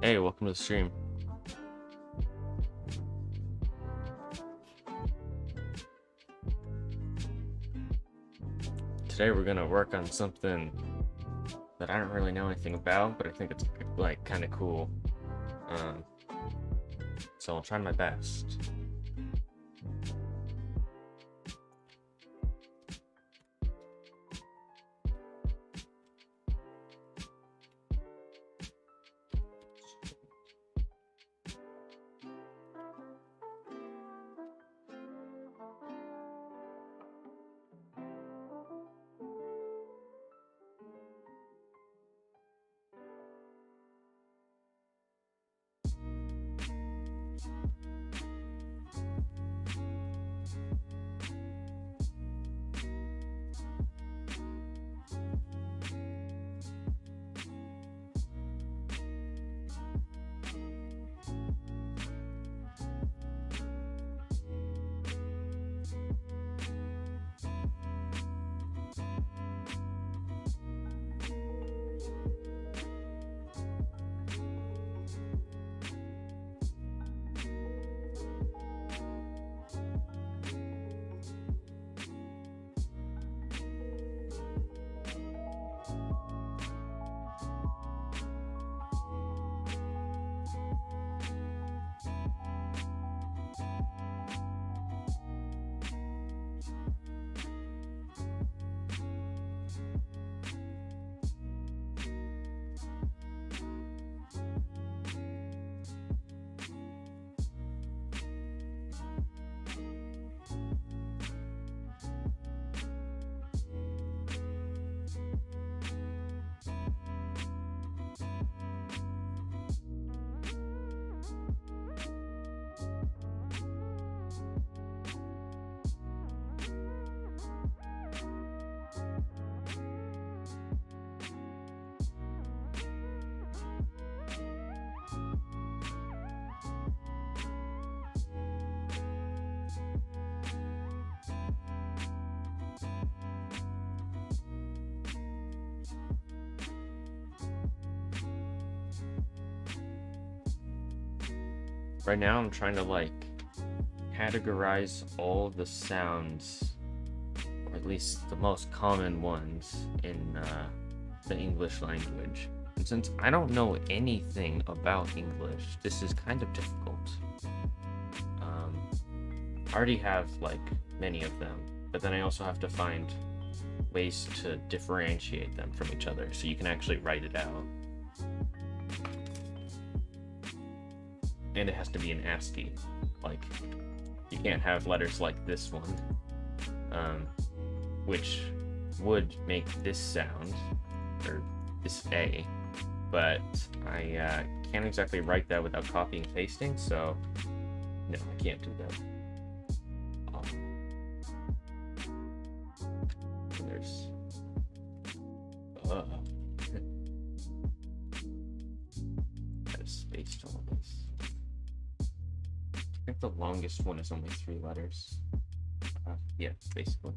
Hey, welcome to the stream. Today we're gonna work on something that I don't really know anything about, but I think it's like kind of cool. Um, so I'll try my best. Right now I'm trying to like categorize all the sounds, or at least the most common ones in the English language. And since I don't know anything about English, this is kind of difficult. I already have like many of them, but then I also have to find ways to differentiate them from each other so you can actually write it out. And it has to be in ASCII. Like, you can't have letters like this one, which would make this sound, or this A, but I can't exactly write that without copying and pasting, so no, I can't do that. There's got a space to all this. I think the longest one is only 3 letters. Yeah, basically.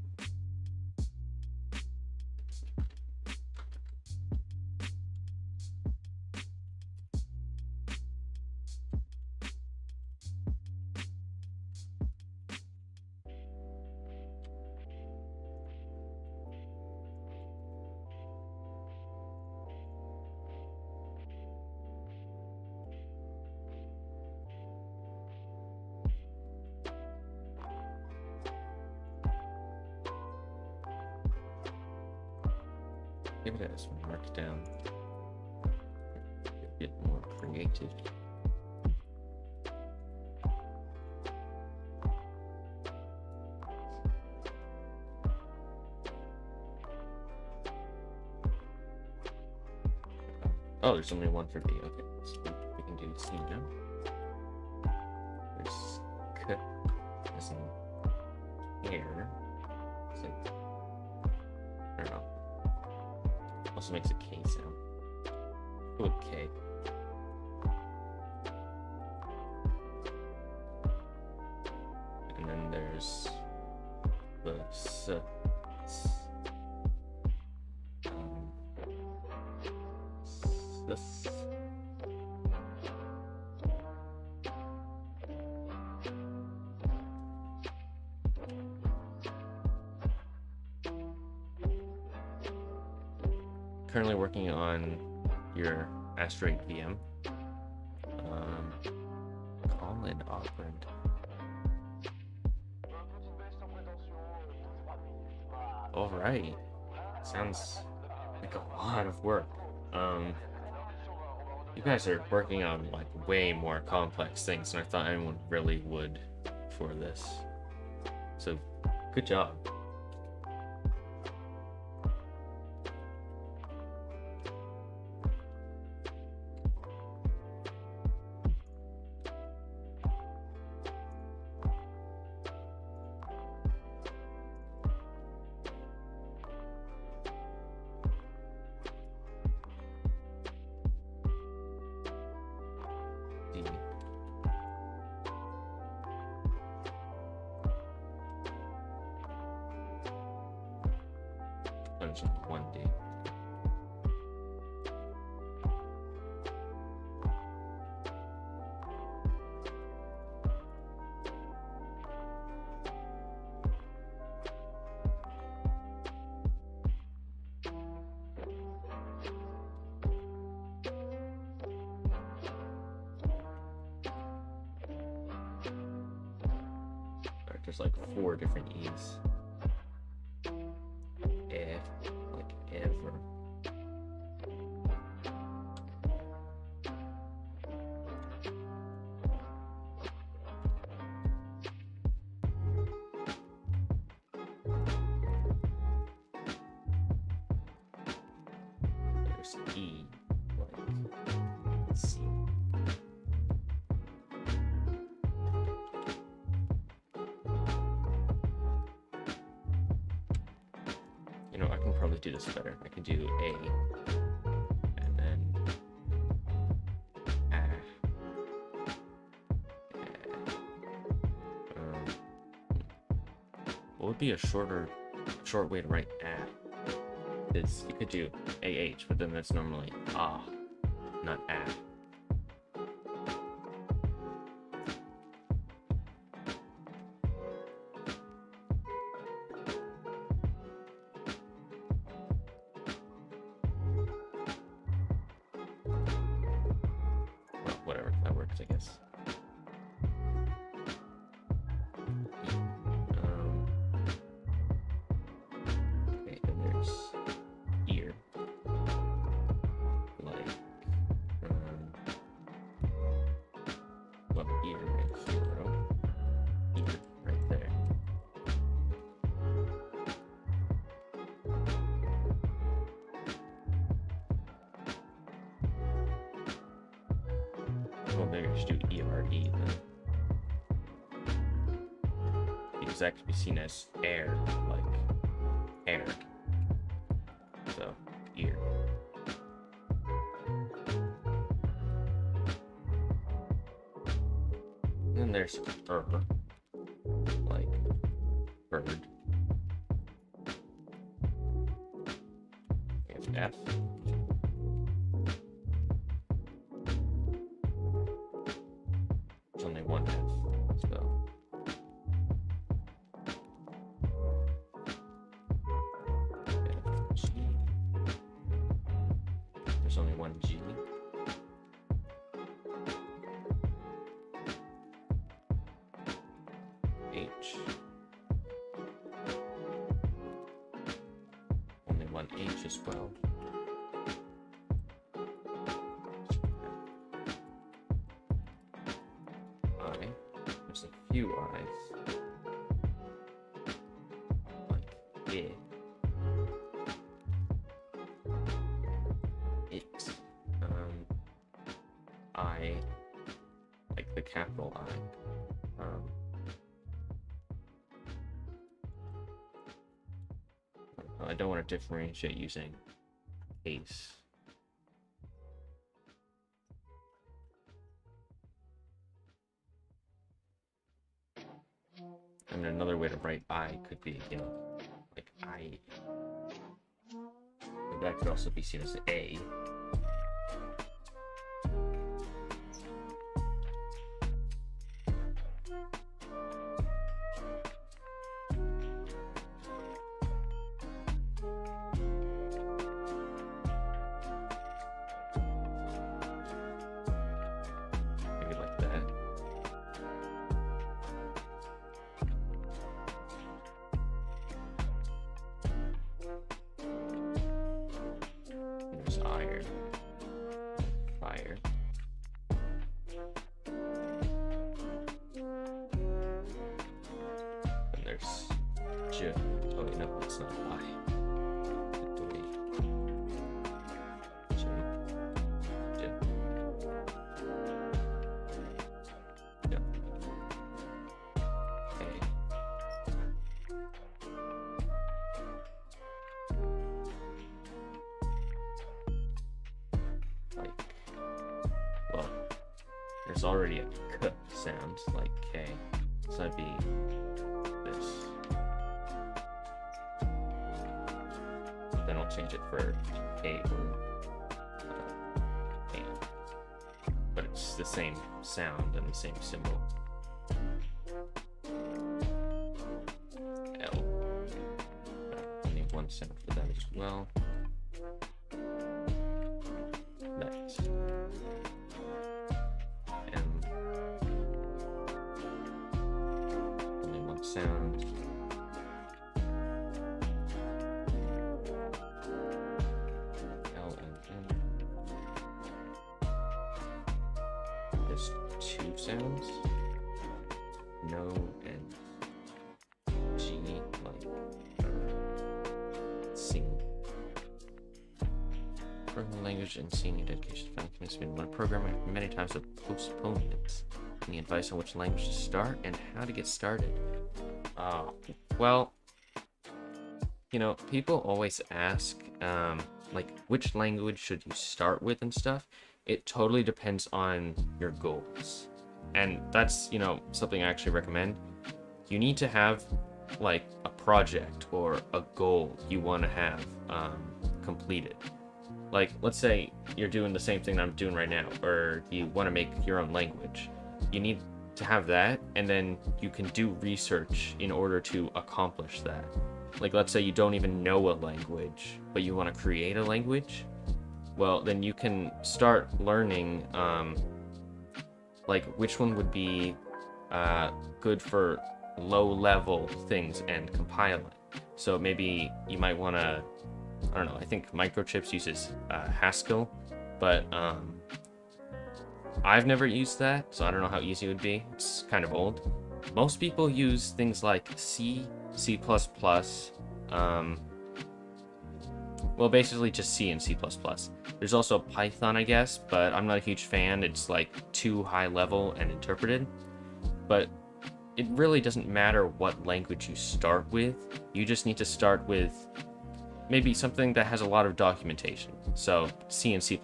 Maybe that is marked down. A bit more creative. Oh, there's only one for B. Okay, so we can do C now. There's K as in air. It's like, I don't know. Also makes a K sound. Go with K. And then there's the S. This. currently working on your asteroid VM. Call an operand. All right. Sounds like a lot of work. You guys are working on like way more complex things than I thought anyone really would for this. So, good job. One day. There's like 4 different E's. Like ever. There's E, like C. You know, I can probably do this better. I can do A, and then what would be a short way to write A? Is you could do AH, but then that's normally not A. Whatever, that works, I guess. Okay, then there's ear. Like, well, ear and hero. Ear, right there. Well, maybe I should do ERD then. Because that could be seen as air, like air. So, ear. And then there's like bird. We have F. There's only one F, so. G. There's only one G. H. Only one H as well. I. There's a few I's. Like it. I, like the capital I. I don't want to differentiate using ace. And another way to write I could be, you know, like I. But that could also be seen as A. fire. And there's J. Oh, wait, no, it's not I. J. J. Yep. A. Like, well, there's already a K sound, like K, so that'd be this. Then I'll change it for K or K. But it's the same sound and the same symbol. L. I need one sound for that as well. That. M. Only one sound. L and N. There's two sounds. No and G, like sing. Programming language and senior dedication to finding has been one program after many times of postponements. Any advice on which language to start and how to get started? Well, you know, people always ask, like, which language should you start with and stuff. It totally depends on your goals. And that's, you know, something I actually recommend. You need to have, like, a project or a goal you want to have completed. Like, let's say you're doing the same thing I'm doing right now, or you want to make your own language. You need to have that, and then you can do research in order to accomplish that. Like, let's say you don't even know a language, but you want to create a language. Well, then you can start learning, like, which one would be good for low-level things and compiling. So maybe you might want to, I don't know, I think Microchips uses Haskell, but I've never used that, so I don't know how easy it would be. It's kind of old. Most people use things like C, C++, well, basically just C and C++. There's also Python, I guess, but I'm not a huge fan. It's like too high level and interpreted. But it really doesn't matter what language you start with. You just need to start with maybe something that has a lot of documentation. So C and C++,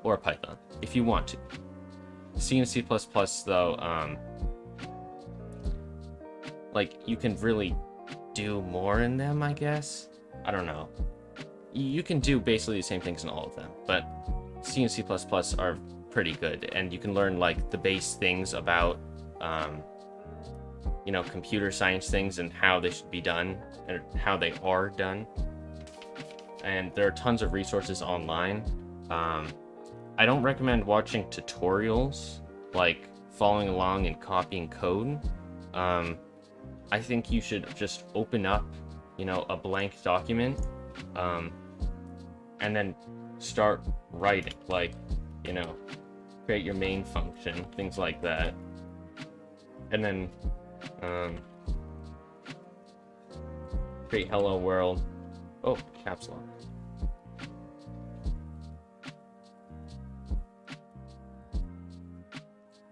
or Python, if you want to. C and C++, though, like, you can really do more in them, I guess. I don't know. You can do basically the same things in all of them, but C and C++ are pretty good, and you can learn, like, the base things about, you know, computer science things and how they should be done, and how they are done. And there are tons of resources online. I don't recommend watching tutorials, like following along and copying code. I think you should just open up, you know, a blank document, and then start writing, like, you know, create your main function, things like that. And then create hello world. Oh, caps lock.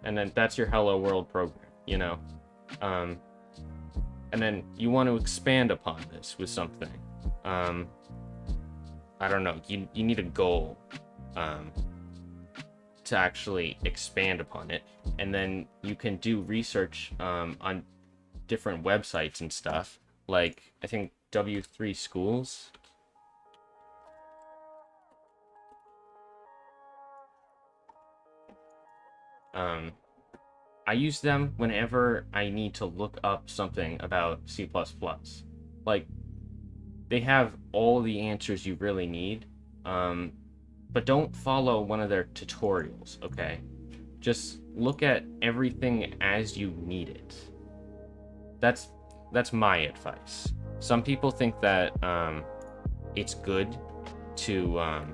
And then that's your hello world program, you know. And then you want to expand upon this with something. I don't know, you need a goal to actually expand upon it. And then you can do research on different websites and stuff. Like, I think W3 Schools. I use them whenever I need to look up something about C++. Like, they have all the answers you really need, but don't follow one of their tutorials, okay? Just look at everything as you need it. That's my advice. Some people think that it's good to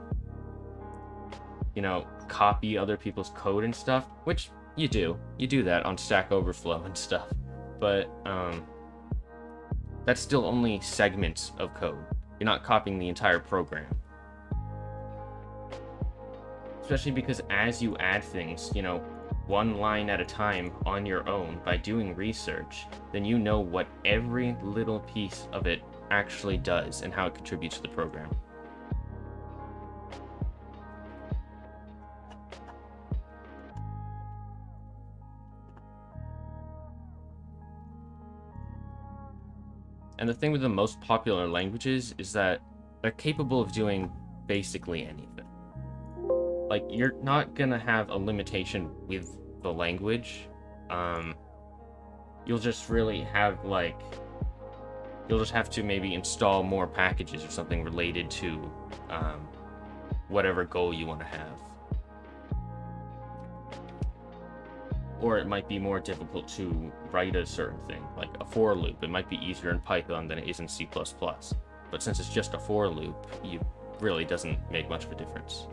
you know, copy other people's code and stuff, which you do. You do that on Stack Overflow and stuff. But that's still only segments of code. You're not copying the entire program. Especially because as you add things, you know, one line at a time on your own by doing research, then you know what every little piece of it actually does and how it contributes to the program. And the thing with the most popular languages is that they're capable of doing basically anything. Like, you're not gonna have a limitation with the language. You'll just really have, like, you'll just have to maybe install more packages or something related to whatever goal you want to have. Or it might be more difficult to write a certain thing, like a for loop. It might be easier in Python than it is in C++. But since it's just a for loop, it really doesn't make much of a difference.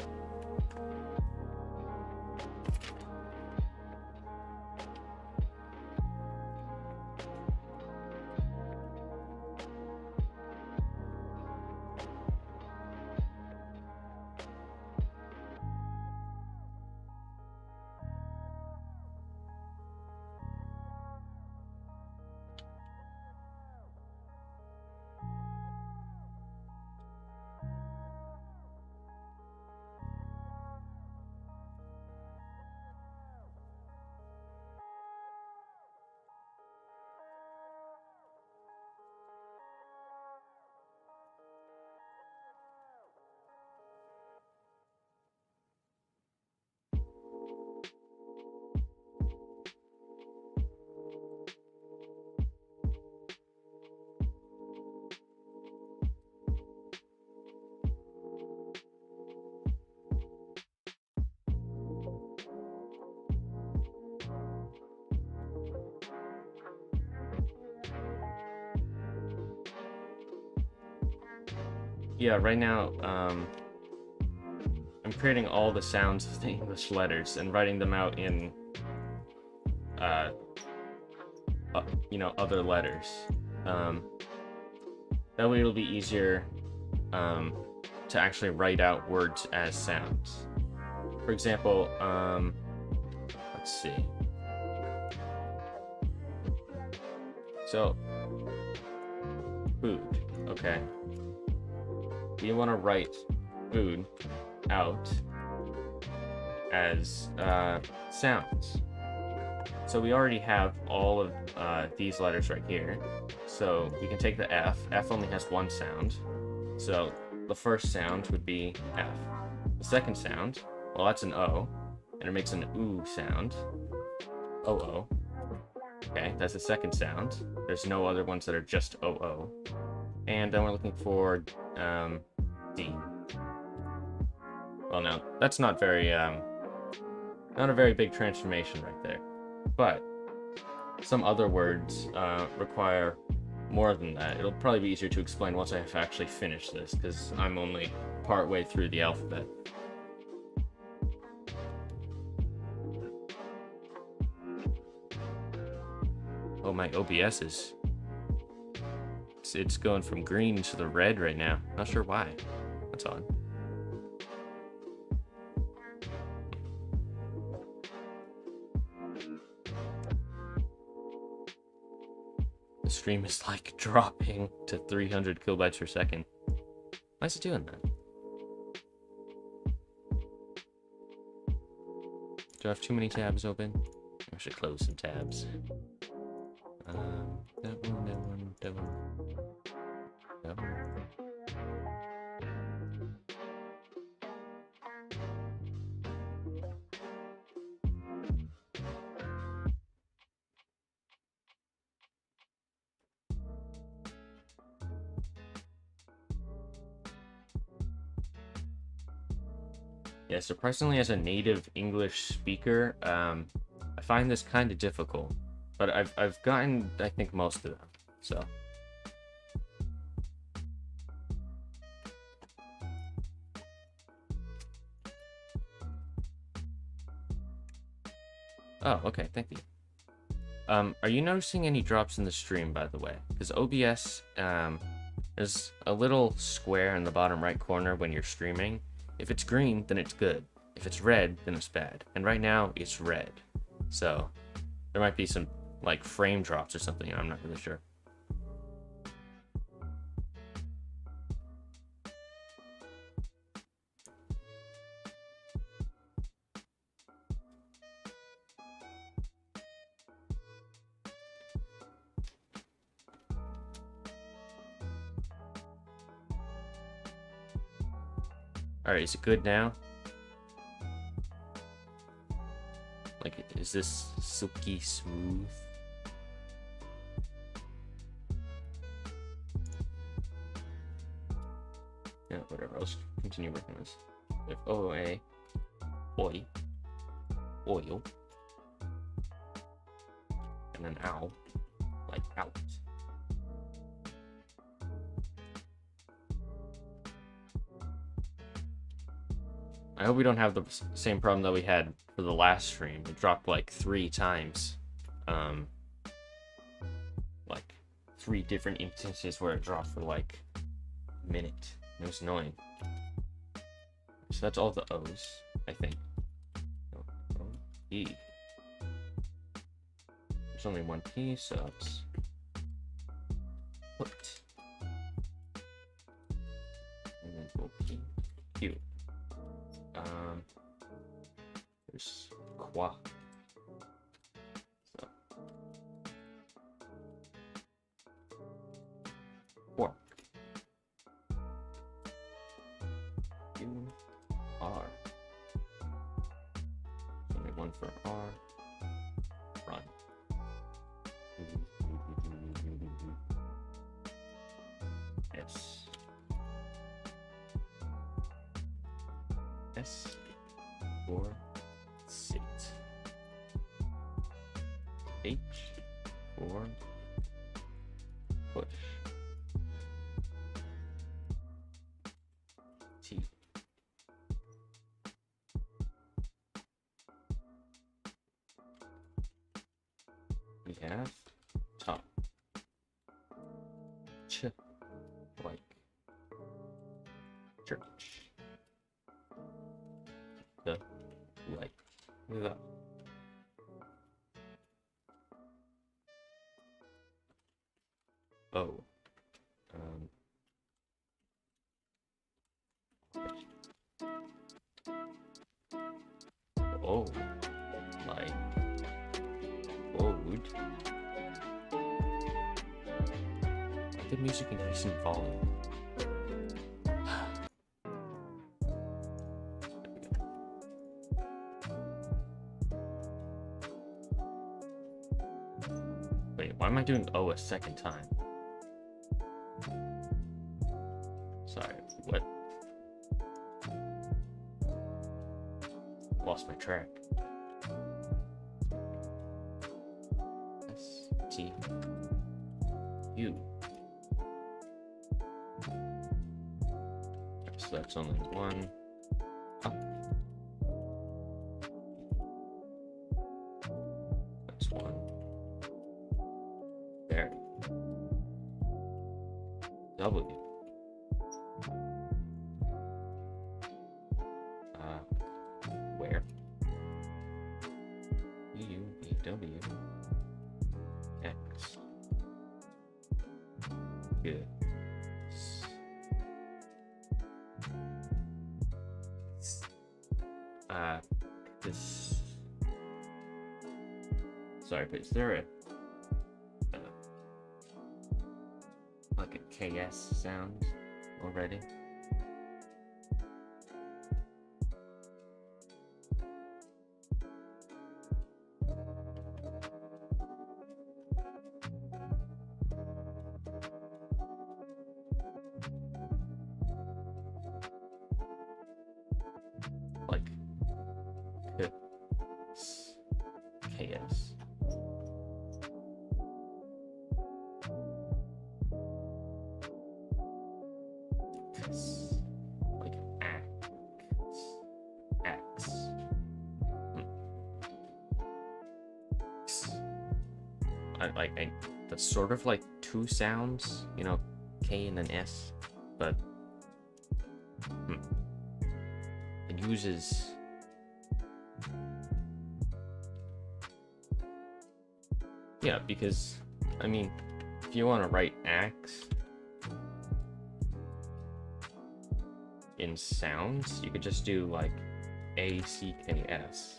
Yeah, right now, I'm creating all the sounds of the English letters and writing them out in, you know, other letters. That way it'll be easier, to actually write out words as sounds. For example, let's see. So, food, okay. We want to write food out as sounds. So we already have all of these letters right here. So we can take the F. F only has one sound. So the first sound would be F. The second sound, well, that's an O, and it makes an OO sound. OO. Okay, that's the second sound. There's no other ones that are just OO. And then we're looking for D. Well, now that's not a very big transformation right there. But some other words require more than that. It'll probably be easier to explain once I have actually finished this, because I'm only part way through the alphabet. Oh, my OBS is... It's going from green to the red right now. Not sure why. That's odd. The stream is like dropping to 300 kilobytes per second. Why is it doing that? Do I have too many tabs open? I should close some tabs. That one. Yeah, surprisingly, as a native English speaker, I find this kind of difficult, but I've gotten, I think, most of them, so. Oh, okay, thank you. Are you noticing any drops in the stream, by the way? Because OBS, there's a little square in the bottom right corner when you're streaming. If it's green, then it's good. If it's red, then it's bad. And right now, it's red. So, there might be some, like, frame drops or something. I'm not really sure. Alright, is it good now? Like, is this silky smooth? Yeah, whatever. Let's continue working on this. We have OA, oil, and then ow, like out. I hope we don't have the same problem that we had for the last stream. It dropped like 3 times. Like 3 different instances where it dropped for like a minute. It was annoying. So that's all the O's, I think. O, E. There's only one P, so it's put. And then go P, Q. There's qua. So. Quark. Q, R. Only one for R. Run. S. S. For sit. H for push. T. We have top. Ch, like church. The, like the. Oh. Oh. Like. Ode. The music increase in volume. Wait, why am I doing O a second time? Sorry, what? Lost my track. S, T, U. So that's only one up. That's one there. W. Where? U, V, W. X. Good. This. Sorry, but is there a like a KS sound already? Like KS. that's sort of like two sounds, you know, K and then S, but it uses because I mean, if you want to write axe in sounds, you could just do like ACKS.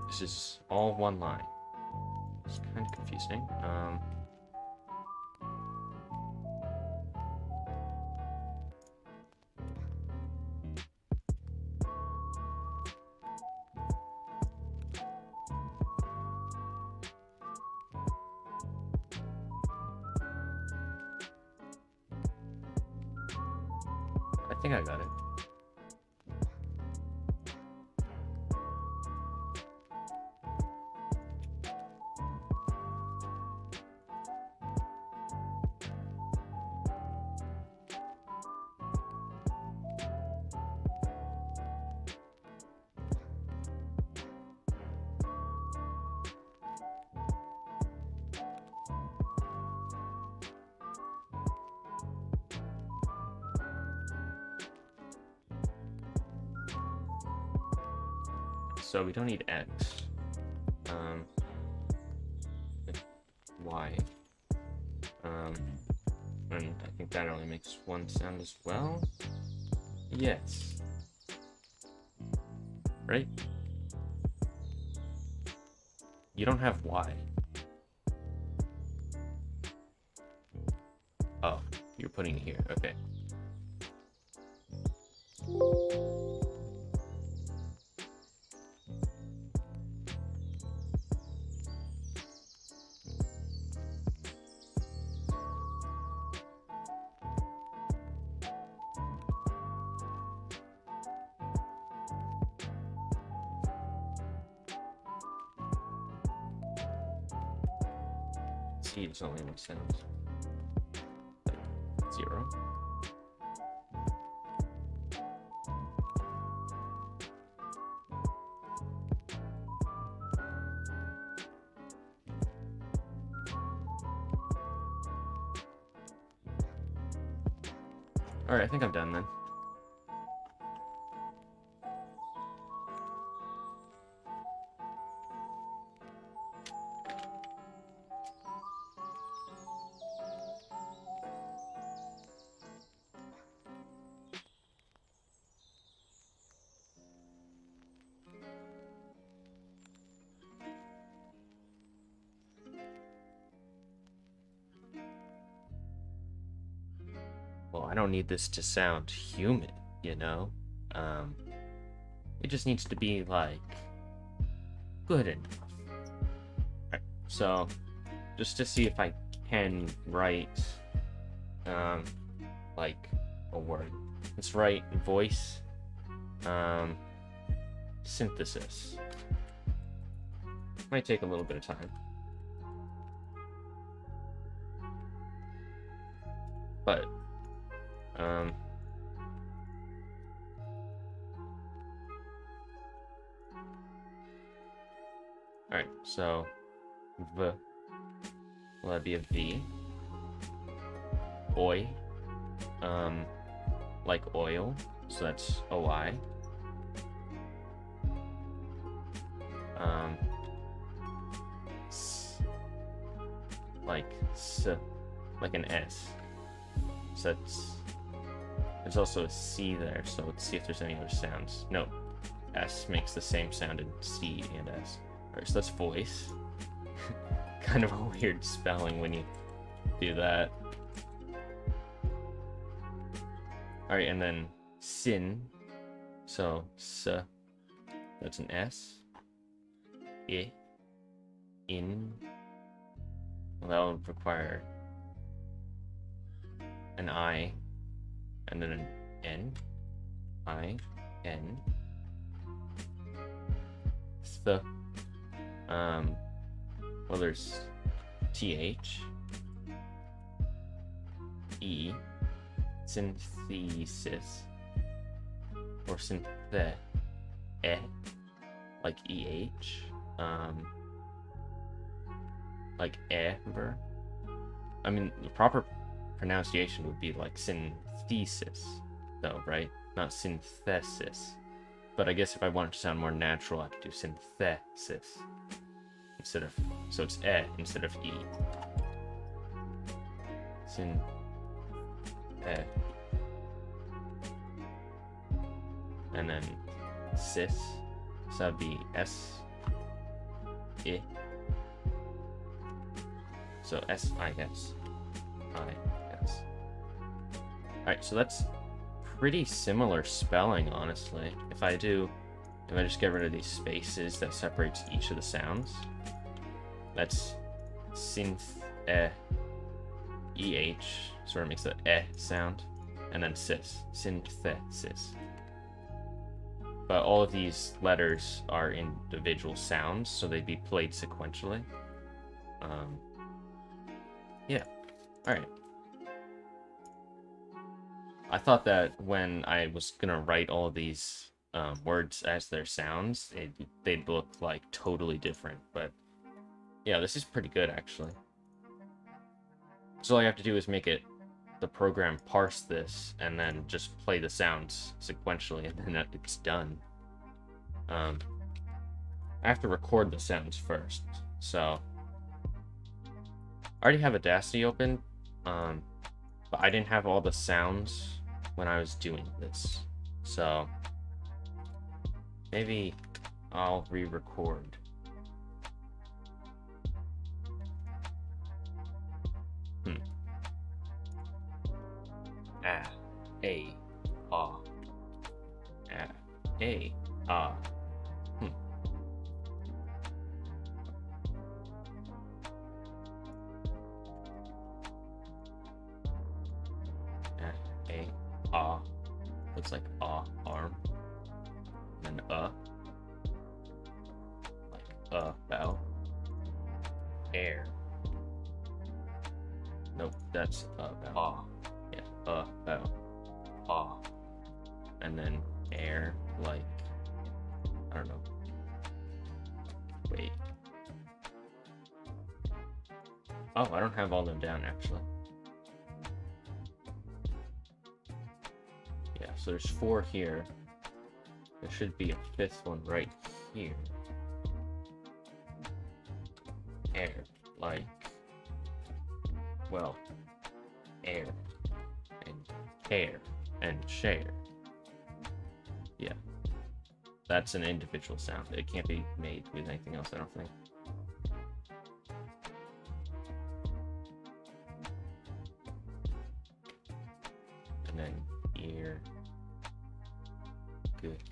This is all one line. It's kind of confusing. I think I got it. So we don't need X. Y. And I think that only makes one sound as well. Yes. Right? You don't have Y. Oh, you're putting it here. Okay. C is only one sound. Like 0. Alright, I think I'm done then. Well, I don't need this to sound human, you know? It just needs to be, like, good enough. Alright, so, just to see if I can write, like, a word. Let's write voice, synthesis. Might take a little bit of time. But, alright, so V, will that be a V? Oi, like oil, so that's OI. Like S, like an S. So there's also a C there, so let's see if there's any other sounds. No, S makes the same sound in C and S. Alright, so that's voice. Kind of a weird spelling when you do that. Alright, and then sin. So S, that's an S. I, in. Well, that would require an I, and then an N, I, N, th. Well, there's TH, E, synthesis, or synthe, E, like EH, like ever. I mean, the proper pronunciation would be like synthesis, though, right? Not synthesis. But I guess if I want it to sound more natural, I could do synthesis instead of, so it's E instead of E. Syn, E. And then sis, so that'd be S, I. So S-I-S, I-S. Alright, so that's pretty similar spelling, honestly. If I just get rid of these spaces that separates each of the sounds, that's synth, E-H, sort of makes the sound, and then sis, synthesis. But all of these letters are individual sounds, so they'd be played sequentially. Yeah, alright. I thought that when I was gonna write all of these words as their sounds, they'd look like totally different, but yeah, this is pretty good actually. So all you have to do is make the program parse this, and then just play the sounds sequentially, and then it's done. I have to record the sounds first, so I already have Audacity open, but I didn't have all the sounds when I was doing this, so maybe I'll re-record. Ah, A, ah, ah, A, ah. A, ah. Looks like arm. And then like bow. Air. Nope, that's bow. Yeah, bow. And then air, like, I don't know. Wait. Oh, I don't have all them down actually. Yeah, so there's 4 here. There should be a 5th one right here. Air, like, well, air, and care, and share. Yeah, that's an individual sound. It can't be made with anything else, I don't think. And then ear, good,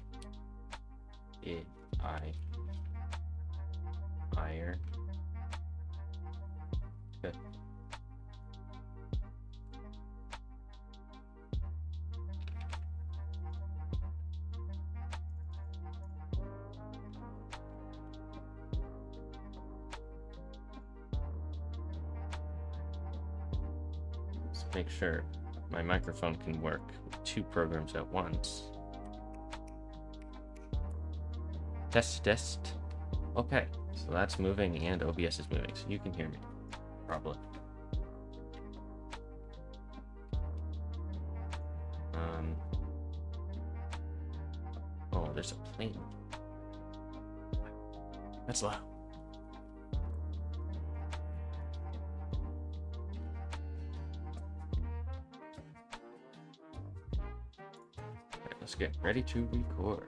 it, iron, good. Let's make sure my microphone can work with 2 programs at once. Test. Okay, so that's moving and OBS is moving, so you can hear me, probably. Oh, there's a plane. That's loud. Alright, let's get ready to record.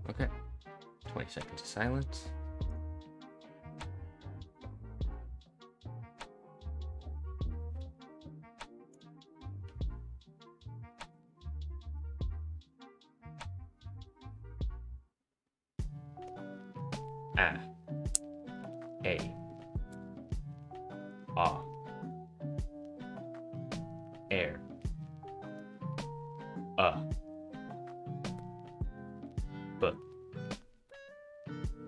Okay, 20 seconds of silence. A. A. Ah. Air. B.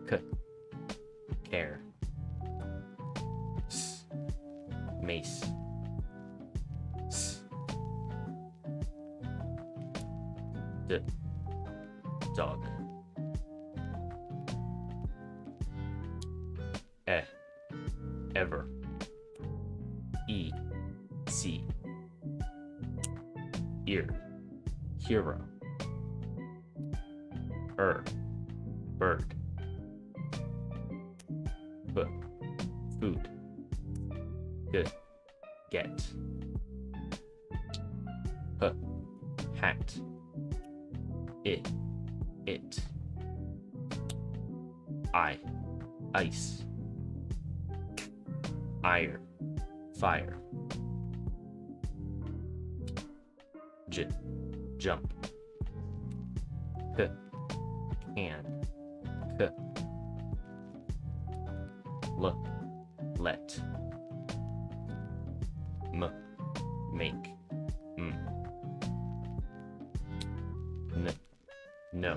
C. Care. S. Mace. S. D. Dog. E. Ever. E. C. Ear. Hero. Bird. B. Food. G. Get. H. Hat. It. I. Ice. Ire. Fire. J. Jump. K. Can. K. L. Let. M. Make. M. N. No.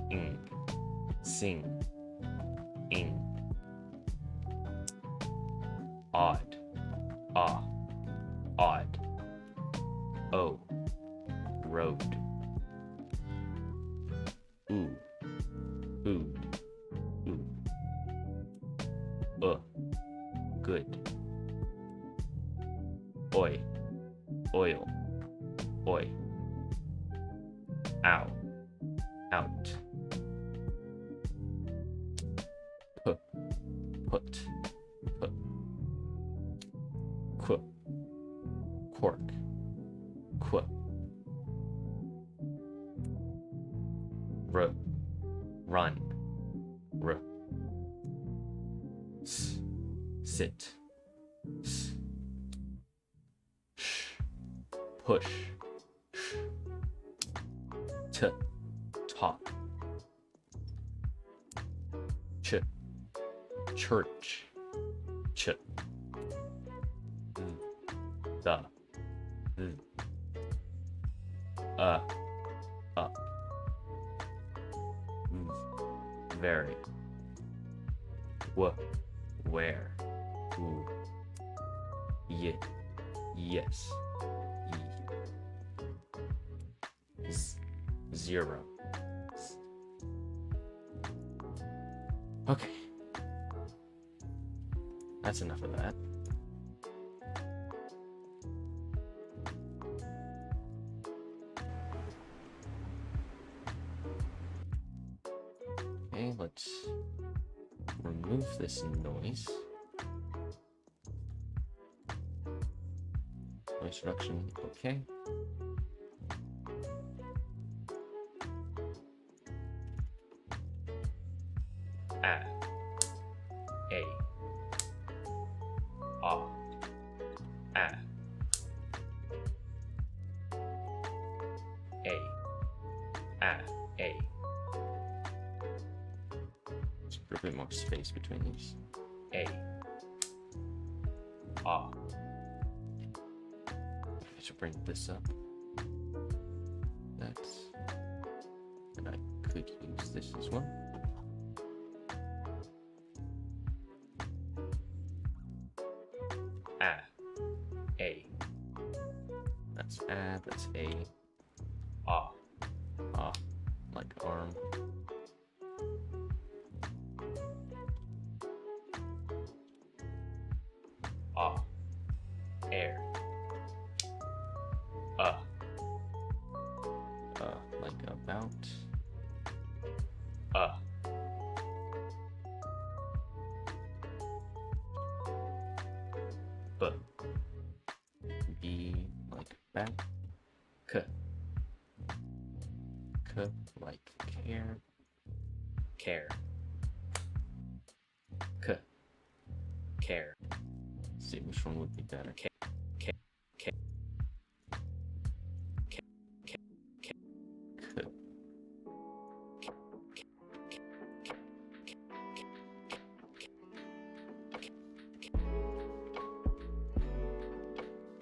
Ing. Sing. Ing. Odd. Ah. Odd. O. Road. Ooh. Food. Ooh. Good. Oi. Oil. Oi. Ow. Out. Put. Qu. Cork. Qu. R. Run. R. S. Sit. S. Sh. Push. Sh. T. Talk. Ch. Church. Ch. The. Up. Very. Where. Ooh. Yes. Zero. Okay. That's enough of that. Okay, let's remove this noise. Noise reduction, okay. A. Ah. A. Just put a bit more space between these. A. Ah. Okay, so bring this up. That's. And I could use this as well. A. That's A, that's A. Ah. Ah. Like arm. Ah. Air. Like about. B like back. K like care. Care. Care. Let's see which one would be better.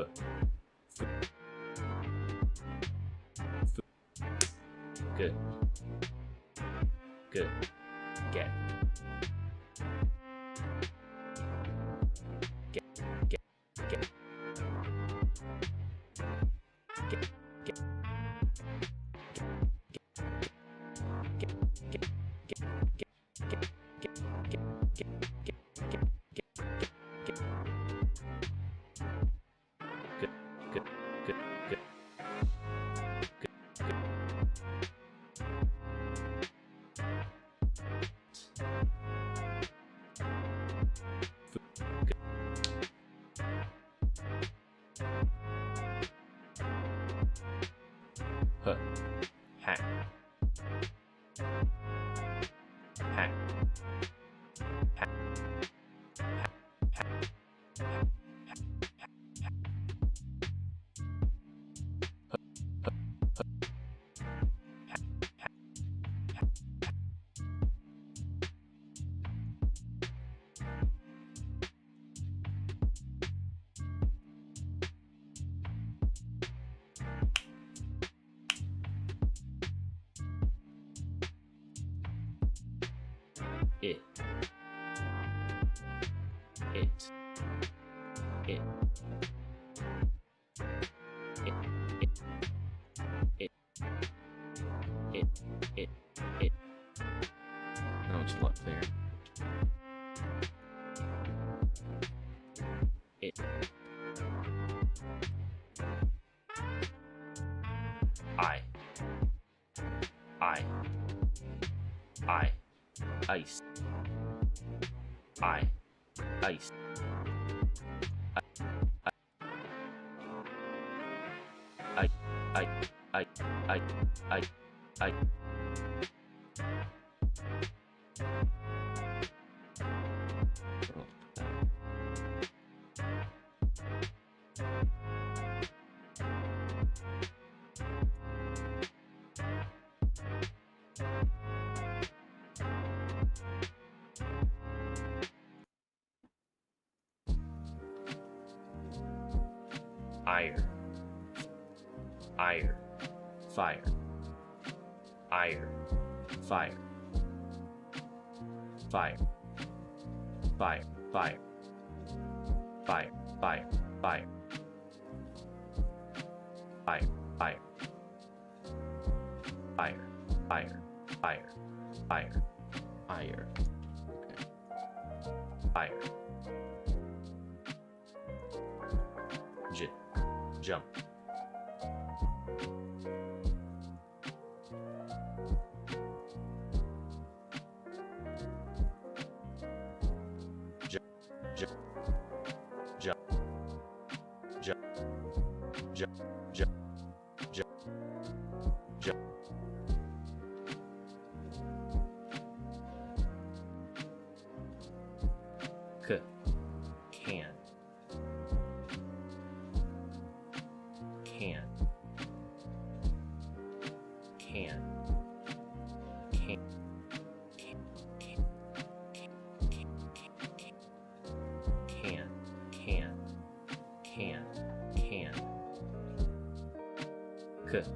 F. Good. Good. Get. Get. Get. Get. Get. Get. Hat. Hat. It. It. It. It. It. It. It. It. No, it's a lot clearer. It. I. Ice. Ice. I. Ire. Fire. Ire. Fire. Fire. Fire. Fire. Fire. Fire. Fire. Fire. Fire. Fire. Fire. Fire. Fire. Ire. Okay. Fire. Jump. Can.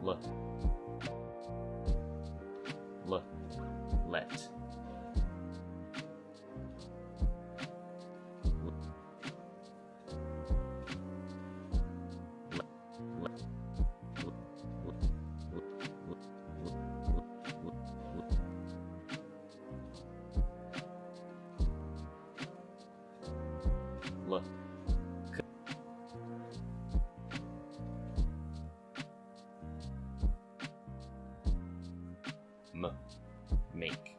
Let. Look. Make.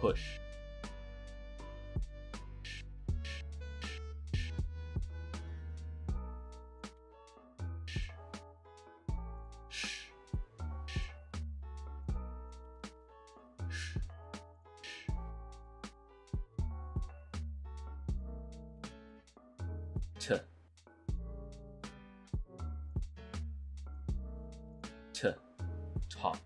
push. T. T. Top.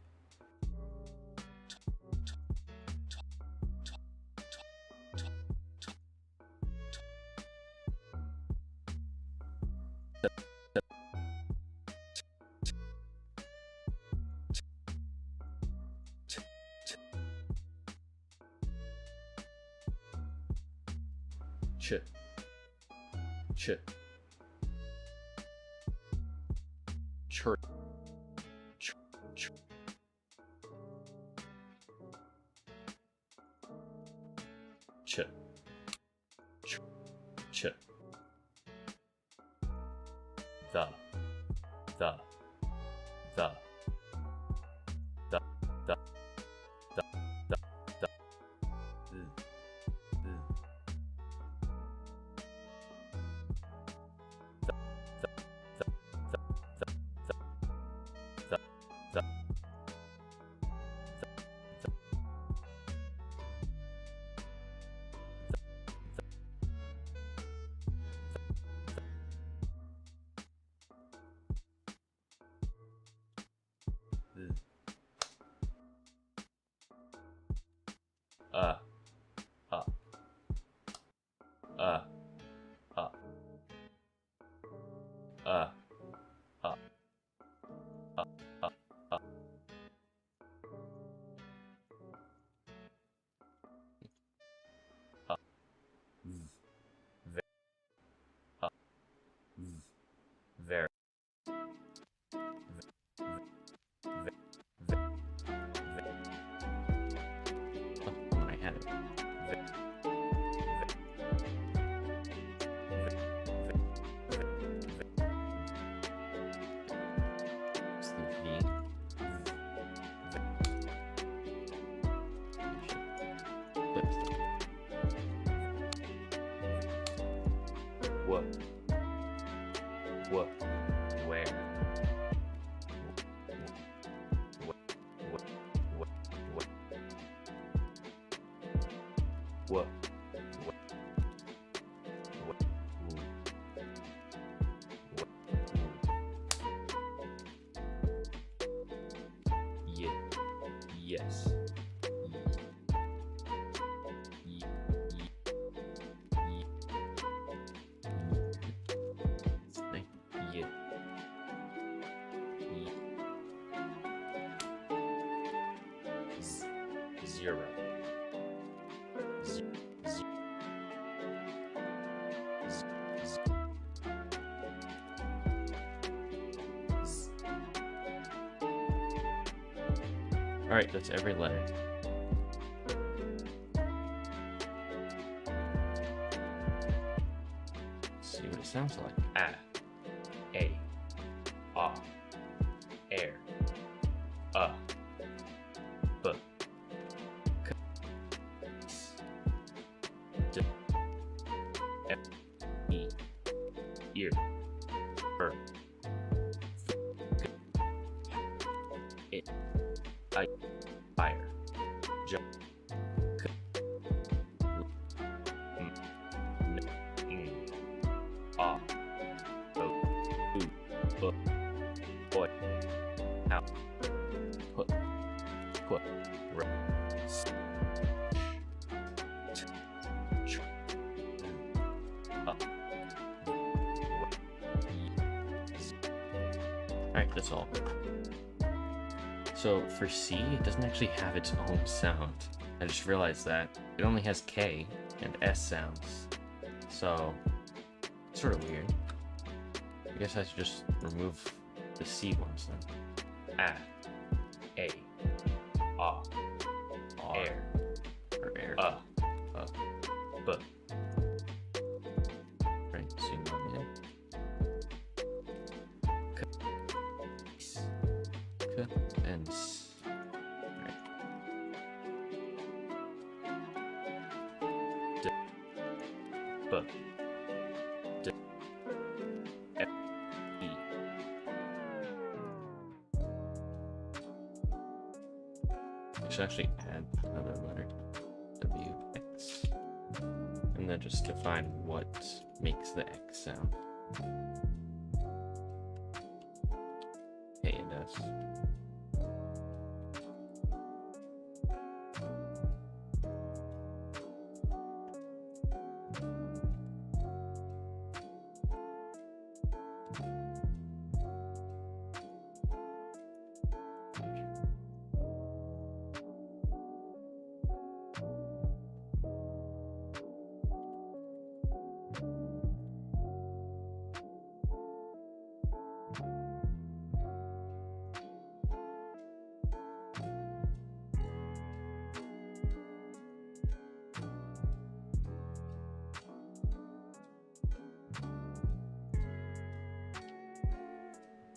Ch. Ch. Church. Ch. Ch. Ch. Ch. Ch. The. The. The. The. The. The. The. The. Uh. Uh. Uh. Uh. Uh. Uh. Uh. Uh. Uh. Uh. Very. Oh, I had it. It's the V. What? What? Where? What? What? What? What? What? What? What? What? Yeah. Yes. Zero. All right, that's every letter. Let's see what it sounds like. A, air, b, k, d, f, e, ear, fire, jump, boy, out, put, Alright, that's all. So for C, it doesn't actually have its own sound. I just realized that. It only has K and S sounds. So, it's sort of weird. I guess I should just remove the C ones then. A, air, or air, b. Right, C one, yeah. K, and S. Right. B, D, F, E. I should actually add another letter to W, X. And then just define what makes the X sound. A and S.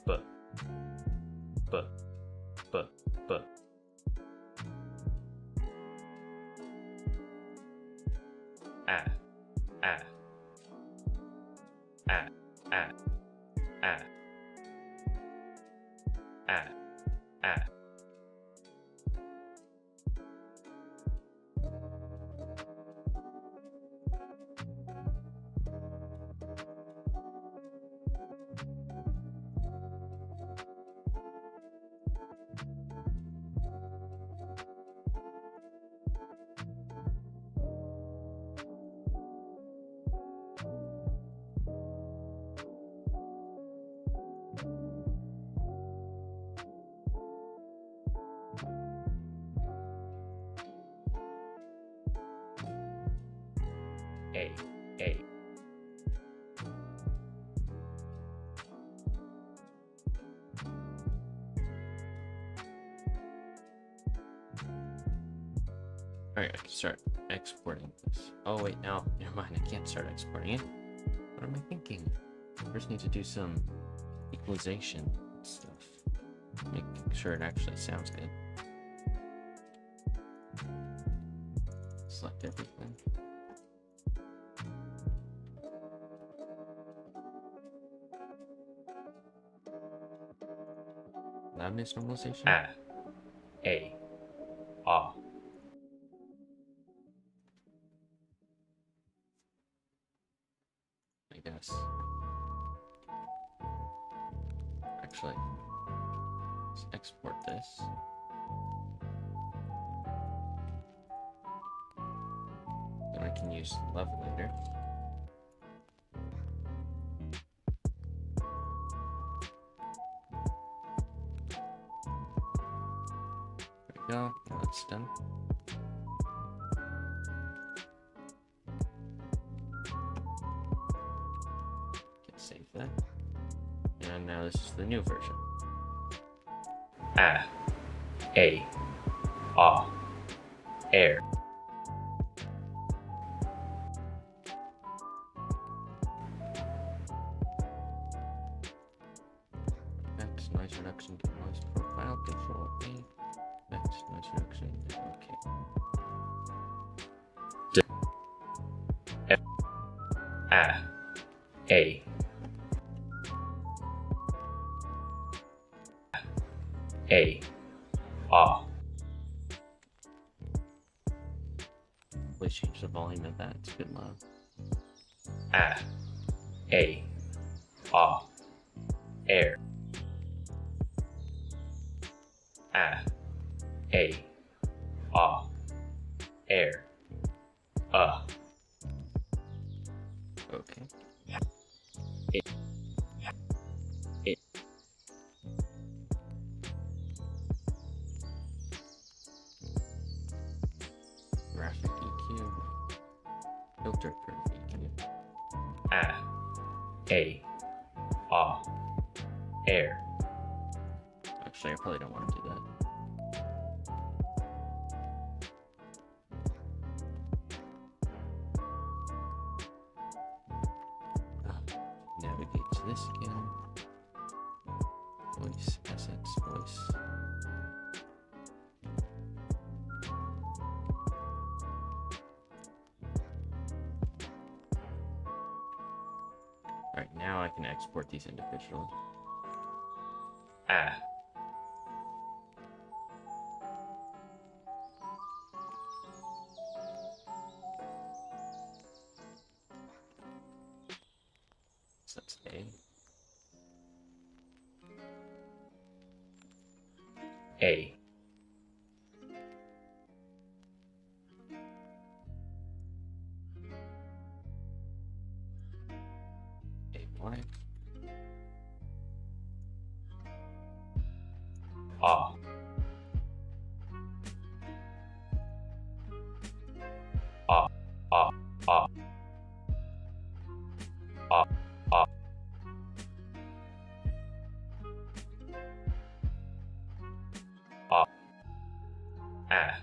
B, B, B, B. A, A, A, A, A, A, A. A, A. Alright, I can start exporting this. Oh wait, no, never mind, I can't start exporting it. What am I thinking? First need to do some equalization stuff. Make sure it actually sounds good. Select everything. Loudness normalization? A, A. I guess. Actually, let's export this. Then I can use levelator. There we go. Now that's done. Save that. And now this is the new version. A, air. That's noise reduction, noise profile control. That's noise reduction. Okay. D, F, A. Please change the volume of that. It's a bit loud. Air. Air. Okay. It. Graphic EQ. Filter curve EQ. Air. Actually, I probably don't want to do that. Navigate to this again. Voice, assets, voice. Alright, now I can export these individually. Ah. So that's A. A. A-Y. Ah. Ah. Ah. Ah. Ah. Ah. Ah. Ah.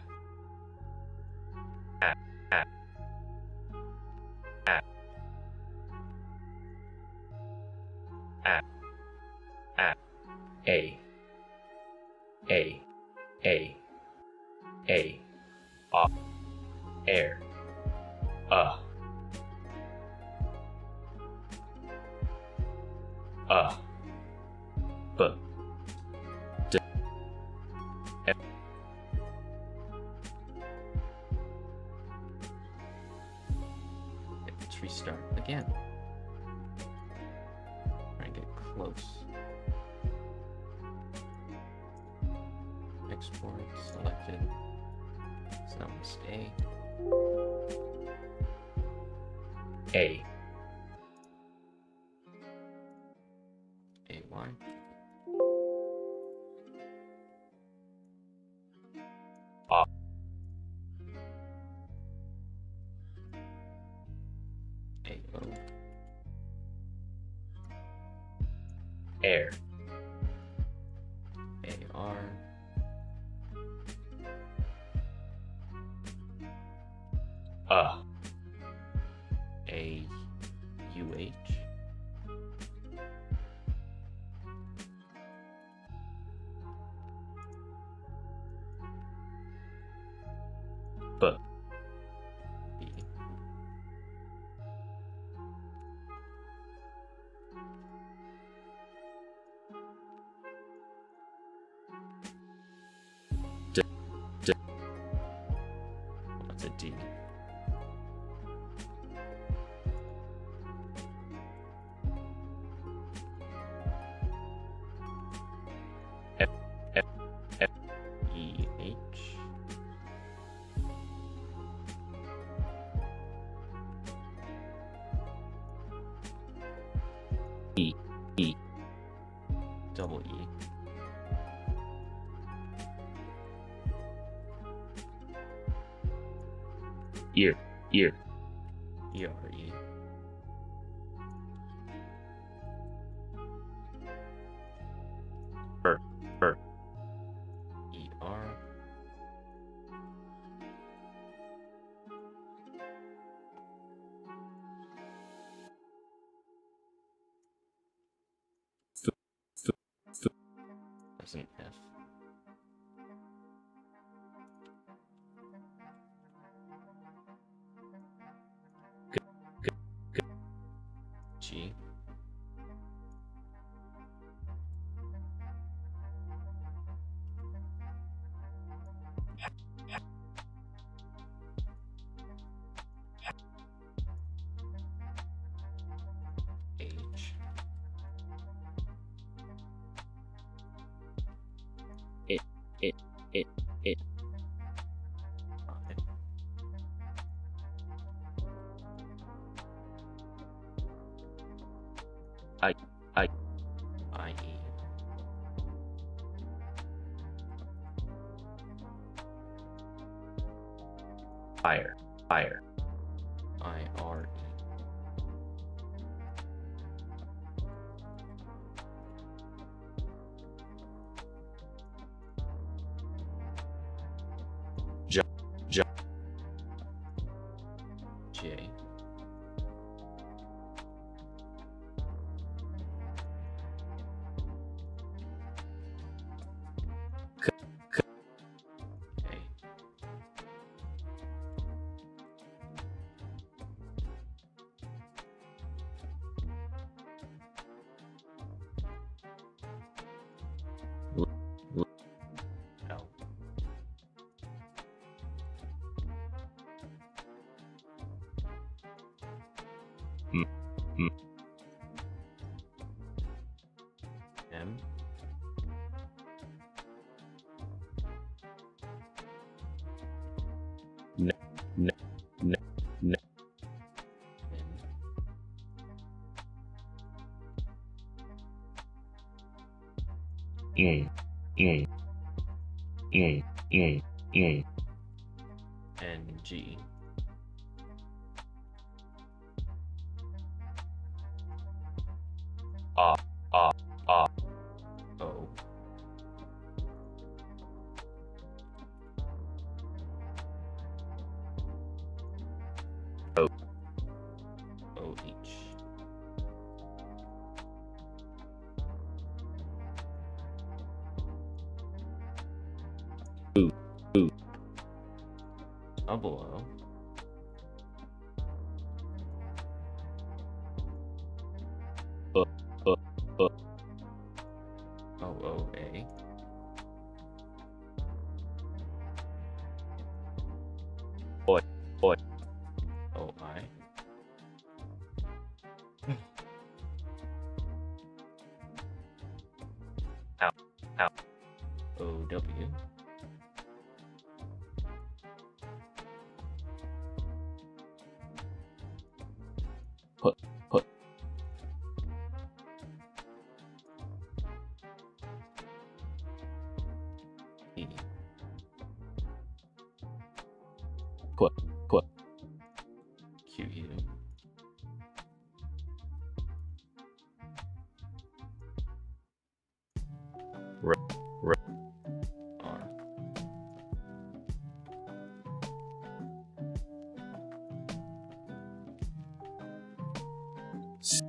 Ah. Ah. Ah. Ah. Ah. A. A. A. A. Ah. Air. B. D. F. Let's restart again. Try and get close. Export selected. So that was A. A. A-Y. Ah. A-O. Air. A-R. A-U-H. B. B. D. D. That's a D. F. F. F. E-H. E. E. Double E. Ear. Ear. E-R-E. Er. Er. E-R. Th. Th. Th. That's an F. G. H. It. It. It. It. I. I. I-E. Fire. Fire. I-R-E. J. J. J. K. K. A. M. N, G. O. O, H. Double O. O, O, A. Oi. O, I. Ow. O, W. Put. E. Put. Q, U. R. R. S.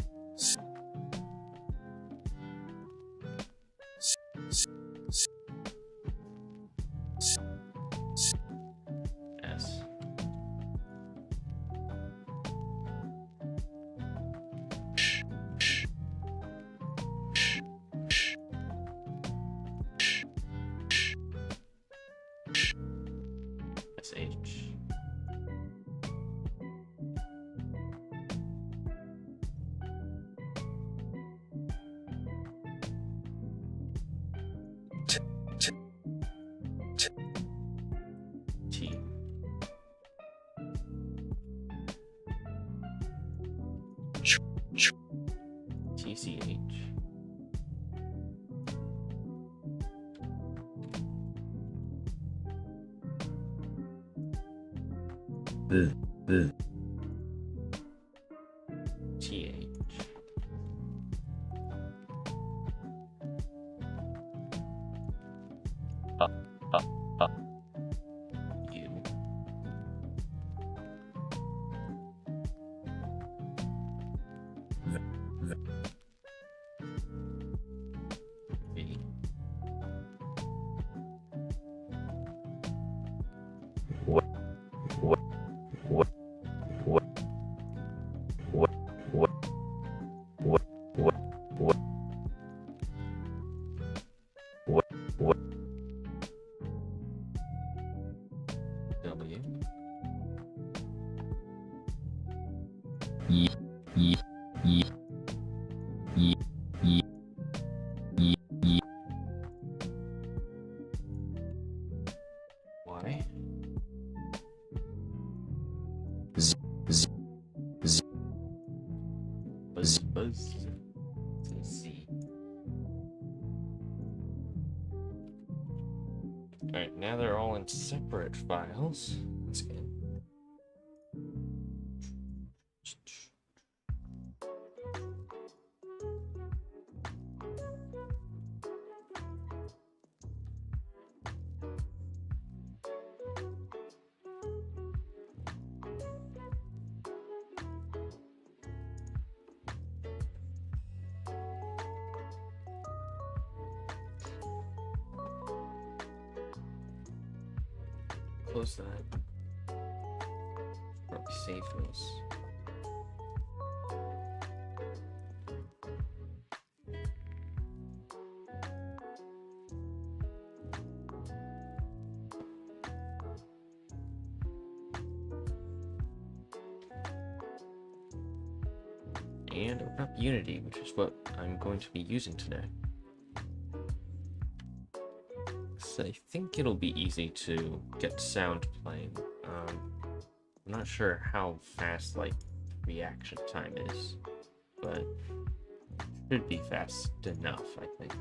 SH. T. TCH. TH. U. V. W. Y. Buzz. Z. Alright, now they're all in separate files. That's good. Close that. Probably save this. and open up Unity, which is what I'm going to be using today. So I think it'll be easy to get sound playing. I'm not sure how fast like reaction time is, but it should be fast enough, I think.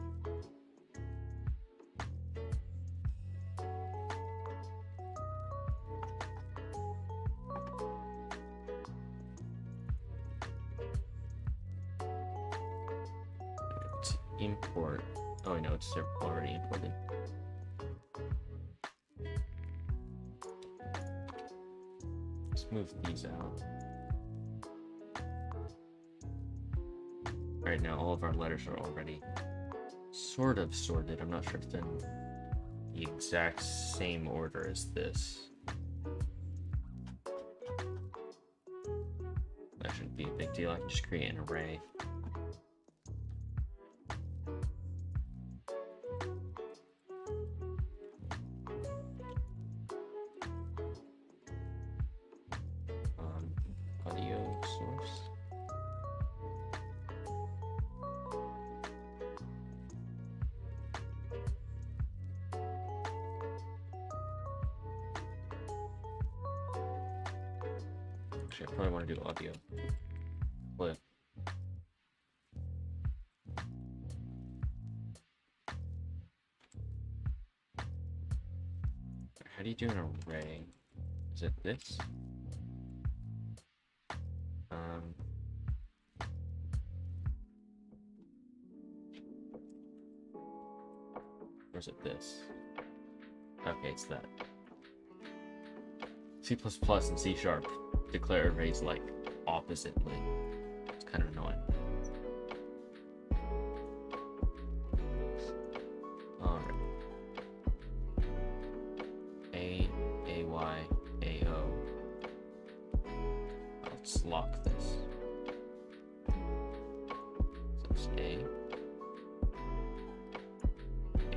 Let's import. Oh no, it's already imported. Let's move these out. Right now, all of our letters are already sort of sorted. I'm not sure if they're in the exact same order as this. That shouldn't be a big deal. I can just create an array. Audio source. Actually, I probably want to do audio. Clip. How do you do an array? Is it this? Or is it this? Okay, it's that. C++ and C# declare arrays like oppositely. It's kind of annoying. Alright. A, AY, AO. Let's lock this. So it's A,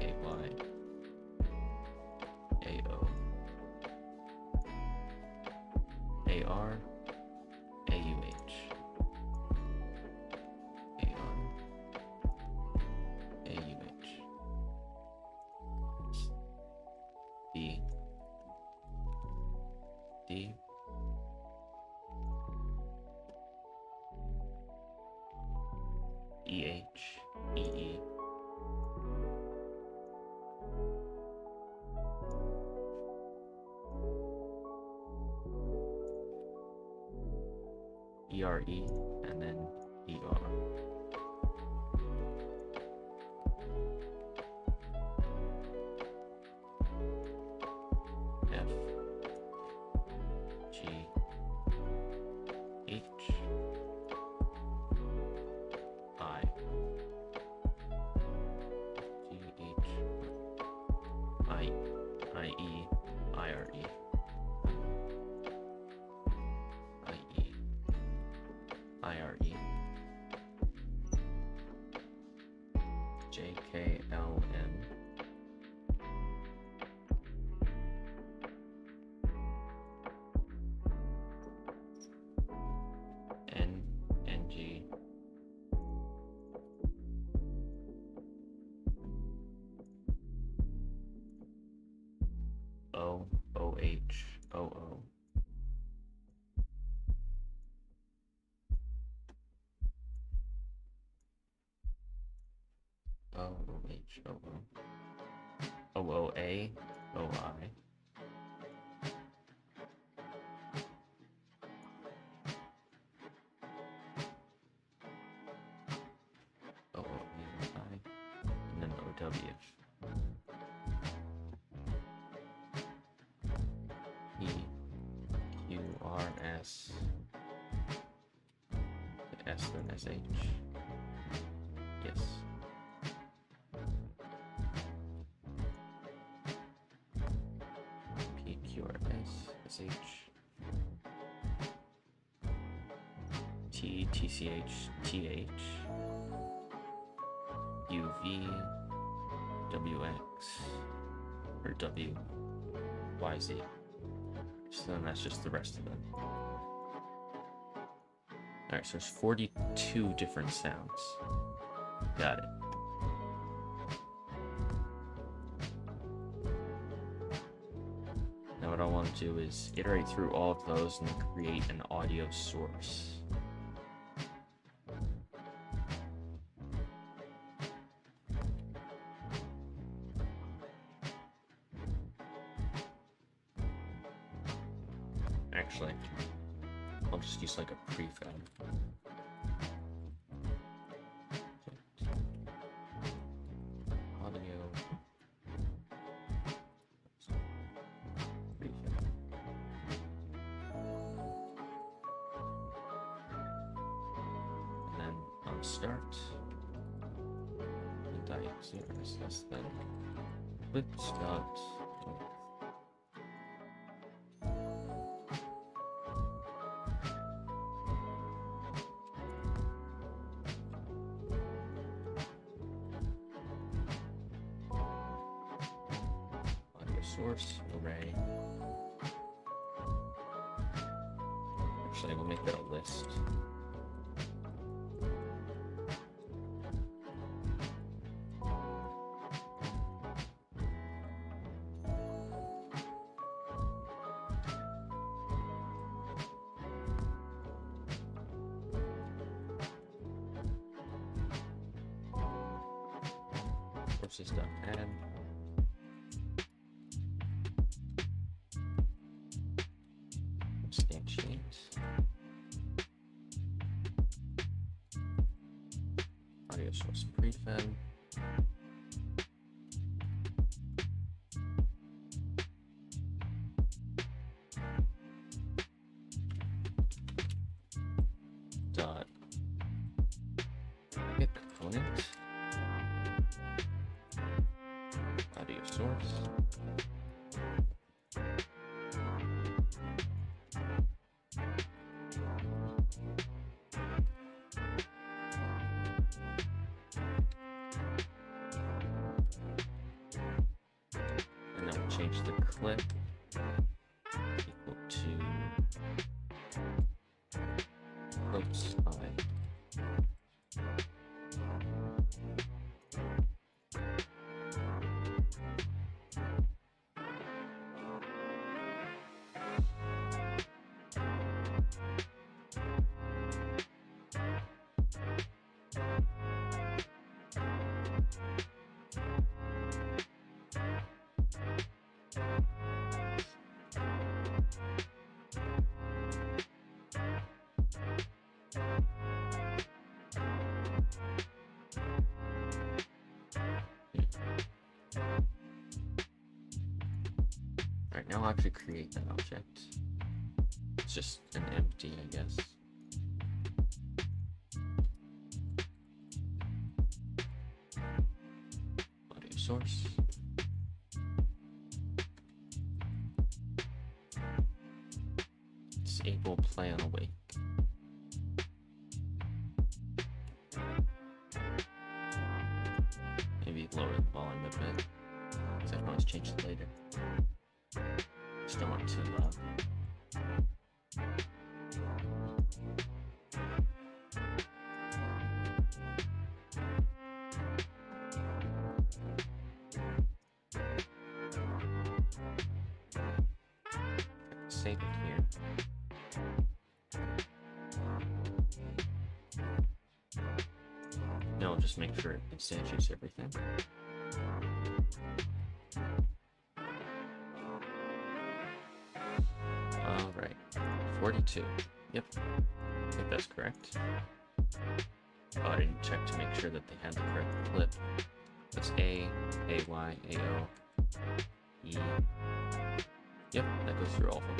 AY, AO, AR, AUH, AR, AUH, D, D, EH, EE, ERE, and then ER. F, G, H, I, G, H, I, IE, IRE, IE, IRE, JKLM, NG, O, OH, OO, OH, OO, OOA, OI, OOI, and then OW. E, Q, R, S, S, then SH. Yes. P, Q, R, S, SH. T, TCH, TH. UV, WX, or W, YZ. So then that's just the rest of them. Alright, so there's 42 different sounds. Got it. Now what I want to do is iterate through all of those and create an audio source. Actually, I'll just use like a prefab. Audio. Prefab. And then on start, this then clip start. Source array. Actually, we'll make that a list. Sources.add. Instantiate. Audio source prefab. Dot get component. Audio source. Change the clip equal to quotes I. Alright, now I'll actually create that object. It's just an empty, I guess. Audio source. Disable play on awake. Maybe lower the volume a bit, because I can always change it later. Just don't want it too loud. Save it here. Now I'll just make sure it instantiates everything. Alright, 42. Yep, I think that's correct. Oh, I didn't check to make sure that they had the correct clip. That's A, AY, AO, E. Yep, that goes through all of them.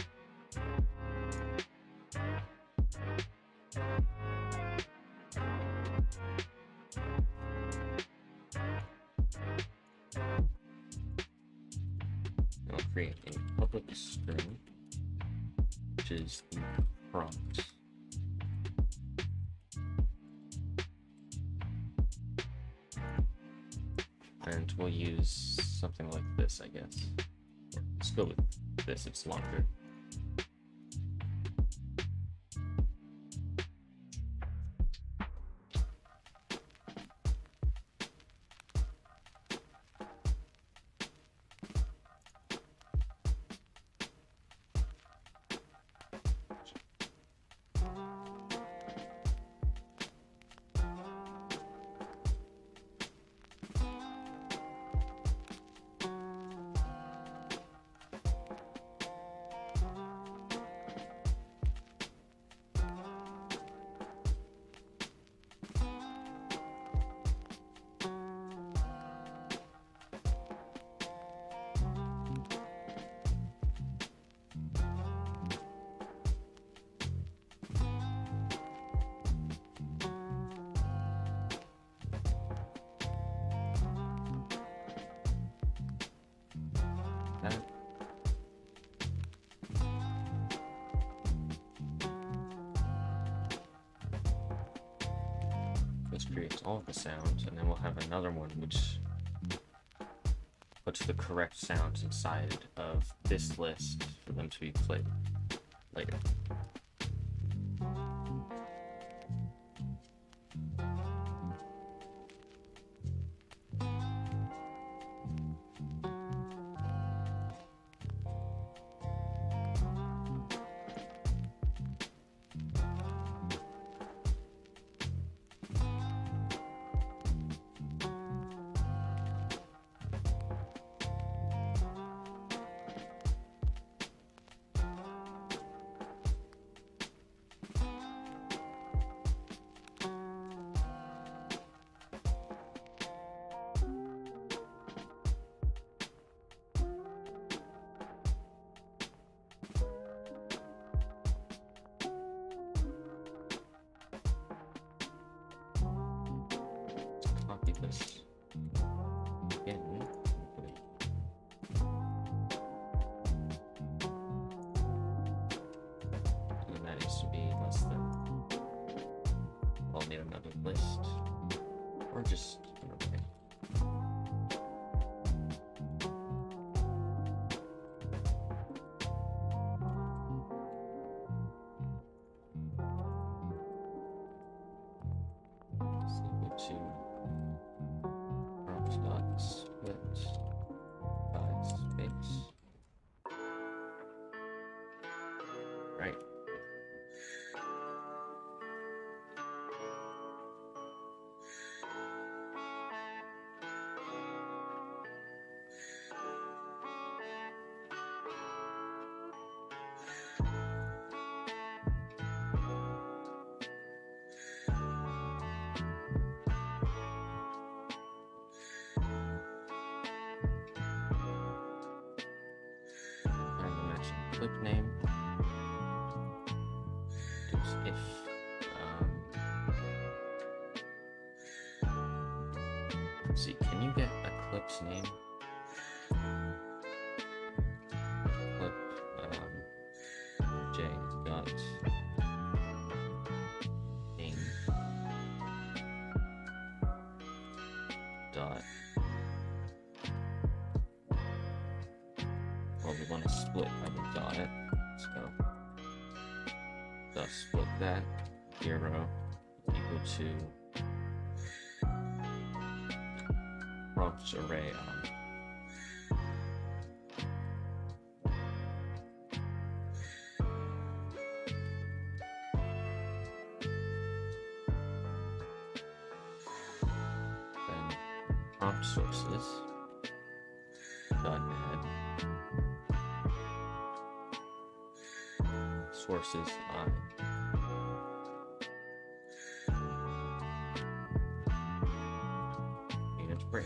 I'll create a public string, which is the prompt. And we'll use something like this, I guess. Let's go with this, it's longer. list creates all of the sounds, and then we'll have another one which puts the correct sounds inside of this list for them to be played later. Copy this in. And that needs to be less than. I'll need another list. Or just okay. So go to split by space. Right. Clip name. Just if let's see, can you get a clip's name? Clip J dot name dot. Well, we want to split by the dot. Let's go. Thus split that 0 equal to prompt array on. Then prompt sources dot add sources on unit break.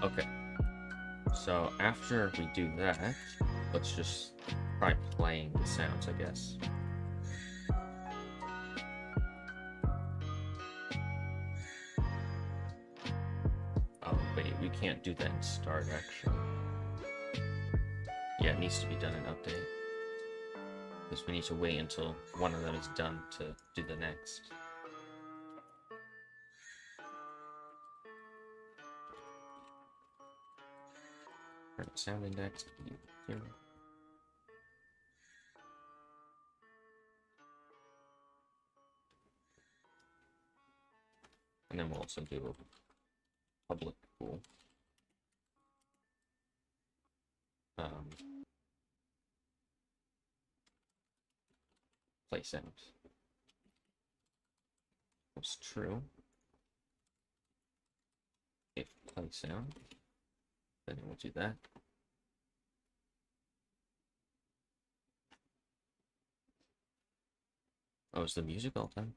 Okay, so after we do that, let's just try playing the sounds, I guess. Oh wait, we can't do that in start actually. Yeah, it needs to be done in update. Because we need to wait until one of them is done to do the next. Sound index 0. And then we'll also do a public pool. Play sounds. That's true. If play sound, then we'll do that. Oh, is the music all done?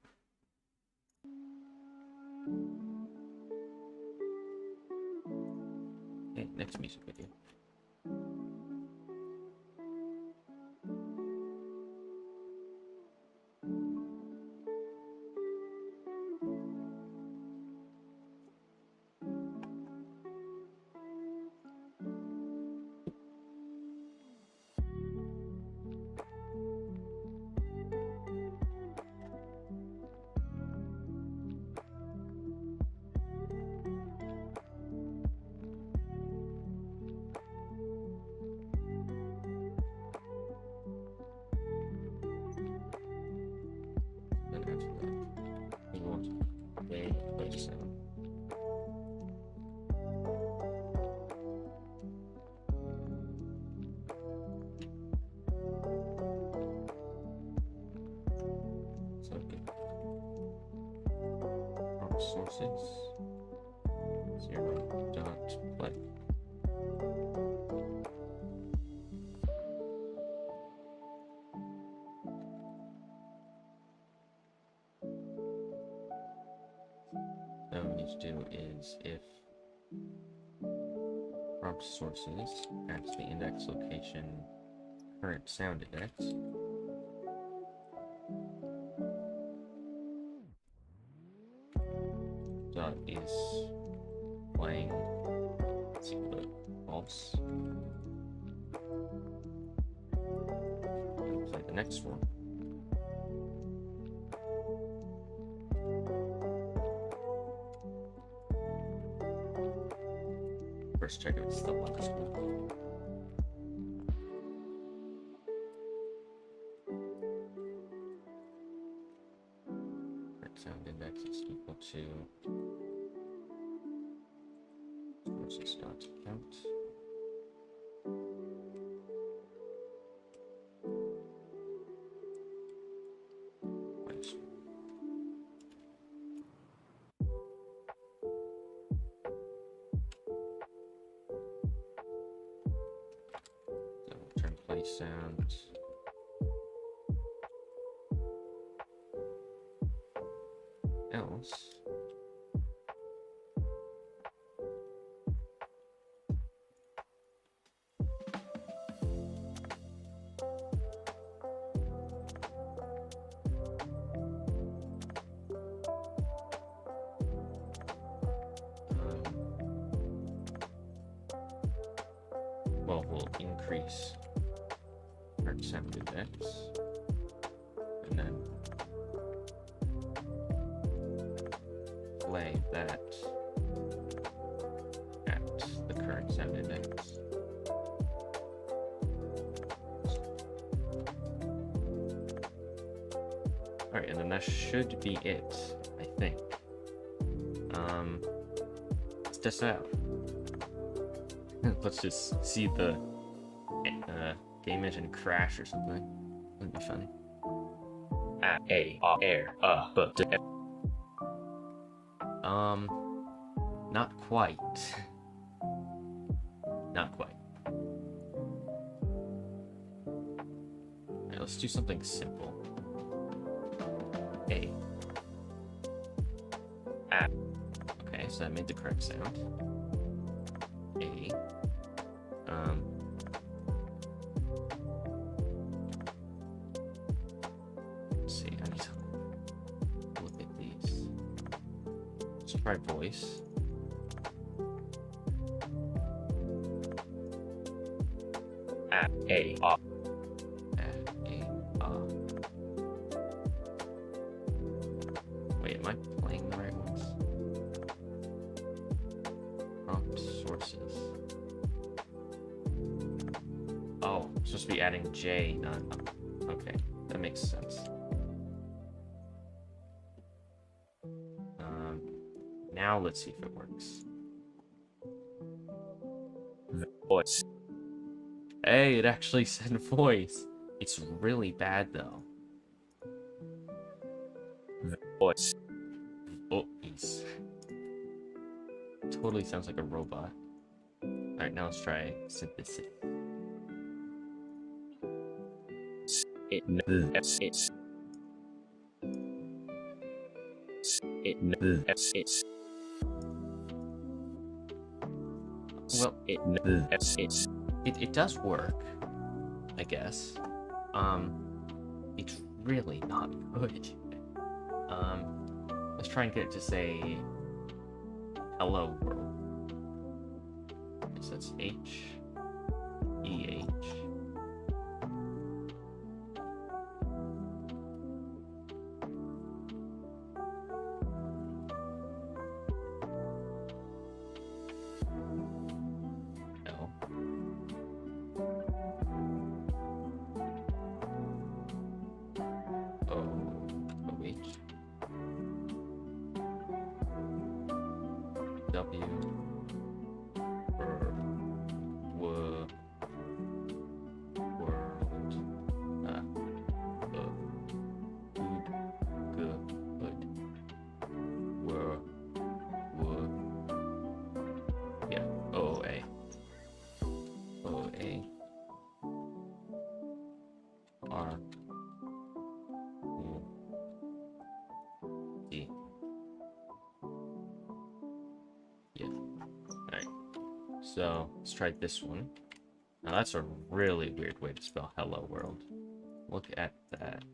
Okay, next music video. Then after that, we want gameplay sound. So good. Prompt sources 0.play. Now what we need to do is if prompt sources at the index location current sound index, dot is playing, let's see, false, and play the next one. First check if it's still on. Current sound index is equal to sources dot count. Minus one. So return play sound. Else well, we'll increase our sound index and then play that at the current sound index. Alright, and then that should be it, I think. Let's test it out. Let's just see the game engine crash or something. That'd be funny. Not quite. Not quite. Alright, let's do something simple. A. Okay, so that made the correct sound. A. Let's see, I need to look at these. Let's try voice. Wait, am I playing the right ones? Prompt sources. Oh, I'm supposed to be adding J, not... Okay, that makes sense. Now let's see if it works. Voice. Hey, it actually said voice. It's really bad though. Voice. Oh, he's totally sounds like a robot. Alright, now let's try simplicity. Well, it does work, I guess. It's really not good. Let's try and get it to say hello world. So that's H E H. W for world good yeah OA R D. Yeah. Alright. So let's try this one. Now that's a really weird way to spell hello world. Look at that.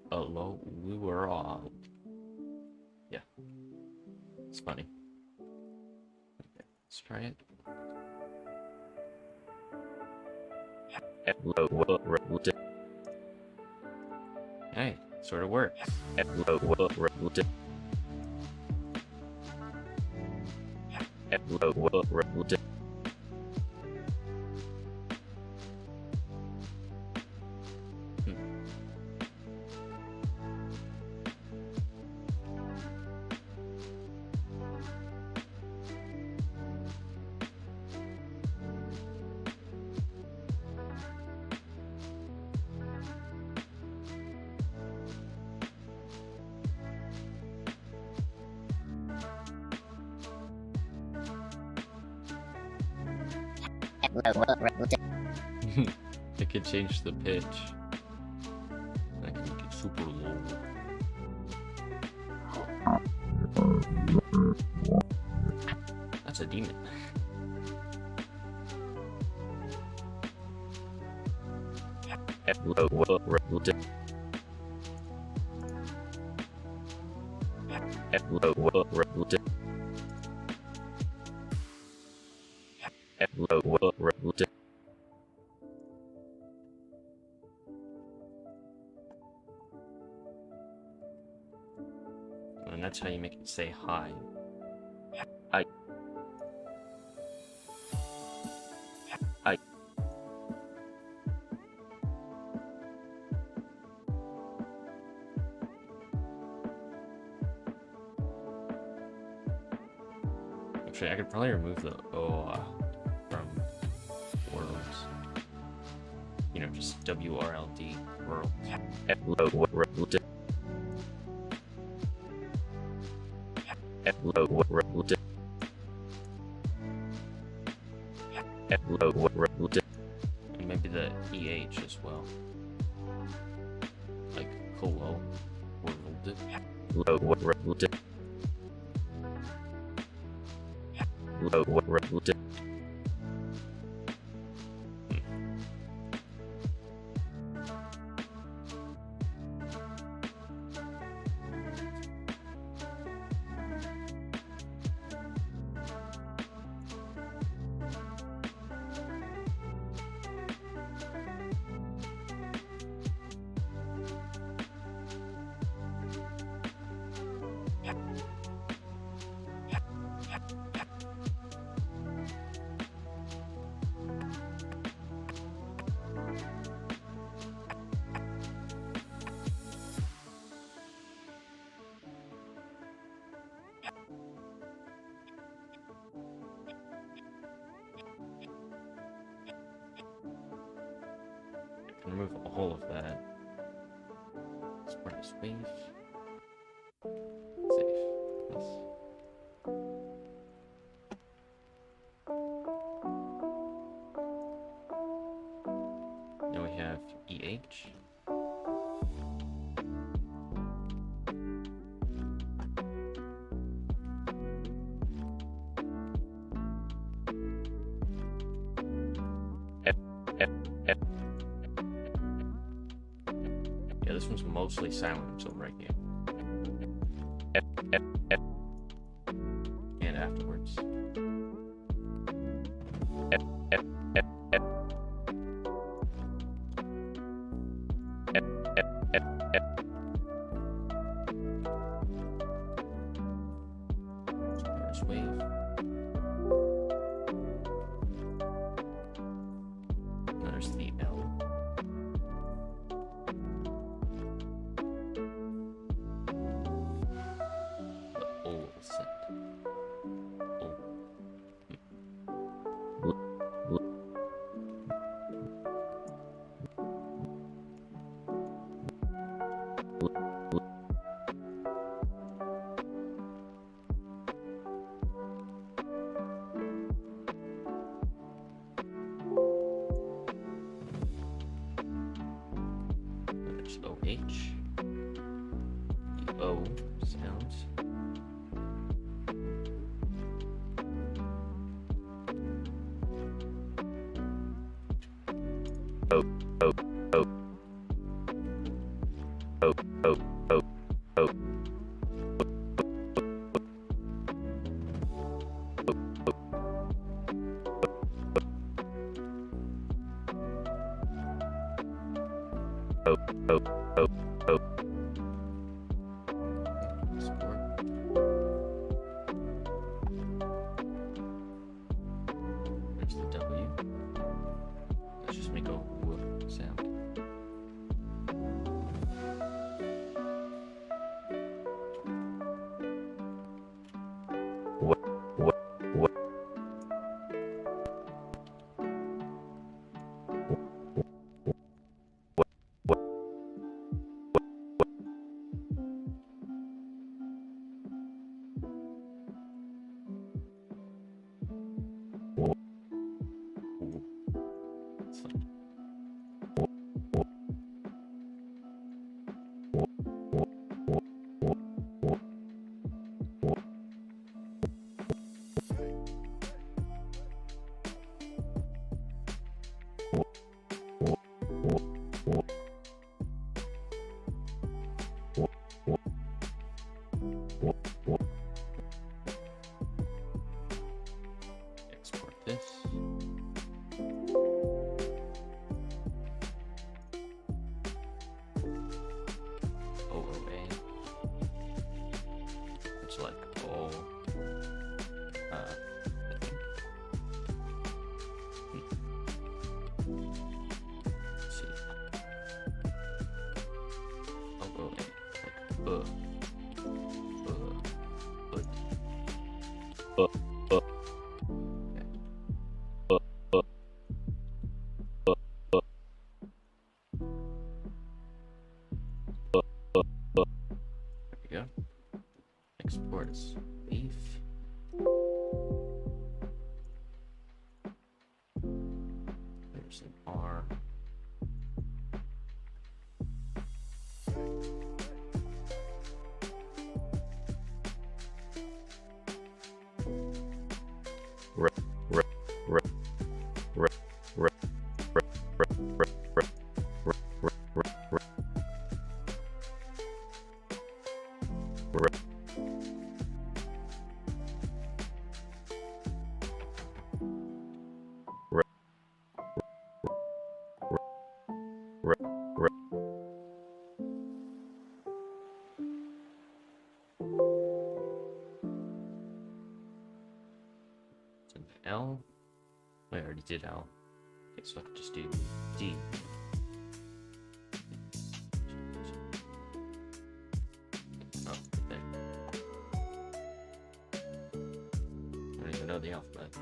Hello world. Yeah. It's funny. Okay, let's try it. Hello world. Hey, sort of works. Hello world. Hello world. I could change the pitch. I can make it super low. That's a demon. Hello world. Hello world. Hello world. And that's how you make it say hi. Hi. Hi. Actually, I could probably remove the O from worlds. You know, just WRLD world. Hello world. Hello world. Hello world. And maybe the EH as well. Like, hello world. Hello world. Hello world. Remove all of that. Spread is safe. Safe. Yes. Now we have EH. This one's mostly silent until right here. And afterwards. First wave. There's the L. The O set. There's OH. The O sounds. Export. There's the W. Let's just make a whoop sound. That's fun. Export this. OOA. It's like all. I think. Let's see. OOA. Like There we go. Export as beef. There's an R. It's an L. Wait, I already did L. Okay, so I can just do D. Oh, there. I don't even know the alphabet.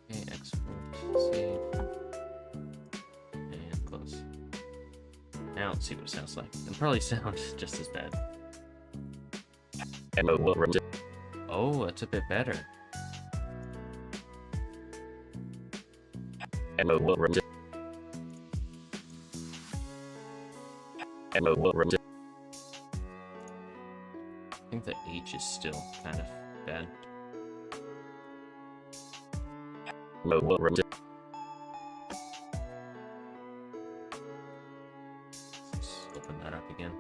Okay, export, save, and close. Now let's see what it sounds like. It'll probably sound just as bad. Oh, that's a bit better. I think the H is still kind of bad. Let's open that up again.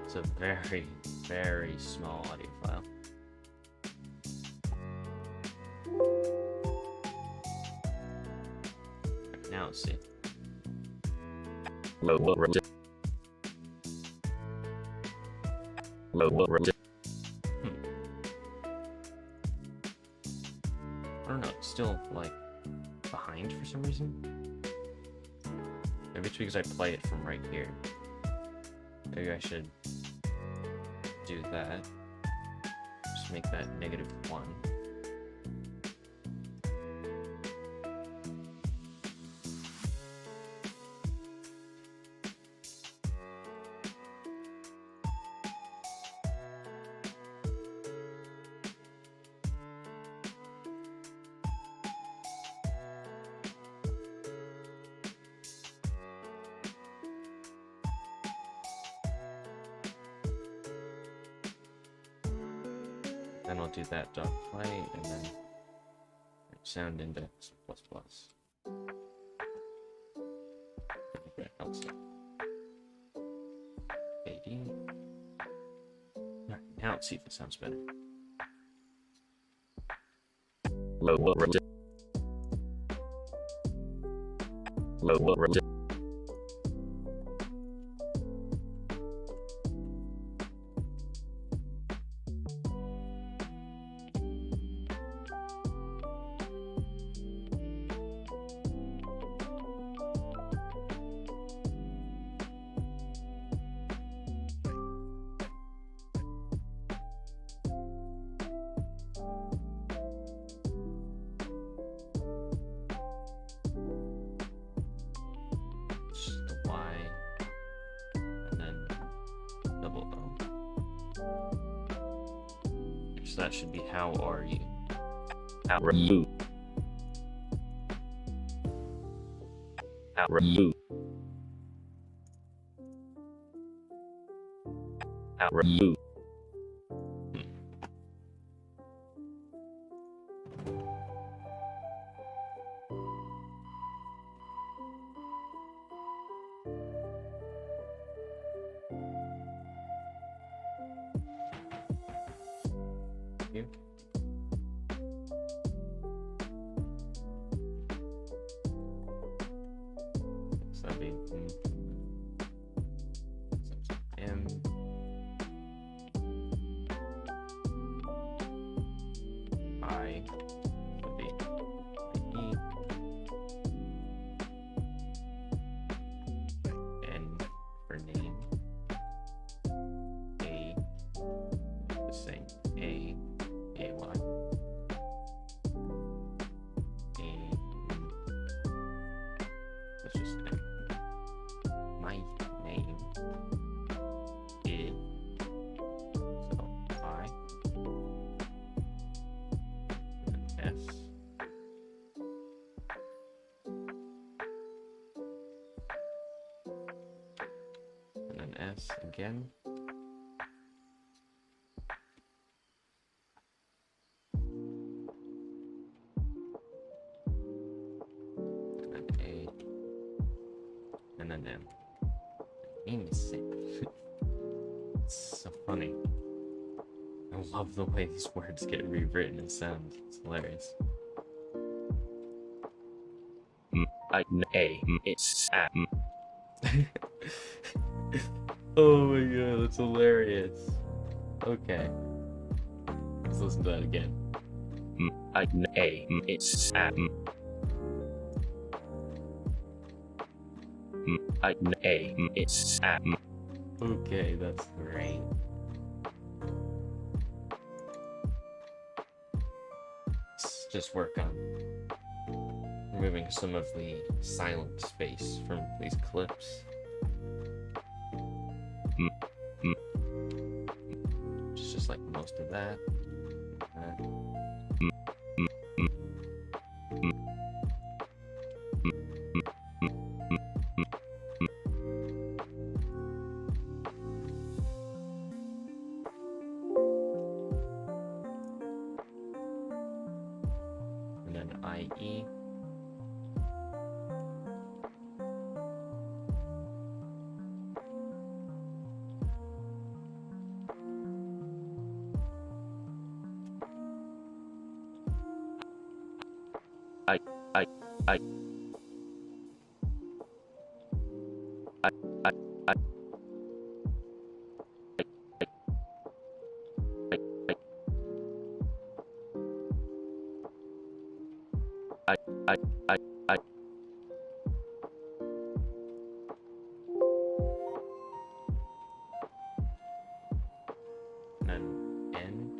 It's a very, very small audio file. Right, now let's see. I don't know, it's still like behind for some reason. Maybe it's because I play it from right here. Maybe I should do that. Just make that -1. Then I'll do that dot play and then sound index plus plus. I think that helps. AD. Alright, now let's see if it sounds better. So that should be how are you? How are you? How are you? How are you? You? So that'd be M. I would be E. N for name. A. The same. A. AY. That's just M. My name is so I and S. And then S again. And then M. Name is sick. It's so funny. I love the way these words get rewritten in sound. It's hilarious. It's Sam. Oh my god, that's hilarious. Okay. Let's listen to that again. It's Sam. It's Sam. Okay, that's great. just work on removing some of the silent space from these clips. Just like most of that. And then IE. And then N.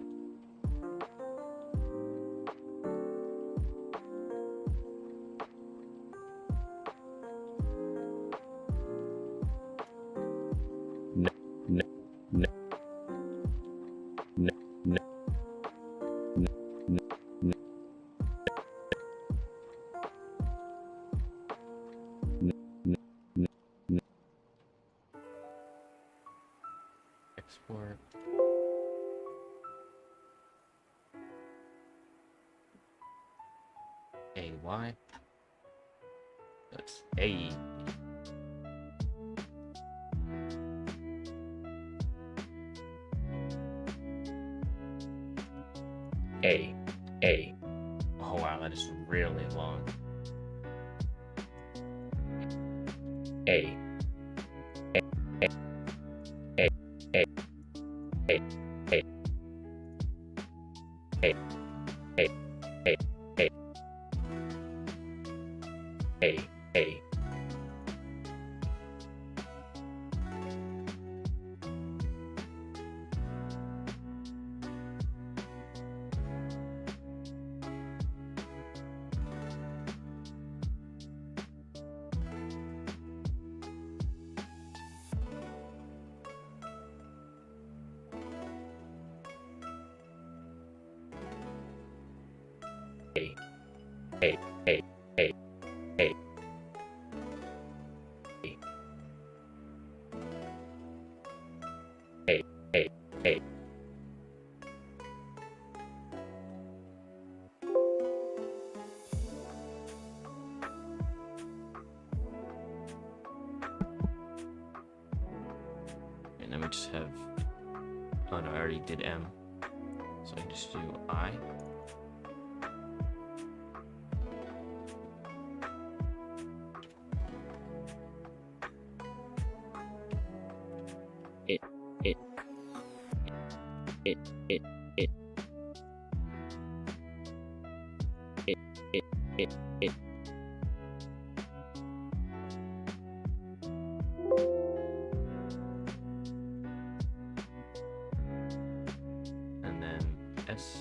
Export. AY. That's A. A. Oh wow, that is really long. A. And then we just have, oh no, I already did M. So I can just do I. And then S.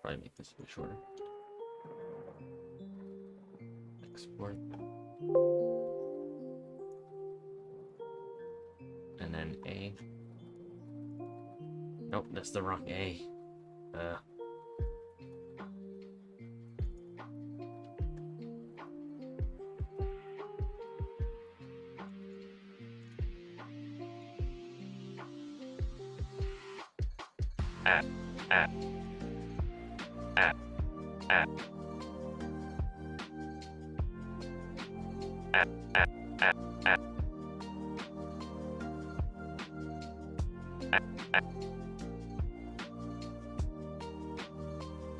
Probably make this a bit shorter. Export. And then A. Nope, that's the wrong A.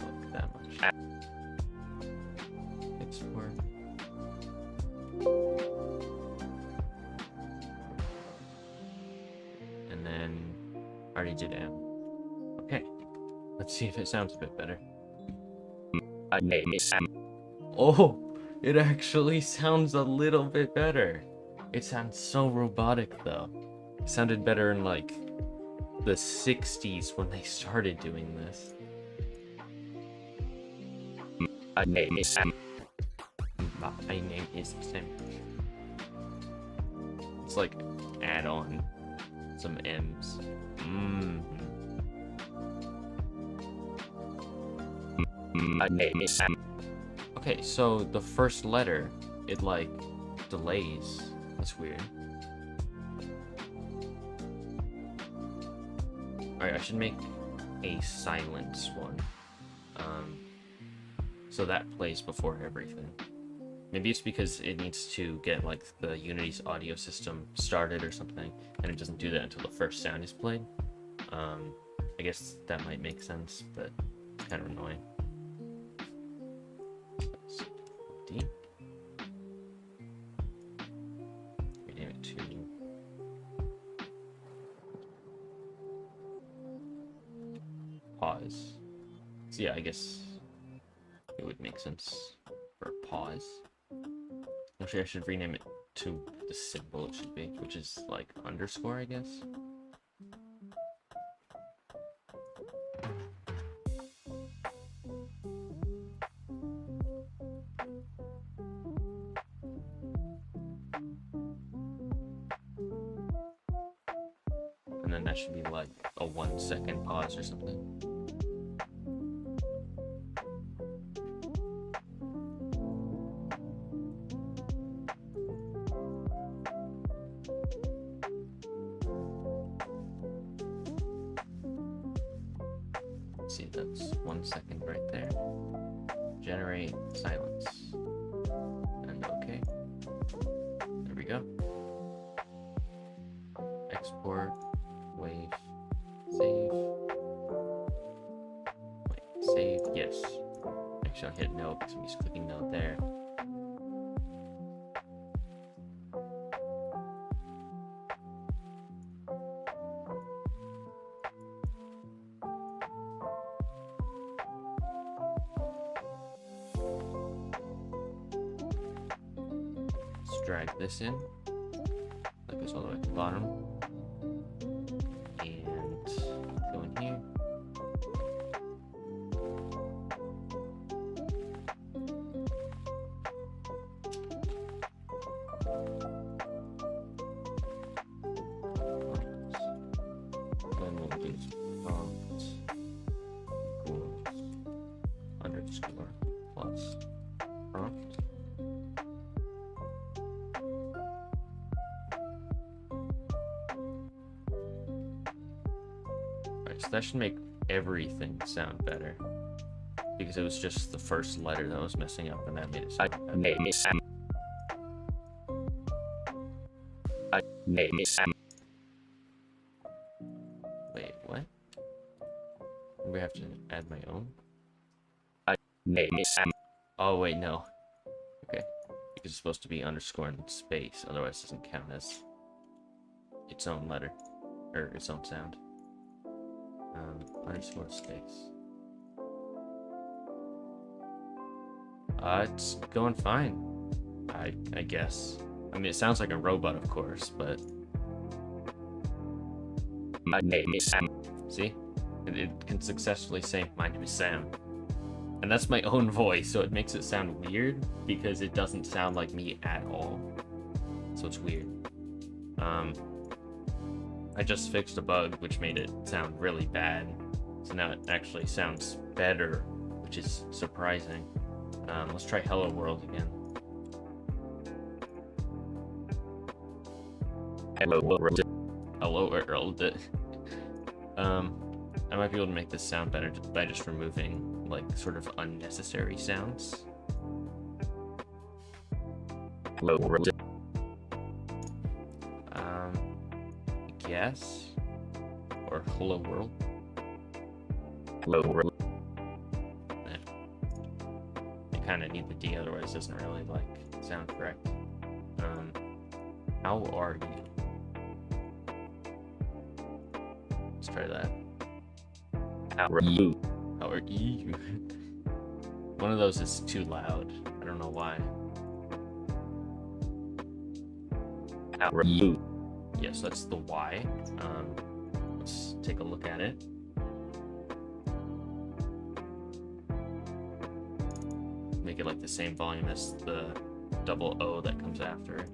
Like that much. Export. And then I already did M. Okay. Let's see if it sounds a bit better. My name is Sam. Oh, it actually sounds a little bit better. It sounds so robotic though. It sounded better in like the 60s when they started doing this. My name is Sam. My name is Sam. It's like add on some M's. My name is Sam. Okay, so the first letter, it like delays. That's weird. Alright, I should make a silence one. So that plays before everything. Maybe it's because it needs to get like the Unity's audio system started or something, and it doesn't do that until the first sound is played. I guess that might make sense, but kind of annoying. D. Rename it to pause. So yeah, I guess it would make sense for pause. Actually, I should rename it to the symbol it should be, which is like underscore, I guess. And then that should be like a 1 second pause or something. See, that's 1 second right there. Generate silence. And okay. There we go. Export. Wave. Save. Wait, save. Yes. Actually, I'll hit no because I'm just clicking no there. Drag this in. That goes all the way to the bottom. And go in here. Then we'll use prompt equals underscore plus prompt. So that should make everything sound better, because it was just the first letter that was messing up, and that made it sound My name is Sam. My name is Sam. Wait, what? We have to add my own? My name is Sam. Oh, wait, no. Okay. Because it's supposed to be underscore and space, otherwise it doesn't count as its own letter, or its own sound. Underscore space. It's going fine. I guess. I mean, it sounds like a robot, of course, but... My name is Sam. See? It can successfully say, my name is Sam. And that's my own voice, so it makes it sound weird, because it doesn't sound like me at all. So it's weird. I just fixed a bug, which made it sound really bad. So now it actually sounds better, which is surprising. Let's try Hello World again. Hello world. Hello World. I might be able to make this sound better by just removing, like, sort of unnecessary sounds. Hello world. I guess. Or Hello World. Hello world. kind of need the D, otherwise it doesn't really like sound correct. How are you? Let's try that. How are you? How are you? One of those is too loud. I don't know why. How are you? Yes, that's the Y. Let's take a look at it. Make it like the same volume as the double O that comes after it.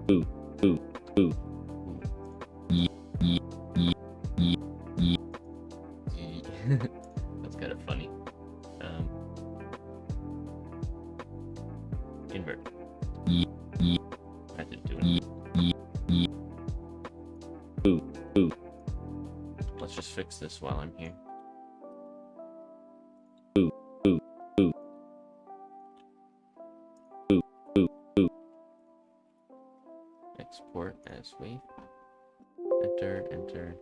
Ooh, ooh, ooh. That's kind of funny. Invert. I didn't do it. Ooh, ooh. Let's just fix this while I'm here. Ooh, ooh, ooh. Ooh, ooh, ooh. Export as wave. Enter, enter.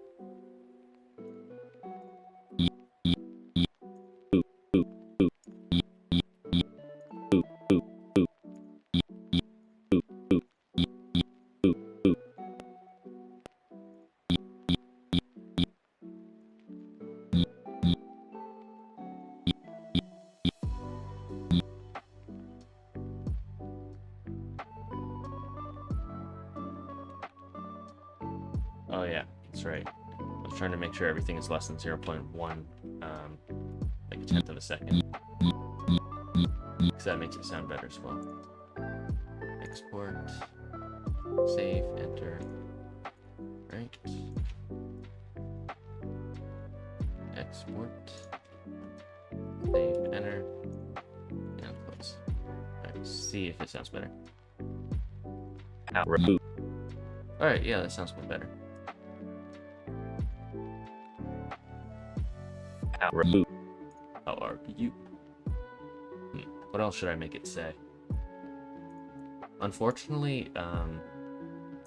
Oh yeah, that's right. I was trying to make sure everything is less than 0.1, like a tenth of a second. Because that makes it sound better as well. Export, save, enter, right? Export, save, enter, and close. Alright, see if it sounds better. How are you? Alright, yeah, that sounds way better. How are you? How are you? What else should I make it say? Unfortunately,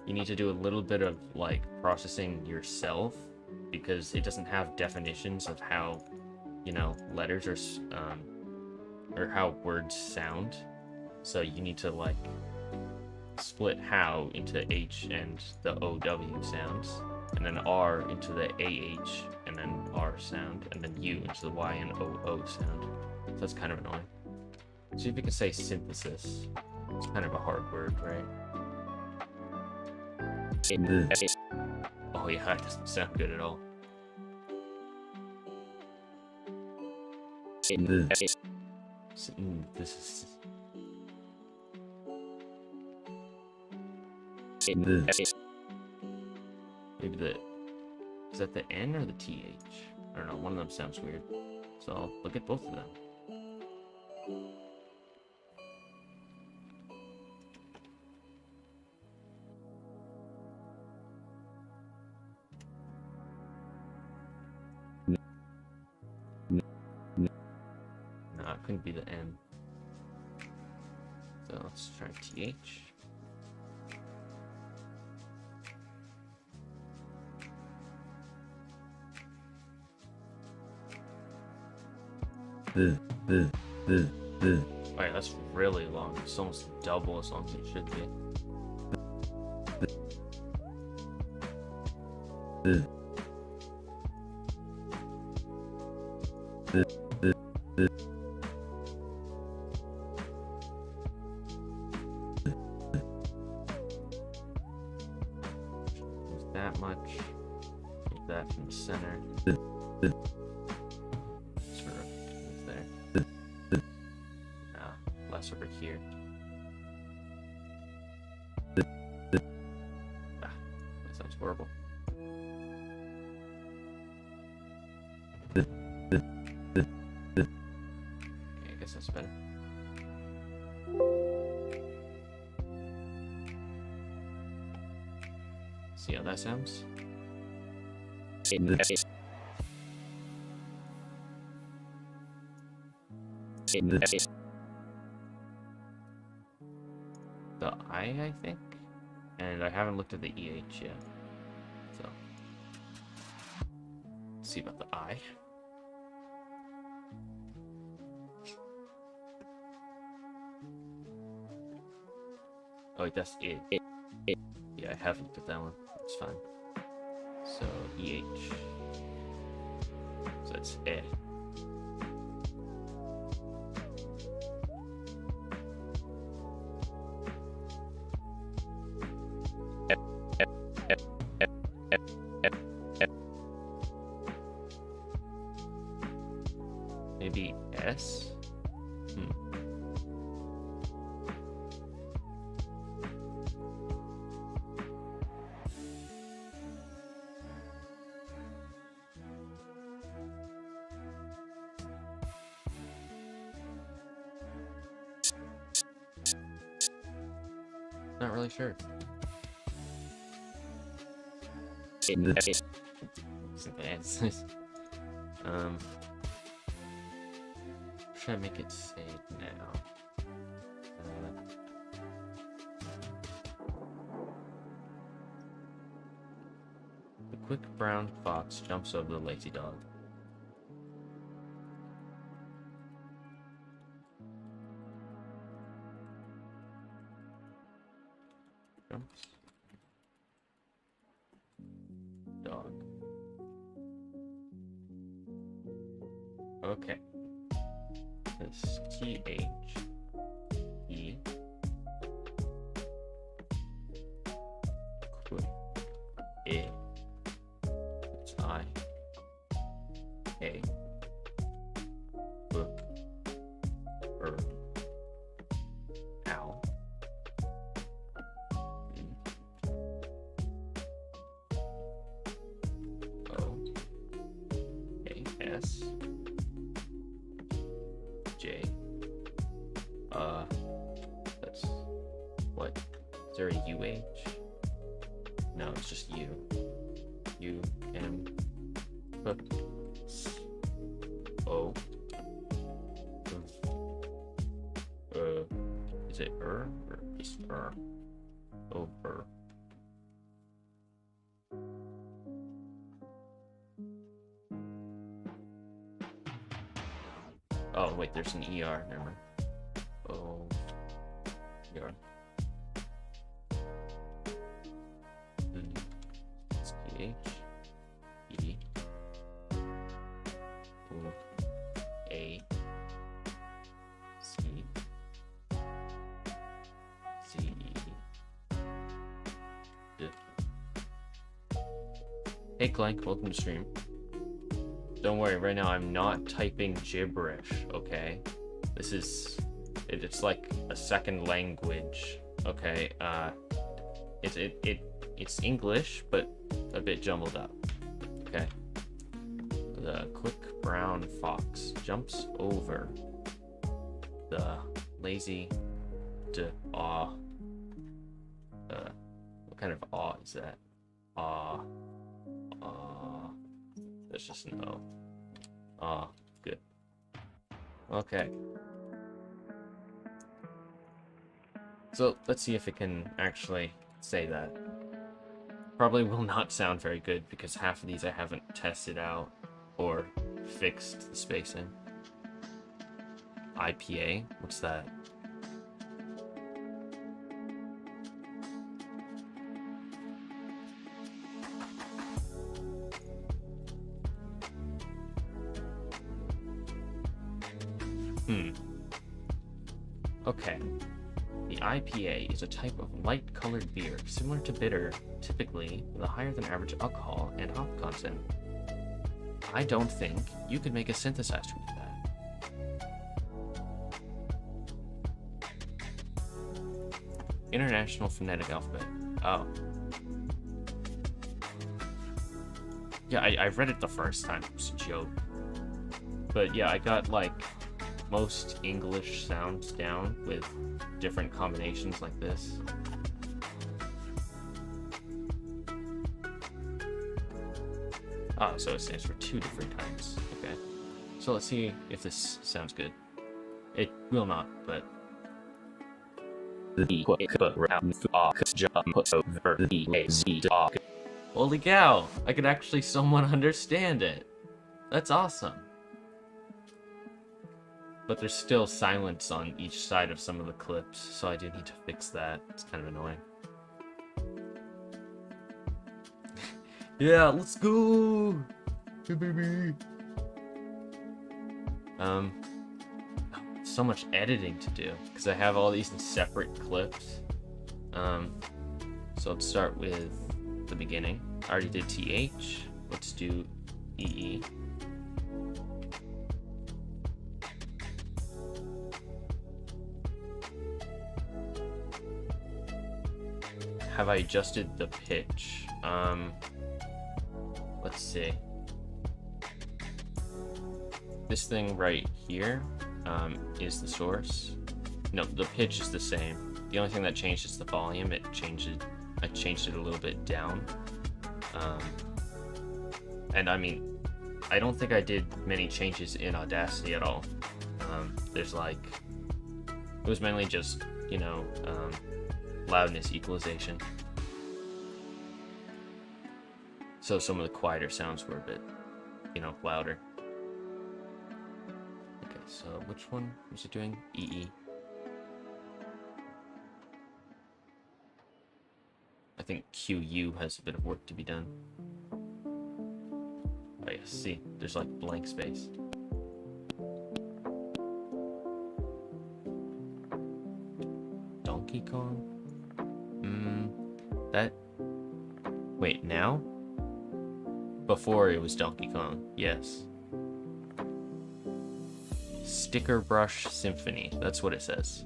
you need to do a little bit of like processing yourself because it doesn't have definitions of how, you know, letters or how words sound. So you need to like split how into H and the OW sounds, and then R into the AH and then R sound, and then U into the Y and OO sound. So that's kind of annoying. See if you can say synthesis. It's kind of a hard word, right? Oh yeah, it doesn't sound good at all. This is... Maybe the... Is that the N or the TH? I don't know, one of them sounds weird. So I'll look at both of them. No, it couldn't be the N. So let's try TH. Alright, that's really long. It's almost double as long as it should be. There's that much. Take that from the center. Sort of there. Less over here. That sounds horrible. Okay, I guess that's better. See how that sounds? The I think? And I haven't looked at the EH yet. So, let's see about the I. Oh, that's it. Yeah, I haven't put that one. It's fine. So EH. So that's E. Maybe S? Not really sure. Should I make it save now? The quick brown fox jumps over the lazy dog. Jumps. Dog. Okay. This TH E quick I it's I A book ow O A S J that's what? Is there a UH? No, it's just U. U M O is it or just over? Oh wait, there's an ER, never mind. Oh ER. It's PH E O A C C D. Hey Clank, welcome to stream. Don't worry, right now I'm not typing gibberish, okay? This is it's like a second language, okay? It's English, but a bit jumbled up. Okay. The quick brown fox jumps over the lazy aw. What kind of aw is that? Aw. There's just an O. Ah, good. Okay. So let's see if it can actually say that. Probably will not sound very good because half of these I haven't tested out or fixed the spacing. IPA? What's that? Okay. The IPA is a type of light-colored beer, similar to bitter, typically with a higher than average alcohol and hop content. I don't think you could make a synthesizer with that. International Phonetic Alphabet. Oh. Yeah, I read it the first time. It was a joke. But yeah, I got like most English sounds down with different combinations like this. Ah, so it stands for 2 different types. Okay. So let's see if this sounds good. It will not, but... Holy cow! I could actually somewhat understand it. That's awesome. But there's still silence on each side of some of the clips, so I do need to fix that. It's kind of annoying. Yeah, let's go! Hey, baby! So much editing to do, because I have all these in separate clips. So let's start with the beginning. I already did TH. Let's do EE. Have I adjusted the pitch? Let's see. This thing right here is the source. No, the pitch is the same. The only thing that changed is the volume. I changed it a little bit down. And I mean, I don't think I did many changes in Audacity at all. There's like, it was mainly just, you know, loudness equalization. So some of the quieter sounds were a bit, you know, louder. Okay, so which one was it doing? EE. I think QU has a bit of work to be done. Oh yeah, see, there's like blank space. Donkey Kong? Wait, now? Before it was Donkey Kong, yes. Sticker Brush Symphony, that's what it says.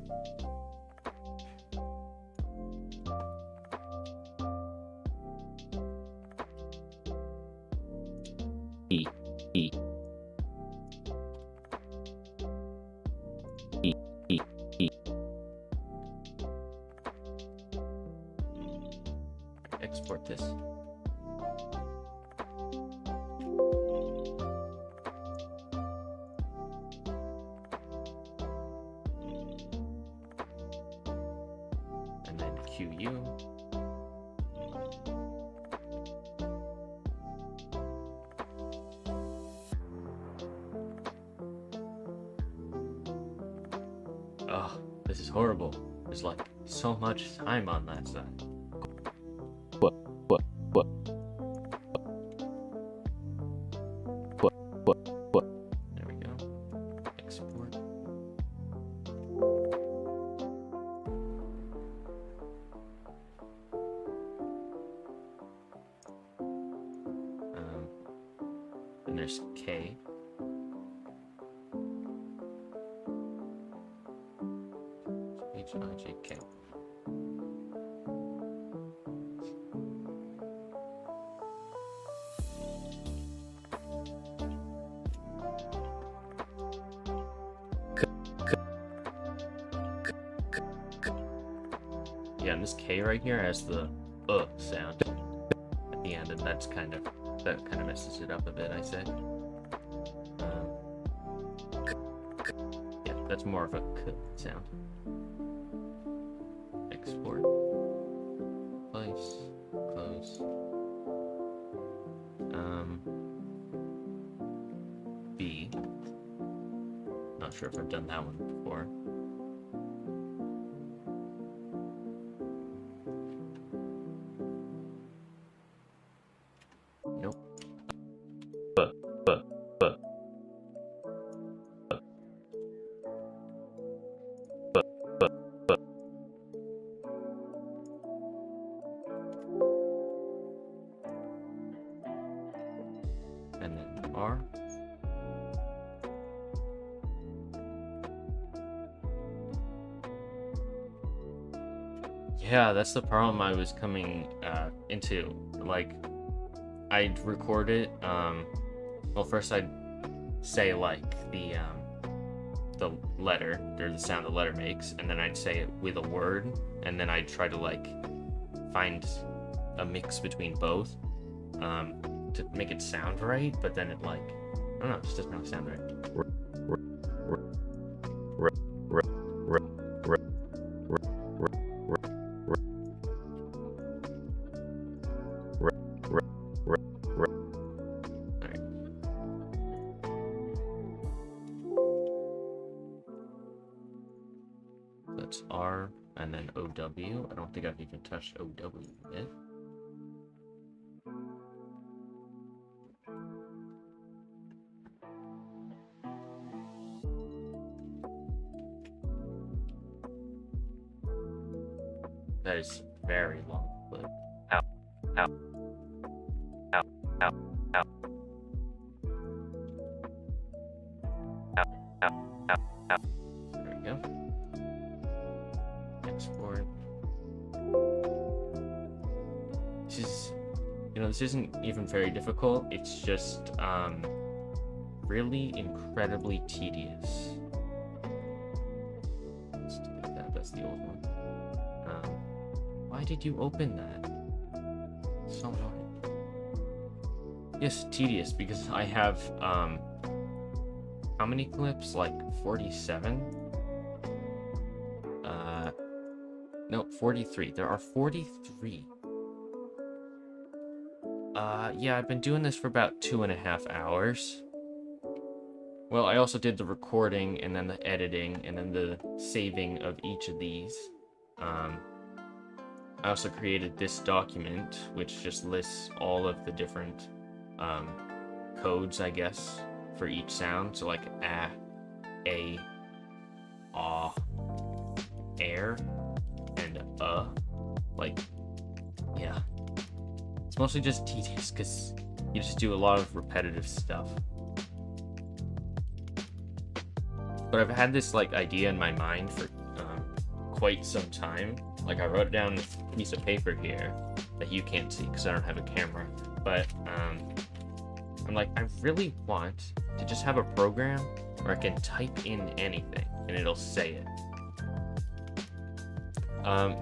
E. E. E. E. E. Export this. And then QU. Oh, this is horrible. There's like so much time on that side. What? There we go. Export. And there's K. H-I-J-K. Yeah, and this K right here has the sound at the end, and that kind of messes it up a bit, I say. Yeah, that's more of a K sound. Export. Place. Close. B. Not sure if I've done that one before. Nope. And then R. Yeah, that's the problem I was coming into. Like, I'd record it. Well, first I'd say like the letter or the sound the letter makes, and then I'd say it with a word, and then I'd try to like find a mix between both to make it sound right. But then it like, I don't know, it just doesn't really sound right. it's R and then OW. I don't think I've even touched OW yet. That is very long, but ow, ow, ow, ow, ow, ow, ow, ow, ow. There we go. Export. This is, this isn't even very difficult. It's just really incredibly tedious. Let's delete that. That's the old one. Why did you open that? So annoying. Yes, tedious, because I have, how many clips? Like 47? No, 43. There are 43. Yeah, I've been doing this for about 2.5 hours. Well, I also did the recording, and then the editing, and then the saving of each of these. I also created this document, which just lists all of the different codes, I guess, for each sound. So like a, ah, air, and like, yeah. It's mostly just tedious because you just do a lot of repetitive stuff. But I've had this like idea in my mind for quite some time. Like I wrote it down on this piece of paper here that you can't see because I don't have a camera. But I'm like, I really want to just have a program where I can type in anything and it'll say it.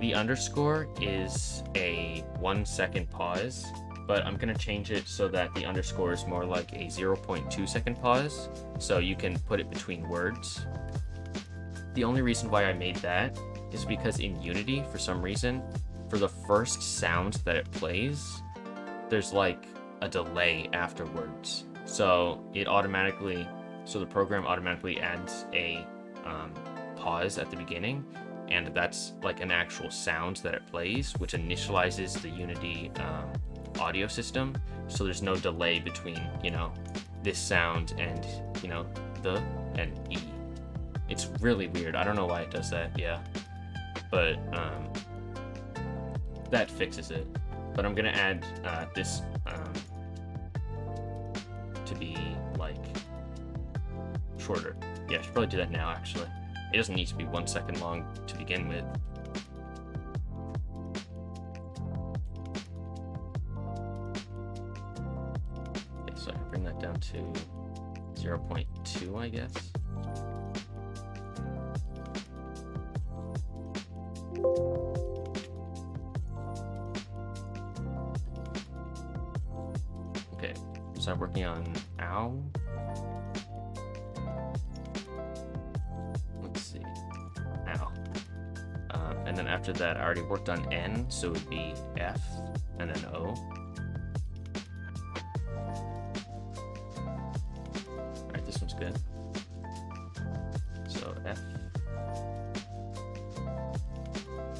The underscore is a 1-second pause, but I'm gonna change it so that the underscore is more like a 0.2-second pause, so you can put it between words. The only reason why I made that is because in Unity, for some reason, for the first sound that it plays, there's like a delay afterwards. So the program automatically adds a pause at the beginning, and that's like an actual sound that it plays, which initializes the Unity audio system. So there's no delay between, this sound and, the and E. It's really weird. I don't know why it does that, yeah. But that fixes it. But I'm gonna add this to be like shorter. Yeah, I should probably do that now actually. It doesn't need to be 1 second long to begin with. Okay, so I can bring that down to 0.2, I guess. Okay, so I'm working on ow. Let's see, ow. And then after that, I already worked on N, so it would be F and then O. All right, this one's good. So F.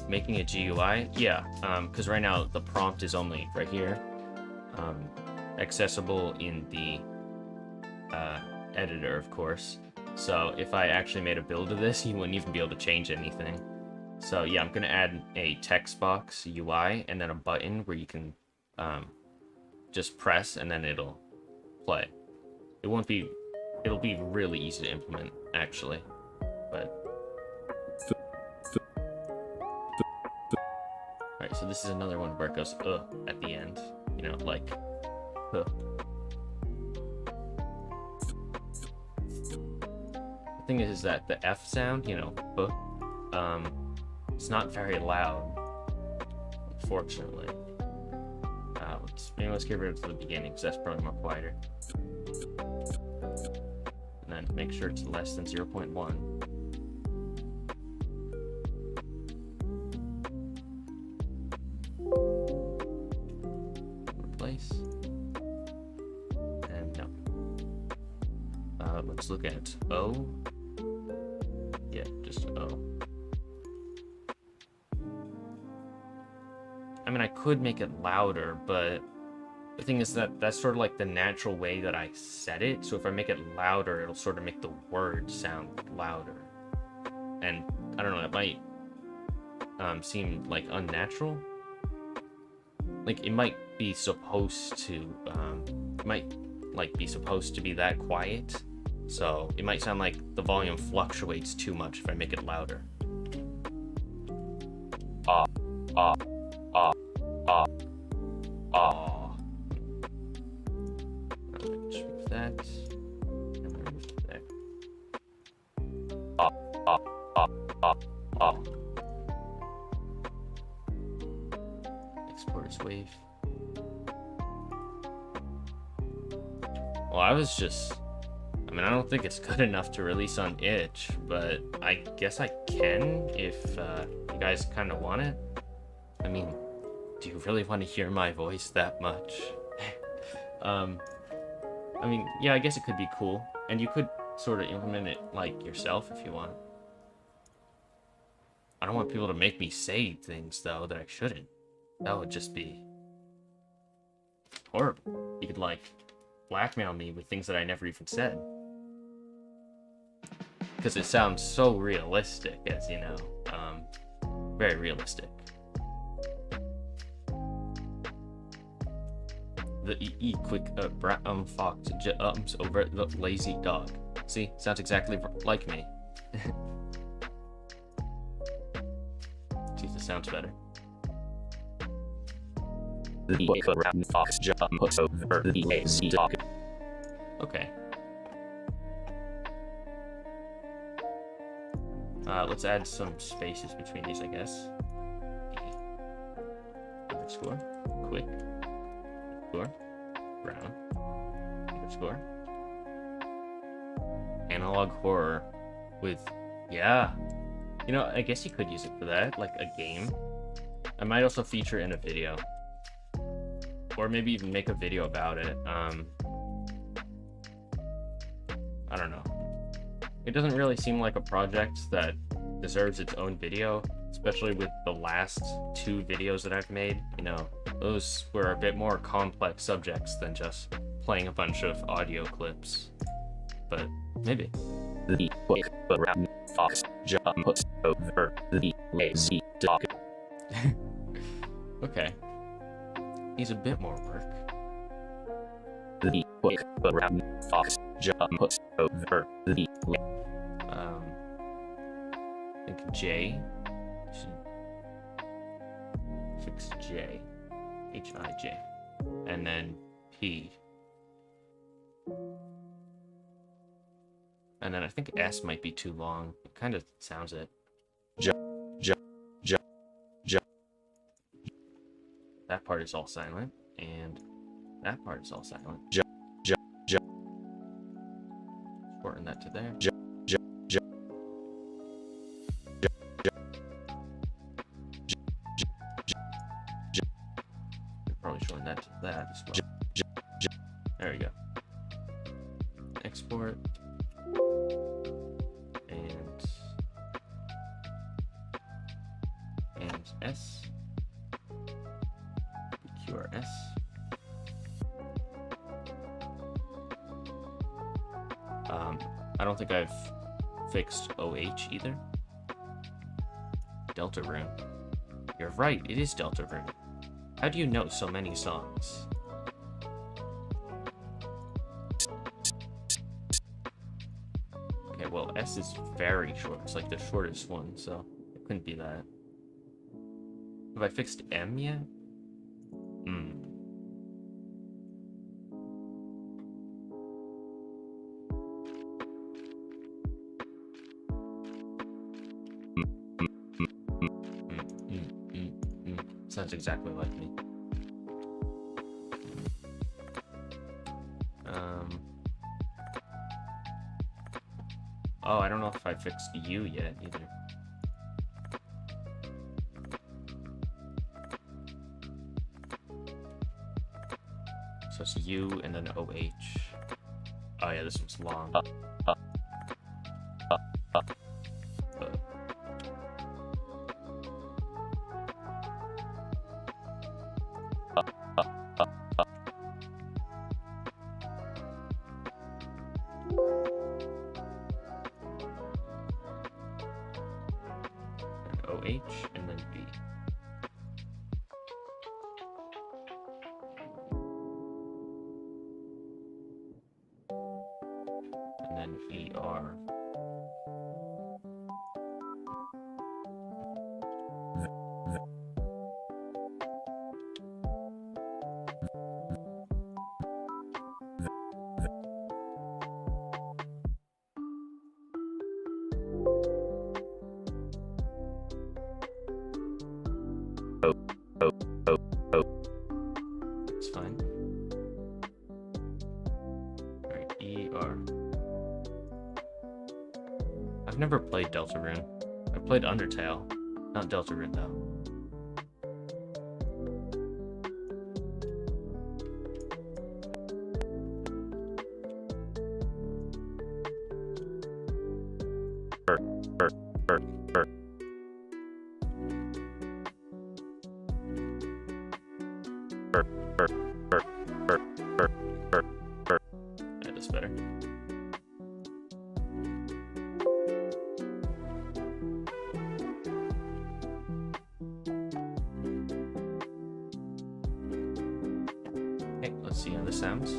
Making a GUI, yeah, because right now the prompt is only right here, accessible in the editor, of course. So if I actually made a build of this, you wouldn't even be able to change anything. So yeah, I'm gonna add a text box UI and then a button where you can just press and then it'll play. It'll be really easy to implement actually, but. Alright, so this is another one where it goes at the end, like The thing is that the F sound, it's not very loud, unfortunately. Let's get rid of the beginning because that's probably more quieter. And then make sure it's less than 0.1. Replace. And no. Let's look at O. Yeah, just O. I mean, I could make it louder, but the thing is that that's sort of like the natural way that I set it. So if I make it louder, it'll sort of make the word sound louder. And I don't know, it might seem like unnatural. Like it might be supposed to, be supposed to be that quiet. So it might sound like the volume fluctuates too much if I make it louder. Remove that. And remove that. Export as wave. Well, I don't think it's good enough to release on itch, but I guess I can if you guys kind of want it. I mean, do you really want to hear my voice that much? I mean, yeah, I guess it could be cool, and you could sort of implement it like yourself if you want. I don't want people to make me say things though that I shouldn't. That would just be horrible. You could like blackmail me with things that I never even said. Because it sounds so realistic, as you know. Very realistic. The quick brown fox jumps over the lazy dog. See, sounds exactly like me. See, this sounds better. The brown fox jumps over the lazy dog. Okay. Let's add some spaces between these, I guess. Underscore, quick, underscore, brown, underscore. Analog horror with, yeah. You know, I guess you could use it for that, like a game. I might also feature in a video. Or maybe even make a video about it. I don't know. It doesn't really seem like a project that deserves its own video, especially with the last 2 videos that I've made. You know, those were a bit more complex subjects than just playing a bunch of audio clips. But maybe. The brown fox jumps over the lazy dog. Okay. Needs a bit more work. The brown fox jumps over the I think J. Should fix J. H-I-J. And then P. And then I think S might be too long. It kind of sounds it. That part is all silent, and that part is all silent. Shorten that to there. Probably shorten that to that as well. There we go. Export. And S. QRS. I don't think I've fixed OH either. Delta Rune. You're right, it is Delta Rune. How do you know so many songs? Okay, well, S is very short. It's like the shortest one, so it couldn't be that. Have I fixed M yet? Sounds exactly like me. Oh, I don't know if I fixed U yet either. So it's U and then OH. Oh yeah, this one's long. H, and then B. And then ER. It's fine. Alright, ER. I've never played Deltarune. I've played Undertale, not Deltarune though. Yeah, that's better. Okay, let's see on the sounds.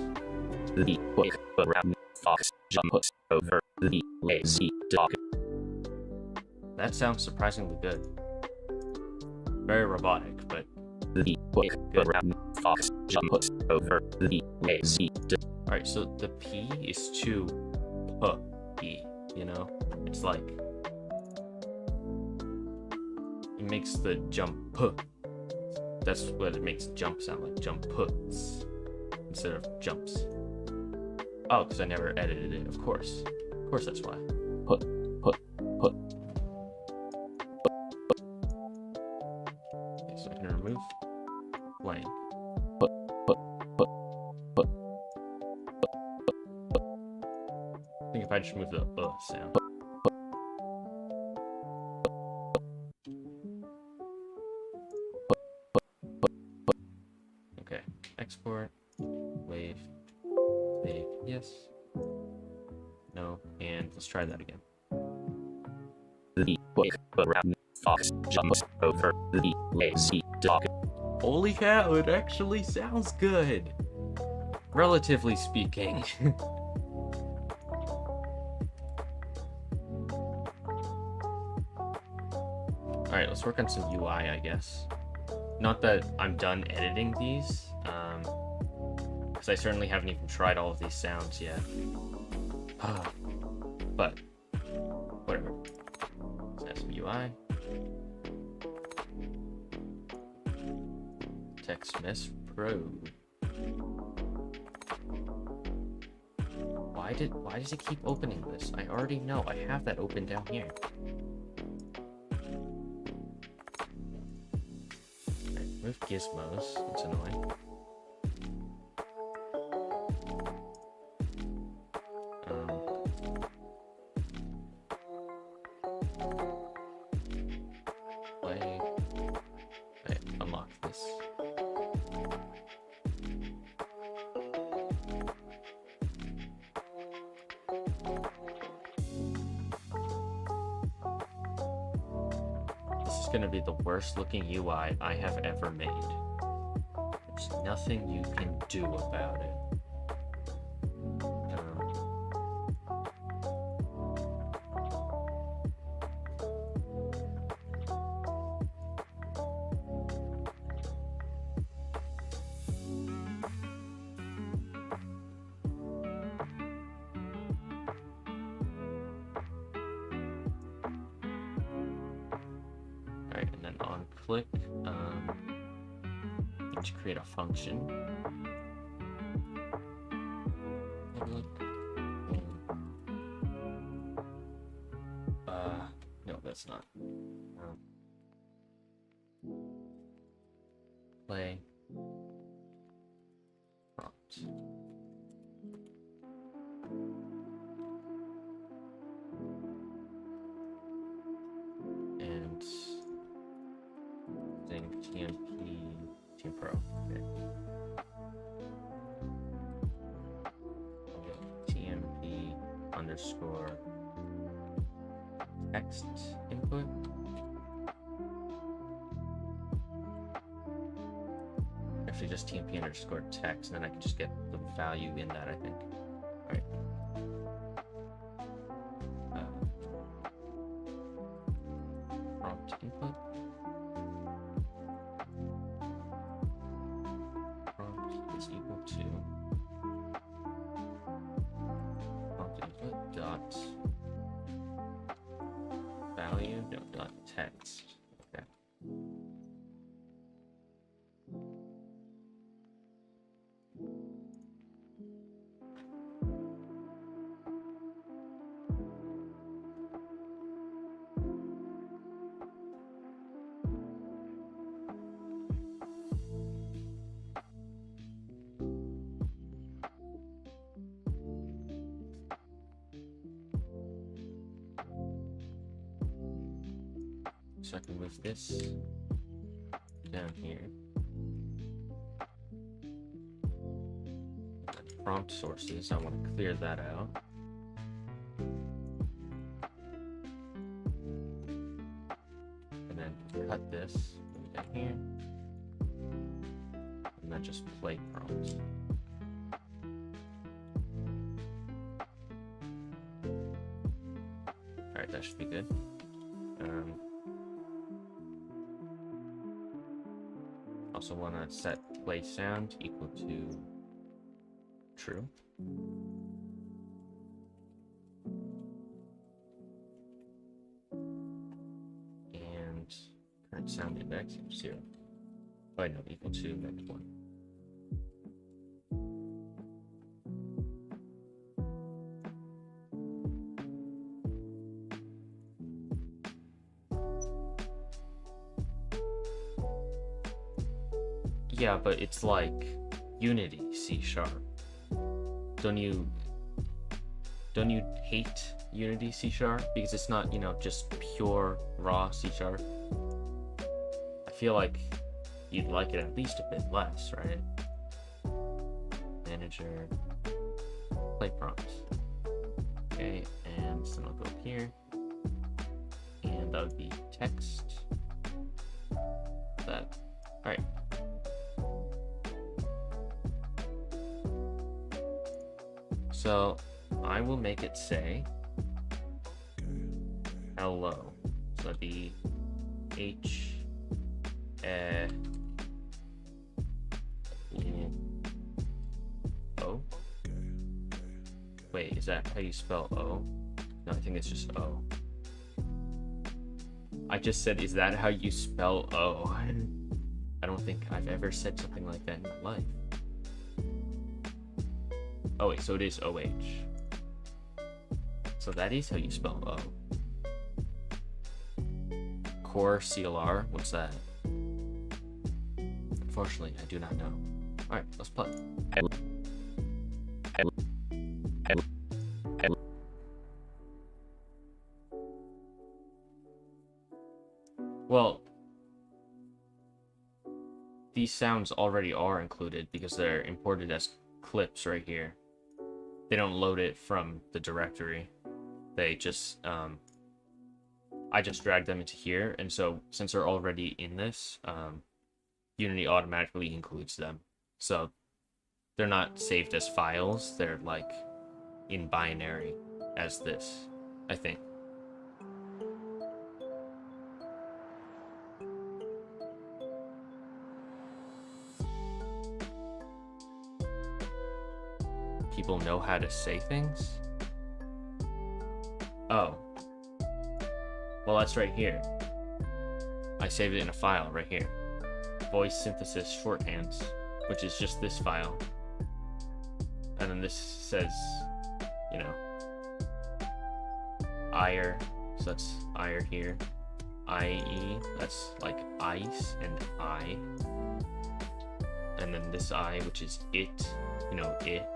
The book around fox jumps over the lazy dog. That sounds surprisingly good. Very robotic, but The book around fox jumps over the lazy dog. alright, so the P is too P, you know? It's like it makes the jump P. That's what it makes jump sound like, jump puts instead of jumps. Oh, because I never edited it, of course. Of course that's why. Put. Okay, so I can remove blank. I think if I just remove the sound. Okay, export, wave, save, yes, no, and let's try that again. The book around fox jumps over the lazy dog. Holy cow, it actually sounds good! Relatively speaking. Alright, let's work on some UI, I guess. Not that I'm done editing these, because I certainly haven't even tried all of these sounds yet. But, whatever. Let's add some UI. TextMess Pro. Why does it keep opening this? I already know. I have that open down here. Right, move gizmos. It's annoying. Play. Right, unlock this. This is going to be the worst looking UI I have ever made. There's nothing you can do about it. Alright, and then on click, to create a function. Public. No, that's not. Play. Prompt. And thing TMP Team Pro. Okay. TMP underscore text input. actually just tmp_text, and then I can just get the value in that, I think. Alright. Prompt input. Prompt is equal to prompt input dot value, no, dot text. Okay. So I can move this down here. And prompt sources, I want to clear that out. And then cut this down here. And then just play prompts. Alright, that should be good. Also want to set play sound equal to true. And current sound index 0. Oh, no, equal to -1. Yeah, but it's like Unity C#. Don't you hate Unity C# because it's not, you know, just pure raw C#? I feel like you'd like it at least a bit less, right? Manager, play prompts. Okay, and then I'll go up here, and that would be text. That. All right. So I will make it say hello. So that'd be O. Wait, is that how you spell O? No, I think it's just O. I just said, is that how you spell O? I don't think I've ever said something like that in my life. Oh wait, so it is OH. So that is how you spell O. Core CLR, what's that? Unfortunately, I do not know. Alright, let's play. Well, these sounds already are included because they're imported as clips right here. They don't load it from the directory. They just, I just dragged them into here, and so since they're already in this, Unity automatically includes them. So they're not saved as files, they're like in binary as this, I think. People know how to say things? Oh. Well, that's right here. I saved it in a file right here. Voice synthesis shorthands, which is just this file. And then this says, you know, ire, so that's ire here. IE, that's like ice and I. And then this I, which is it, you know, it.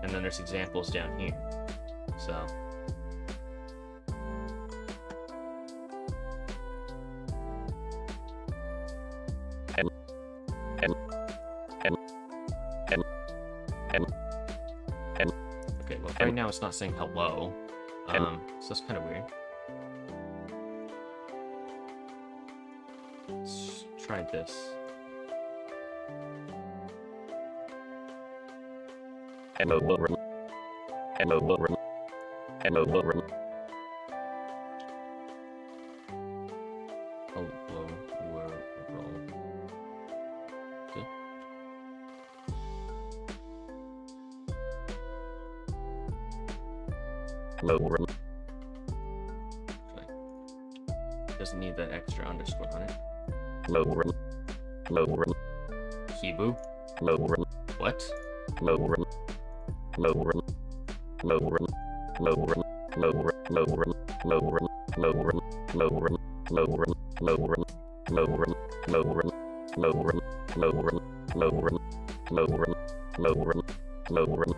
And then there's examples down here. So okay, well right now it's not saying hello. So that's kind of weird. Let's try this. Hello world. Hello world. Hello world. Hello world. Okay. Hello world. Doesn't need that extra underscore on it. Hello world. Hello world. Hibu? Hello world. What? Hello world. Hello world. Hello world. Hello world. Hello world. Hello world. Hello world. Hello world. Hello world. Hello world. Hello world. Hello world. Hello world. Hello world. Hello world. Hello world. Hello world. Hello world. Hello world.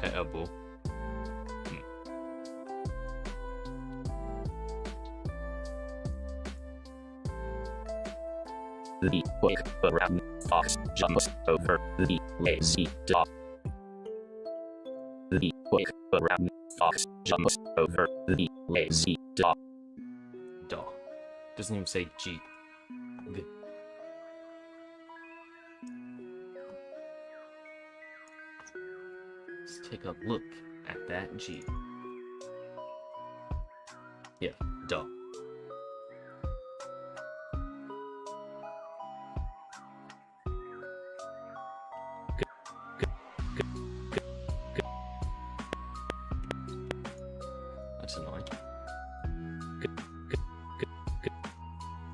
Heabu. The book around fox jumps over the lazy dog. The book around fox jumps over the lazy dog. Dog. Doesn't even say G. G. Let's take a look at that G. Yeah, dog. That's annoying.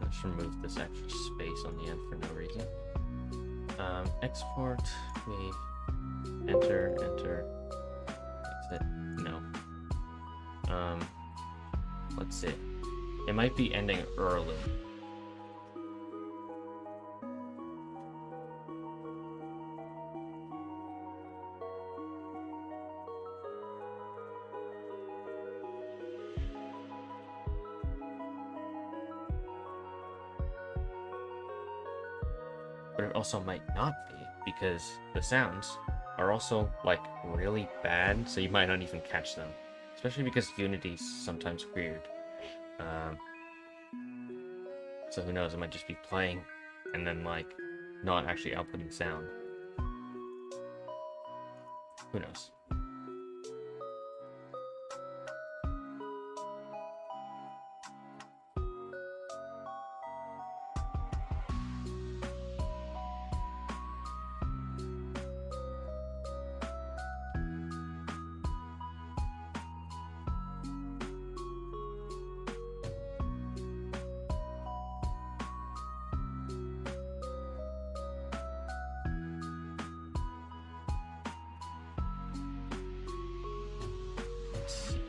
Let's remove this extra space on the end for no reason. Export, we enter, exit, no. Let's see. It might be ending early. But it also might not be, because the sounds are also like really bad, so you might not even catch them. Especially because Unity's sometimes weird. So who knows, it might just be playing and then like not actually outputting sound. Who knows? Let's see.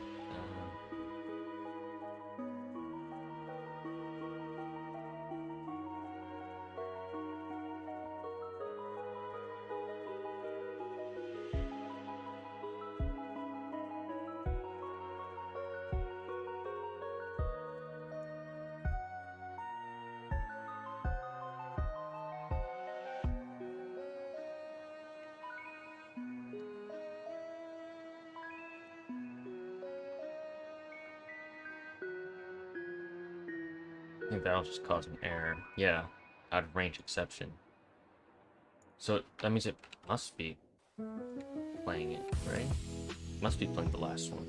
I think that'll just cause an error. Yeah, out of range exception. So that means it must be playing it, right? Must be playing the last one.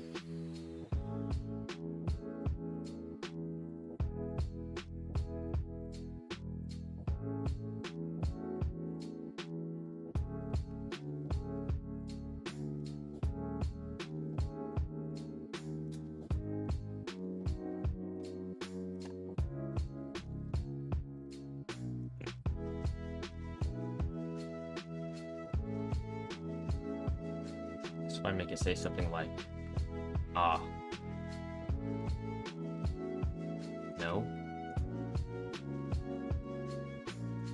So I make it say something like, ah. No.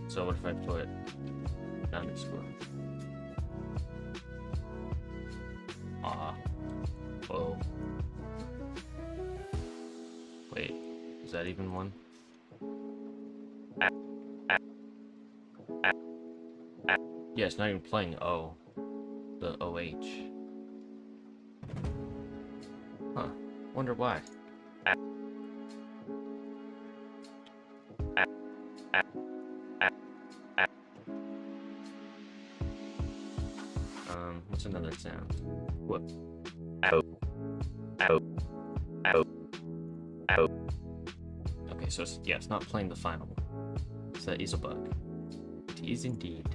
So what if I put underscore? Ah. Whoa. Wait, is that even one? Yeah, it's not even playing O. The OH. Huh. Wonder why. What's another sound? What? Out. Out. Out. Out. Okay, so yeah, it's not playing the final one. So that is a bug. It is indeed.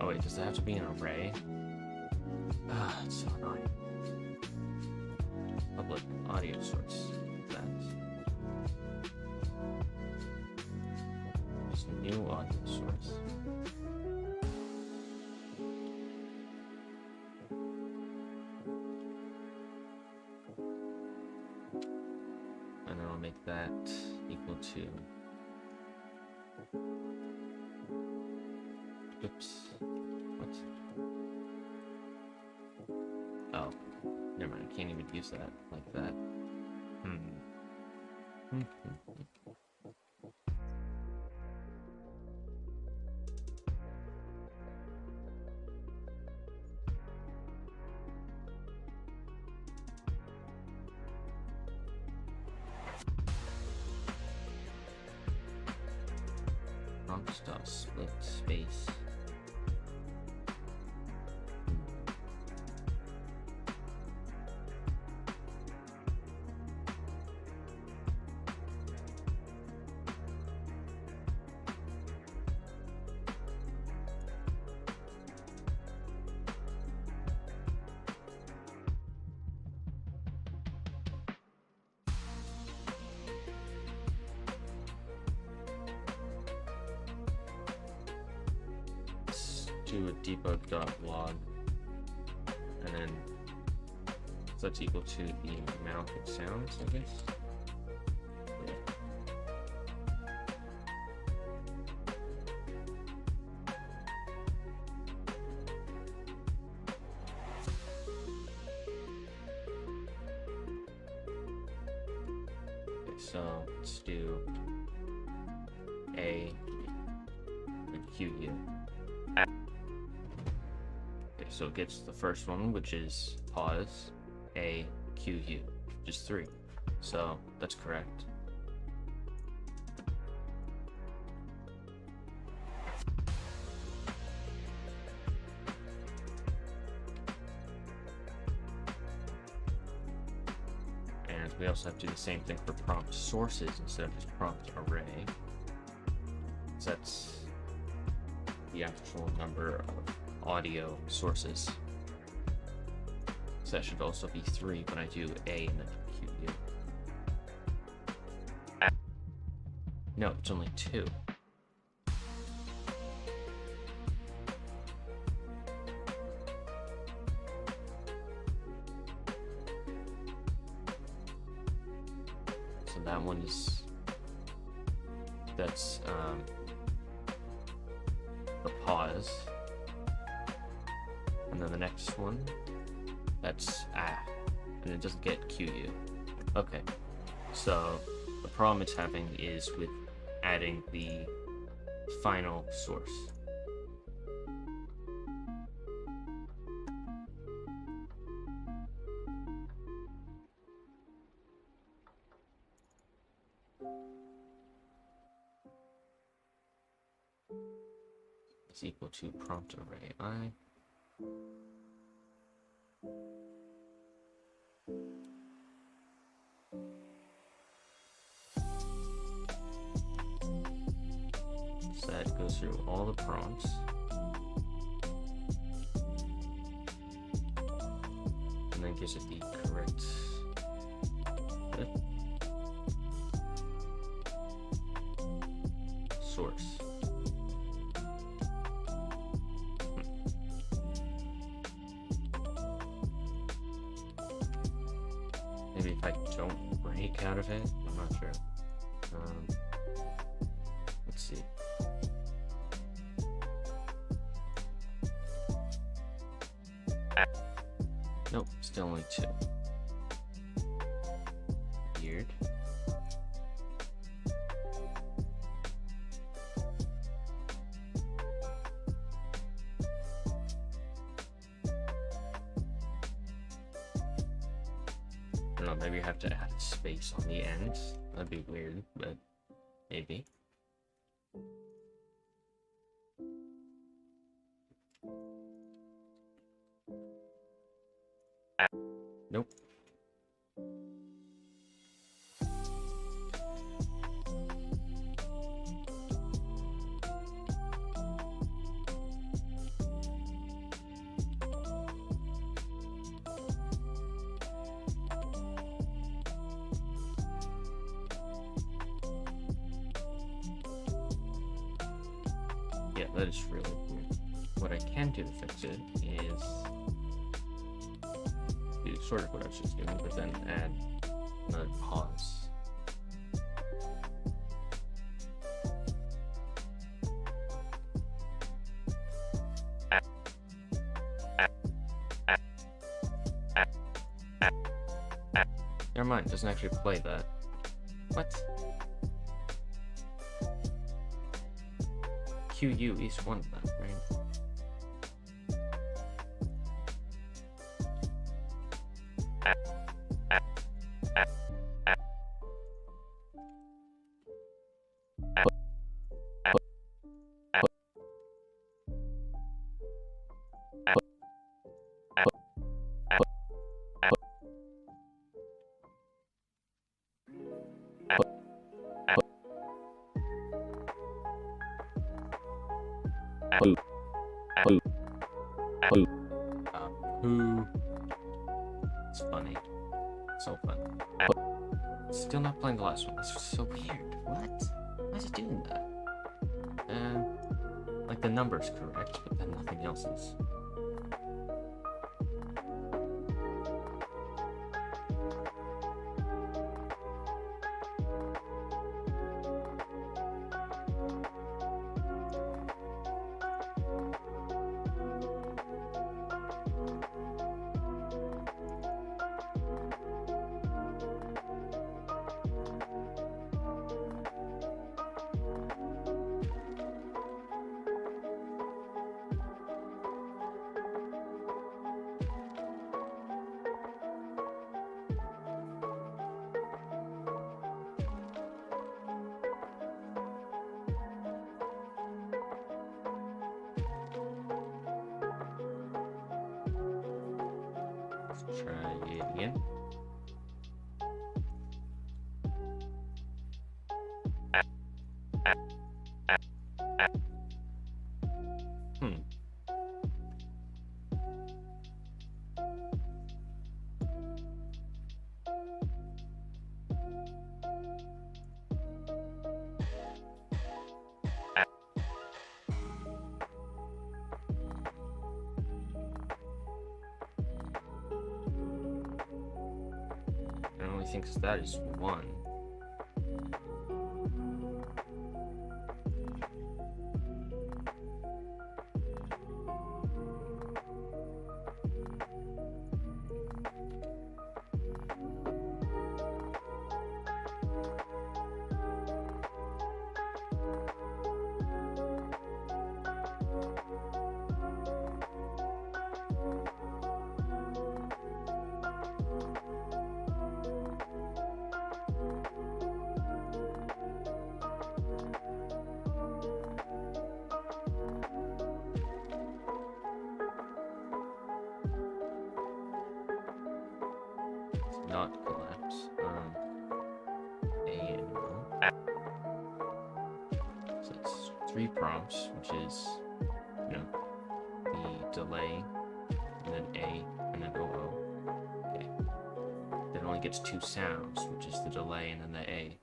Oh wait, does it have to be an array? Ah, it's so annoying. Public audio source. That's just new audio source. And then I'll make that equal to. Oops. What? Oh, never mind. I can't even use that like that. Prompt dot split space. Do a debug.log, and then so that's equal to the amount of sounds, I guess. Yeah. Okay, so let's do A and QU. So it gets the first one, which is pause, A, Q, U, which is 3. So that's correct. And we also have to do the same thing for prompt sources instead of just prompt array. So that's the actual number of audio sources. So that should also be 3 when I do A and then QU. No, it's only 2. So that one is, that's the pause. And then the next one, that's and it doesn't get QU. Okay, so the problem it's having is with adding the final source. Is equal to prompt array I. So that goes through all the prompts. And then gives it the correct source. Maybe if I don't break out of it, I'm not sure. Let's see. Nope, still only 2. Weird. know, maybe I have to add a space on the end. That'd be weird, but maybe. Nope. Yeah, that is really weird. What I can do to fix it is do sort of what I was just doing, but then add another pause. Never mind, it doesn't actually play that. What? QU is one of them, right? Who? It's funny. So fun. Still not playing the last one. That's so weird. What? Why is it doing that? Like the number's correct, but then nothing else is. Let's try it again. I only think that is one. Not collapse. So it's 3 prompts, which is, you know, the delay, and then A, and then OO. Okay. Then it only gets 2 sounds, which is the delay and then the A.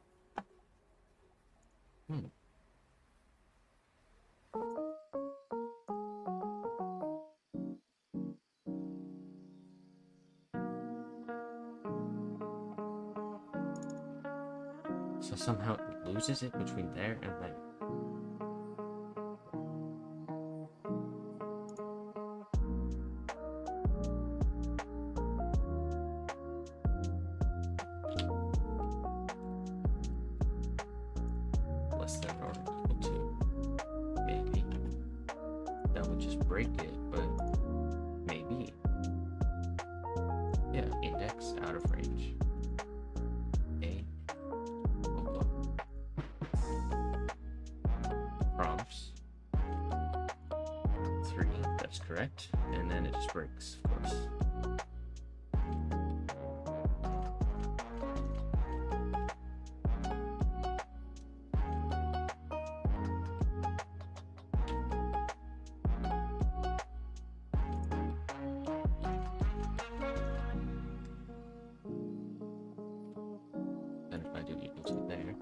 So somehow it loses it between there and there. Less than or equal to. Maybe. That would just break it, but maybe. Yeah, index out of range. that's correct. And then it just breaks, of course. And if I do equal to there,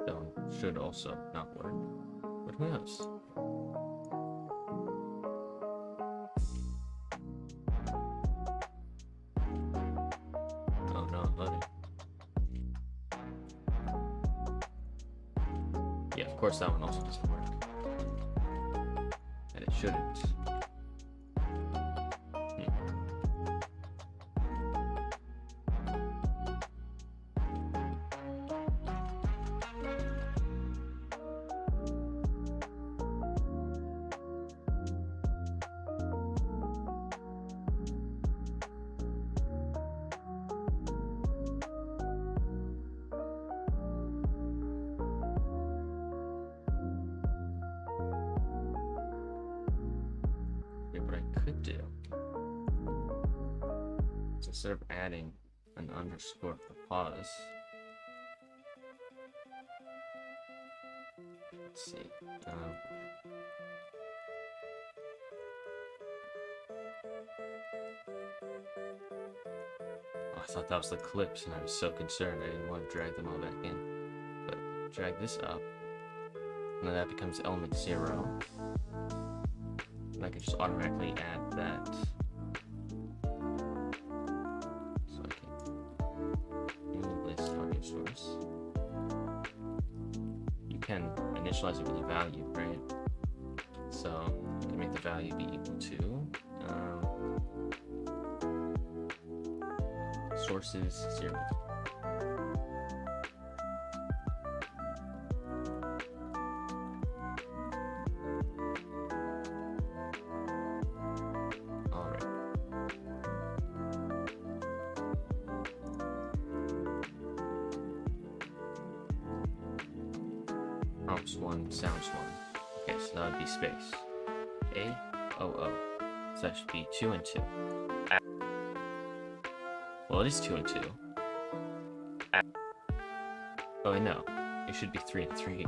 stone should also not work. But who knows? Oh no, loading. Yeah, of course that one also doesn't work. And it shouldn't. What I could do is instead of adding an underscore for pause, let's see. Oh, I thought that was the clips, and I was so concerned I didn't want to drag them all back in. But drag this up, and then that becomes element 0. I can just automatically add that. So I can remove this audio source. You can initialize it with a value, right? So you can make the value be equal to sources 0. Prompts 1, sounds 1. Okay, so that would be space. A-O-O. So that should be 2 and 2. Well, it is 2 and 2. Oh, wait, no. It should be 3 and 3.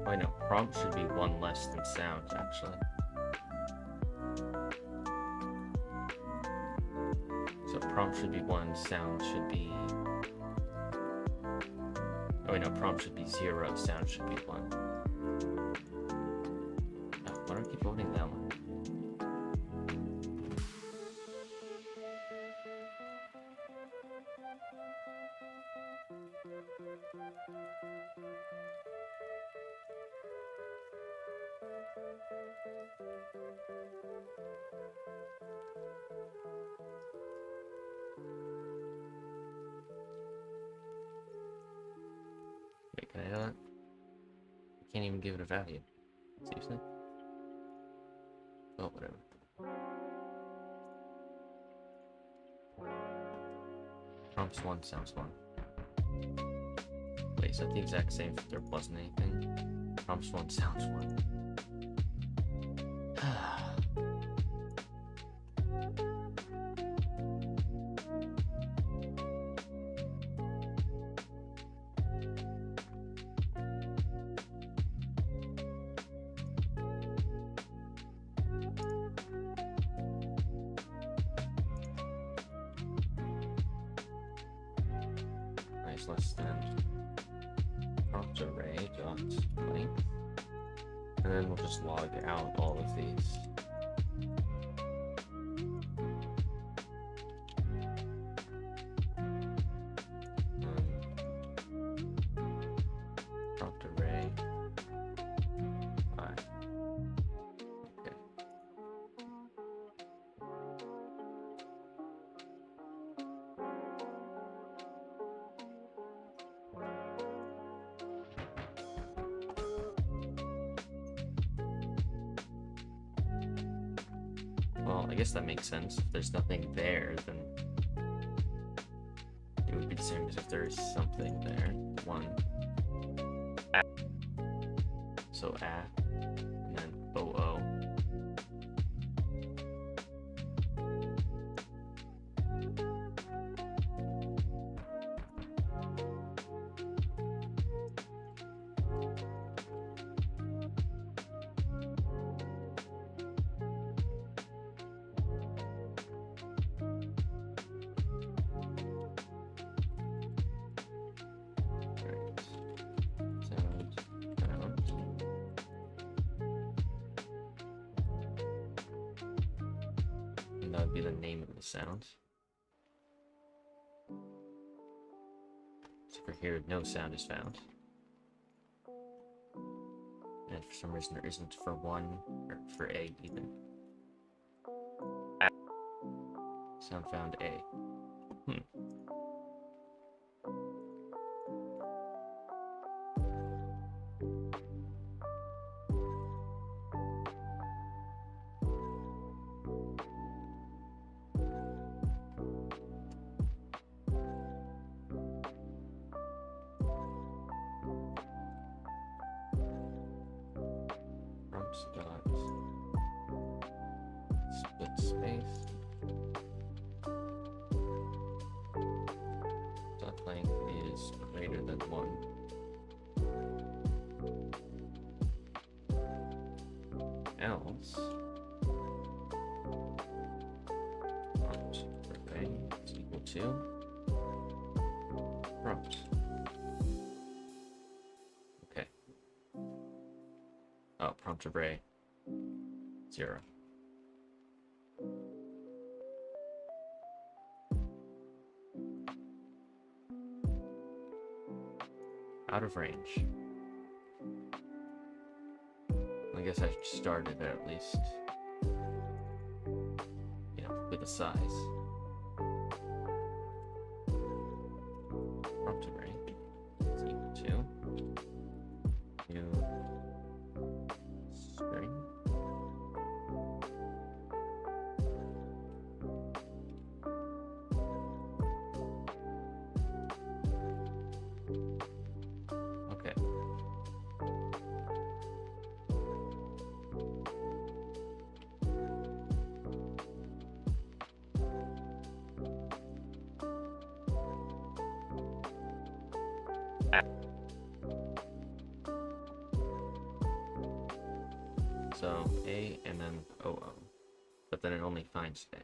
Wait, no, prompt should be 1 less than sound, actually. So prompt should be 1, sound should be... Oh wait, no, prompt should be 0, sound should be 1. Oh, why do I keep voting that one? Wait, can I do that? I can't even give it a value. Seriously? Oh, whatever. Prompts 1, sounds 1. Wait, is that the exact same if there wasn't anything? Prompts 1, sounds 1. Less than prompt array dot length, and then we'll just log out all of these. Prompt array 5. Okay. Well, I guess that makes sense. If there's nothing there, then it would be the same as if there is something there. 1. So and then OO. That would be the name of the sound. So for here, no sound is found. And for some reason there isn't for 1, or for A even. Sound found A. Dot split space dot length is greater than 1. Else prompt array is equal to prompt. Okay. Oh, prompt array 0. Out of range. I guess I started at least, with a size. Prompt array is equal to new string. Okay. So A and then OO, but then it only finds A.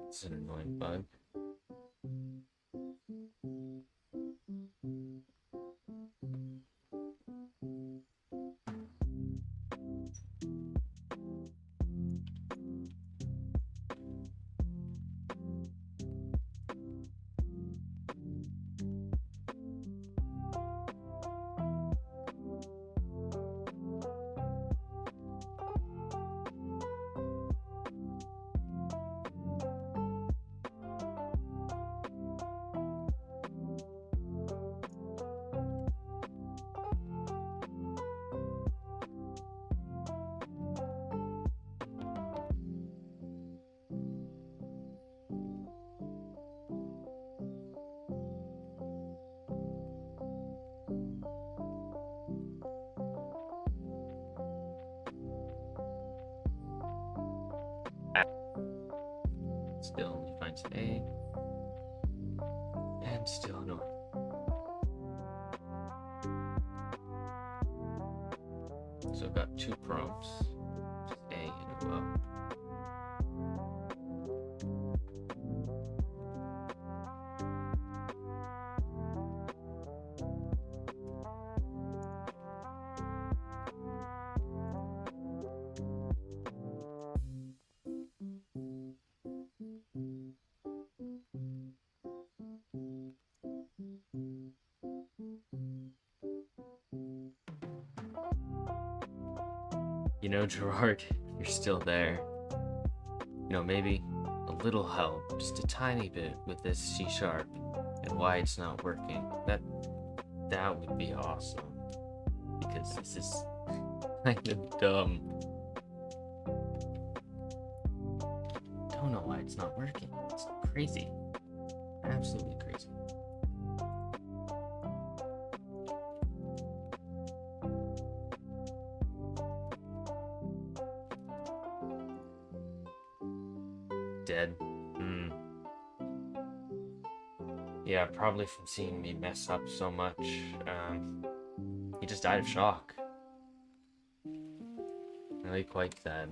It's an annoying bug. Still only finds A, and still no. So I've got 2 prompts, A and O. Gerard, you're still there. Maybe a little help, just a tiny bit with this C# and why it's not working. That would be awesome. Because Kind of dumb. Don't know why it's not working. It's crazy. Absolutely crazy. Dead. Yeah, probably from seeing me mess up so much. He just died of shock. Really quite sad.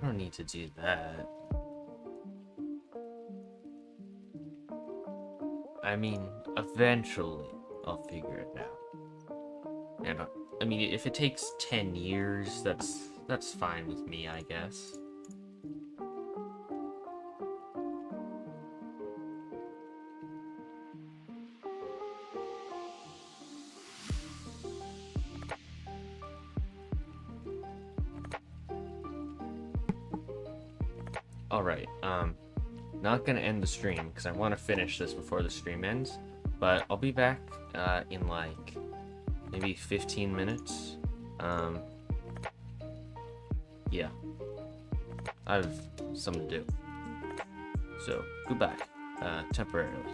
I don't need to do that. I mean, eventually I'll figure it out. And I mean, if it takes 10 years, that's fine with me, I guess. Alright, not gonna end the stream because I want to finish this before the stream ends, but I'll be back in like maybe 15 minutes. Yeah, I have something to do. So, goodbye, temporarily.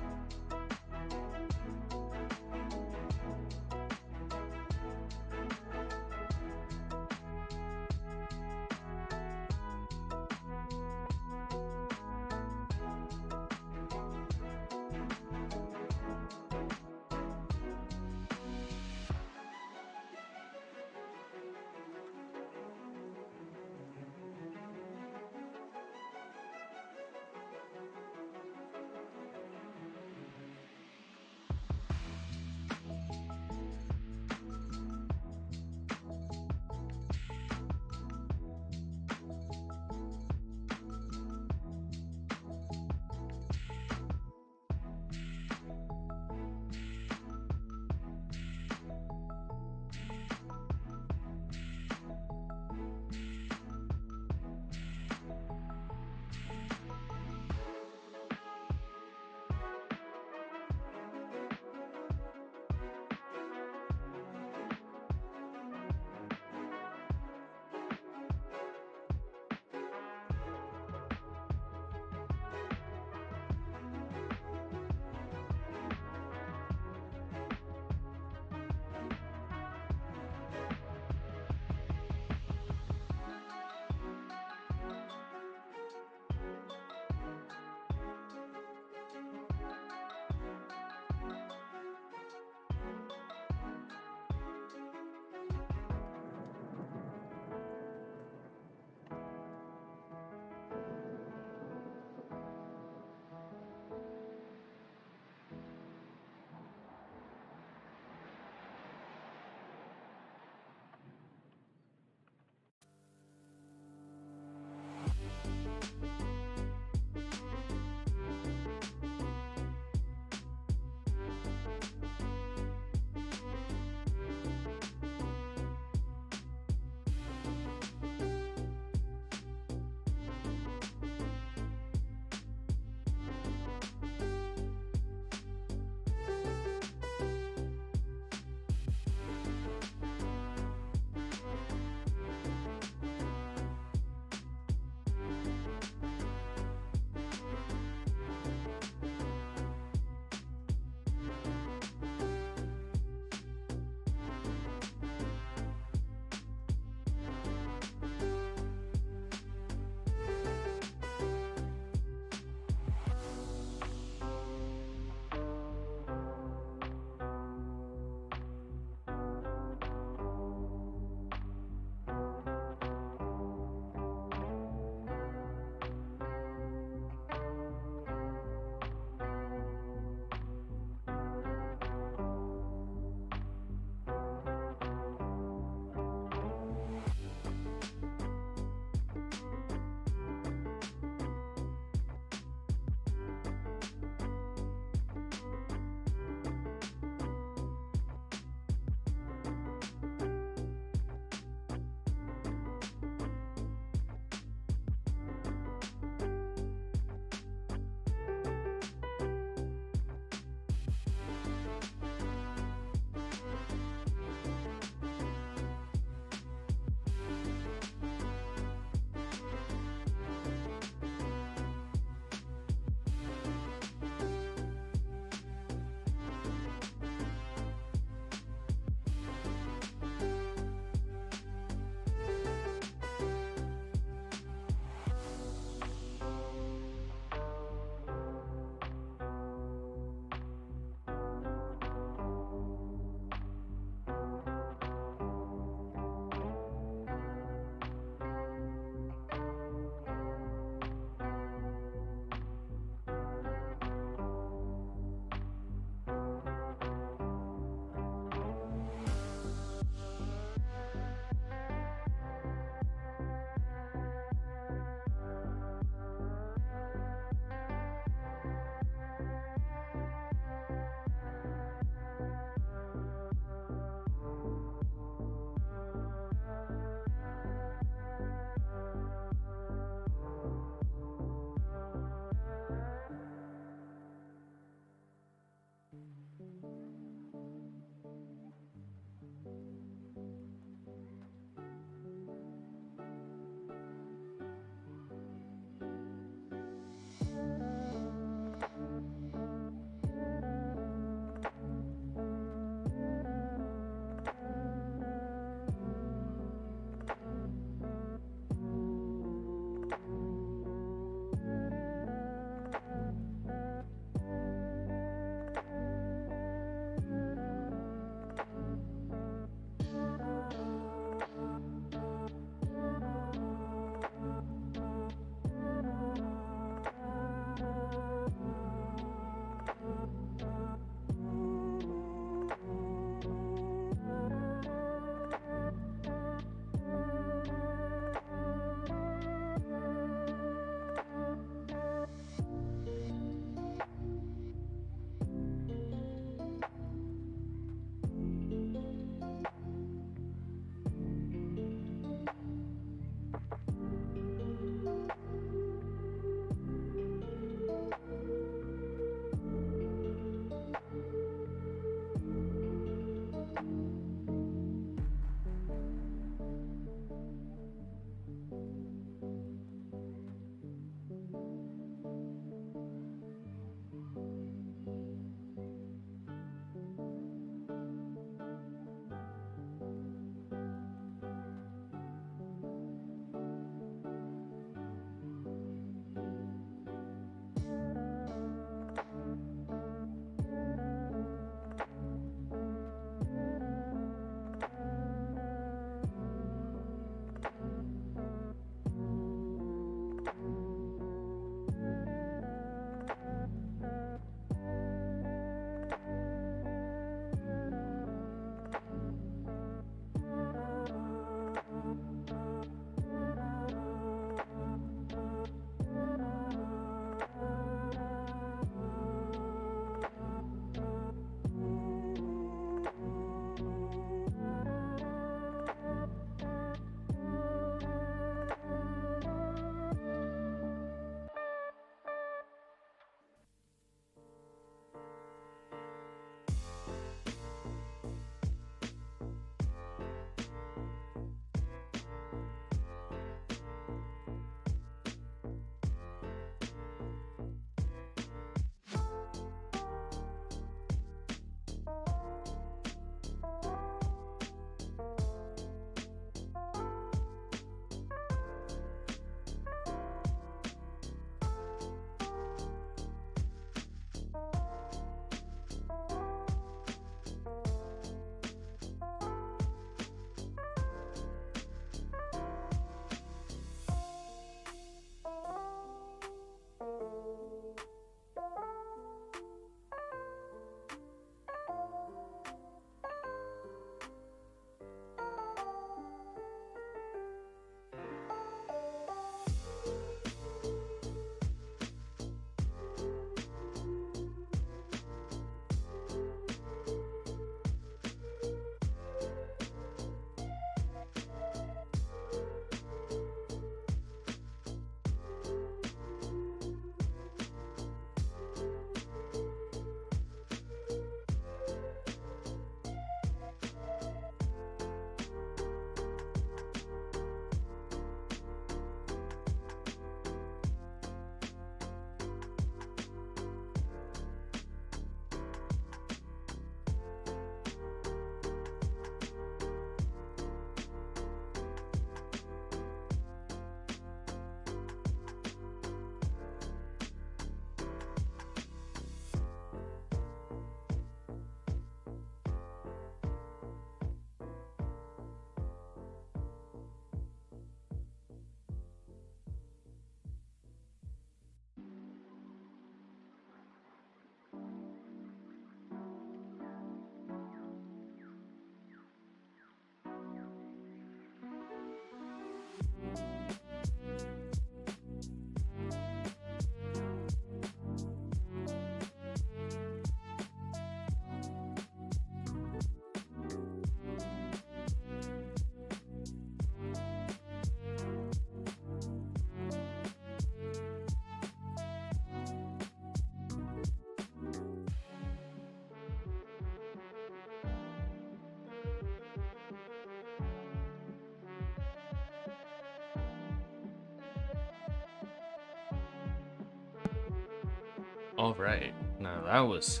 Alright, now that was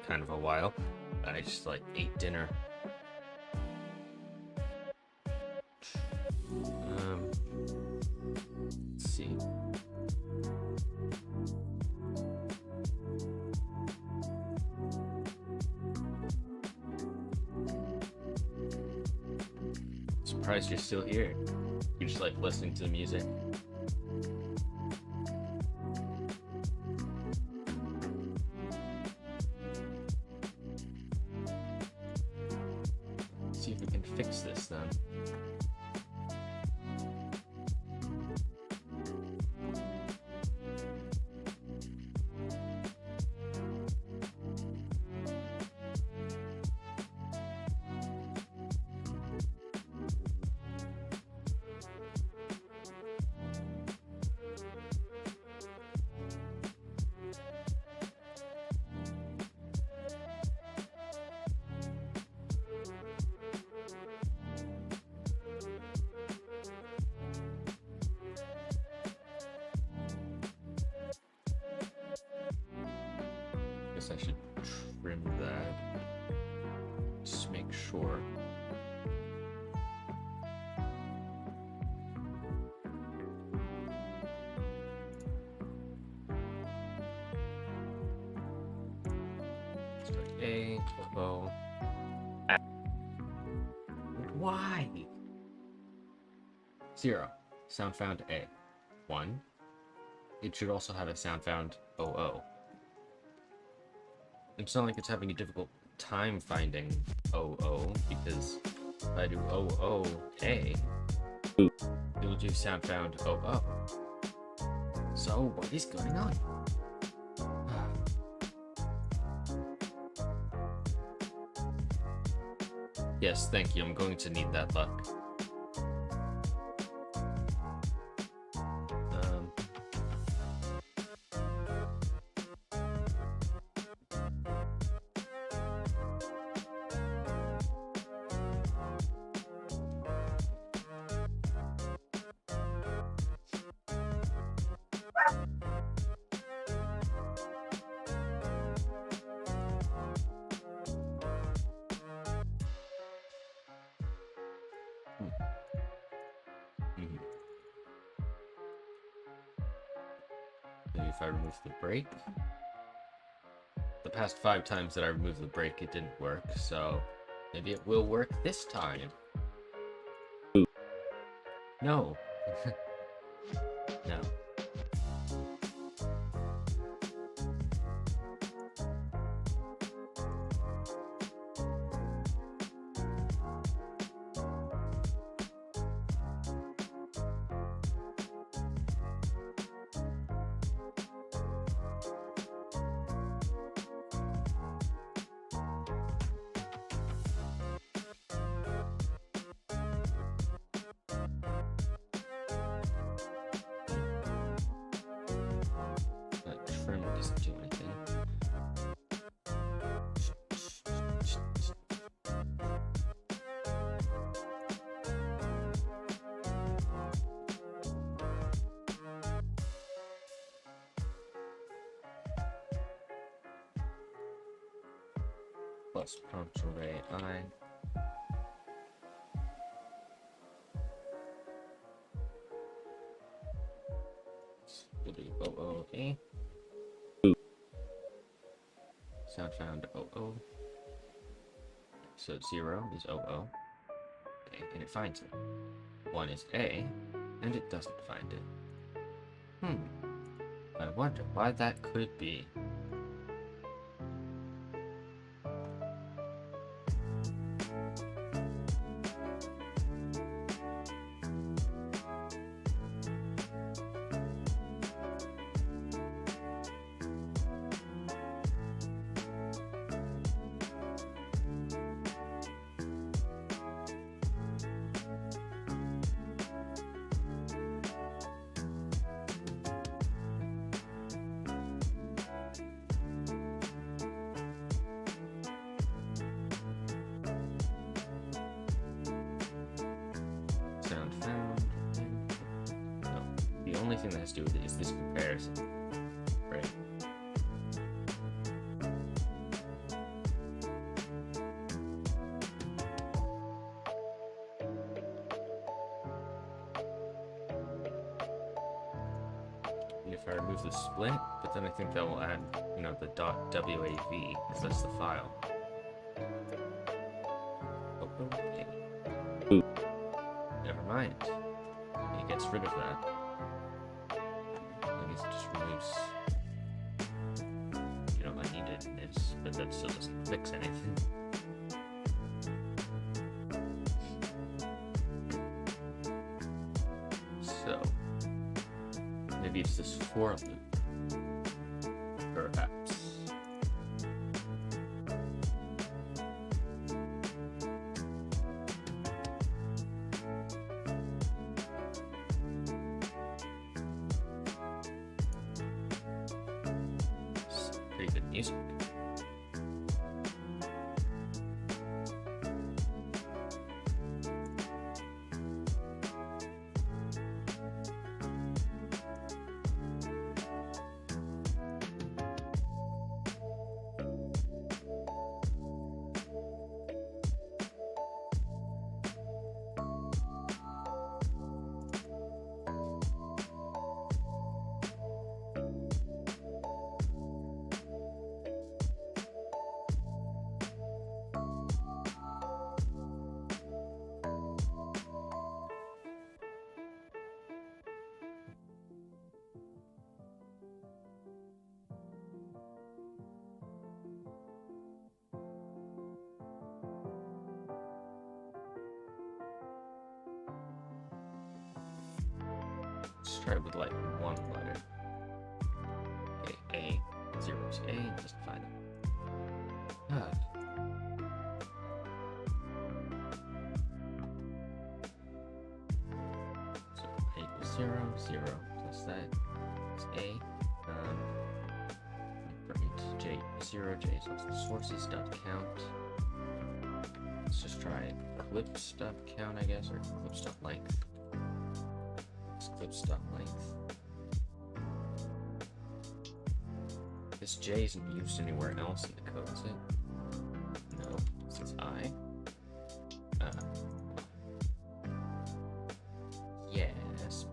kind of a while. I just like ate dinner. Let's see. Surprised you're still here. You just like listening to the music. See if we can fix this then. I should trim that. Just make sure. Start A, O. Why? 0. Sound found A. 1. It should also have a sound found OO. It's not like it's having a difficult time finding OO, because if I do OO-A, it'll do sound found OO. So, what is going on? Yes, thank you. I'm going to need that luck. Maybe if I remove the break. The past 5 times that I removed the break, it didn't work, so maybe it will work this time. No. No. Trim doesn't do anything. Plus prompt array I. We'll do OO-A. Sound found OO. So 0 is OO. Okay, and it finds it. 1 is A, and it doesn't find it. I wonder why that could be. Sound found. No, the only thing that has to do with it is this comparison, right? if I remove the split, but then I think that will add, you know, the .wav, because that's the file. Okay. Never mind. It gets rid of that. I guess it just removes, you know, unneededness, but that still doesn't fix anything. So, maybe it's this for loop. Perhaps. It's pretty good music. Let's try with like one letter. Okay, A. 0 is A, just find it. Ah. So A equals 0, 0 plus that is A. Right, J equals 0, J is also the sources dot count. Let's just try clips dot count, I guess, or clips dot length. Clips.length. This J isn't used anywhere else in the code, is it? No, since I. Yes,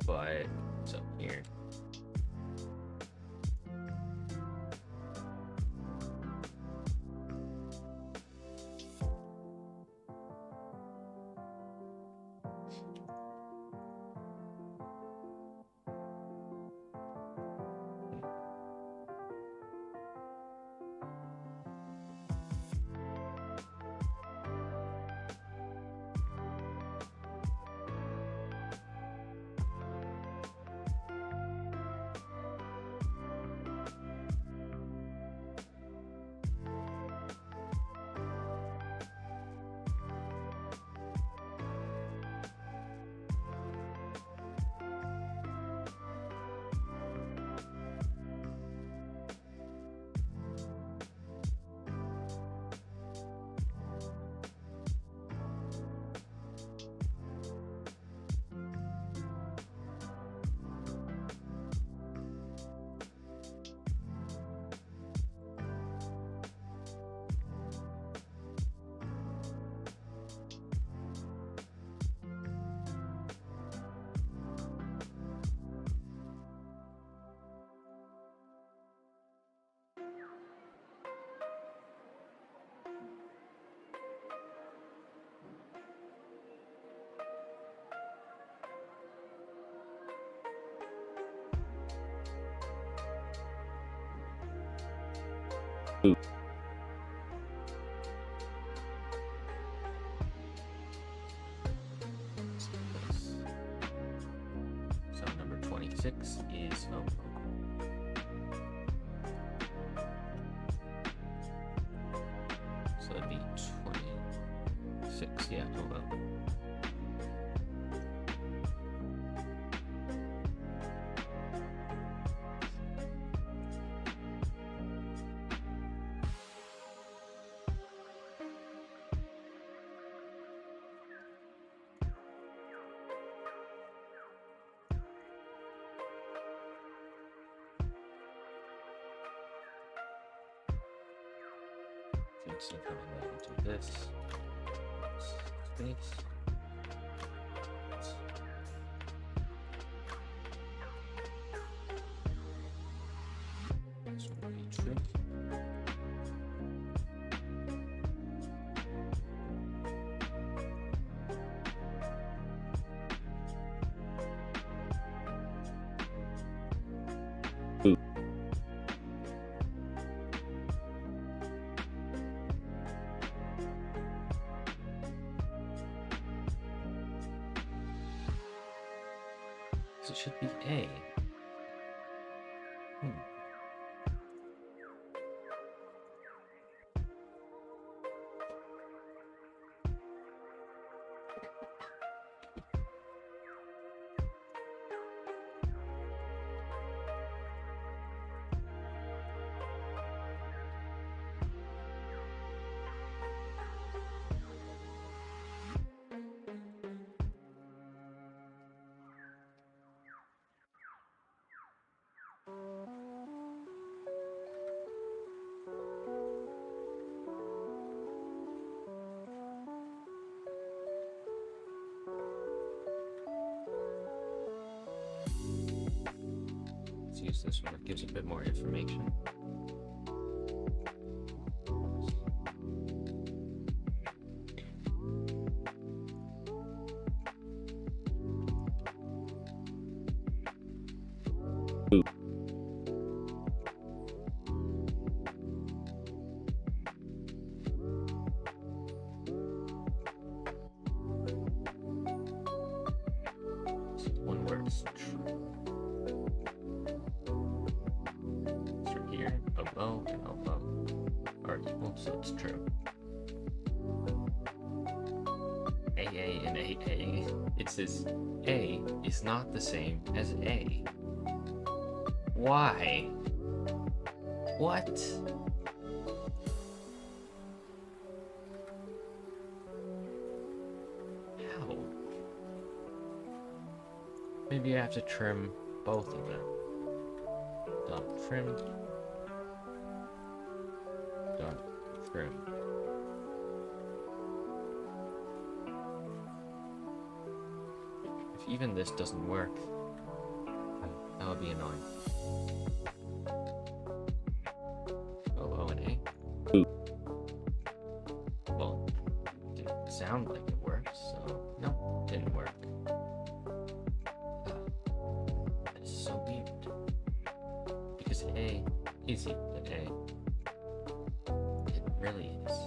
but it's up here. So number 26 is so that'd be 26, yeah, oh. So if I do this, space. it should be A. Let's use this one. It gives a bit more information. One word is true. So here, O and O are equal, so it's true. AA and AA, it says A is not the same as A. Why? What? How? Maybe you have to trim both of them. Dot trim. Dot trim. If even this doesn't work, that would be annoying. O and A? Well, it didn't sound like it works, so no, didn't work. That is so weird. Because A is equal to A. It really is.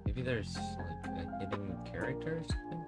Maybe there's like a hidden character or something?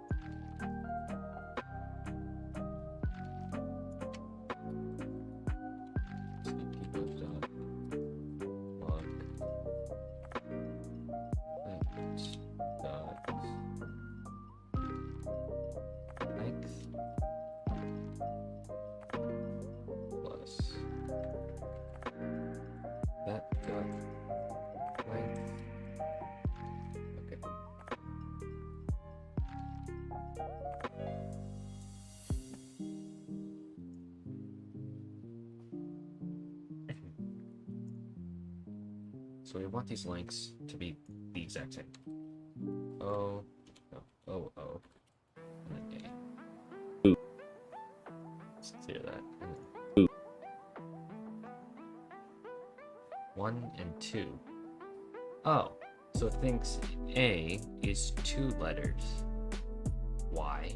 So we want these lengths to be the exact same. O, no, O, O, and then A. Let's clear that. And then 1 and 2. Oh, so it thinks A is 2 letters. Y.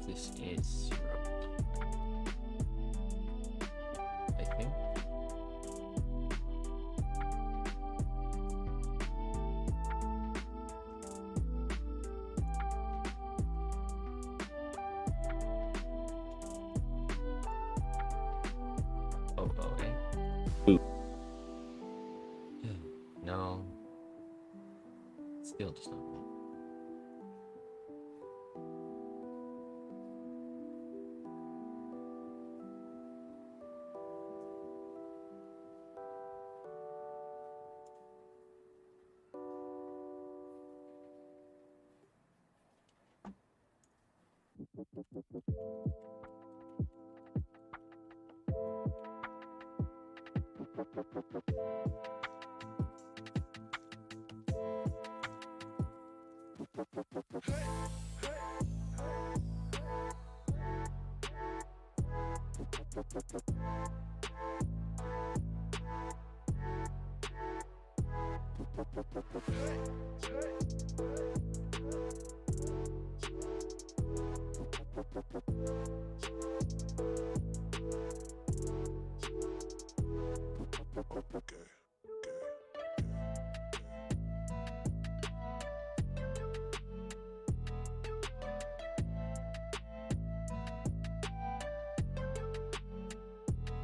This is 0. I think. Oh, eh? Ooh. No. Still just not one.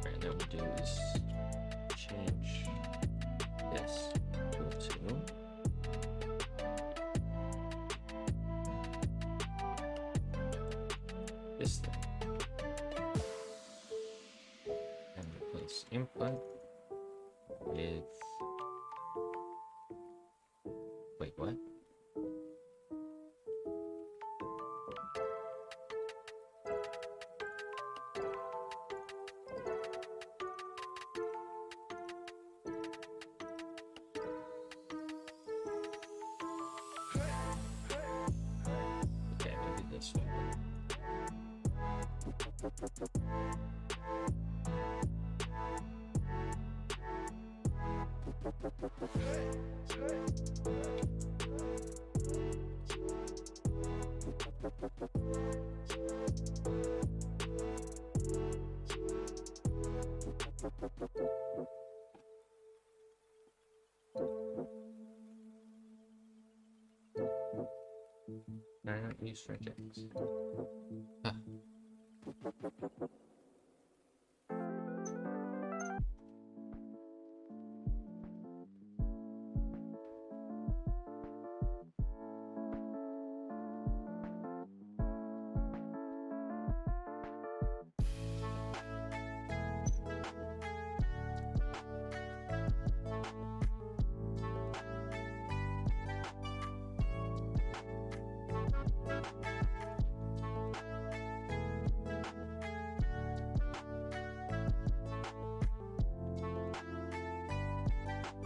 Right, now we'll do is change this to this thing and replace input with, wait, what? Okay, maybe this one. I don't use regex. Huh.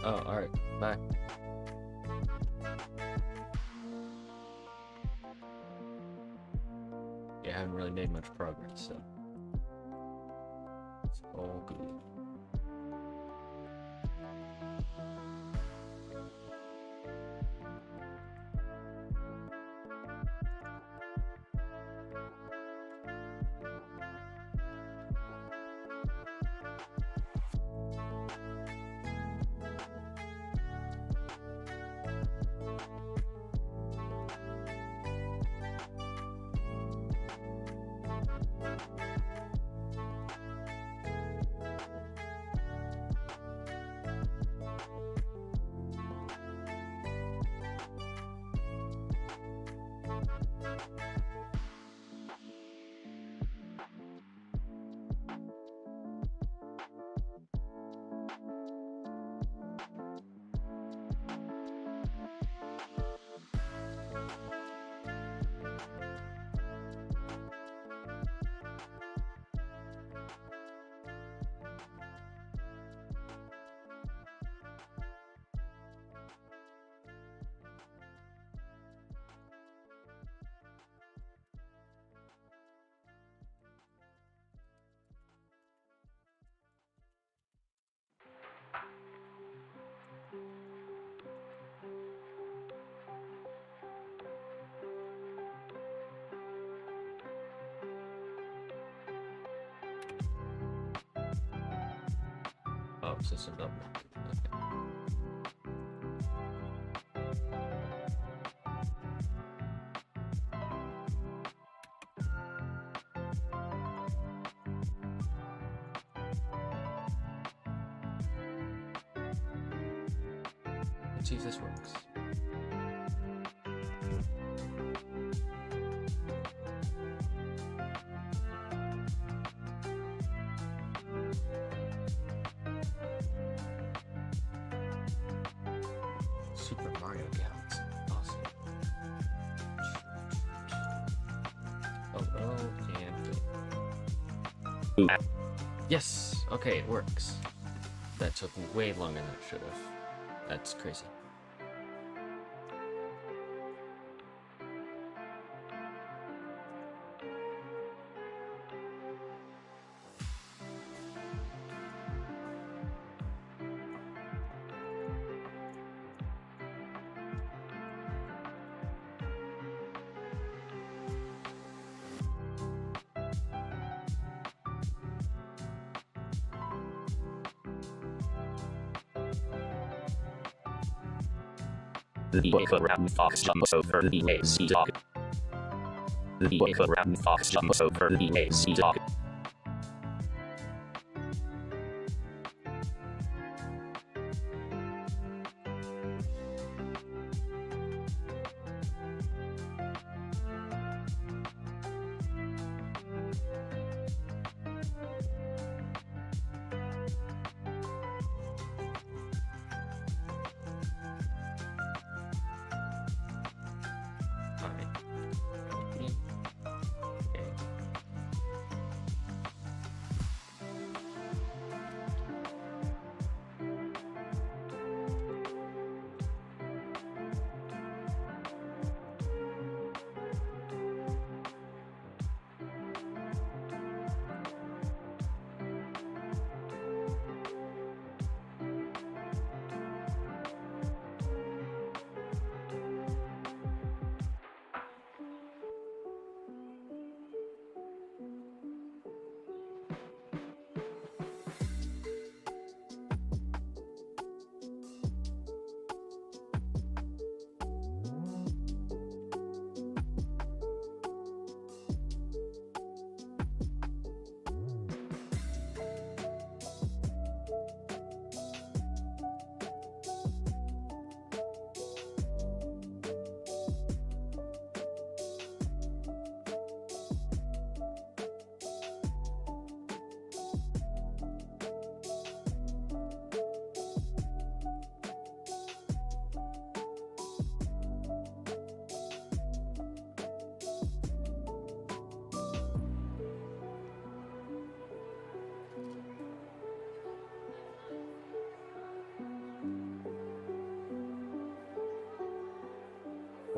Oh, alright. Bye. Yeah, I haven't really made much progress, so it's all good. Oh, system development. Okay. Let's see if this works. Super Mario Galaxy. Awesome. Oh, and yes! Okay, it works. That took way longer than it should have. That's crazy. The Ram Fox jumps over the AZ dog. The Ram Fox jumps over the AZ dog.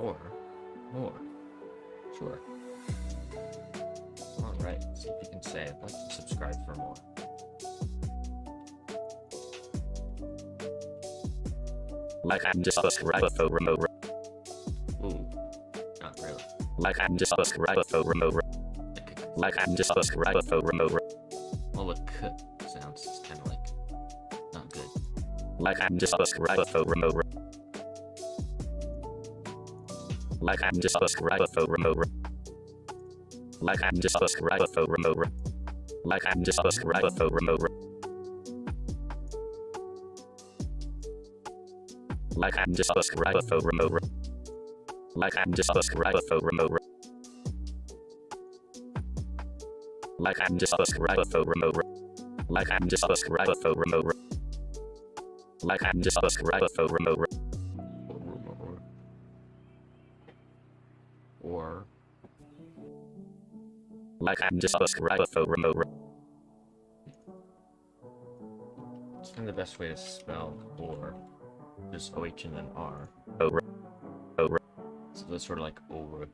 Or more. Sure. Alright, see if you can say, like and subscribe for more. Like and subscribe for more. Ooh, not really. Like and subscribe for more. Like and subscribe for more. Well, the k sounds is kind of like not good. Like and subscribe for more. Like and subscribe for more. Like and subscribe for more. Like and subscribe for more. Like and subscribe for more. Like and subscribe for more. Like and subscribe for more. Like and subscribe for more. Like and subscribe for more. Or Like and subscribe for more. it's kind of the best way to spell or. Just OH and then R. Over. Over. So that's sort of like over.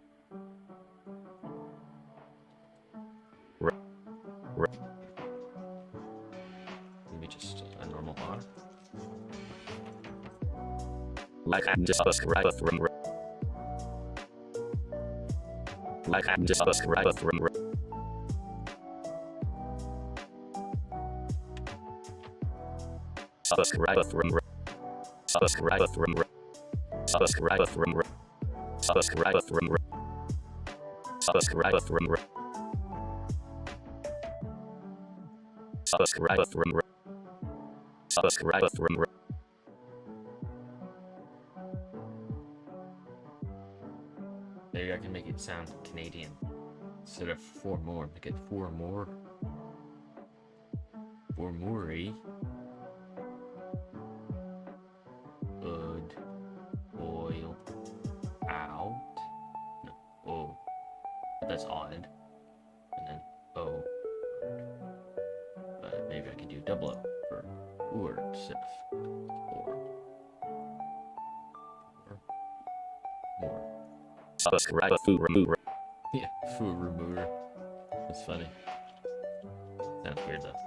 Maybe just a normal R. Like and subscribe for more. Like and subscribe for more. Subscribe for more. Subscribe for more. Subscribe for more. Subscribe for more. Subscribe for more. Subscribe for more. Subscribe for more. Maybe I can make it sound Canadian. Instead of for more, make it for more. For more, eh? Would oil out. No, oh. But that's odd. And then O. But maybe I can do double O for or instead of or. More. Subscribe for remover. Yeah, food remover. That's funny. Sounds weird though.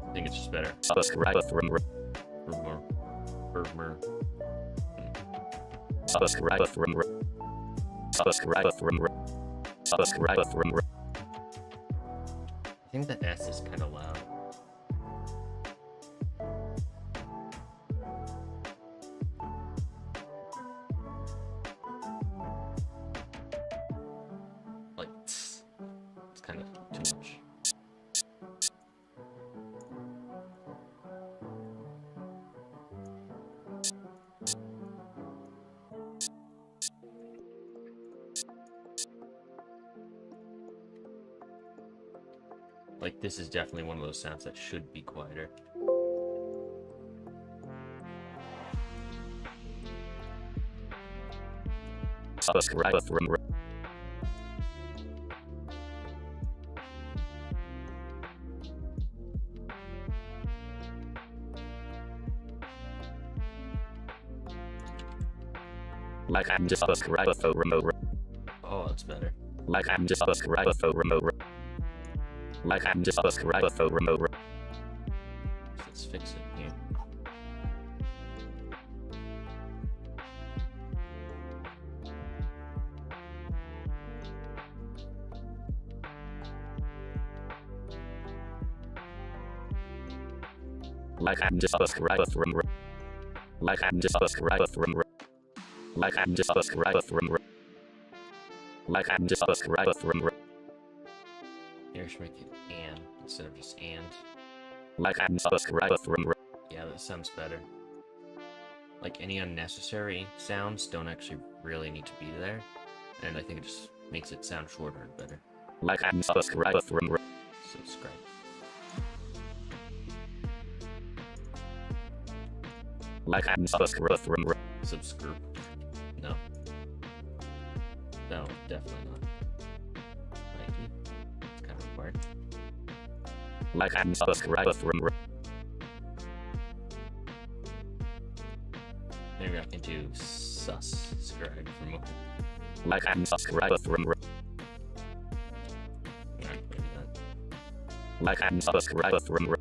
I think it's just better. Subscribe for more. More. Subscribe for more. Subscribe for more. Subscribe for more. I think the S is kind of loud. Like, it's kind of too much. Like, this is definitely one of those sounds that should be quieter. Subscribe for more. Like and subscribe for more. Oh, that's better. Like and subscribe for more. Like and subscribe for more. Let's fix it here. Like and subscribe for more. Like and subscribe for more. Like and subscribe for more. Like and subscribe for more. Here, should make it and instead of just and. Like and subscribe for more. Yeah, that sounds better. Like, any unnecessary sounds don't actually really need to be there, and I think it just makes it sound shorter and better. Like and subscribe for more. Subscribe. Like and subscribe for more. Subscribe. No. No, definitely not. Nike. It's kind of required. Like and subscribe for more. Maybe I can do sus. Like and subscribe from. Like and subscribe from.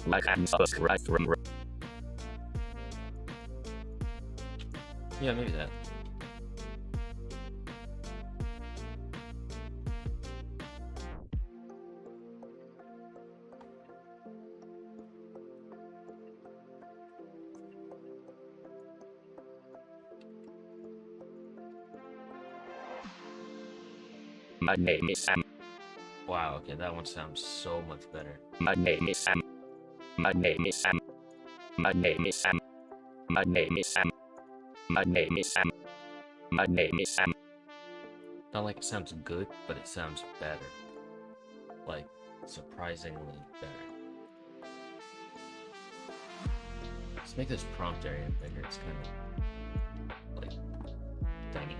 Like and subscribe from. Yeah, maybe that. My name is Sam. Wow, okay, that one sounds so much better. My name is Sam. My name is Sam. My name is Sam. My name is Sam. My name is Sam. My name is Sam. Not like it sounds good, but it sounds better. Like, surprisingly better. Let's make this prompt area bigger. It's kind of like tiny.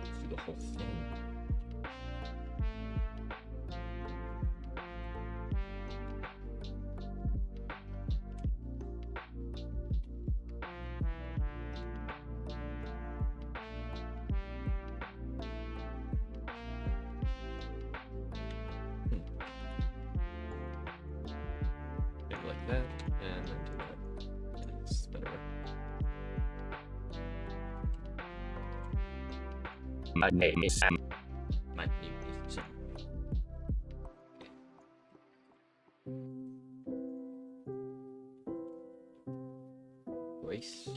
Let's do the whole thing. Maybe like that, and then do that. It's better. My name is Sam. My name is Sam. Voice.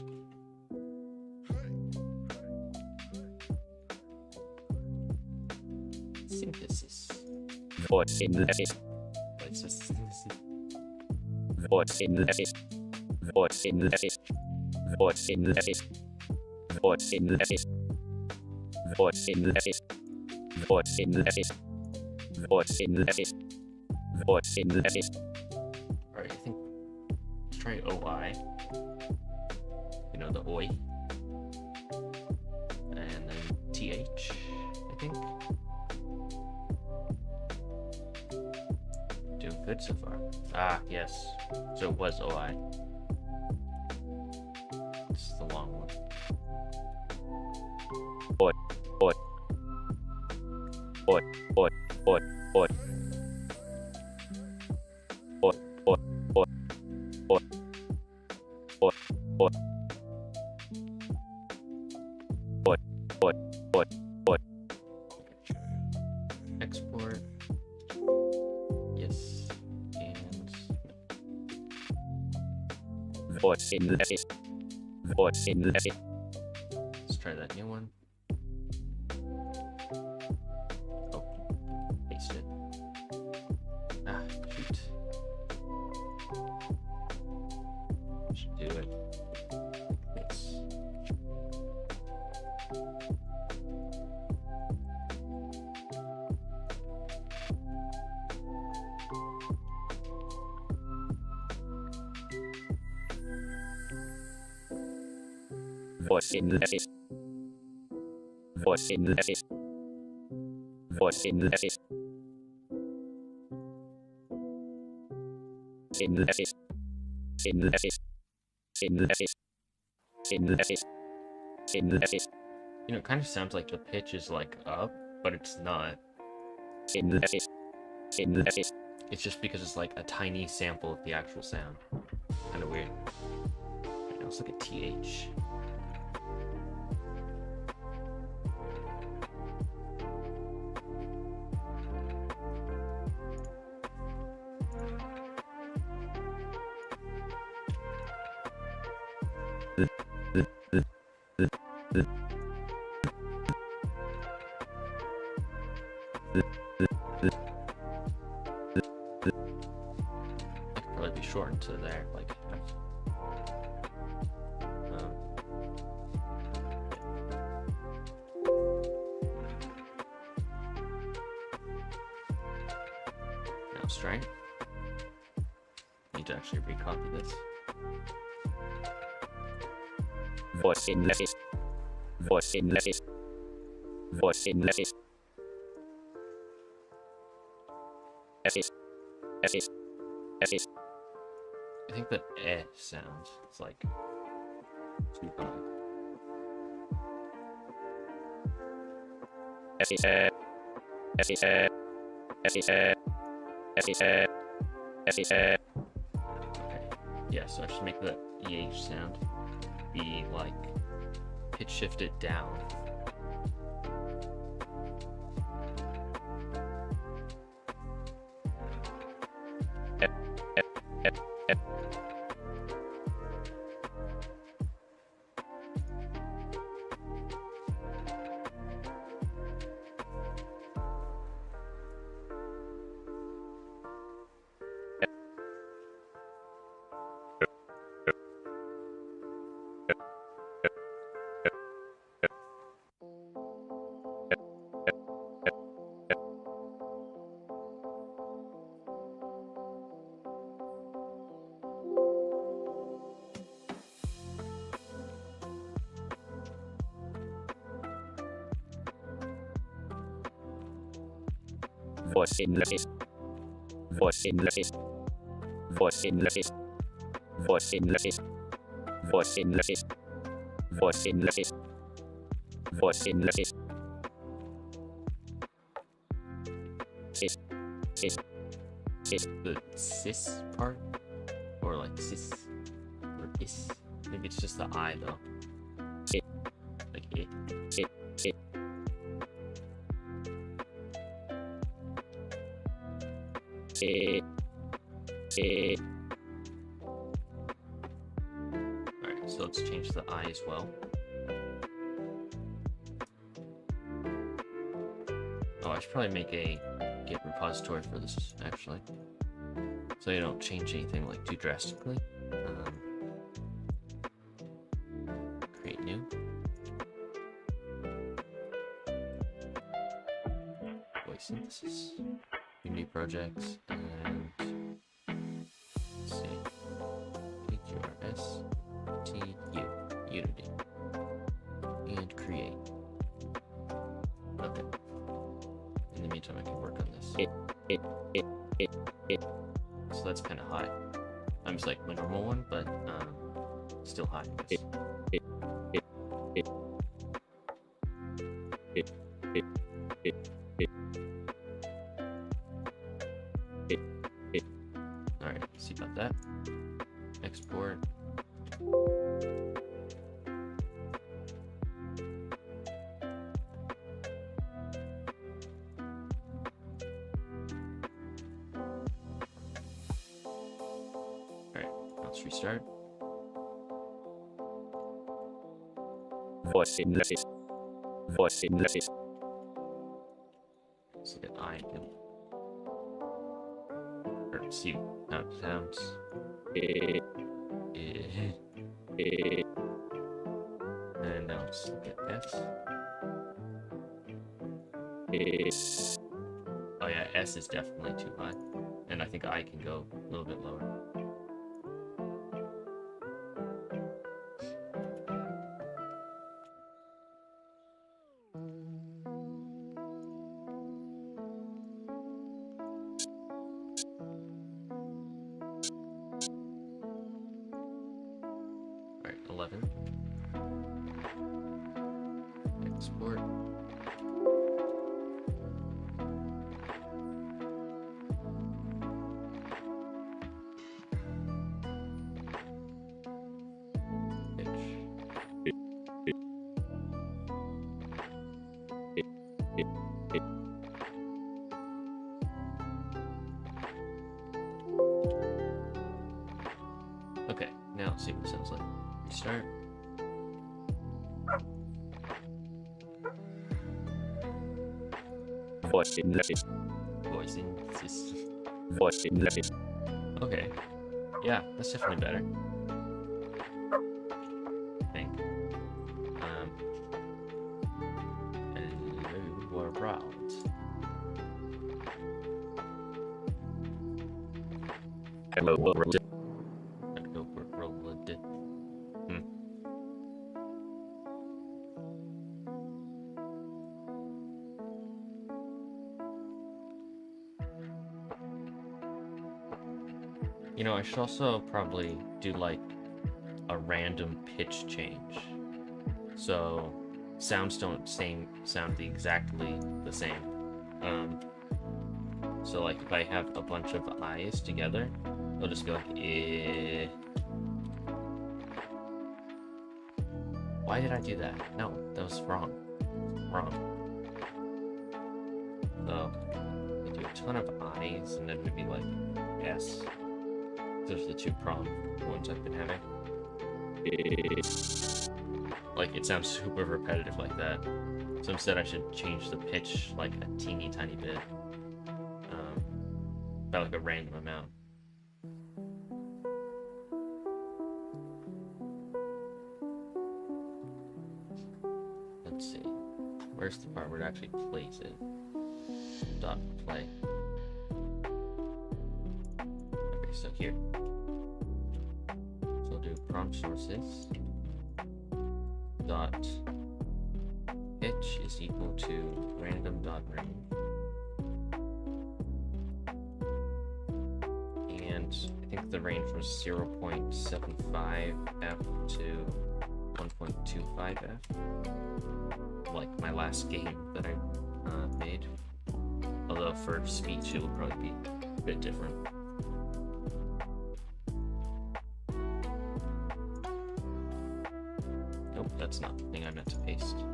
Synthesis. Voice synthesis. Voice synthesis. Voice synthesis. Voice synthesis. Voice synthesis. Voice synthesis. Voice synthesis. Voice synthesis. Voice synthesis. Voice synthesis. Alright, I think let's try OI. You know, the OI. And then TH, I think. Doing good so far. Ah, yes. So it was OI. It's the long one. Oi, oi. Oi, oi, oi, oi. Oi, oi, oi. Oi. Oi, oi. Oi, oi, oi, oi. Export. Yes. And Voice synthesis. Voice synthesis. let's try that new one. Oh, paste it. Ah, shoot. Should do it. Yes. Voice synthesis. Voice synthesis. Voice synthesis. Synthesis. Synthesis. Synthesis. Synthesis. Synthesis. You know, it kind of sounds like the pitch is like up, but it's not. Synthesis. Synthesis. It's just because it's like a tiny sample of the actual sound. Kind of weird. Right, now let's look at TH. It could probably be shortened to there, like. Now let's try it. Need to actually recopy this. Voice synthesis. Voice synthesis. Voice synthesis. Synthesis. S. I think the eh sound is like too high. Okay. Yeah, so I should make the EH sound be like pitch shifted down. Voice synthesis. Voice synthesis. Voice synthesis. Voice synthesis. Voice synthesis. Voice synthesis. Voice synthesis. The cis part, or like cis, or is. Maybe it's just the I though. Like it. Alright, so let's change the I as well. Oh, I should probably make a Git repository for this, actually. So you don't change anything like too drastically. Create new. Voice synthesis. New projects, and let's see. HRSTU. Unity. And create. Okay. In the meantime, I can work on this. So that's kind of high. I'm just like my normal one, but still high. Alright, see about that. Export. Alright, let's restart. Voice synthesis. Voice synthesis. So that I can see how it sounds. And now let's look at S. Oh yeah, S is definitely too high. And I think I can go a little bit lower. Alright, 11. Export. Okay, now let's see what it sounds like. Restart. Voice synthesis. Voice synthesis. Voice synthesis. Okay. Yeah, that's definitely better. I think. Hello world. Hello world. Hello world. You know, I should also probably do like a random pitch change. So sounds don't sound exactly the same. So like if I have a bunch of I's together, it'll just be like eh. Why did I do that? No, that was wrong. Wrong. So I do a ton of I's and then maybe like S. Those are the two prompt ones I've been having. Like it sounds super repetitive like that. So instead I should change the pitch like a teeny tiny bit. By like a random amount. Let's see. Where's the part where it actually plays it? Dot play. Okay, so here. So I'll do prompt sources dot pitch is equal to random dot range. And I think the range was 0.75f to 1.25f. Like my last game that I made. Although for speech it will probably be a bit different. Nope, that's not the thing I meant to paste.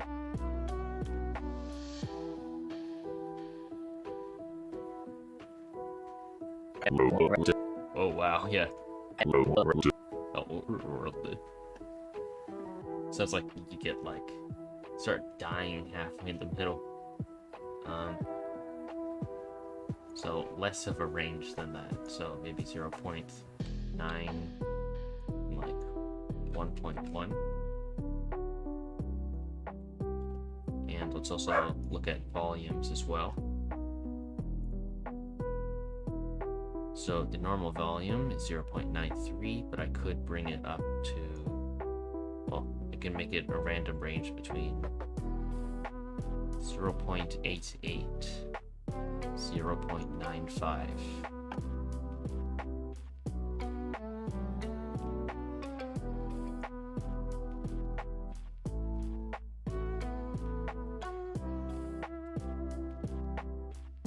Oh wow, yeah. Sounds like you get like start dying halfway in the middle. So less of a range than that. So maybe 0.9, like 1.1. And let's also look at volumes as well. So the normal volume is 0.93, but I could bring it up to, well, I can make it a random range between 0.88, 0.95.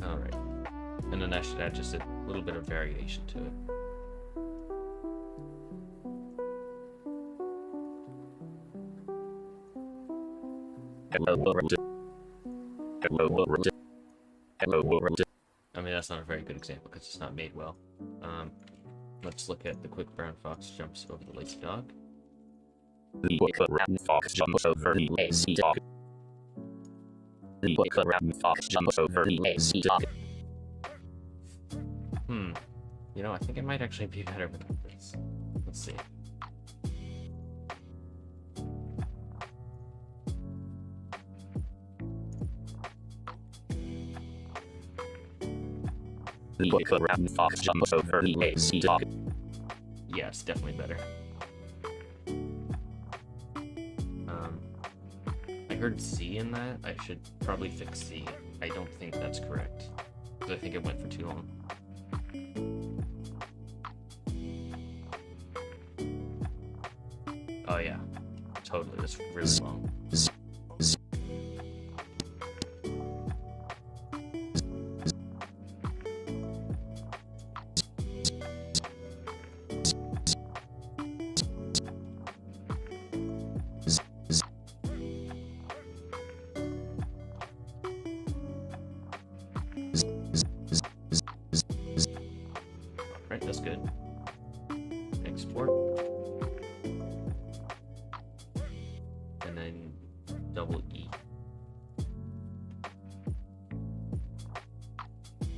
All right, and then I should add just a little bit of variation to it. I mean, that's not a very good example because it's not made well. Let's look at the quick brown fox jumps over the lazy dog. The brown fox jumps over the lazy dog. The brown fox jumps over the lazy dog. You know, I think it might actually be better with this. Let's see. The brown fox jumps over the lazy dog. Yeah, it's definitely better. I heard C in that. I should probably fix C. I don't think that's correct. Because I think it went for too long. Oh yeah, totally. That's really long. Right, that's good. Export. And then double E.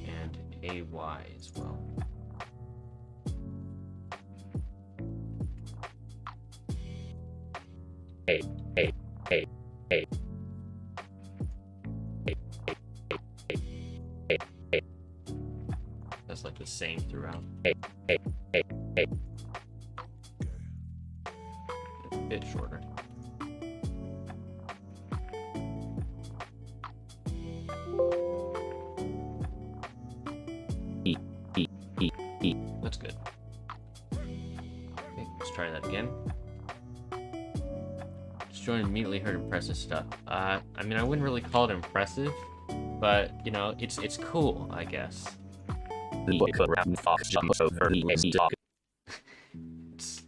And AY as well. Hey. That's like the same throughout. Hey. A bit shorter. That's good. let's try that again. Just joined, immediately heard impressive stuff. I mean, I wouldn't really call it impressive, but you know, it's cool, I guess. It's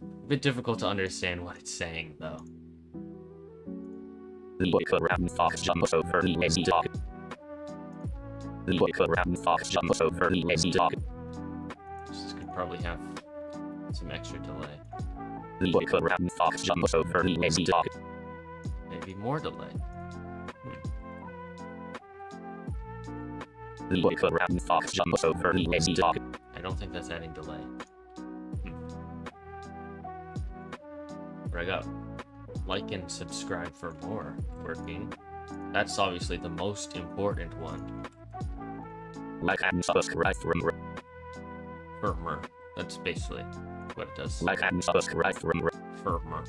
a bit difficult to understand what it's saying, though. This could probably have some extra delay. Maybe more delay. I don't think that's adding delay. But I got like and subscribe for more working. That's obviously the most important one. Like and subscribe for more. For more. That's basically what it does. Like and subscribe for more. For more.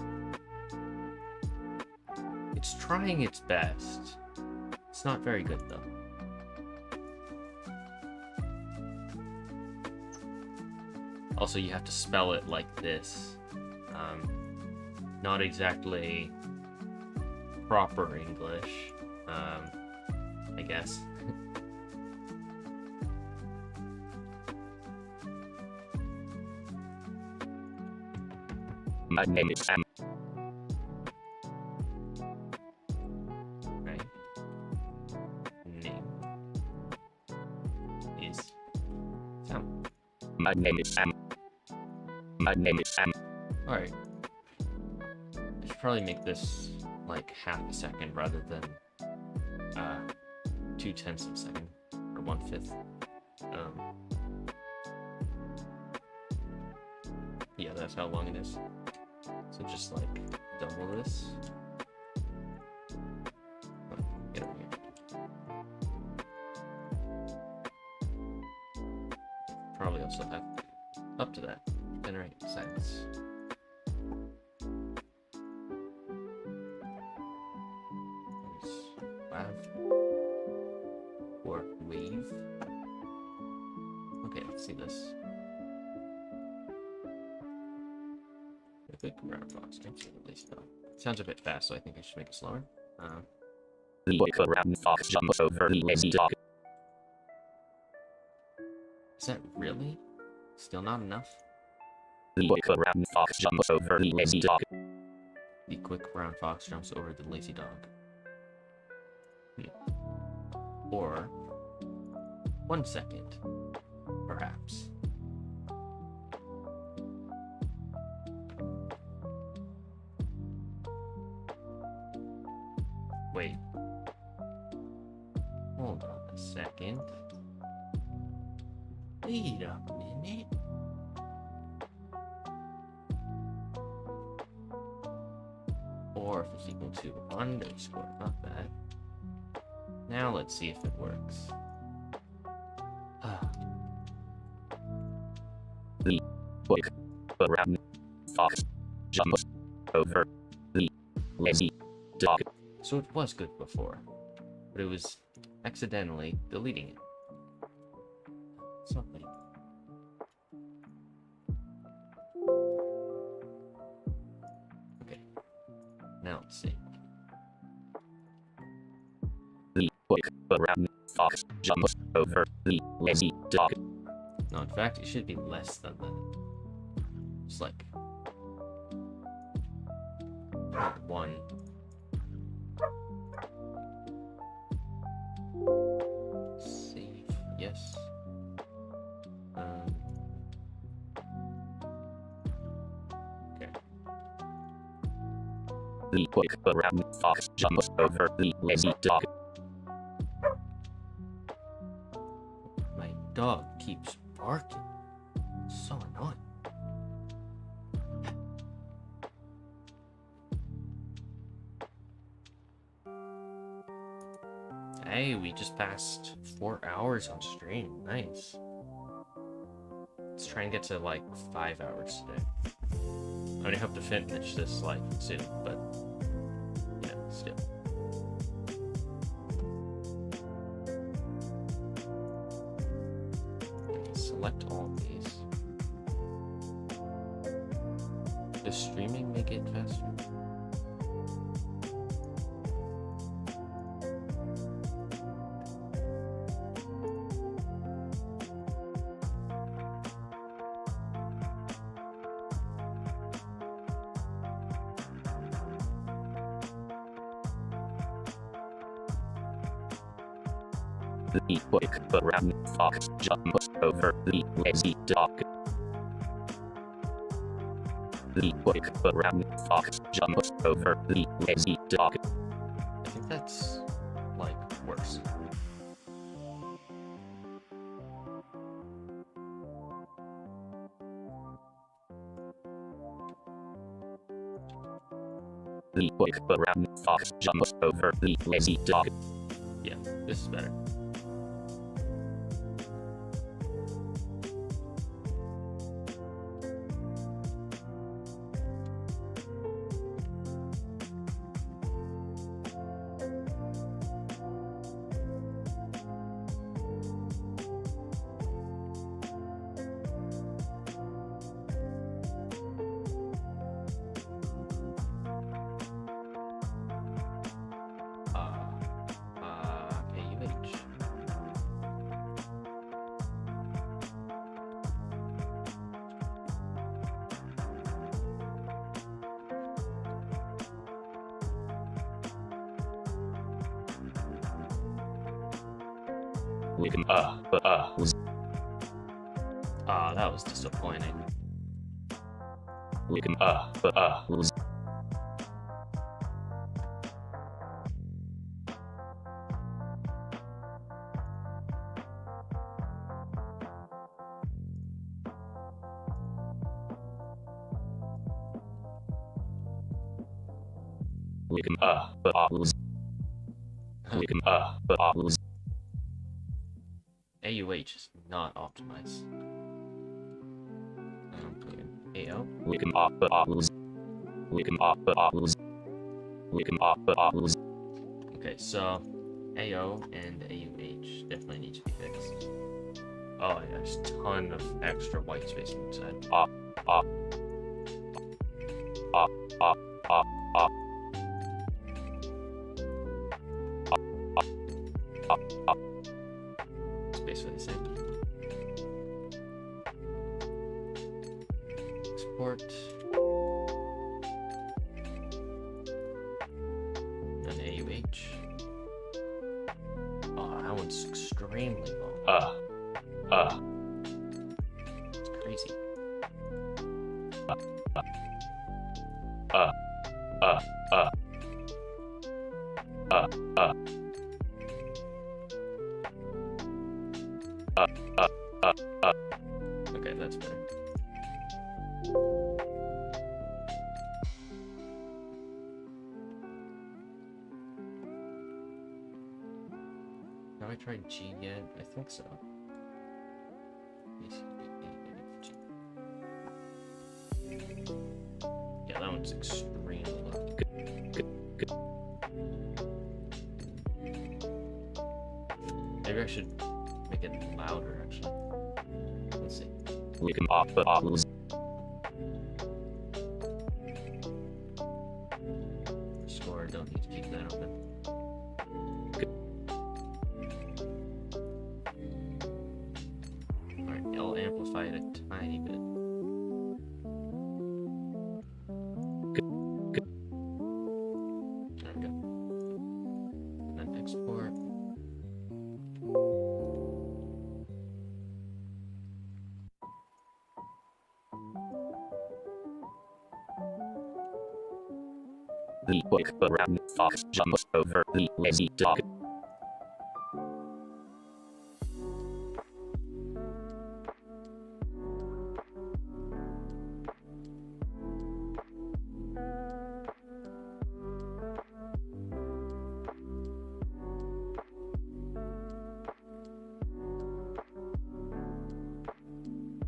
It's trying its best. It's not very good though. Also, you have to spell it like this. Not exactly proper English, I guess. My name is Sam. Right. Name is Sam. My name is Sam. My name is Sam. Alright. I should probably make this like half a second rather than 2/10 of a second or 1/5. Yeah, that's how long it is. So just like double this. Oh, get over here. Probably also have up to that. Generate seconds. Or wave. Okay, let's see this. A good ground box. Thanks at least though. Sounds a bit fast, so I think I should make it slower. Is that really still not enough? The quick brown fox jumps over the lazy dog. The quick brown fox jumps over the lazy dog. Or 1 second, perhaps. Wait. Hold on a second. Wait a minute. Or if it's equal to underscore, not bad. Now let's see if it works. The quick brown fox jumps over the lazy dog. So it was good before, but it was accidentally deleting it. Something. Okay. Now let's see. The quick brown fox jumps over the lazy dog. No, in fact, it should be less than that. It's like 1. Save, yes. Okay. The quick brown fox jumps over the lazy dog. My dog keeps barking. So annoying. Hey, we just passed 4 hours on stream. Nice. Let's try and get to like 5 hours today. I only hope to finish this like soon, but yeah, still. Select all of these. Does streaming make it faster? The quick brown fox jumps over the lazy dog. The quick brown fox jumps over the lazy dog. I think that's, like, worse. The quick brown fox jumps over the lazy dog. Yeah, this is better. We can That was disappointing. We can We can AUH is not optimized. AO? We can Okay, so AO and AUH definitely need to be fixed. Oh, yeah, there's a ton of extra white space inside. It's basically the same. Export. And AUH. Oh, that one's extremely long. It's crazy. Okay, that's better. Have I tried G yet? I think so. Yeah, that one's extremely low. Maybe I should make it louder, actually. Let's see. We can Score, don't need to keep that open. Alright, I'll amplify it a tiny bit. There we go. And then export. The quick brown fox jumps over the lazy dog.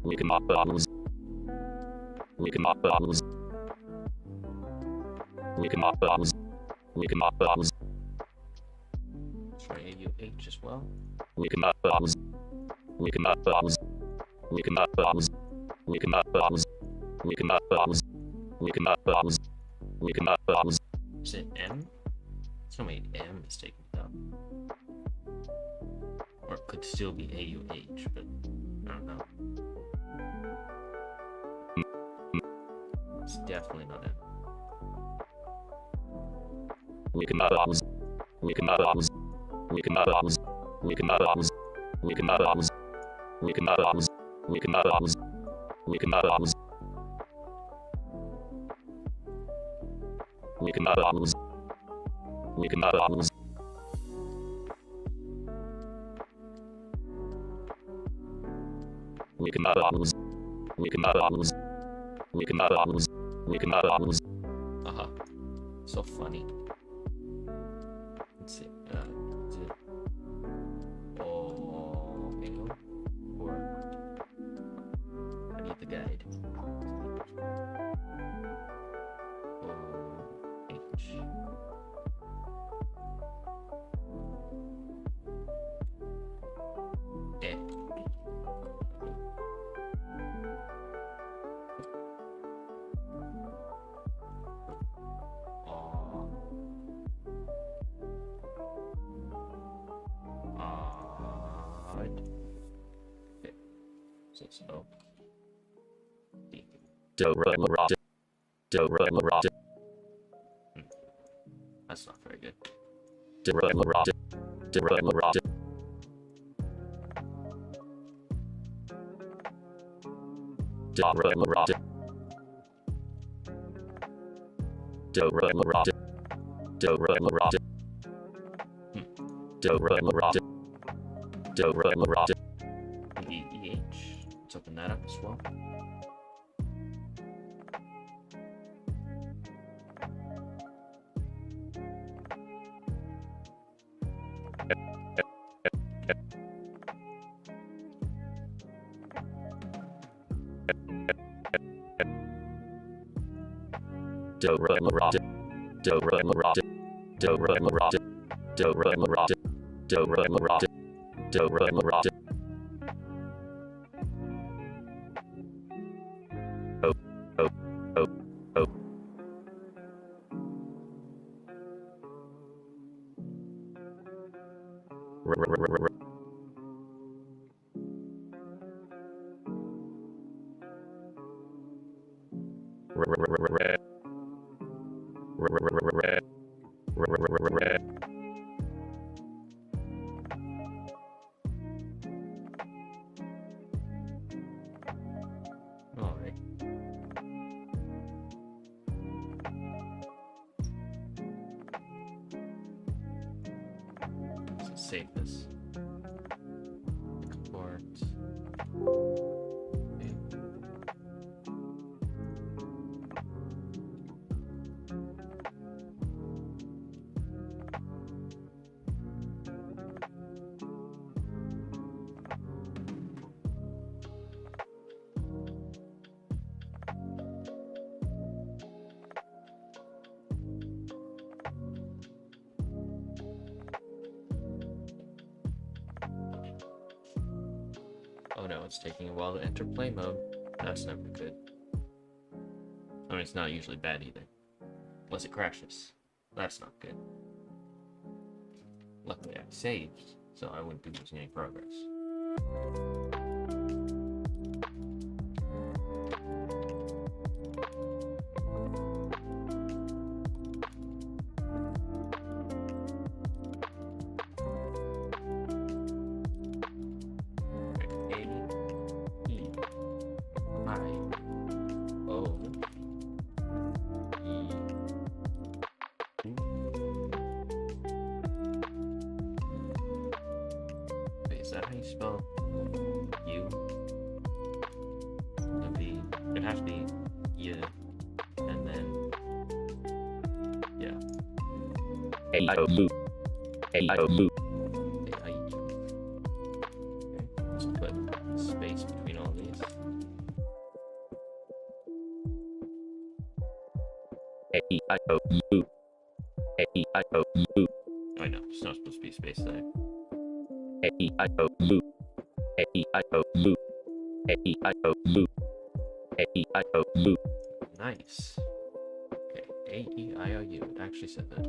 We can Try AUH as well. Is it M? Somebody M is taking it up. Or it could still be AUH, but I don't know. It's definitely not M. Uh-huh. So funny. Let's see. Is it O or I need the guide. O-H. E. So it's O. D. That's not very good. E-H. Let's open that up as well. Alright. Let's save this. Export. Okay. Oh no, it's taking a while to enter play mode. That's never good. I mean, it's not usually bad either. Unless it crashes. That's not good. Luckily I saved, so I wouldn't be losing any progress. Is that how you spell U? It'd have to be Y, and then yeah. A-I-O-U. A-I-O-U. Okay, let's put space between all these. A-E-I-O-U. A-E-I-O-U. I know, there's not supposed to be space there. A-E-I-O-U. A-E-I-O-U. A-E-I-O-U. A-E-I-O-U. Nice. Okay, A-E-I-O-U. It actually said that.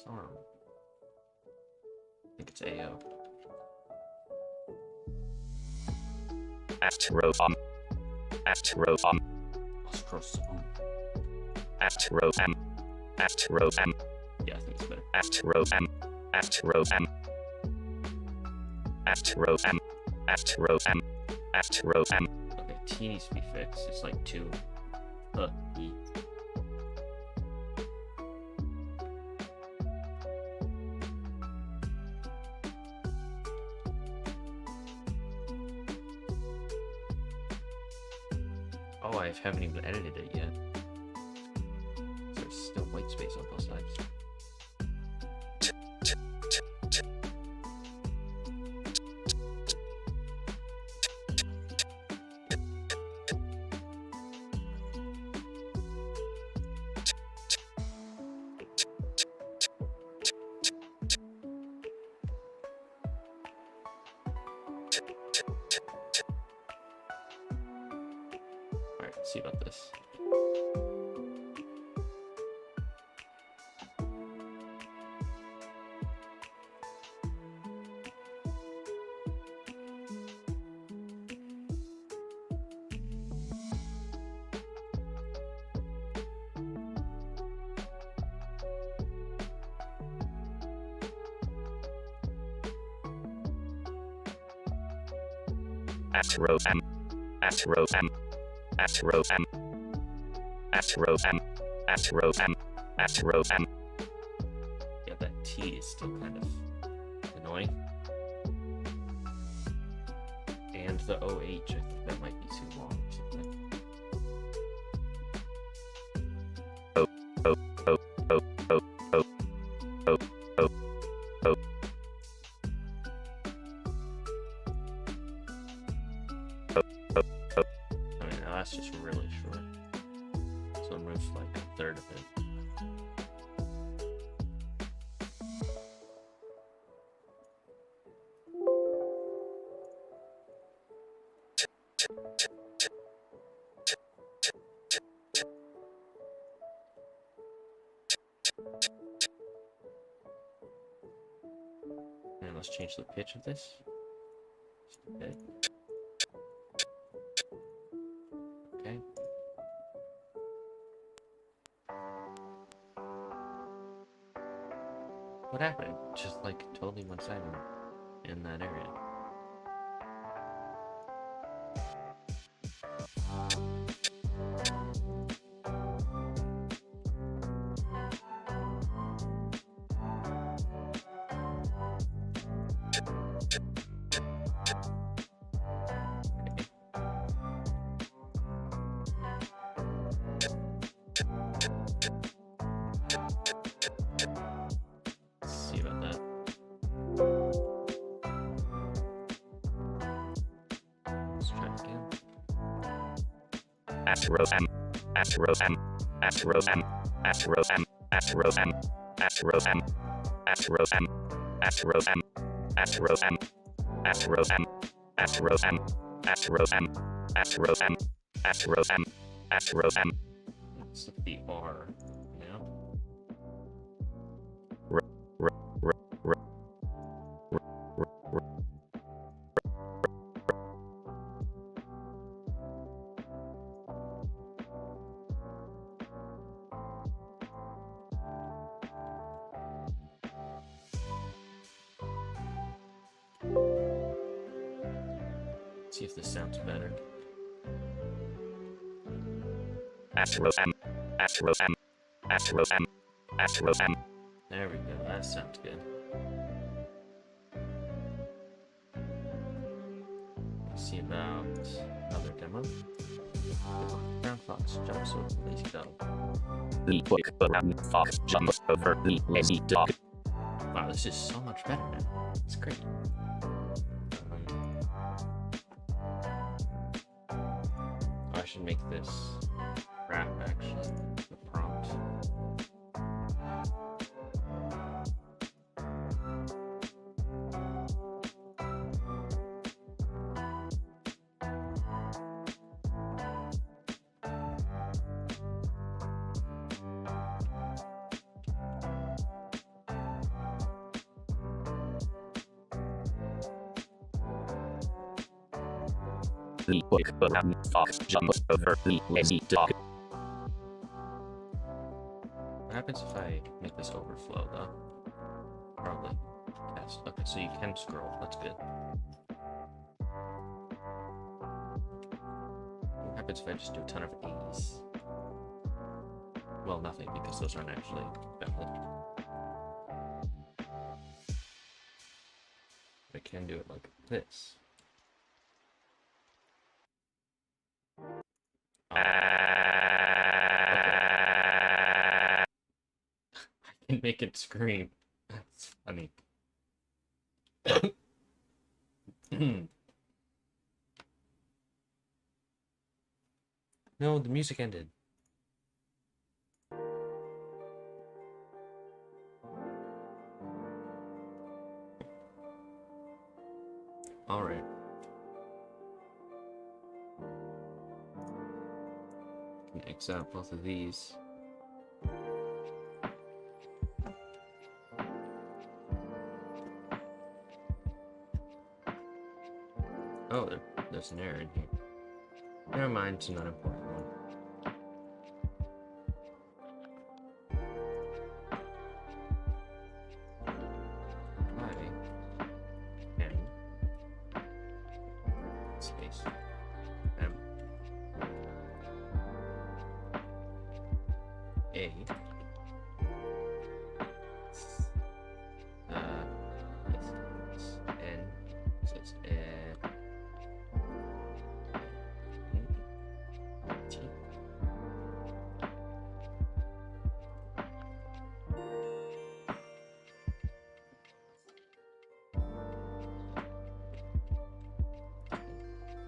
Sarm. I think it's AO. AstroSam. AstroSam. AstroSam. AstroSam. Yeah, I think it's better. AstroSam. AstroSam. AstroSam. AstroSam. AstroSam. Okay, T needs to be fixed. It's like 2. E. Oh, I haven't even edited it yet. So there's still white space on both sides. Alright, let's see about this. AstroSam. AstroSam. AstroSam. AstroSam. AstroSam. AstroSam. Yeah, that T is still kind of annoying. And the OH, I think that might be too long or something. Oh, oh, oh, oh, oh, oh, oh, oh, oh. I mean, that's just really short. So remove like a third of it. And let's change the pitch of this. Just a bit. Okay. What happened? Just like totally went silent in that area. Let's see about that. Let's try it again. AstroSam. AstroSam. AstroSam. AstroSam. AstroSam. AstroSam. AstroSam. AstroSam. AstroSam. AstroSam. AstroSam. AstroSam. AstroSam. AstroSam. AstroSam. Let's look at the R now. see if this sounds better. AstroSam. AstroSam. AstroSam. AstroSam. There we go, that sounds good. Let's see about another demo. Brown fox jumps over the lazy dog. The quick brown fox jumps over the lazy dog. Wow, this is so much better now. It's great. I should make this rap actually, the prompt. The quick brown fox jumps over the lazy dog. What happens if I make this overflow though? Probably. Yes. Okay, so you can scroll. That's good. What happens if I just do a ton of A's? Well, nothing, because those aren't actually valid. I can do it like this. I can make it scream. That's funny. No, the music ended. Alright. Can X out both of these. Oh, there's an error in here. Never mind, it's not important one. Space M A yes, N so it's T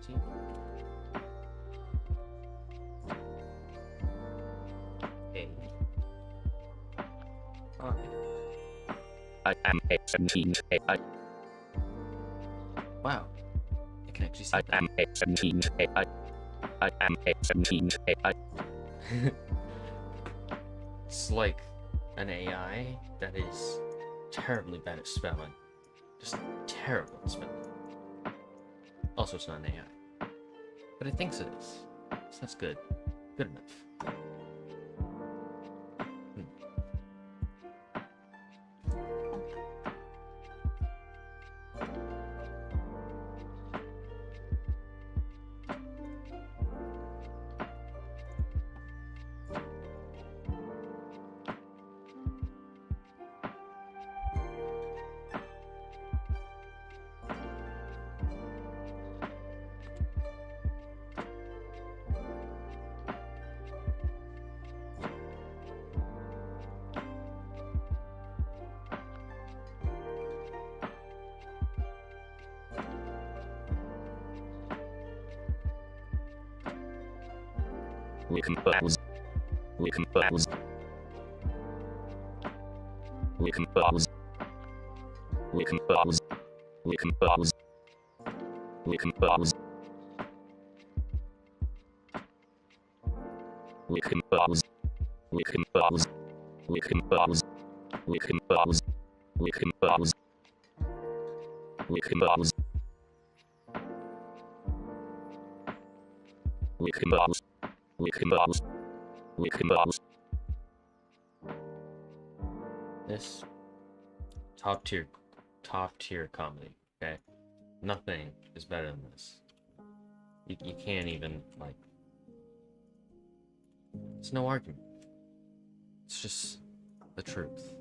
T A okay. I am a 17 AI. Wow, I can actually see I that. am a 17 AI. I am a 17 AI. It's like an AI that is terribly bad at spelling. Just terrible at spelling. Also, it's not an AI. But it thinks it is. So that's good. Good enough. We can browse. We can browse. We can browse. We can browse. We can browse. We can browse. We can browse. We can browse. We can browse. We can browse. We can browse. We can browse. We can browse. We can browse. We can browse. This top tier comedy. Okay, nothing is better than this. You can't even, like... It's no argument. It's just the truth.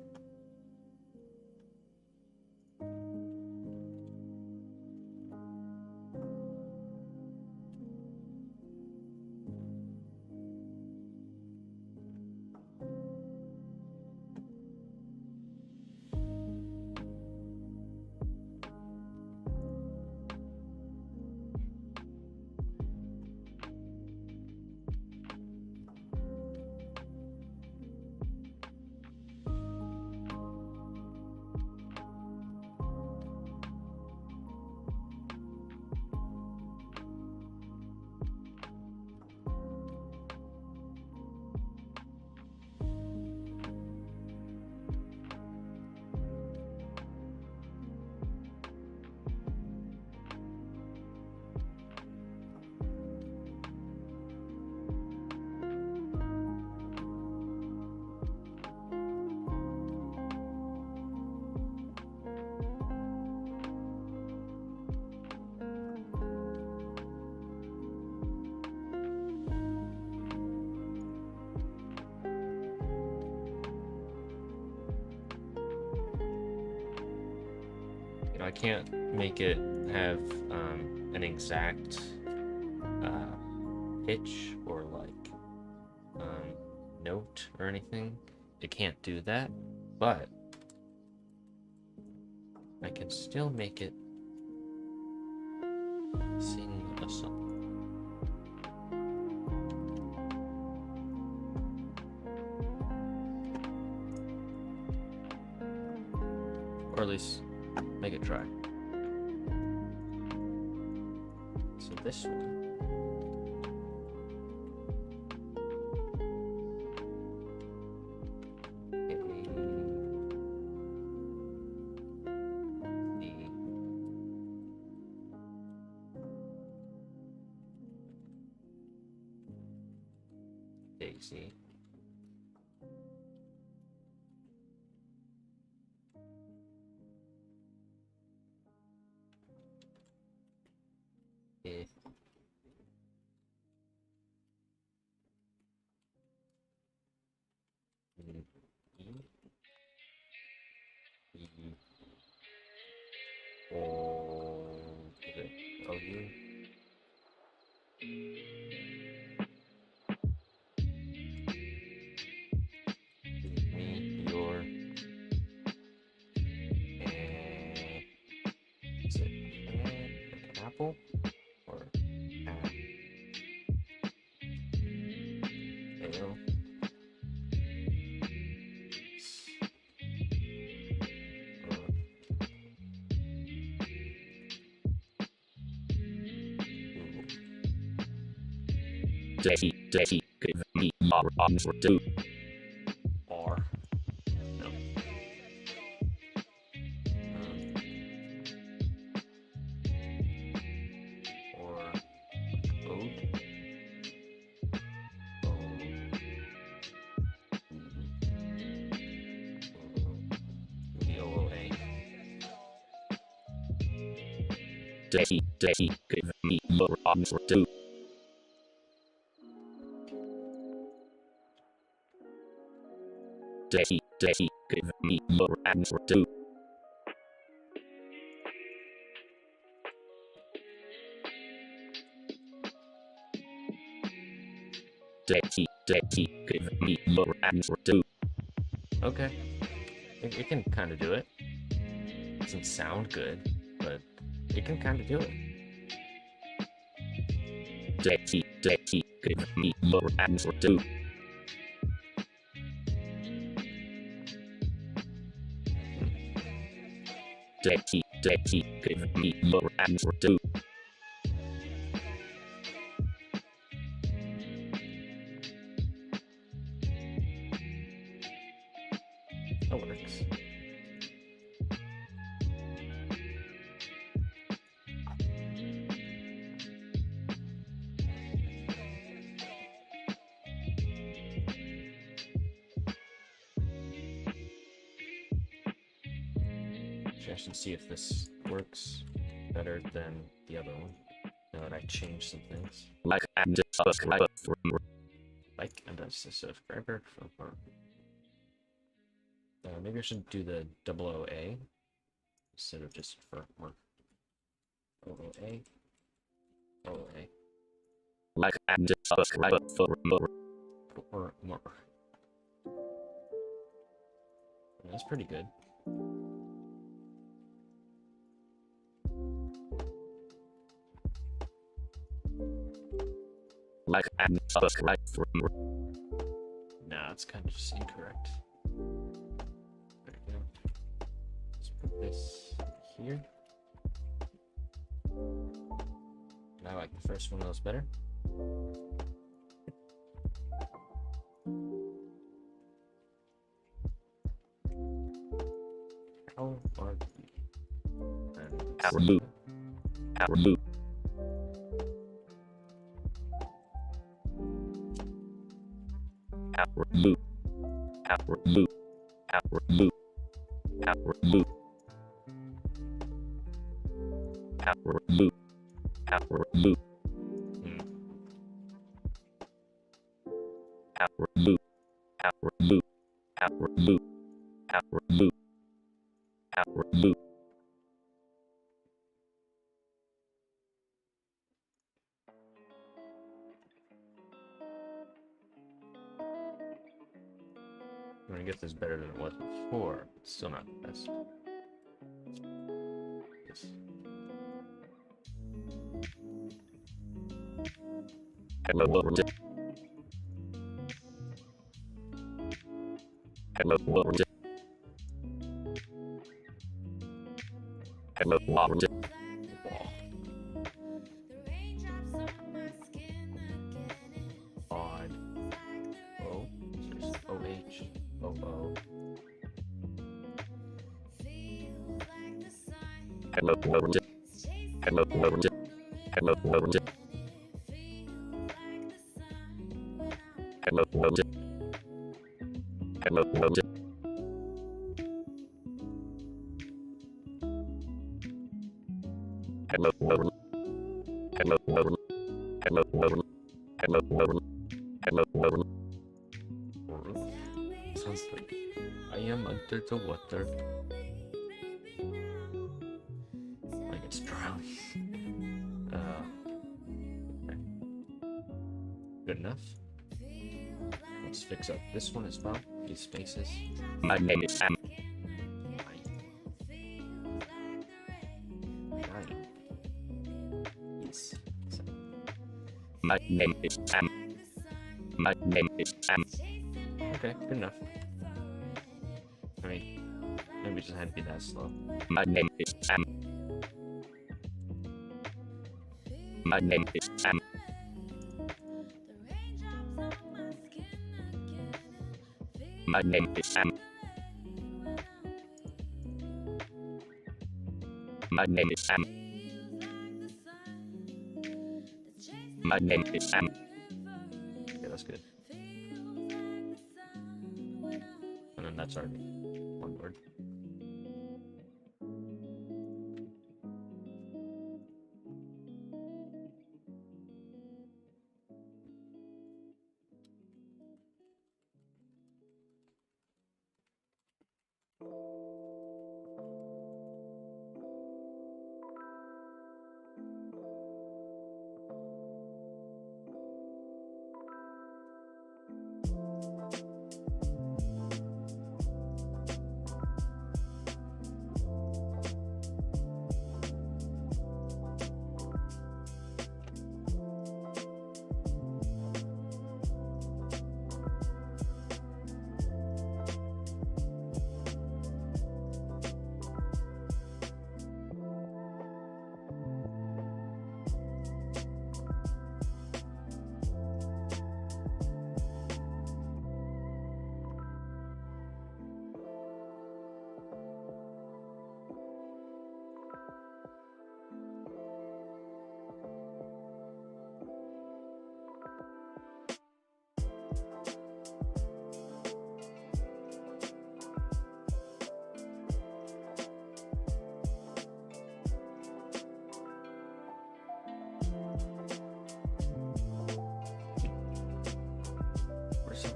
I can't make it have an exact pitch or like note or anything. It can't do that, but I can still make it sing a song. Or at least make it try. So this one. Daisy. E. O-U. Me, your, and is it like an apple or apple? Daisy, give me more answer to. R. No. Or ode. O-O-A. Daisy, give me more answer to. Daisy, give me more answer to. Daisy, give me more answer to. Okay. It can kind of do it. Doesn't sound good, but it can kind of do it. Daisy, give me more answer to. Daisy, give me more answer to. That works. I should see if this works better than the other one. Now that I changed some things. Like and subscribe for Like and a subscriber. Maybe I should do the double OA instead of just for more. OA. OA. Like and subscribe for more. Or more. That's pretty good. Like and subscribe for more. Nah, it's kind of just incorrect. There we go. Let's put this here. I like the first one of those better. How are you? Our loop. Our loop. Our loop. Our loop. Our loop. Our loop. Our loop. Our loop. Our loop. Our loop. Our loop. Our loop. Our loop. I'm gonna get this better than it was before. It's still not the best. Yes. Hello world. Hello world. Hello world. Odd. O. OH. OO. Hello world. Hello world. Hello world. Hello world. Hello world. Hello world. Hello world. Hello world. Hello world. Hello world. Sounds like I am under the water. Like it's drowning. Okay. Good enough. Let's fix up this one as well. These spaces. My name is Sam. Yes. My name is Sam. My name is Sam. Okay, good enough. I mean, maybe it just had to be that slow. My name is Sam. My name is Sam. My name is Sam. My name is Sam. My name is Sam. Okay, that's good. And then that's already one word.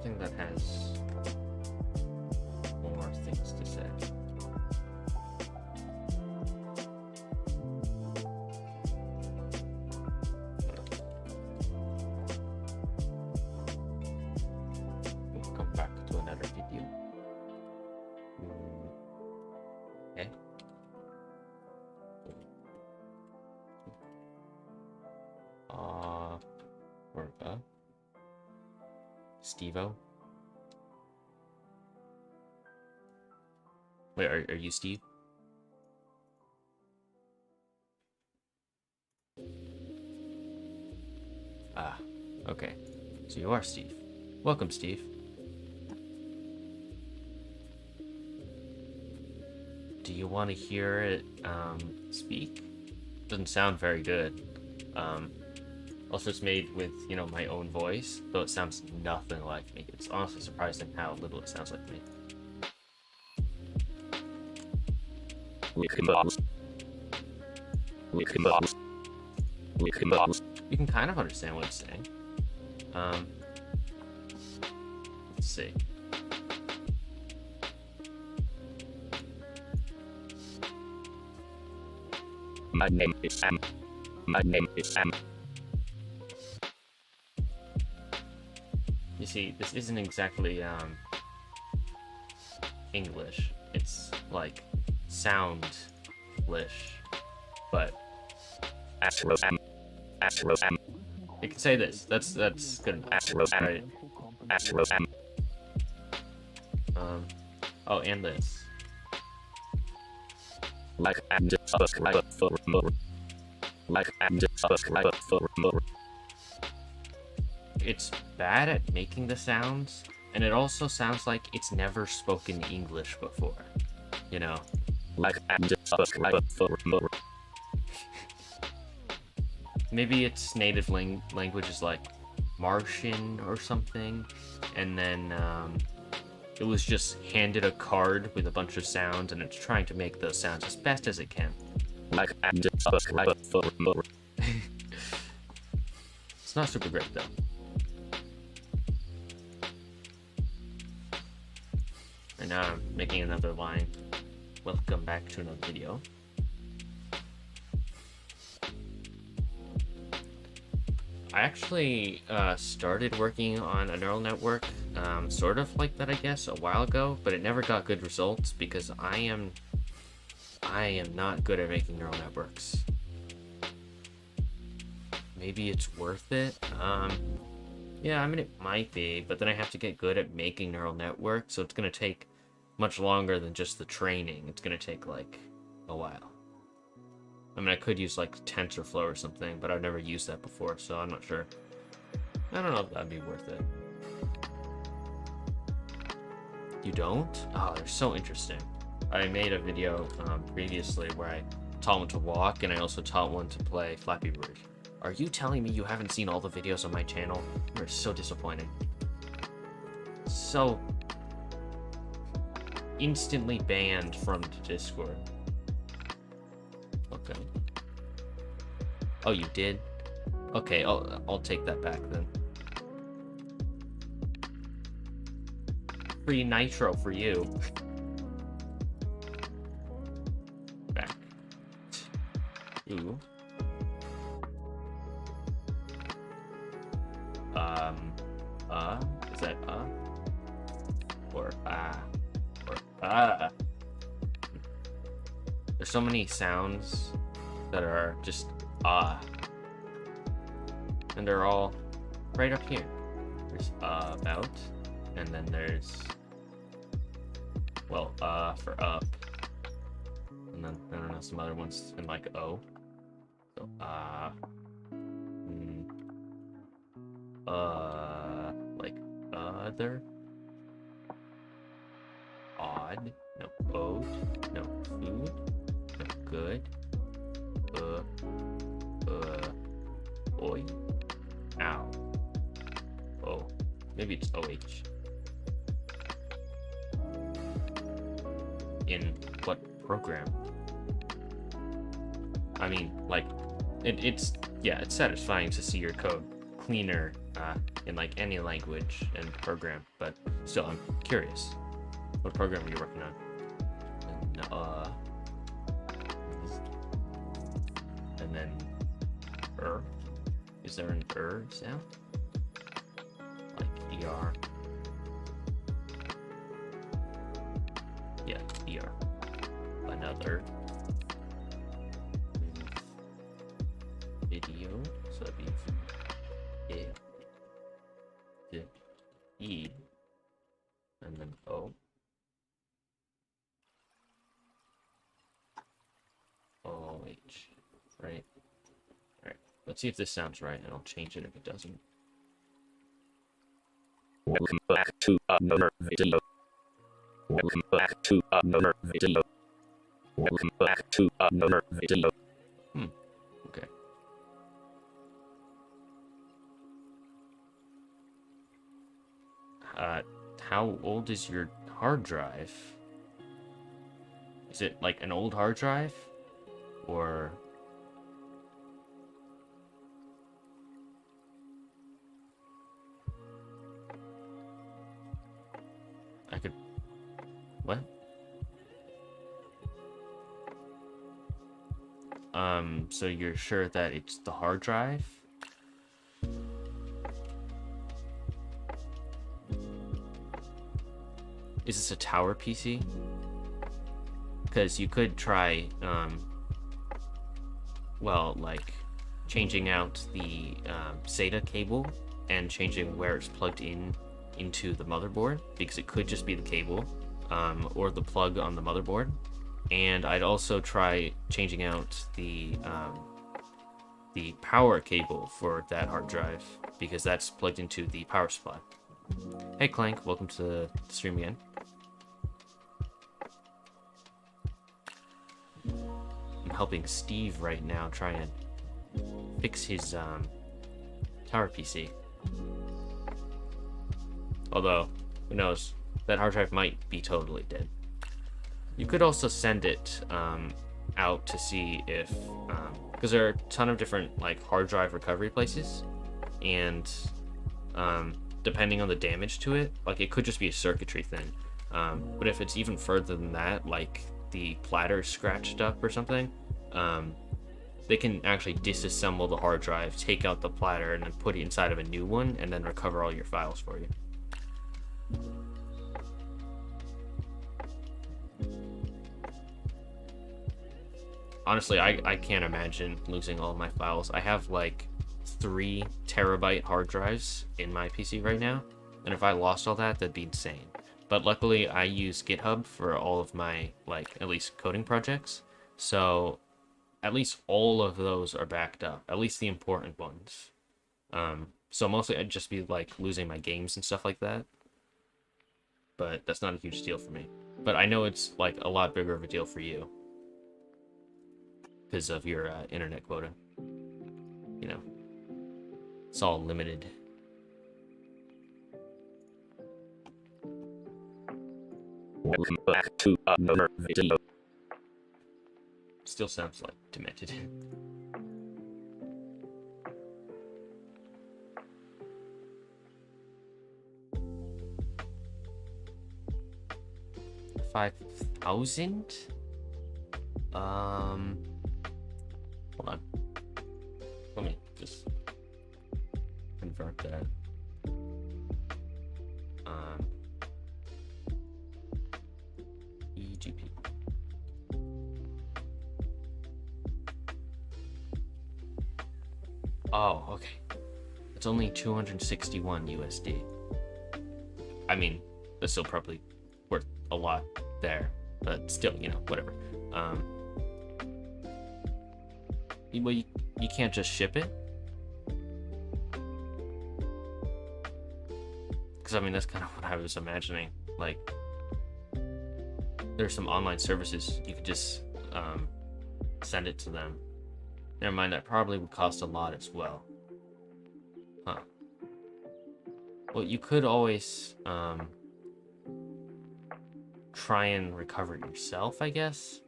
something that has more things to say. We'll come back to another video. Okay. Or Steve-O? Wait, are you Steve? Ah, okay. So you are Steve. Welcome, Steve. Do you want to hear it speak? Doesn't sound very good. Also, it's made with, you know, my own voice, though it sounds nothing like me. It's honestly surprising how little it sounds like me. You can kind of understand what it's saying. Let's see. My name is Sam. My name is Sam. You see, this isn't exactly English. It's like sound-lish, but AstroSam. AstroSam. you can say this. That's good enough. AstroSam. Right? AstroSam. Oh, and this. Like and subscribe for more. Like and subscribe for more. It's bad at making the sounds, and it also sounds like it's never spoken English before. You know? Like and subscribe for more. Maybe its native language is like Martian or something, and then it was just handed a card with a bunch of sounds, and it's trying to make those sounds as best as it can. Like and subscribe for more. It's not super great though. And now I'm making another line. Welcome back to another video. I actually started working on a neural network, sort of like that, I guess, a while ago, but it never got good results because I am not good at making neural networks. Maybe it's worth it. Yeah, I mean, it might be, but then I have to get good at making neural networks, so it's going to take much longer than just the training. It's going to take, like, a while. I mean, I could use, like, TensorFlow or something, but I've never used that before, so I'm not sure. I don't know if that'd be worth it. You don't? Oh, they're so interesting. I made a video previously where I taught one to walk, and I also taught one to play Flappy Bird. Are you telling me you haven't seen all the videos on my channel? You're so disappointing. So instantly banned from Discord. Okay. Oh, you did? Okay, I'll take that back then. Free nitro for you. Back. Ooh. Is that or or There's so many sounds that are just and they're all right up here. There's about, and then there's, well, for up, and then I don't know, some other ones in like O. So like other, odd, no, ode, no, food, no, good, oi, ow, oh, maybe it's OH. In what program? I mean, like, it's, yeah, it's satisfying to see your code cleaner in like any language and program, but still, I'm curious. What program are you working on? And then is there an sound? Like ER? Yeah, ER. Another video, so that'd be E, and then O. OH, right? Alright, let's see if this sounds right, and I'll change it if it doesn't. Welcome back to another video. Welcome back to another video. Welcome back to another video. Okay. How old is your hard drive? Is it like an old hard drive? Or... I could... What? So you're sure that it's the hard drive? Is this a tower PC? Because you could try, well, like, changing out the SATA cable and changing where it's plugged into the motherboard, because it could just be the cable or the plug on the motherboard. And I'd also try changing out the power cable for that hard drive, because that's plugged into the power supply. Hey Clank, welcome to the stream again. I'm helping Steve right now try and fix his tower PC. Although, who knows, that hard drive might be totally dead. You could also send it out to see if, because there are a ton of different like hard drive recovery places, and depending on the damage to it, like it could just be a circuitry thing. But if it's even further than that, like the platter scratched up or something, they can actually disassemble the hard drive, take out the platter, and then put it inside of a new one, and then recover all your files for you. Honestly, I can't imagine losing all my files. I have like 3 terabyte hard drives in my PC right now, and if I lost all that, that'd be insane. But luckily, I use GitHub for all of my, like, at least coding projects, so at least all of those are backed up, at least the important ones. So mostly I'd just be like losing my games and stuff like that, but that's not a huge deal for me. But I know it's like a lot bigger of a deal for you because of your internet quota. You know, it's all limited. Welcome back to another video. Still sounds like demented. $5,000? Hold on. Let me just convert that. EGP. Oh, okay. It's only 261 USD. I mean, that's still probably worth a lot there, but still, you know, whatever. Well, you can't just ship it? Because, I mean, that's kind of what I was imagining. Like, there's some online services, you could just send it to them. Never mind, that probably would cost a lot as well. Huh. Well, you could always try and recover it yourself, I guess.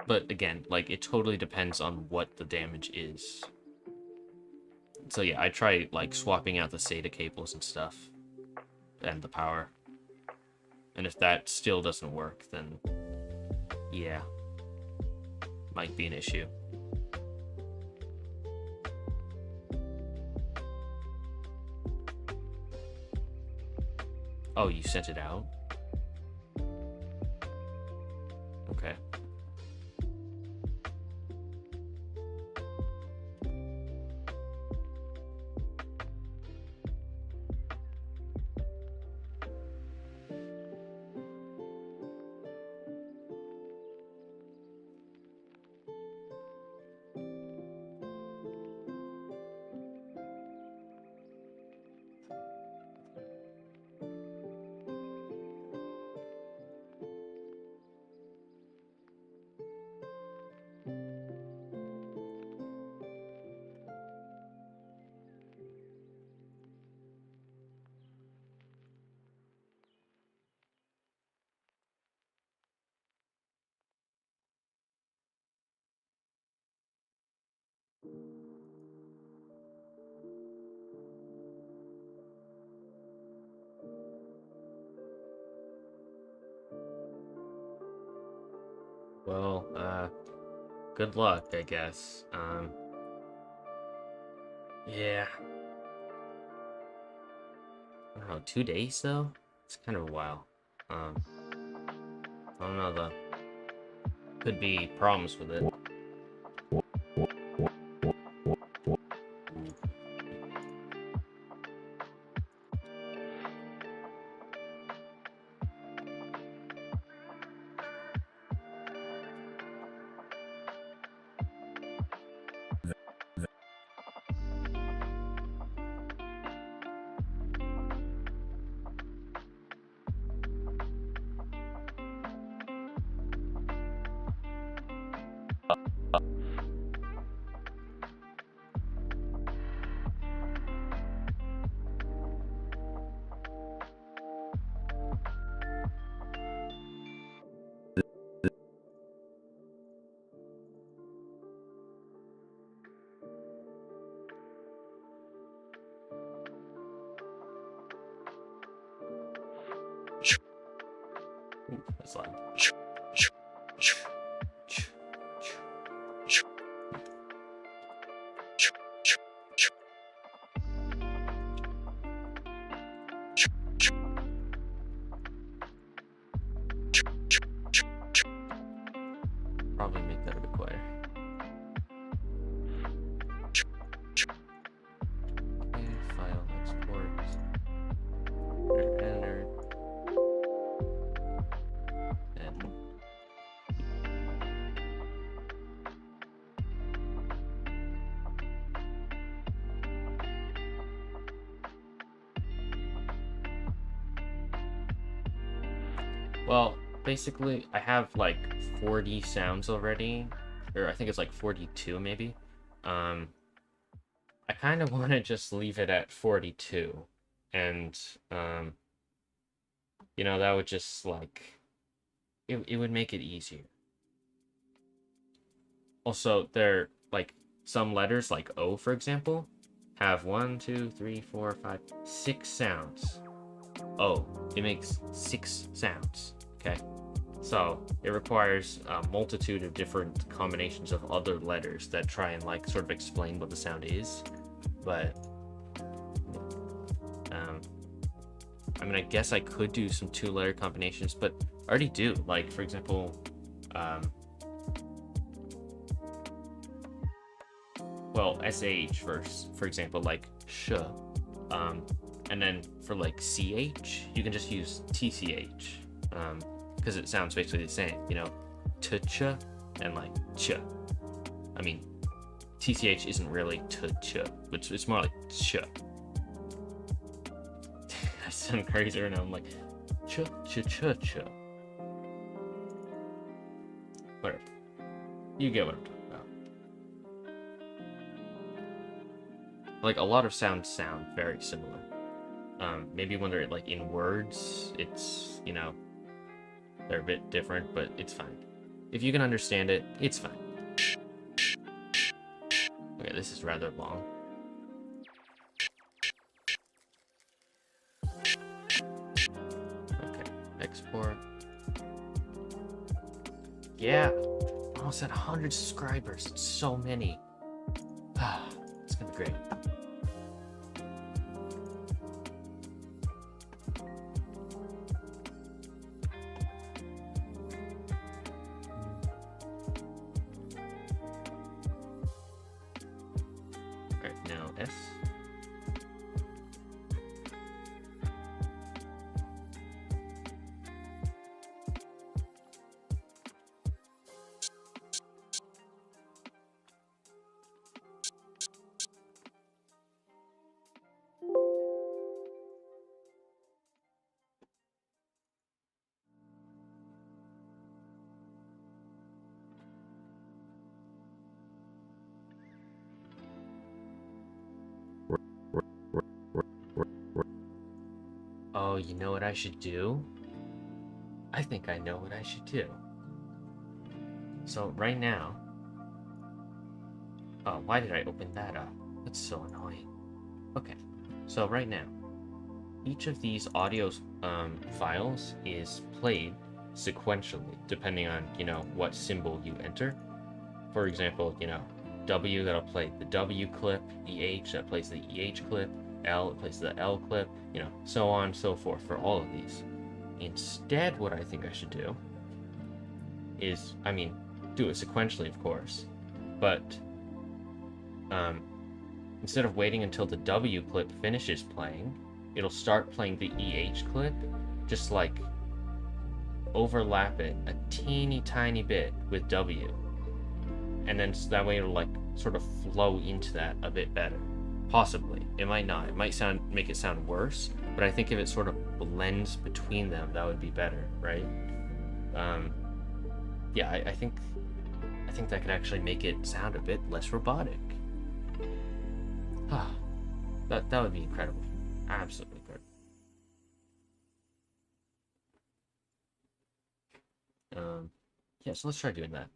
But again, like, it totally depends on what the damage is. So yeah, I try, like, swapping out the SATA cables and stuff. And the power. And if that still doesn't work, then... yeah. Might be an issue. Oh, you sent it out? Okay. Well, good luck, I guess. Yeah. I don't know, 2 days, though? It's kind of a while. I don't know, though. Could be problems with it. Ooh, that's loud. Probably make that a bit quieter. Okay, file export. Enter. And well, basically, I have like 40 sounds already, or I think it's like 42 maybe. I kind of want to just leave it at 42, and you know, that would just like it would make it easier. Also, there like some letters like O, for example, have 1, 2, 3, 4, 5, 6 sounds. O, it makes 6 sounds. Okay. So it requires a multitude of different combinations of other letters that try and like sort of explain what the sound is. But I mean, I guess I could do some 2-letter combinations, but I already do. Like, for example, well, SH for example, like sh. And then for like CH, you can just use TCH. Because it sounds basically the same, you know, ch and like ch. I mean, TCH isn't really ch, but it's more like ch. I sound crazy right now. I'm like ch. Whatever. You get what I'm talking about. Like, a lot of sounds sound very similar. Maybe when they're like in words, it's, you know, they're a bit different, but it's fine. If you can understand it, it's fine. Okay, this is rather long. Okay, export. Yeah, almost at 100 subscribers. It's so many. It's gonna be great. Alright, now S. Oh, you know what I should do? I think I know what I should do. So right now... Oh, why did I open that up? That's so annoying. Okay, so right now, each of these audio files is played sequentially, depending on, you know, what symbol you enter. For example, you know, W, that'll play the W clip, EH, that plays the EH clip, L, it plays the L clip, you know, so on and so forth for all of these. Instead, what I think I should do is, I mean, do it sequentially, of course, but instead of waiting until the W clip finishes playing, it'll start playing the EH clip, just like overlap it a teeny tiny bit with W. And then so that way it'll like sort of flow into that a bit better. Possibly. It might not. It might make it sound worse, but I think if it sort of blends between them, that would be better, right? Yeah, I think that could actually make it sound a bit less robotic. That would be incredible. Absolutely incredible. Yeah, so let's try doing that.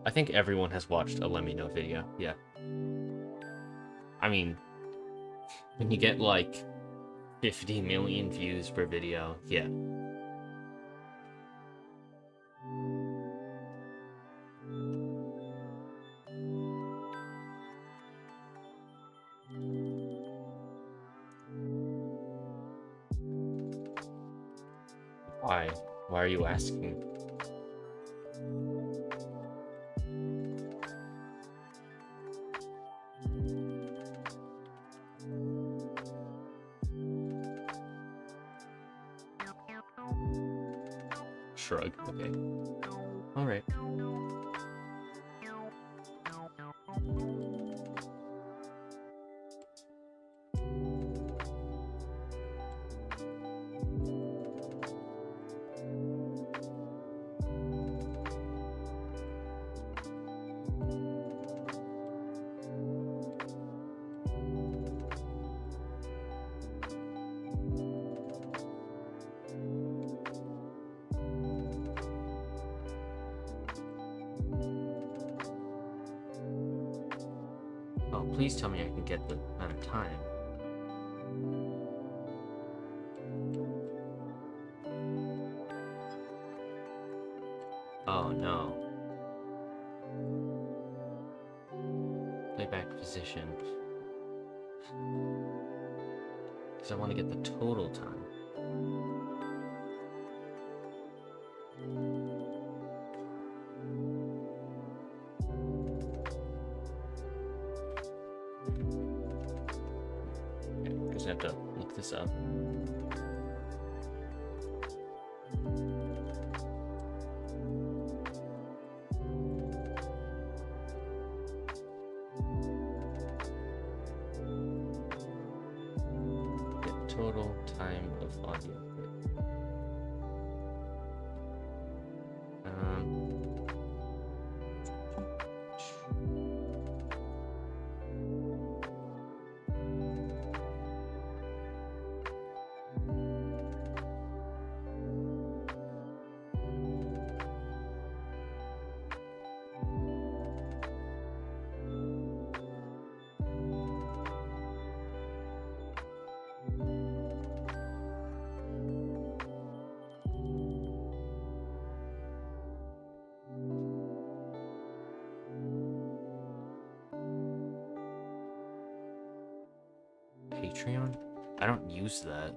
I think everyone has watched a Let Me Know video, yeah. I mean, when you get like 50 million views per video, yeah. Why? Why are you asking? Shrug, okay. Alright. Oh, please tell me I can get the amount of time. Oh no. Playback position. Because I want to get the total time. Okay, just have to look this up. Total time of audio. Patreon? I don't use that.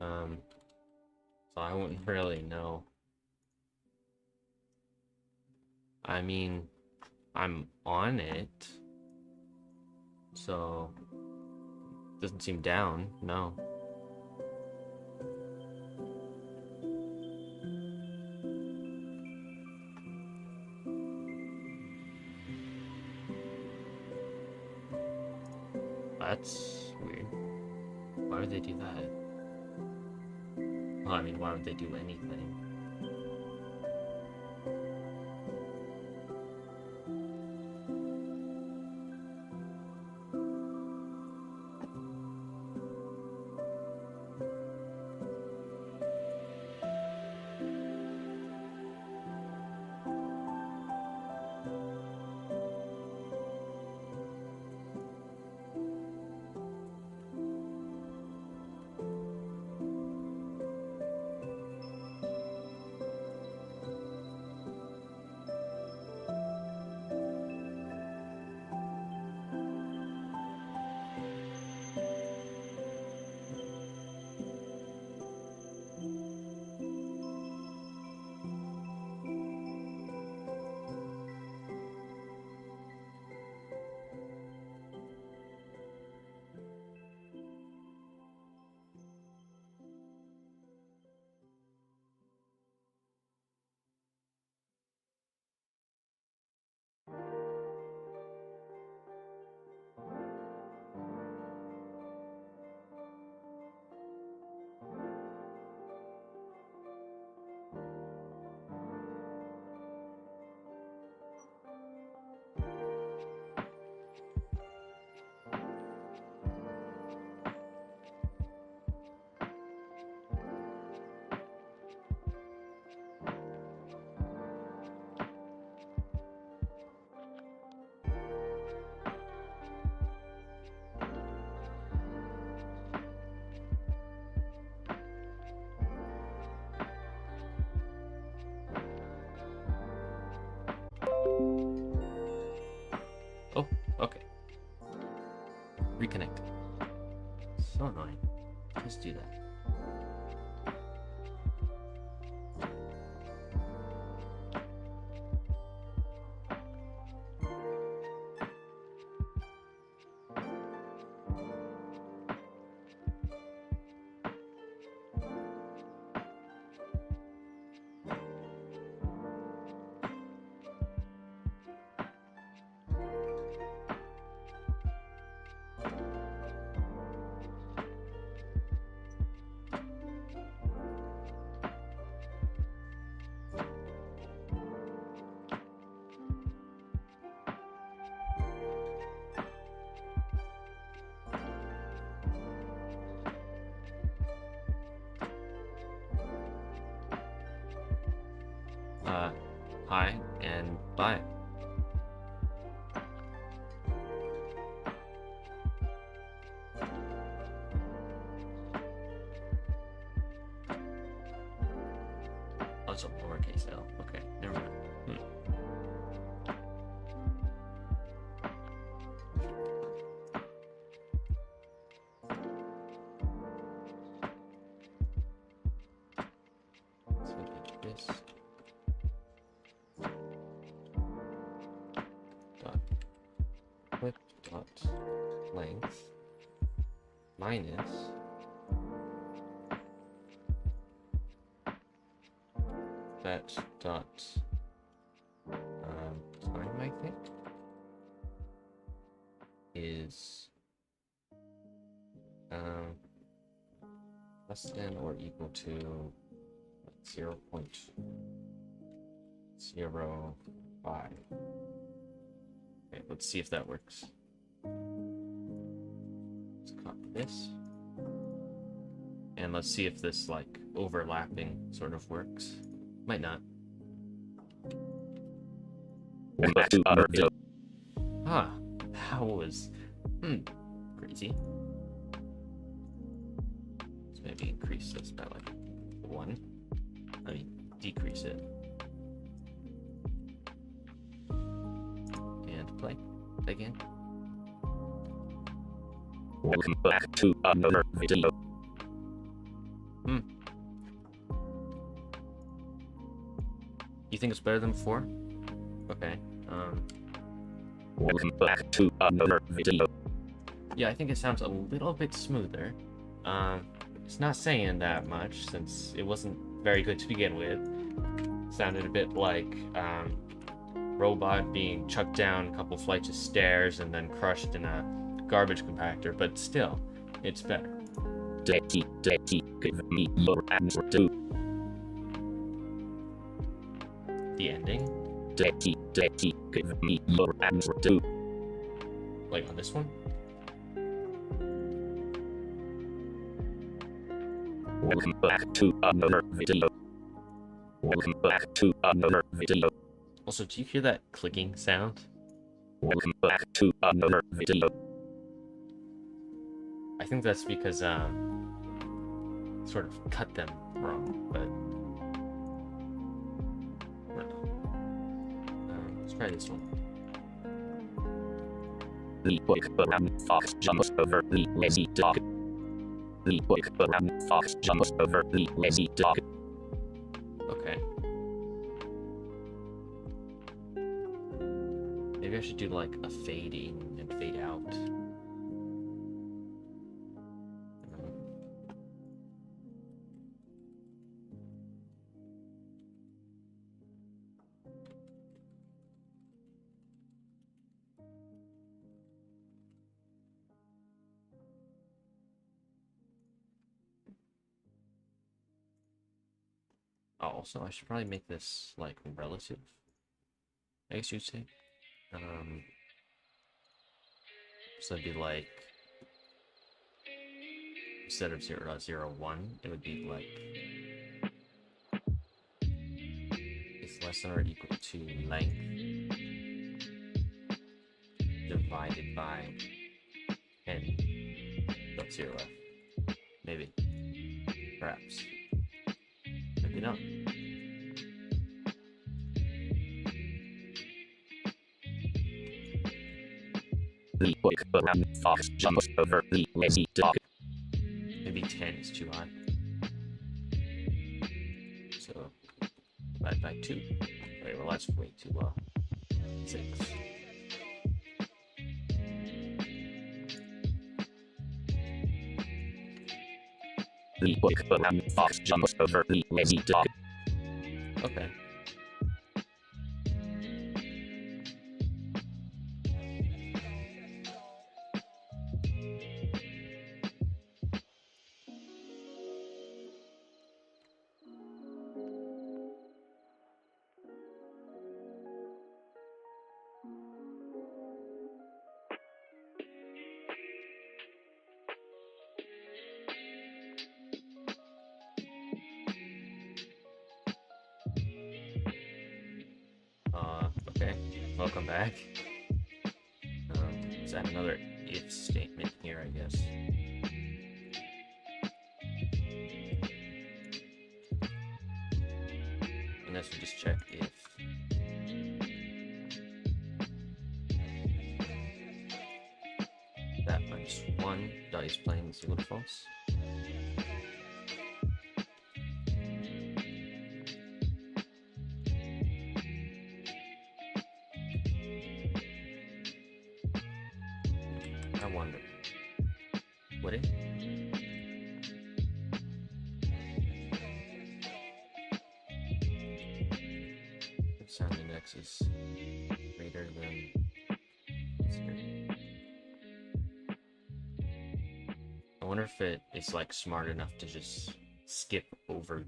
So I wouldn't really know. I mean, I'm on it, so doesn't seem down, no. That's weird. Why would they do that? Well, I mean, why would they do anything? Oh, okay. Reconnect. So annoying. Just do that. Hi and bye. Oh, it's a lowercase L. Okay, never mind. So we get this. Width dot length minus that dot time, I think, is less than or equal to 0.05. Okay, let's see if that works. Let's copy this. And let's see if this, like, overlapping sort of works. Might not. Huh. That was... crazy. Let's maybe increase this by, like, 1. I mean, decrease it. And play again. Welcome back to another video. You think it's better than before? Okay. Welcome back to another video. Yeah, I think it sounds a little bit smoother. It's not saying that much since it wasn't very good to begin with. Sounded a bit like robot being chucked down a couple flights of stairs and then crushed in a garbage compactor, but still, it's better. Daddy, give me your answer too. The ending? Daddy, give me your answer too. Like on this one? Welcome back to another video. Welcome back to another video. Also, do you hear that clicking sound? Welcome back to another video. I think that's because sort of cut them wrong, but I don't know. Let's try this one. The quick brown fox jumps over the lazy dog. The quick brown fox jumps over the lazy dog. Okay. Maybe I should do like a fade in and fade out. Oh, also, I should probably make this like relative, I guess you'd say. So it'd be like, instead of 0.01, it would be like, it's less than or equal to length divided by 10.0f. Maybe. Perhaps. Maybe not. The quick brown fox jumps over the lazy dog. Maybe 10 is too high. So, divided by 2. Wait, well, that's way too low. 6. The quick brown fox jumps over the lazy dog. Okay. Okay. Welcome back. Is that another if statement here, I guess? And this will just check if that minus 1 dot is playing is equal to false. I wonder. Would it? If sound index is greater than 0. I wonder if it is like smart enough to just skip over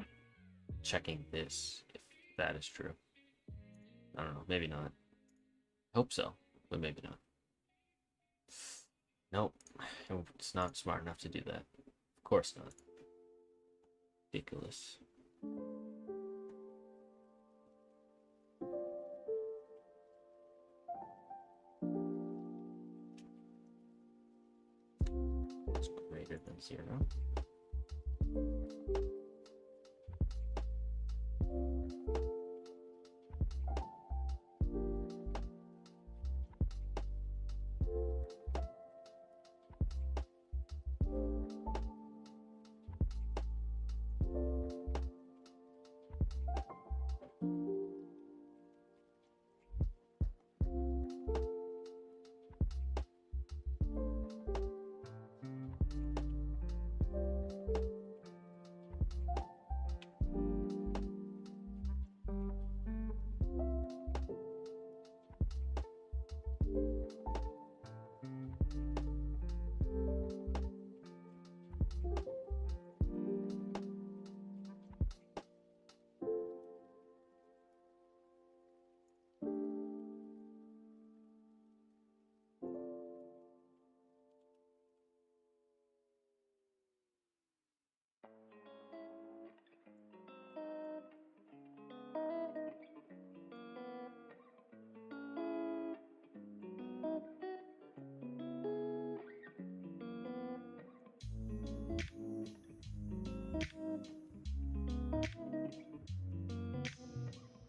checking this, if that is true. I don't know, maybe not. Hope so, but maybe not. Nope, it's not smart enough to do that. Of course not. Ridiculous. It's greater than 0.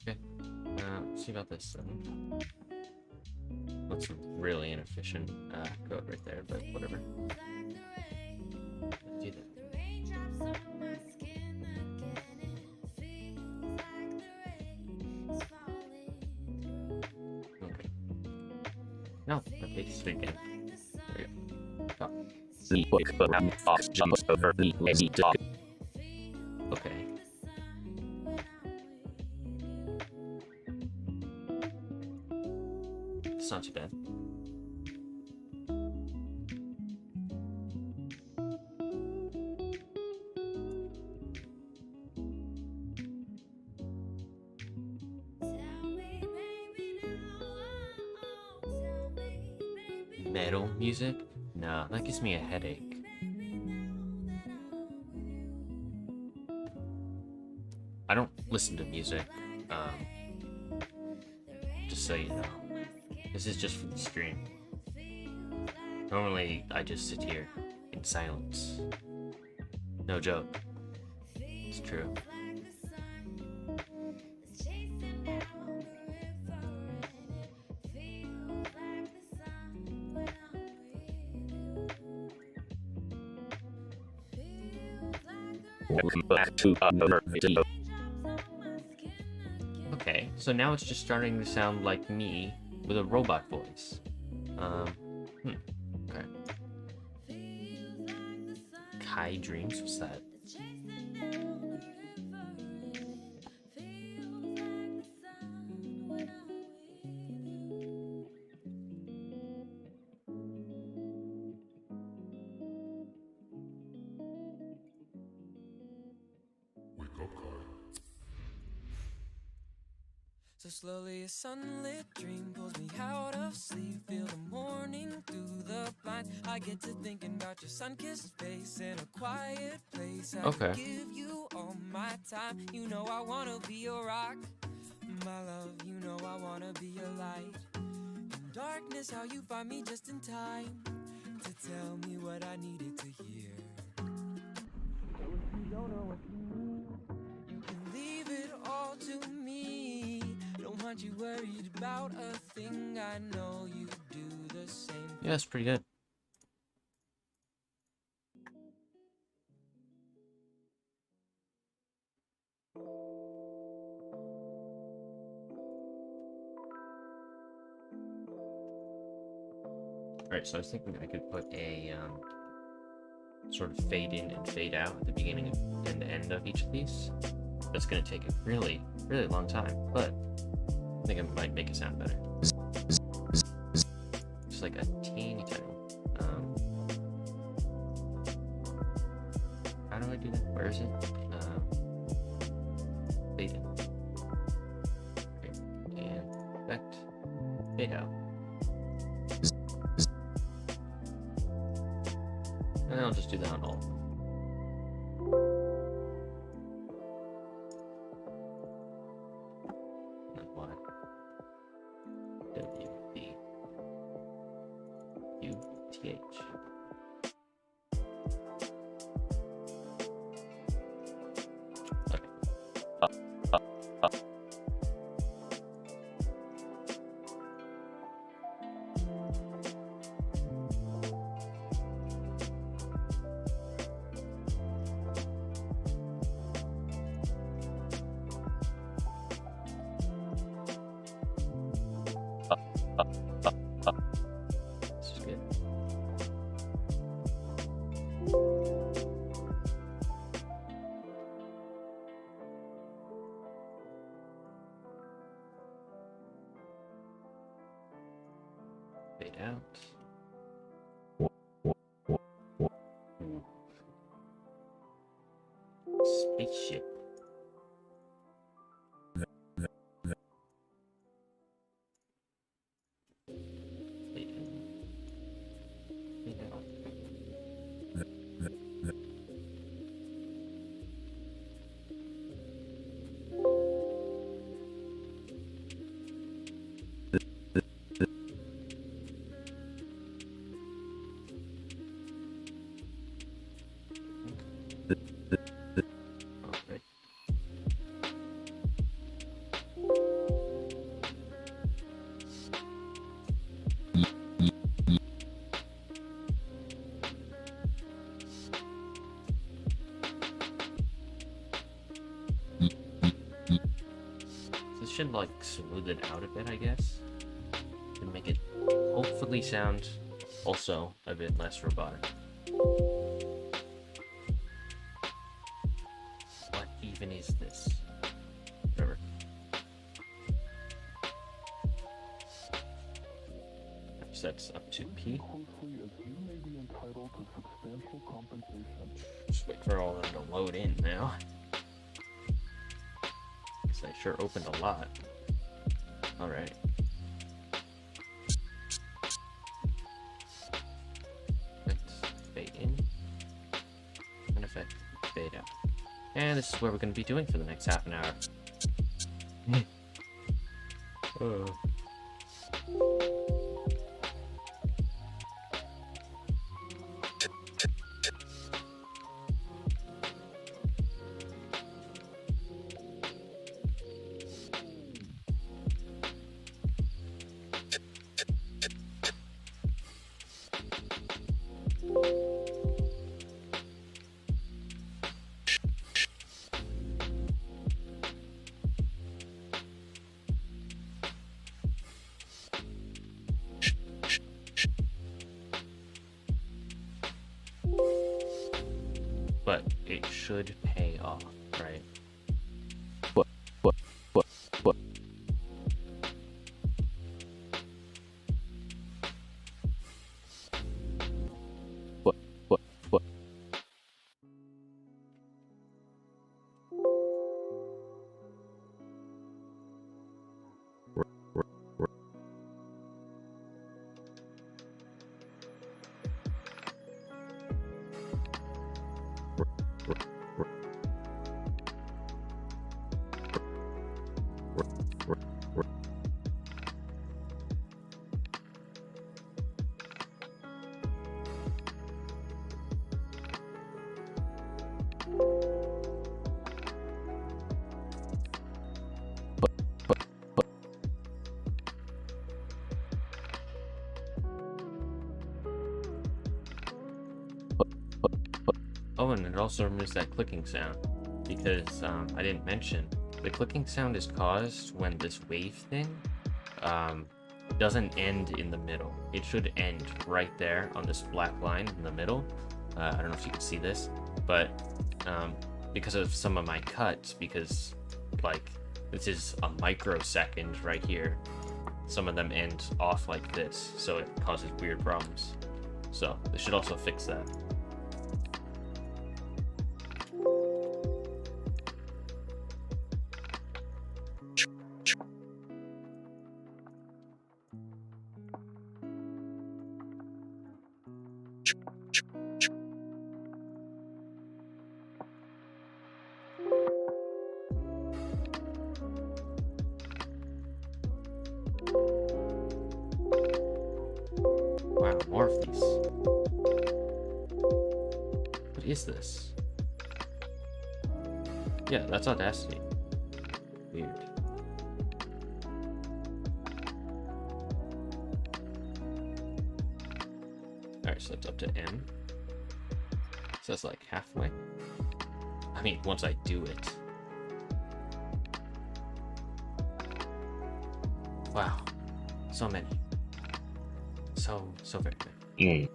Okay, see about this. That's some really inefficient code right there, but whatever. Do that. Okay. No, okay, sweet game. There we go. Oh. The quick program fox jumps over the lazy dog. Okay. It's not too bad. Metal music? No, that gives me a headache. I don't listen to music, just so you know. This is just for the stream. Normally, I just sit here in silence. No joke. It's true. Welcome back to another video. Okay, so now it's just starting to sound like me with a robot voice. Okay. Kai Dreams, what's that? So slowly a sunlit dream pulls me out of sleep. Feel the morning through the blinds. I get to thinking about your sun-kissed face in a quiet place. I Okay. give you all my time. You know I wanna be your rock, my love. You know I wanna be your light. In darkness, how you find me just in time to tell me what I needed to hear. So if you don't know what you need, you can leave it all to me. Don't want you worried about a thing. I know you do the same. Yeah, that's pretty good. Alright, so I was thinking I could put a sort of fade in and fade out at the beginning and the end of each of these. That's going to take a really, really long time, but I think it might make it sound better. Just like a teeny tiny one. How do I do that? Where is it? Fade in. Okay. And effect. Fade out. And I'll just do that on all. And Y. W B U T H. Hey, shit. Okay. This should like smooth it out a bit, I guess, and make it hopefully sound also a bit less robotic. What even is this? Whatever. Sets up to P. Just wait for all of them to load in now. Because I sure opened a lot. Alright. Fade in. And effect fade out. And this is what we're going to be doing for the next half an hour. But it should pay off, right? What? Oh, and it also removes that clicking sound, because I didn't mention, the clicking sound is caused when this wave thing doesn't end in the middle. It should end right there on this black line in the middle. I don't know if you can see this, but because of some of my cuts, because like this is a microsecond right here, some of them end off like this, so it causes weird problems. So this should also fix that. Wow, more of these. What is this? Yeah, that's Audacity. Weird. Alright, so it's up to M. So that's like halfway. I mean, once I do it. Wow. So many. So very many.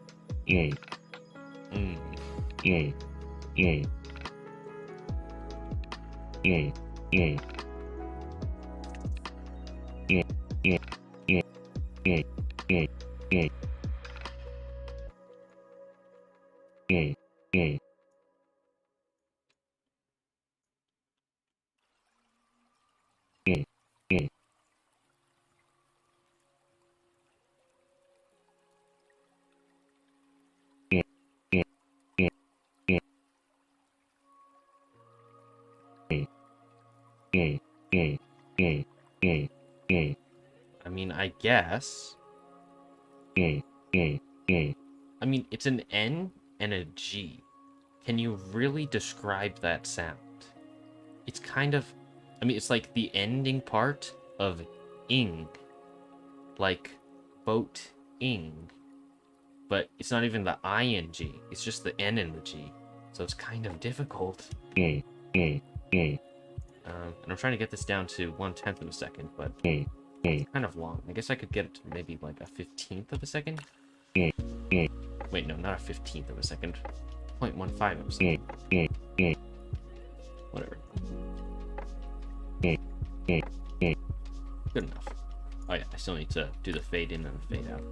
I guess. Mm, mm, mm. I mean, it's an N and a G. Can you really describe that sound? It's kind of... I mean, it's like the ending part of ing. Like boat ing. But it's not even the ing. It's just the N and the G. So it's kind of difficult. Mm, mm, mm. And I'm trying to get this down to 1/10 of a second, but It's kind of long. I guess I could get it to maybe like a 15th of a second. Mm, mm. Wait, no, not a 15th of a second. 0.15 of a second. Whatever. Good enough. Oh yeah, I still need to do the fade in and the fade out.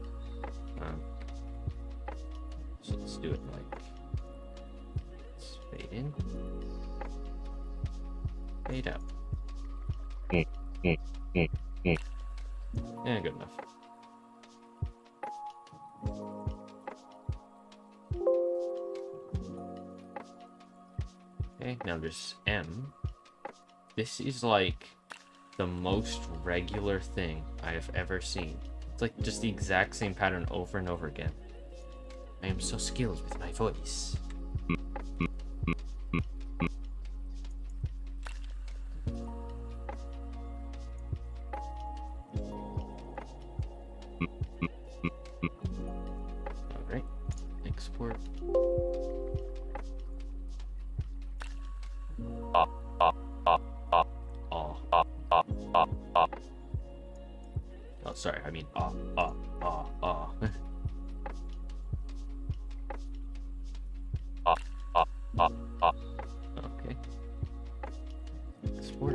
So let's do it like... Let's fade in. Fade out. Yeah, good enough. Okay, now there's M. This is like the most regular thing I have ever seen. It's like just the exact same pattern over and over again. I am so skilled with my voice. Alright, export. Oh, sorry, I mean Okay. Export.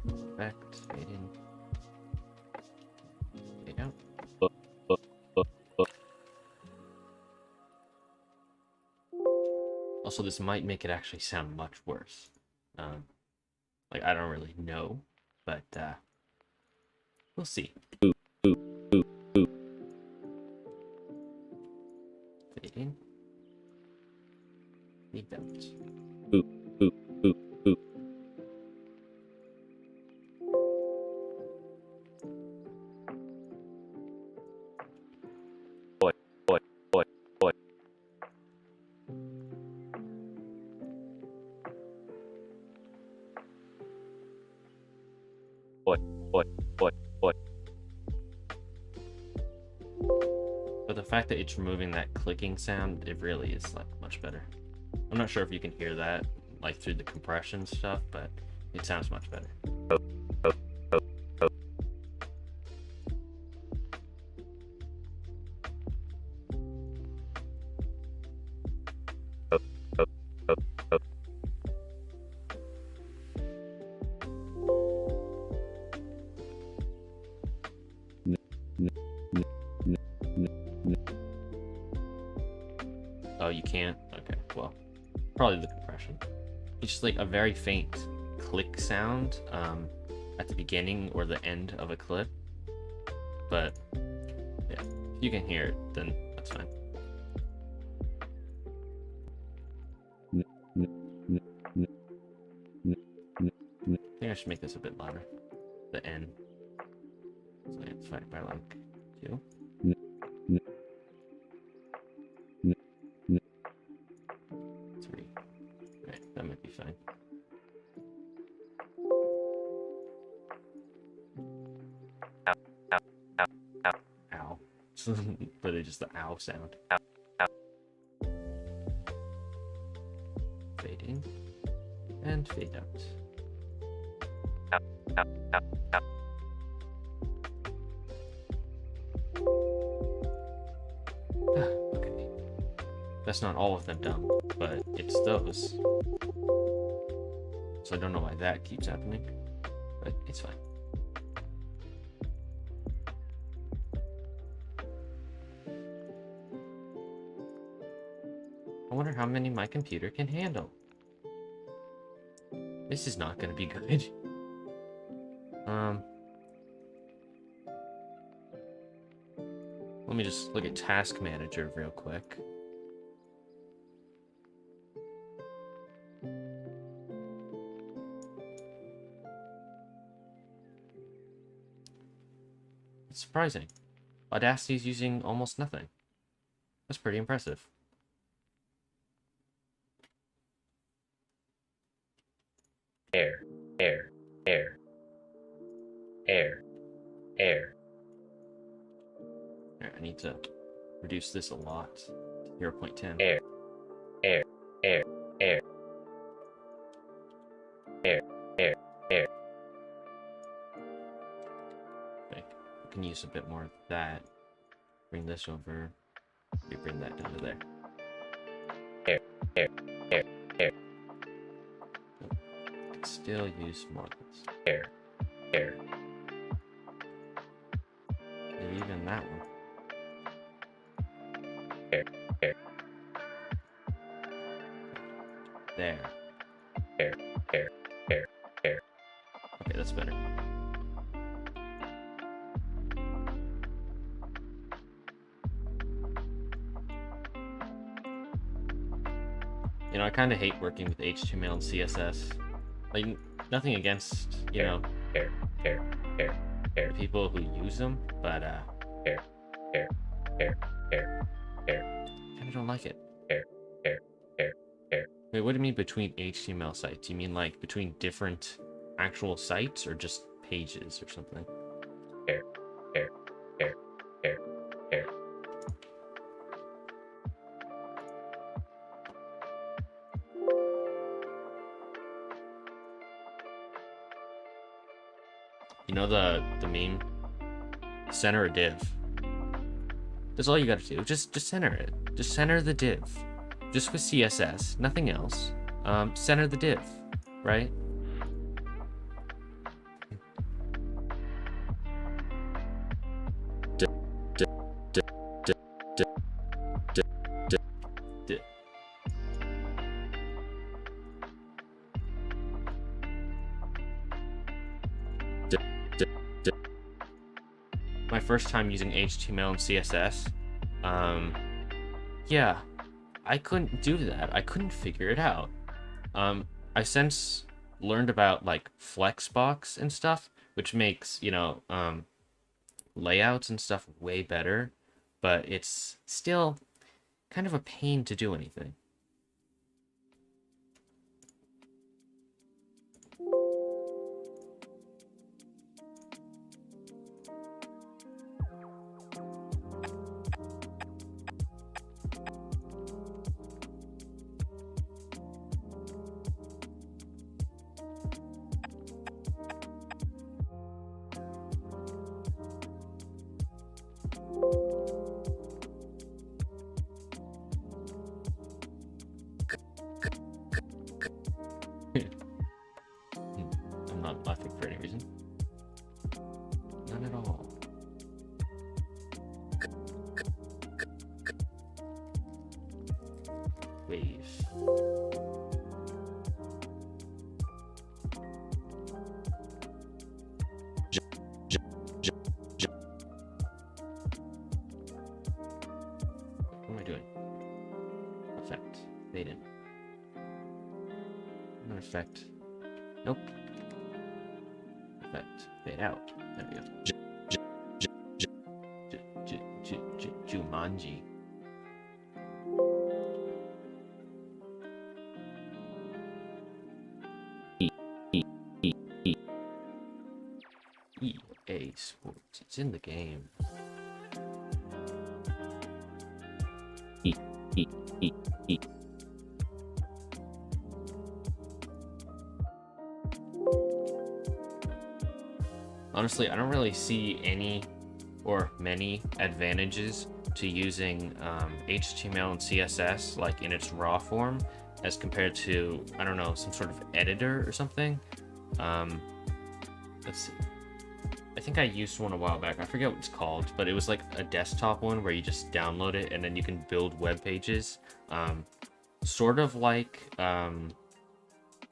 Effect, fade in. Fade out. Also, this might make it actually sound much worse. Like, I don't really know, but, we'll see. Fade in. Fade out. But the fact that it's removing that clicking sound, it really is like much better. I'm not sure if you can hear that like through the compression stuff, but it sounds much better. Oh, you can't? Okay, well, probably the compression. It's just like a very faint click sound at the beginning or the end of a clip. But yeah, if you can hear it, then that's fine. I think I should make this a bit louder. The N. So I divide by like 2. 3. Right, that might be fine. Ow. Really just the ow sound. Fade in and fade out. Okay. That's not all of them done, but it's those. So I don't know why that keeps happening, but it's fine. I wonder how many my computer can handle. This is not going to be good. Let me just look at Task Manager real quick. It's surprising. Audacity's using almost nothing. That's pretty impressive. air, air, air, air, air. I need to reduce this a lot. 0.10. Air, air, air, air, air, air, air. Okay, we can use a bit more of that. Bring this over. We bring that down to there. Air, air, air, air. Could still use more of this. Air, air. Maybe even that one. Air, air. There. Air, air, air, air. Okay, that's better. You know, I kind of hate working with HTML and CSS. Like, nothing against, you know, air, air, air, air. the people who use them, but Air, air, air, air, air. kind of don't like it. Air, air, air, air. Wait, what do you mean between HTML sites? You mean like between different actual sites or just pages or something? Air, air, air, air, air. You know the meme? Center a div. That's all you gotta do. Just center it. Just center the div. Just with CSS, nothing else. Center the div, right? My first time using HTML and CSS, yeah, I couldn't do that. I couldn't figure it out. I since learned about like Flexbox and stuff, which makes, you know, layouts and stuff way better, but it's still kind of a pain to do anything. I'm not laughing for any reason. None at all. Wave. What am I doing? Effect. Fade in. No effect. Nope. Effect. Fade out. There we go. Jumanji. EA Sports. It's in the game. Honestly, I don't really see any or many advantages to using HTML and CSS like in its raw form as compared to, I don't know, some sort of editor or something. Let's see. I think I used one a while back. I forget what it's called, but it was like a desktop one where you just download it and then you can build web pages. Sort of like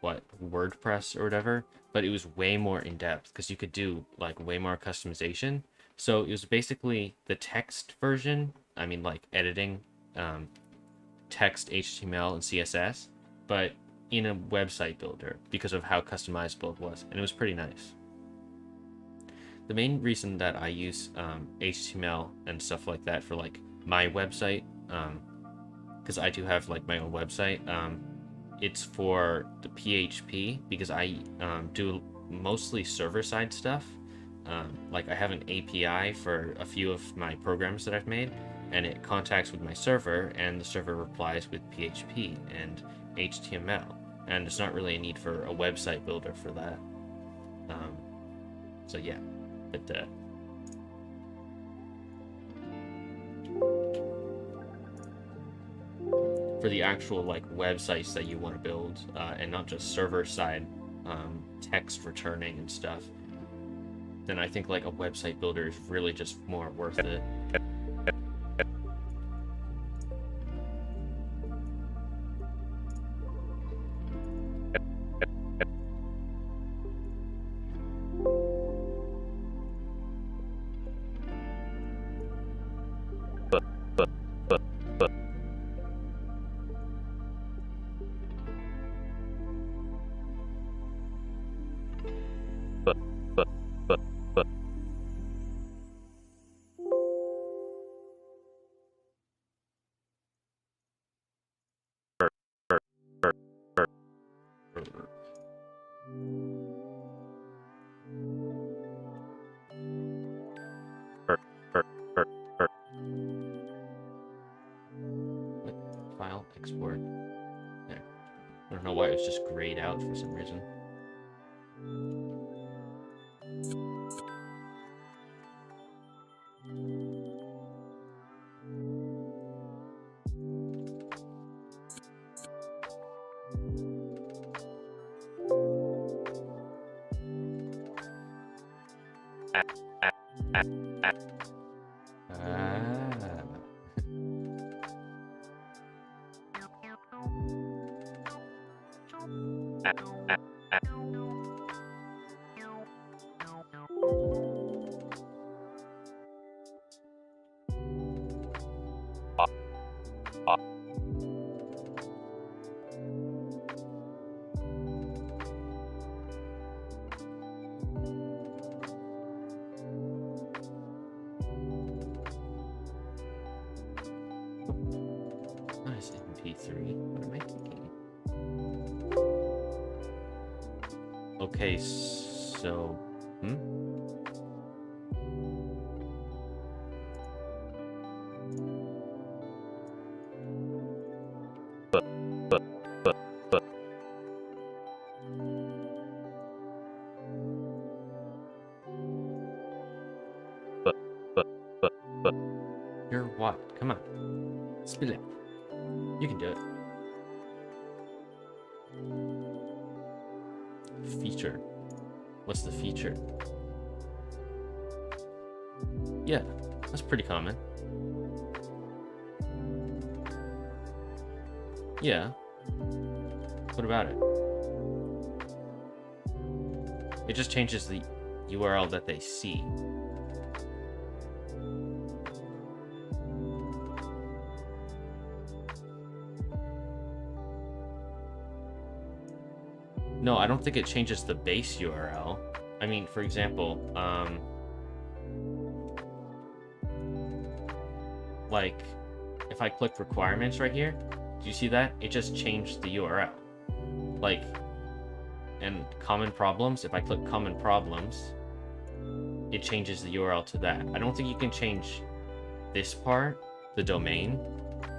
WordPress or whatever, but it was way more in depth because you could do like way more customization. So it was basically the text version. I mean, like editing text, HTML, and CSS, but in a website builder because of how customizable it was, and it was pretty nice. the main reason that I use HTML and stuff like that for like my website, because I do have like my own website, it's for the PHP, because I do mostly server-side stuff. Like I have an API for a few of my programs that I've made, and it contacts with my server, and the server replies with PHP and HTML, and there's not really a need for a website builder for that. So yeah, but for the actual like websites that you want to build, and not just server-side text returning and stuff, then I think like a website builder is really just more worth it. File export. There. I don't know why it was just grayed out for some reason. Nice MP3. What am I thinking? Okay, so You're what? Come on. Spill it. You can do it. Feature. What's the feature? Yeah, that's pretty common. Yeah. What about it? It just changes the URL that they see. No, I don't think it changes the base URL. I mean, for example, like, if I click requirements right here, do you see that? It just changed the URL. Like, and common problems, if I click common problems, it changes the URL to that. I don't think you can change this part, the domain.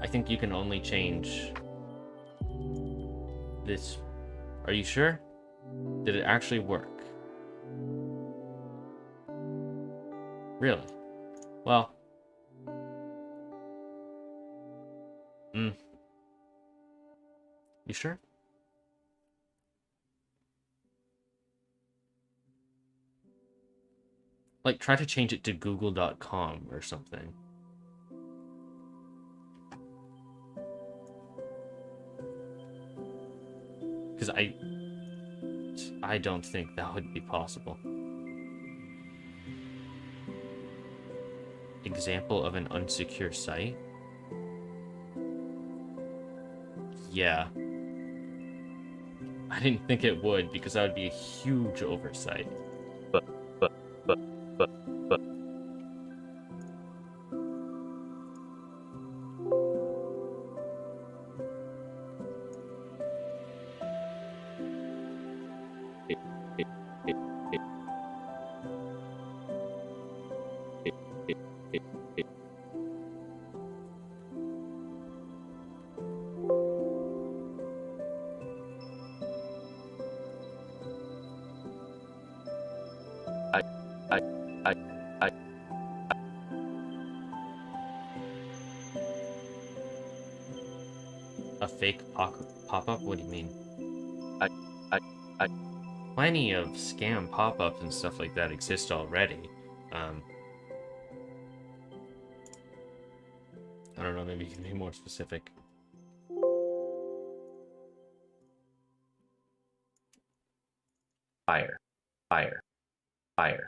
I think you can only change this. Are you sure? Did it actually work? Really? Well. You sure? Like, try to change it to google.com or something. Because I don't think that would be possible. Example of an unsecure site? Yeah. I didn't think it would, because that would be a huge oversight. A fake pop-up? What do you mean? I, I, Plenty of scam pop-ups and stuff like that exist already. I don't know, maybe you can be more specific. fire, fire, fire,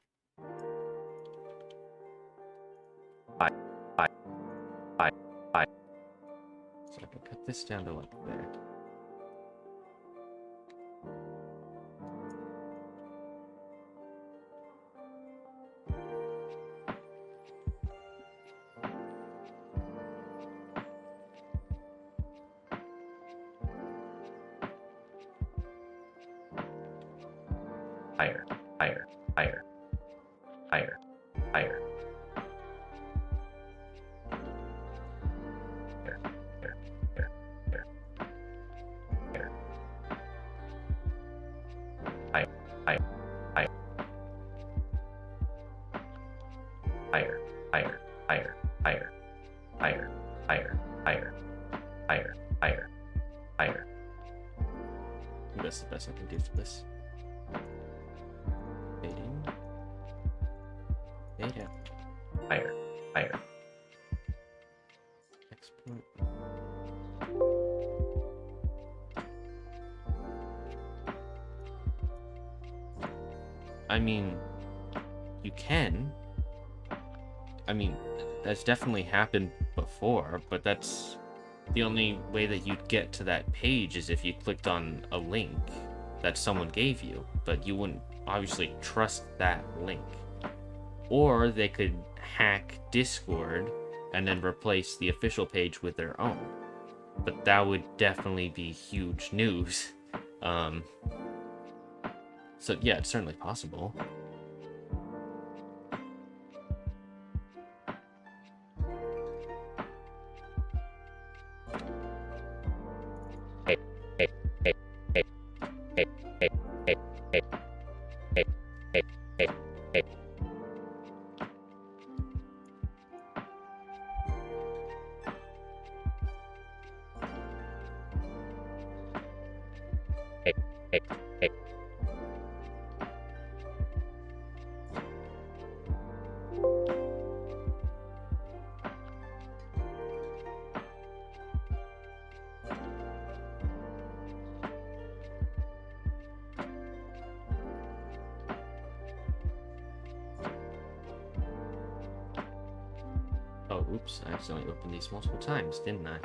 fire, fire, fire, fire, So I can cut this down to like there. fire, fire, fire, fire, fire. Fire, fire, fire, fire, fire, fire, fire, fire, fire, fire. That's the best I can do for this. Fade in. Fade out. Fire, fire. Export. I mean, you can. I mean, that's definitely happened before, but that's the only way that you'd get to that page is if you clicked on a link that someone gave you, but you wouldn't obviously trust that link. Or they could hack Discord and then replace the official page with their own. But that would definitely be huge news. So yeah, it's certainly possible. Oh, oops, I accidentally opened these multiple times, didn't I?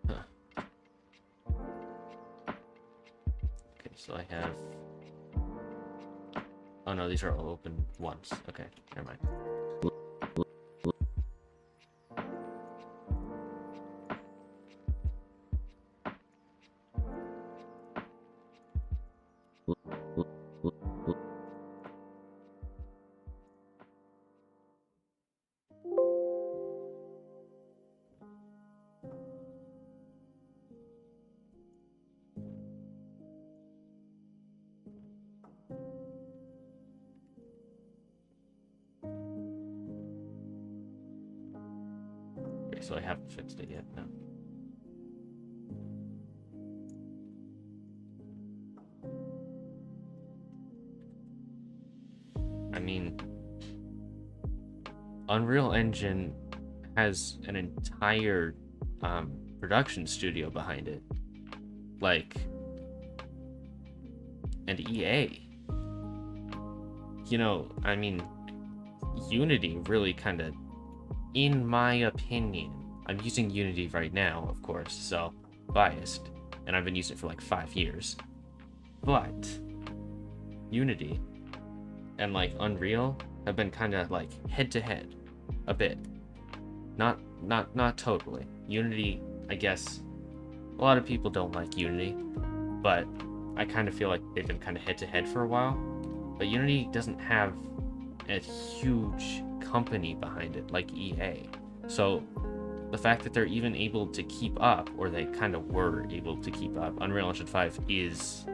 Huh. Okay, so I have... Oh no, these are all open once. Okay, never mind. So I haven't fixed it yet, no. I mean, Unreal Engine has an entire production studio behind it. Like, and EA. You know, I mean, Unity really kind of, in my opinion, I'm using Unity right now, of course, so biased, and I've been using it for like 5 years. But Unity and like Unreal have been kind of like head to head a bit. Not totally. Unity, I guess, a lot of people don't like Unity, but I kind of feel like they've been kind of head to head for a while. But Unity doesn't have a huge company behind it like EA. So the fact that they're even able to keep up, or they kind of were able to keep up, Unreal Engine 5 is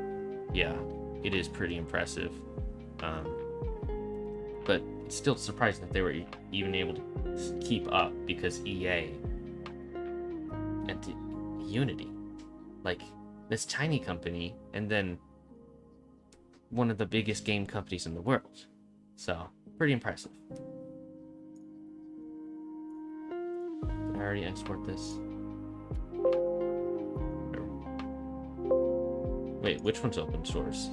yeah, it is pretty impressive. But it's still surprising that they were even able to keep up, because EA and Unity, like this tiny company, and then one of the biggest game companies in the world. So, pretty impressive. Did I already export this? Wait, which one's open source?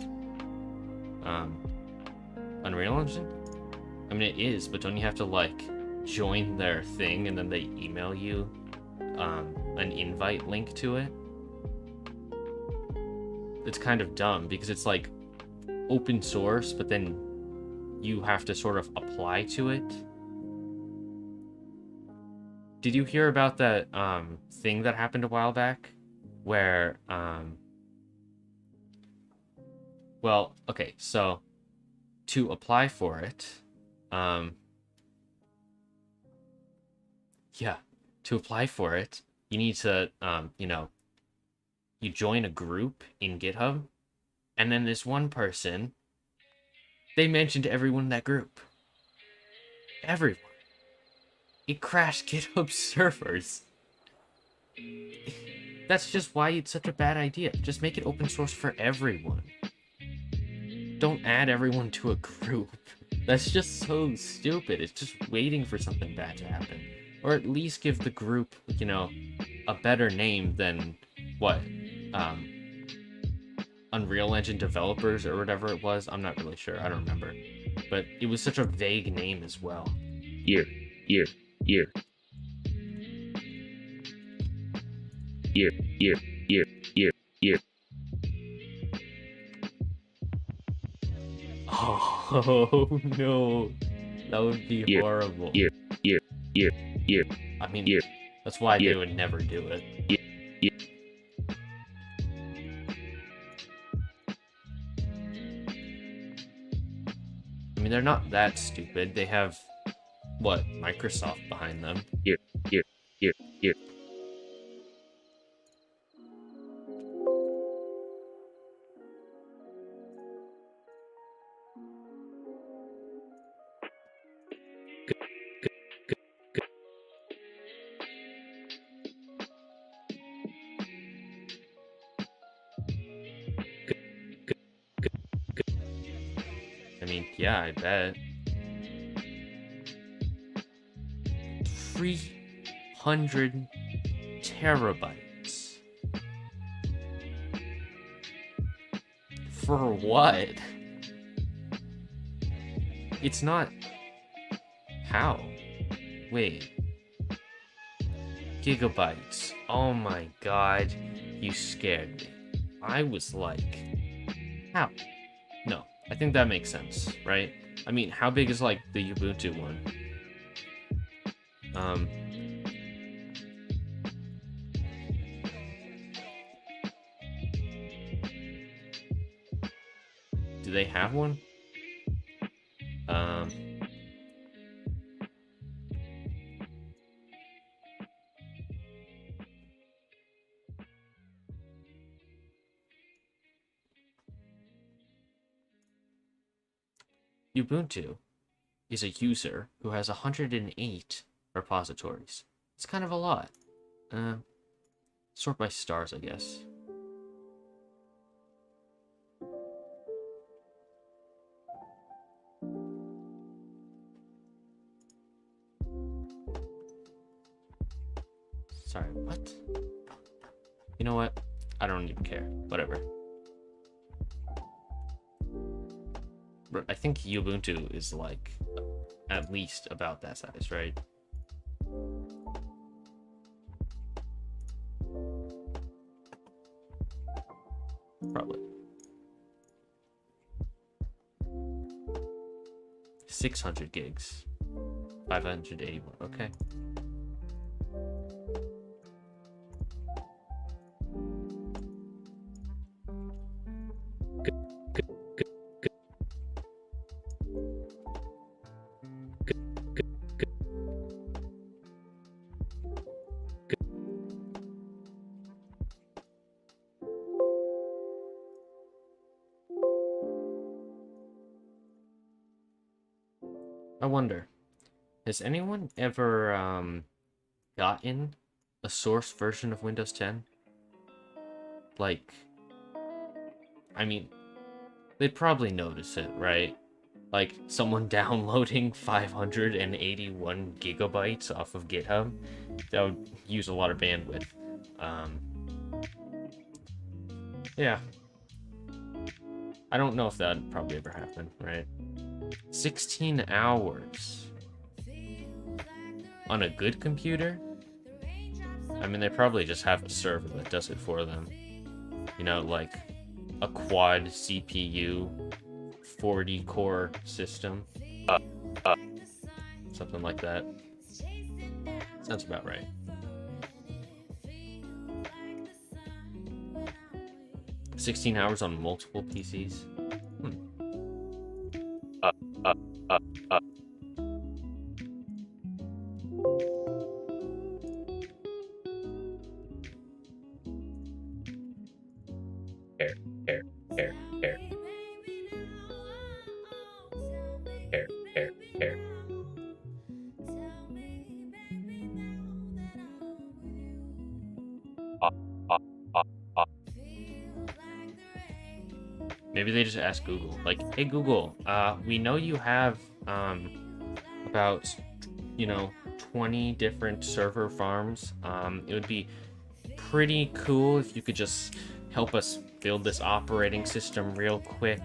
Unreal Engine? I mean, it is, but don't you have to, like, join their thing and then they email you an invite link to it? It's kind of dumb because it's, like, open source, but then you have to sort of apply to it. Did you hear about that thing that happened a while back where well, okay, so to apply for it, yeah, to apply for it, you need to you know, you join a group in GitHub, and then this one person, they mentioned everyone in that group. Everyone. It crashed GitHub servers. That's just why it's such a bad idea. Just make it open source for everyone. Don't add everyone to a group. That's just so stupid. It's just waiting for something bad to happen. Or at least give the group, you know, a better name than, what, Unreal Engine developers or whatever it was. I'm not really sure. I don't remember. But it was such a vague name as well. Year. Oh no, that would be horrible. I mean, that's why they would never do it. I mean, they're not that stupid. They have, what, Microsoft behind them. I mean, yeah, I bet. 300 terabytes. For what? It's not... How? Wait. Gigabytes. Oh my god. You scared me. I was like... How? No. I think that makes sense, right? I mean, how big is, like, the Ubuntu one? Do they have one? Ubuntu is a user who has 108 repositories. It's kind of a lot. Sort by stars, I guess. Sorry, what? You know what? I don't even care. Whatever. But I think Ubuntu is like at least about that size, right? Probably. 600 gigs. 581, okay. I wonder, has anyone ever gotten a source version of Windows 10? Like, I mean, they'd probably notice it, right? Like someone downloading 581 gigabytes off of GitHub, that would use a lot of bandwidth. Um, yeah, I don't know if that'd probably ever happen, right? 16 hours on a good computer? I mean, they probably just have a server that does it for them. You know, like a quad CPU, 40 core system. Something like that. Sounds about right. $16 on multiple PCs? Maybe they just ask Google, like, hey Google, we know you have about 20 different server farms. It would be pretty cool if you could just help us build this operating system real quick.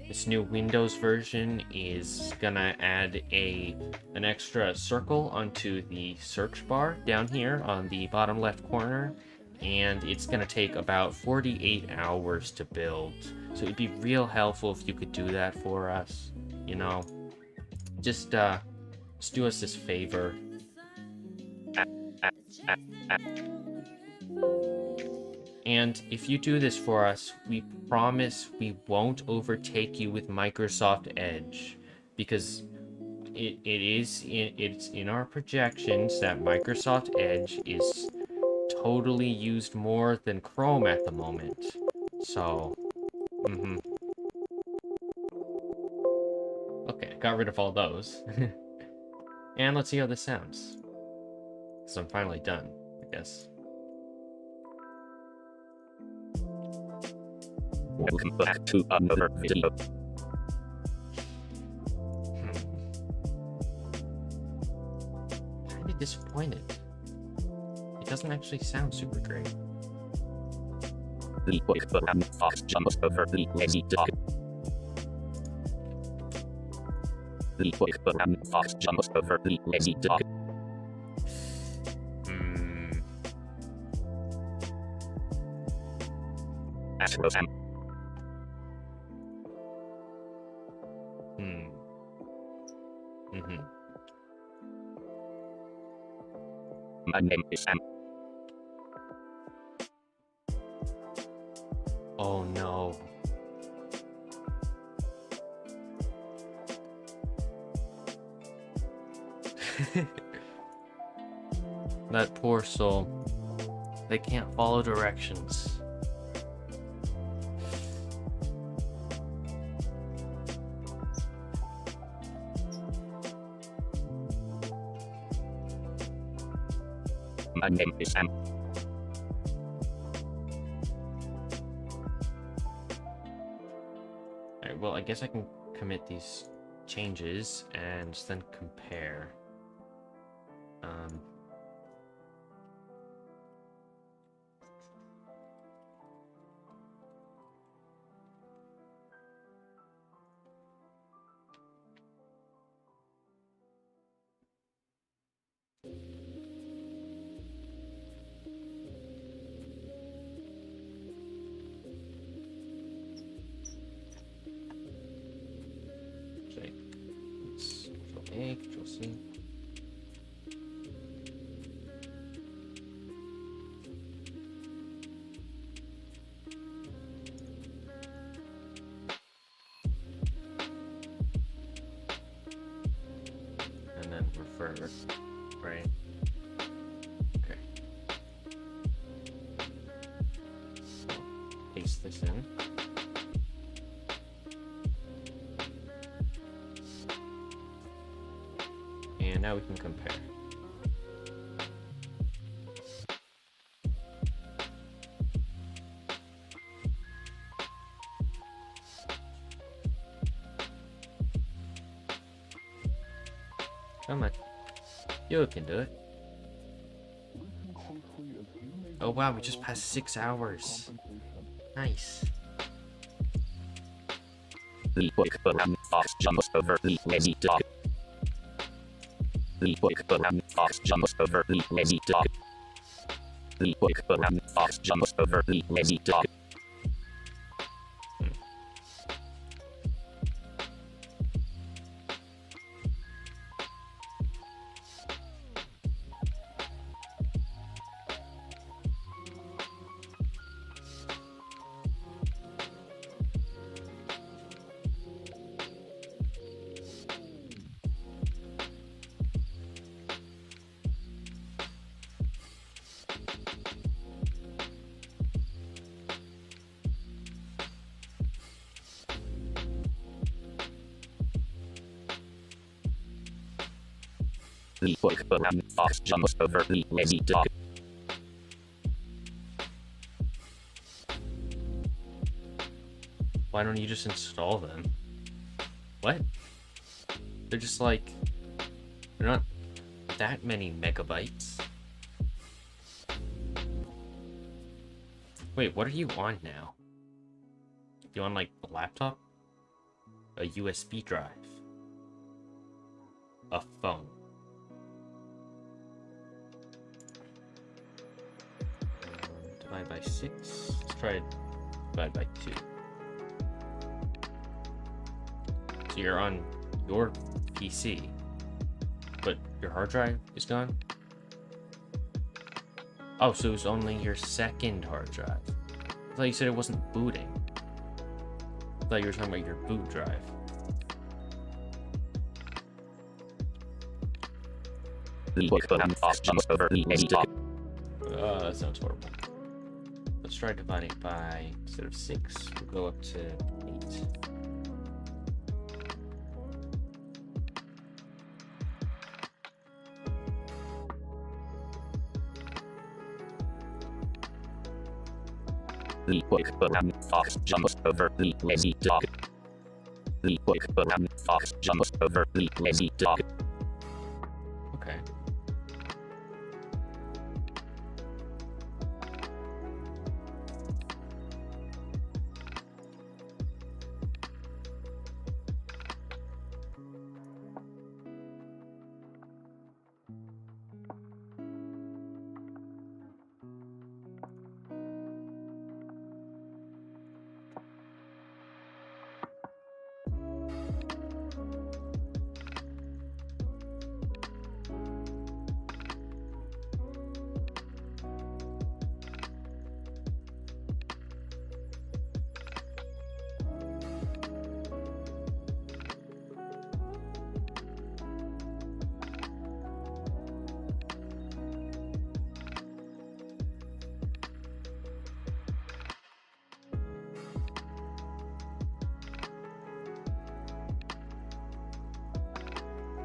This new Windows version is gonna add an extra circle onto the search bar down here on the bottom left corner, and it's gonna take about 48 hours to build. So it'd be real helpful if you could do that for us. Just do us this favor. And if you do this for us, we promise we won't overtake you with Microsoft Edge, because it's in our projections that Microsoft Edge is totally used more than Chrome at the moment. So, okay, got rid of all those. And let's see how this sounds. So I'm finally done, I guess. Welcome back to another video. Kinda disappointed. It doesn't actually sound super great. The quick and fast jumps over the lazy duck. The quick and fast jumps over the lazy duck. AstroSam. My name is Sam. Oh no. That poor soul. They can't follow directions. My name is Sam. Alright, well, I guess I can commit these changes and then compare. A, Control C. And then reverse, right? Okay. So, paste this in. now we can compare. Come on. You can do it. Oh wow, we just passed 6 hours. Nice. The book Fox jumps over the lazy dog. The book Fox jumps over the lazy dog. The book Fox jumps over the lazy dog. The book Fox jumps over the lazy dog. Why don't you just install them? What? They're just like... They're not that many megabytes. Wait, what are you on now? You on like a laptop? A USB drive? A phone? Divide by 6. Let's try divide by 2. So you're on your PC, but your hard drive is gone? Oh, so it was only your second hard drive. I thought you said it wasn't booting. I thought you were talking about your boot drive. The book Fox jumps over the lazy dog. That sounds horrible. Let's try dividing by, instead of 6, we'll go up to 8. The book Fox jumps over the lazy dog. The book Fox jumps over the lazy dog. Okay.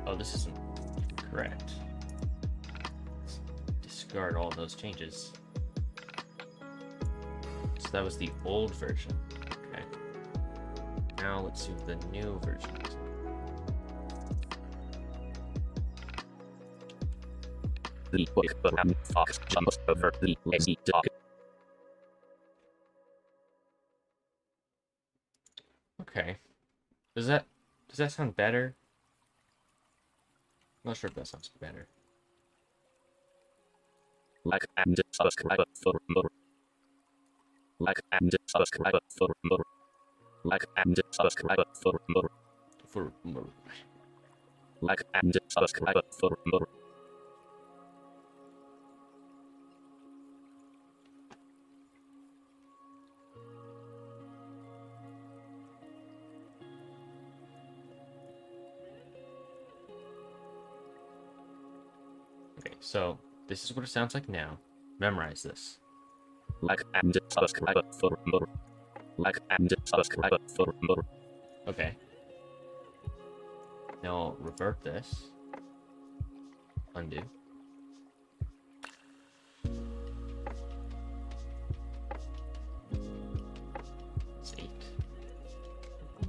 Oh, this isn't correct. Let's discard all those changes. So that was the old version. Okay. Now let's see what the new version is. The book Fox jumps over the lazy dog. Okay. Does that sound better? I'm not sure if that sounds better. Like and subscribe for more. Like and subscribe for more. Like and subscribe for more. For more. Like and subscribe for more. Okay, so this is what it sounds like now. Memorize this. Like and subscribe for more. Like and subscribe for more. Okay. Now revert this. Undo. It's 8.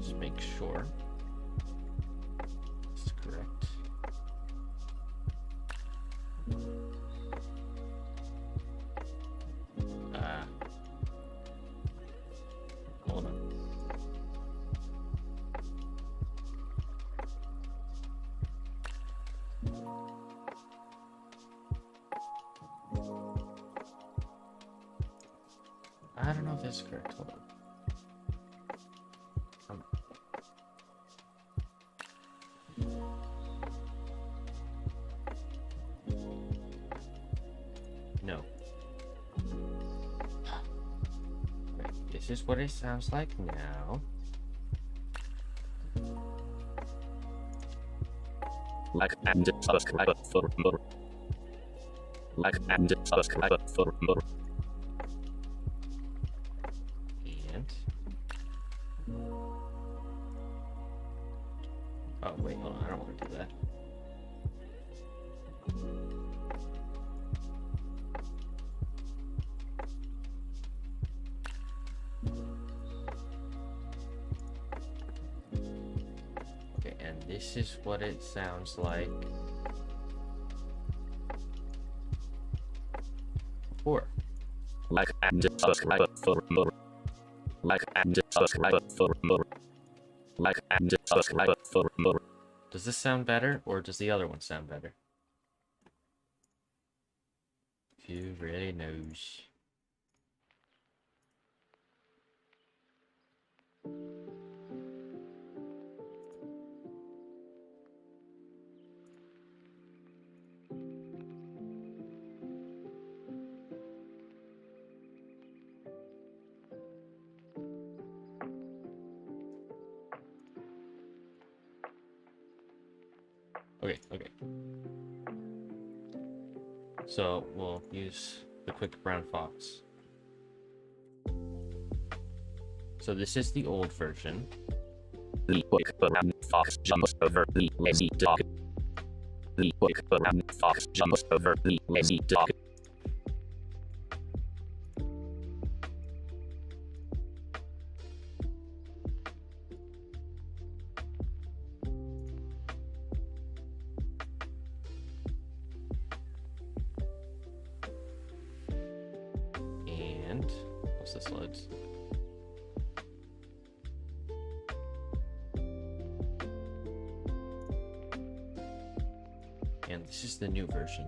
Just make sure it's correct. Hold on. I don't know if this is correct. Hold on. No. Right, this is what it sounds like now. Like and subscribe for more. Like and subscribe for more. And oh wait, hold on, I don't want to do that. Okay, and this is what it sounds like before. Like and subscribe for more. Like and subscribe for more. Like and subscribe for more. Does this sound better, or does the other one sound better? Who really knows? Okay. So we'll use the quick brown fox. So this is the old version. The quick brown fox jumps over the lazy dog. The quick brown fox jumps over the lazy dog. And what's this loads? And this is the new version.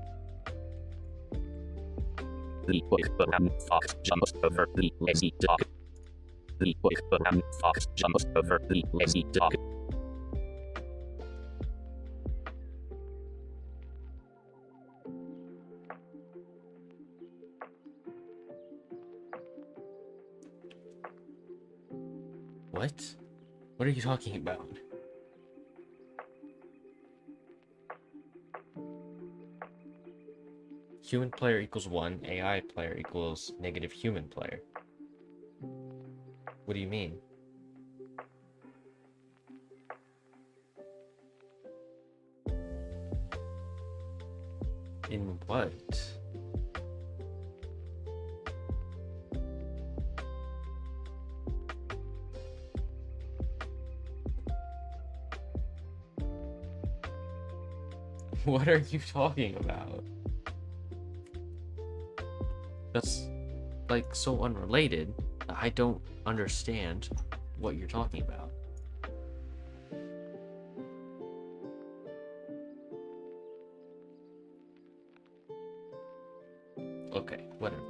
The quick brown fox jumps over the lazy dog. The quick brown fox jumps over the lazy dog. What? What are you talking about? Human player equals 1, AI player equals negative human player. What do you mean? In what? What are you talking about? That's like so unrelated that I don't understand what you're talking about. Okay, whatever.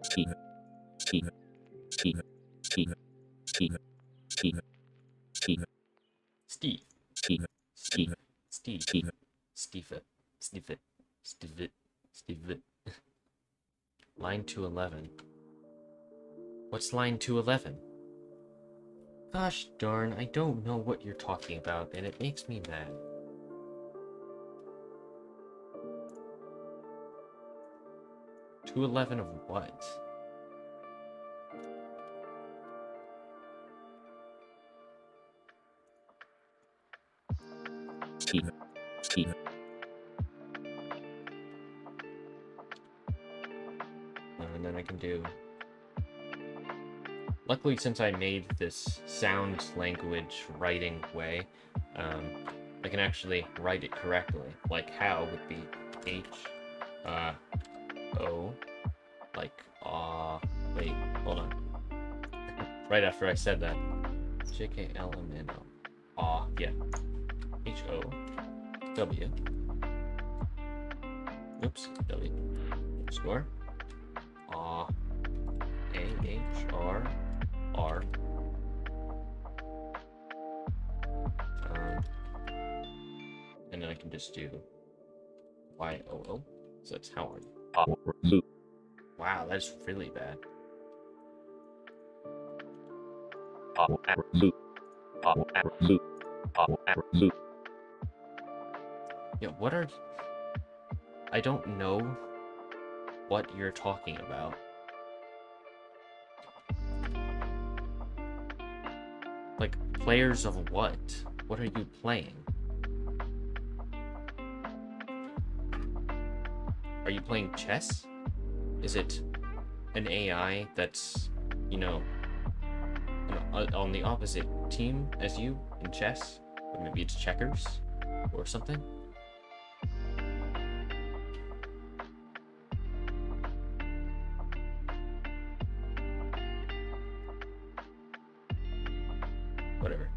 Steve. Steve. Steve. Steve. Steve. Steve. Steve. Steve. Steve. Steve. Steve. Steve. Steve. Steve. Steve. Steve. Line 211. What's line 211? Gosh darn, I don't know what you're talking about, and it makes me mad. 211 of what? Steve. And then I can do... Luckily, since I made this sound language writing way, I can actually write it correctly. Like how would be H, O, like, wait, hold on. Right after I said that. JKLMNO. Yeah. HO, W. Oops, W. Score. AHR, R. And then I can just do YOO. So that's Howard. Wow, that's really bad. Yeah, what are... I don't know what you're talking about. Like, players of what? What are you playing? Are you playing chess? Is it an AI that's, you know, on the opposite team as you in chess? Or maybe it's checkers or something? Whatever.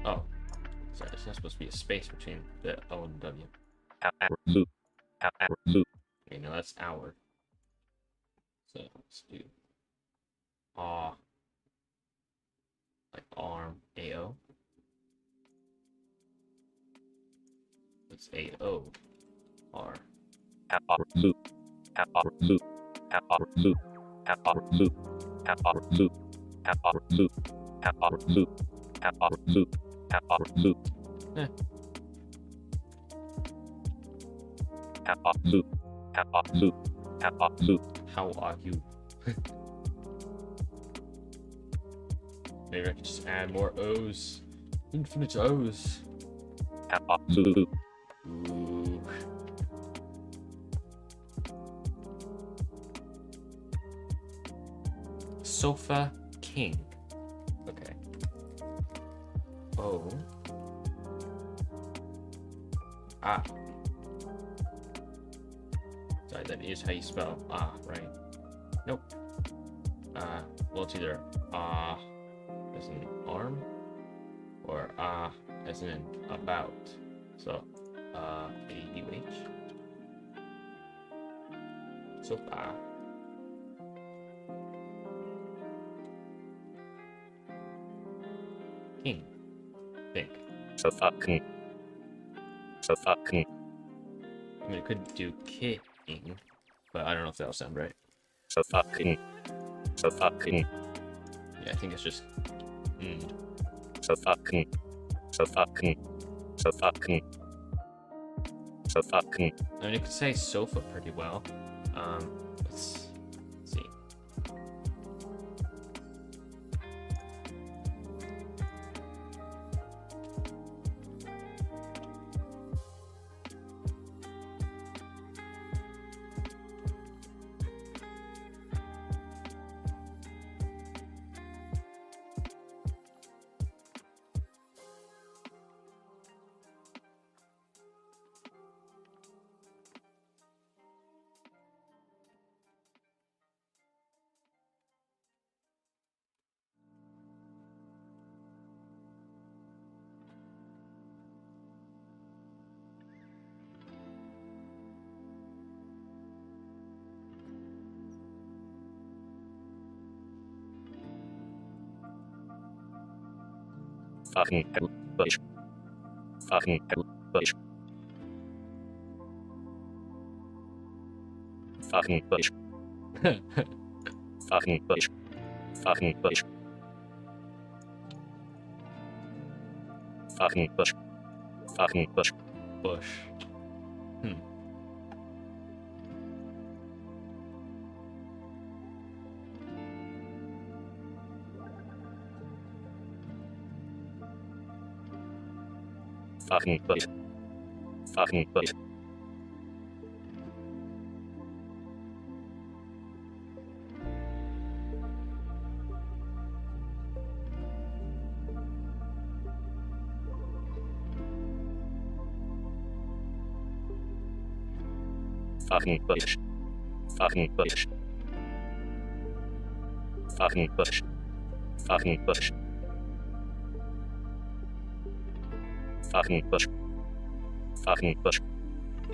Oh. Sorry, it's not supposed to be a space between the O and W. Okay, no, that's hour. So let's do like arm AO. It's AO R. How are you? Maybe I could just add more O's. Infinite O's. Ooh. Sofa King. Okay. O. Sorry, that is how you spell right? Nope. Well, it's either as in arm or as in about. So AUH. Sofa. King. Think. King. I mean, it could do king, but I don't know if that'll sound right. King. Yeah, I think it's just King. I mean, it could say sofa pretty well. Let's see. Bush. bush. Hmm. Fucking bush. Fucking bush. Fucking bush. Fucking bush. Fucking bush. Fucking bush. Fucking bush. Fucking bush.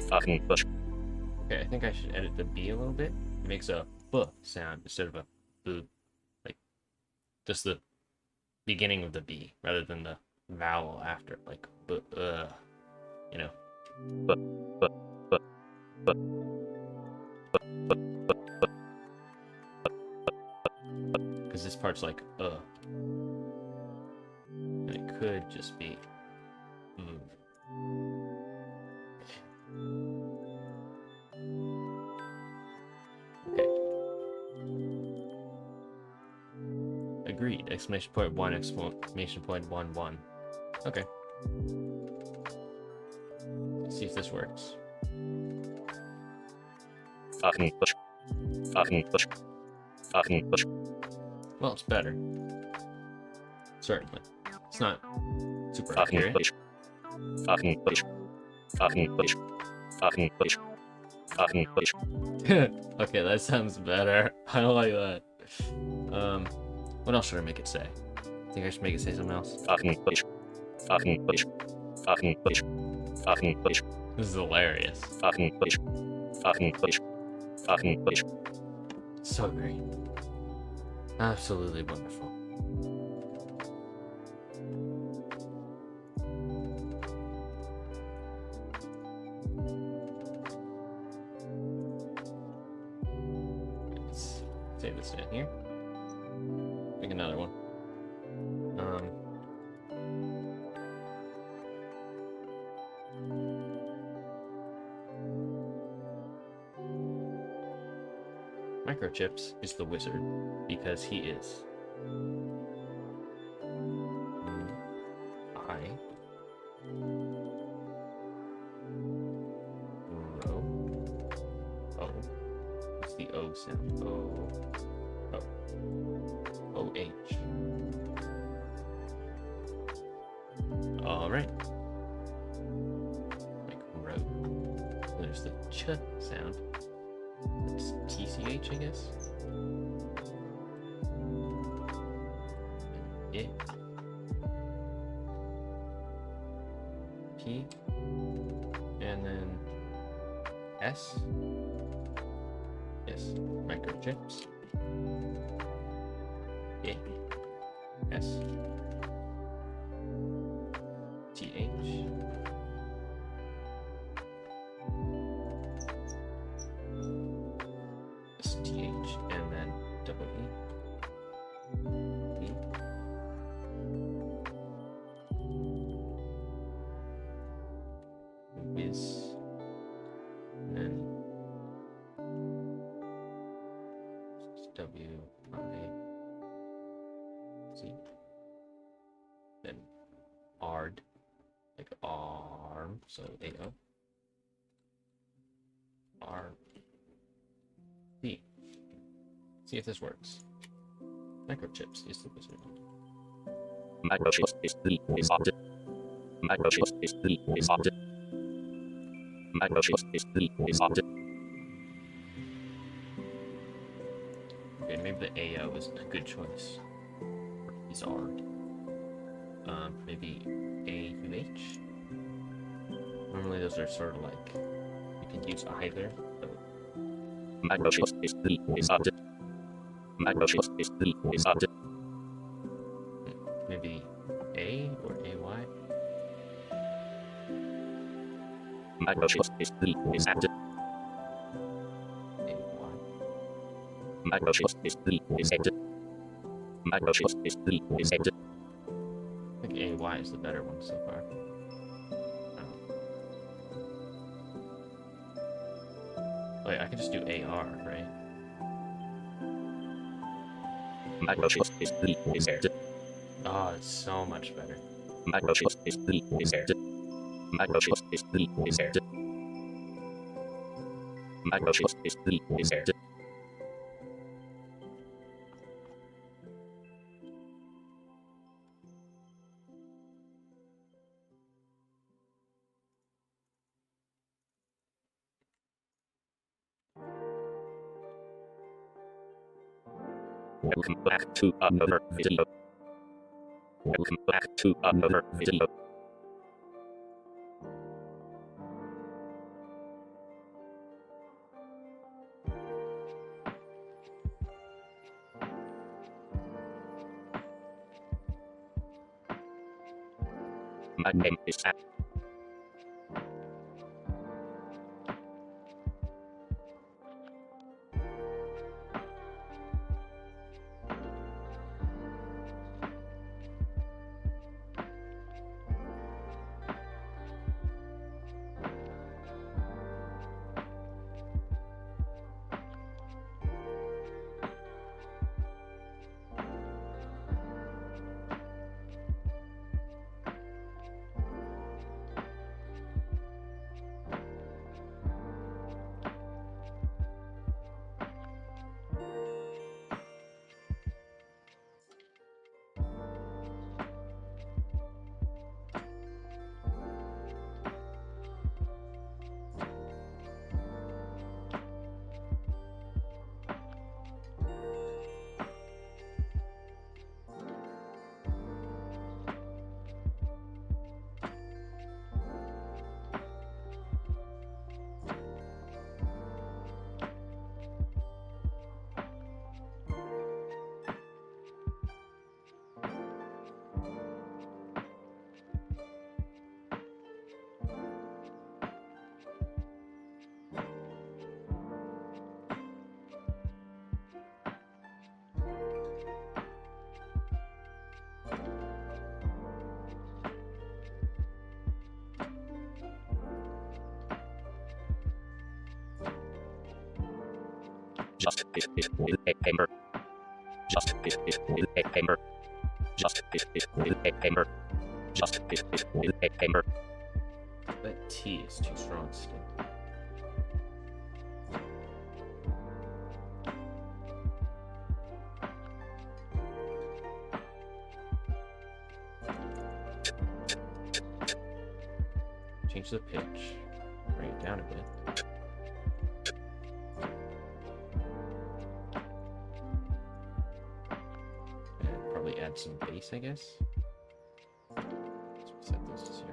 Fucking bush. Okay, I think I should edit the B a little bit. It makes a B sound instead of a B. Like, just the beginning of the B rather than the vowel after. Like, B, you know. Because this part's like, and it could just be, Okay. Agreed. Exclamation point 1, exclamation point 1, 1. Okay. Let's see if this works. Fucking bush. Fucking bush. Fucking bush. Well, it's better. Certainly. It's not super Fucking accurate. bush. Fucking bush. Fucking bush. Fucking bush. Fucking bush. Okay, that sounds better. I don't like that. What else should I make it say? Think I should make it say something else? Fucking bush. Fucking bush. Fucking bush. Fucking bush. This is hilarious. Fucking bush. Fucking bush. Fucking bush. So great. Absolutely wonderful. Let's save this down here. Make another one. Microchips is the wizard because he is I row. Oh, what's the O sound? O-H. All right. Like row. There's the ch sound. It's TCH, I guess. It. P. And then S. Yes, microchips. A. S. TH. STH, and then double E. E. Whiz. And then W, I, Z. Then ARD, like arm, so AO. R. B. See if this works. Microchips is the wizard. Microchips is the wizard. Microchips is the wizard. Microchips is the wizard. Okay, maybe the AO is a good choice. Wizard. Maybe AUH. Normally those are sort of like you can use either. So Microchips is the wizard. Microchips is the wizard. maybe A or AY. Microchips is the wizard. AY. Microchips is the wizard. Microchips is the wizard. I think AY is the better one so far. Wait, I can just do AR, right? Microchips is there. Oh, it's so much better. Microchips is there. Microchips is there. Microchips is there. Welcome back to another video. Welcome back to another video. My name is Sam. Just is with a hammer. Just is with a hammer. Just is with a hammer. Just is with a hammer. That T is too strong still. Change the pitch. Bring it down a bit. Add some bass, I guess. Let's set those to 0.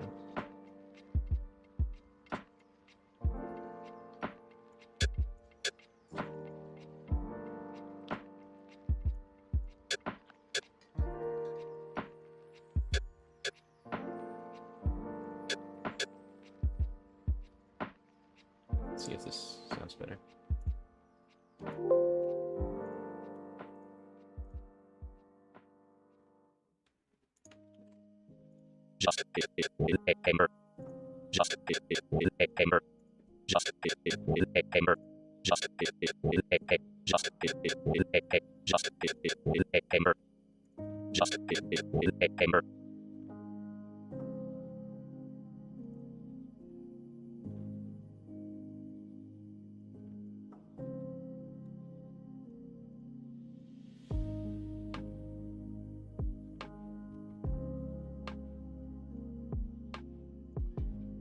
Let's see if this sounds better. Just is with a hammer. Just is with a hammer. Just is with a hammer. Just is with a hammer. Just is with a hammer. Just is with a hammer. Just is with a hammer.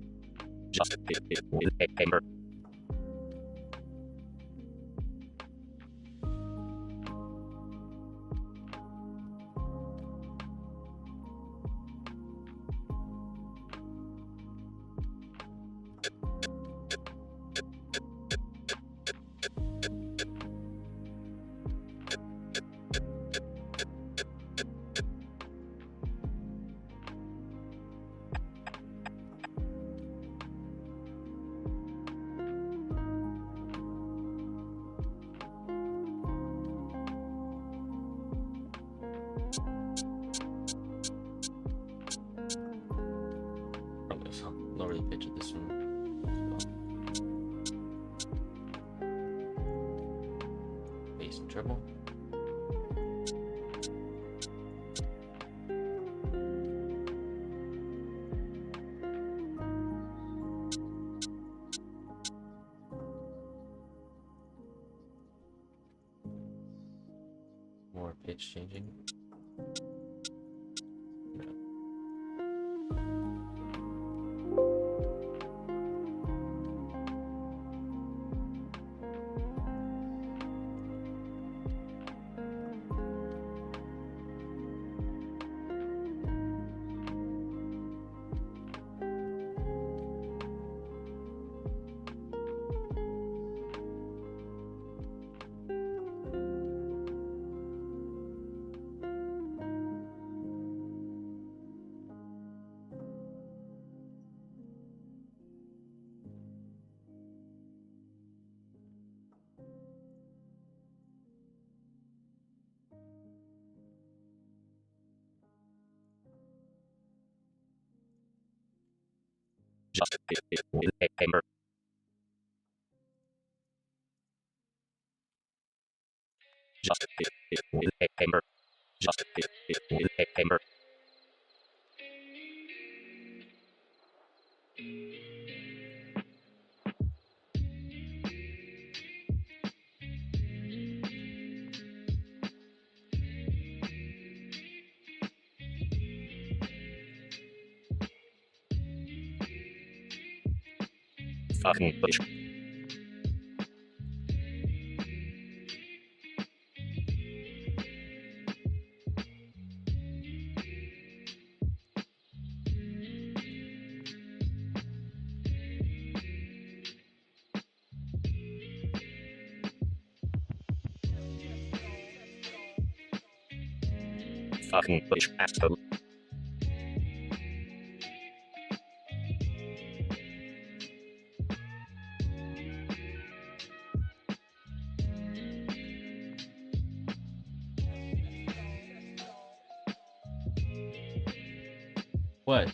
Just is with a hammer. be some trouble. More pitch changing. No. Just it will a hammer. Just it will a hammer. Just it will a hammer. Fucking bitch. Fucking bitch, Aston. What?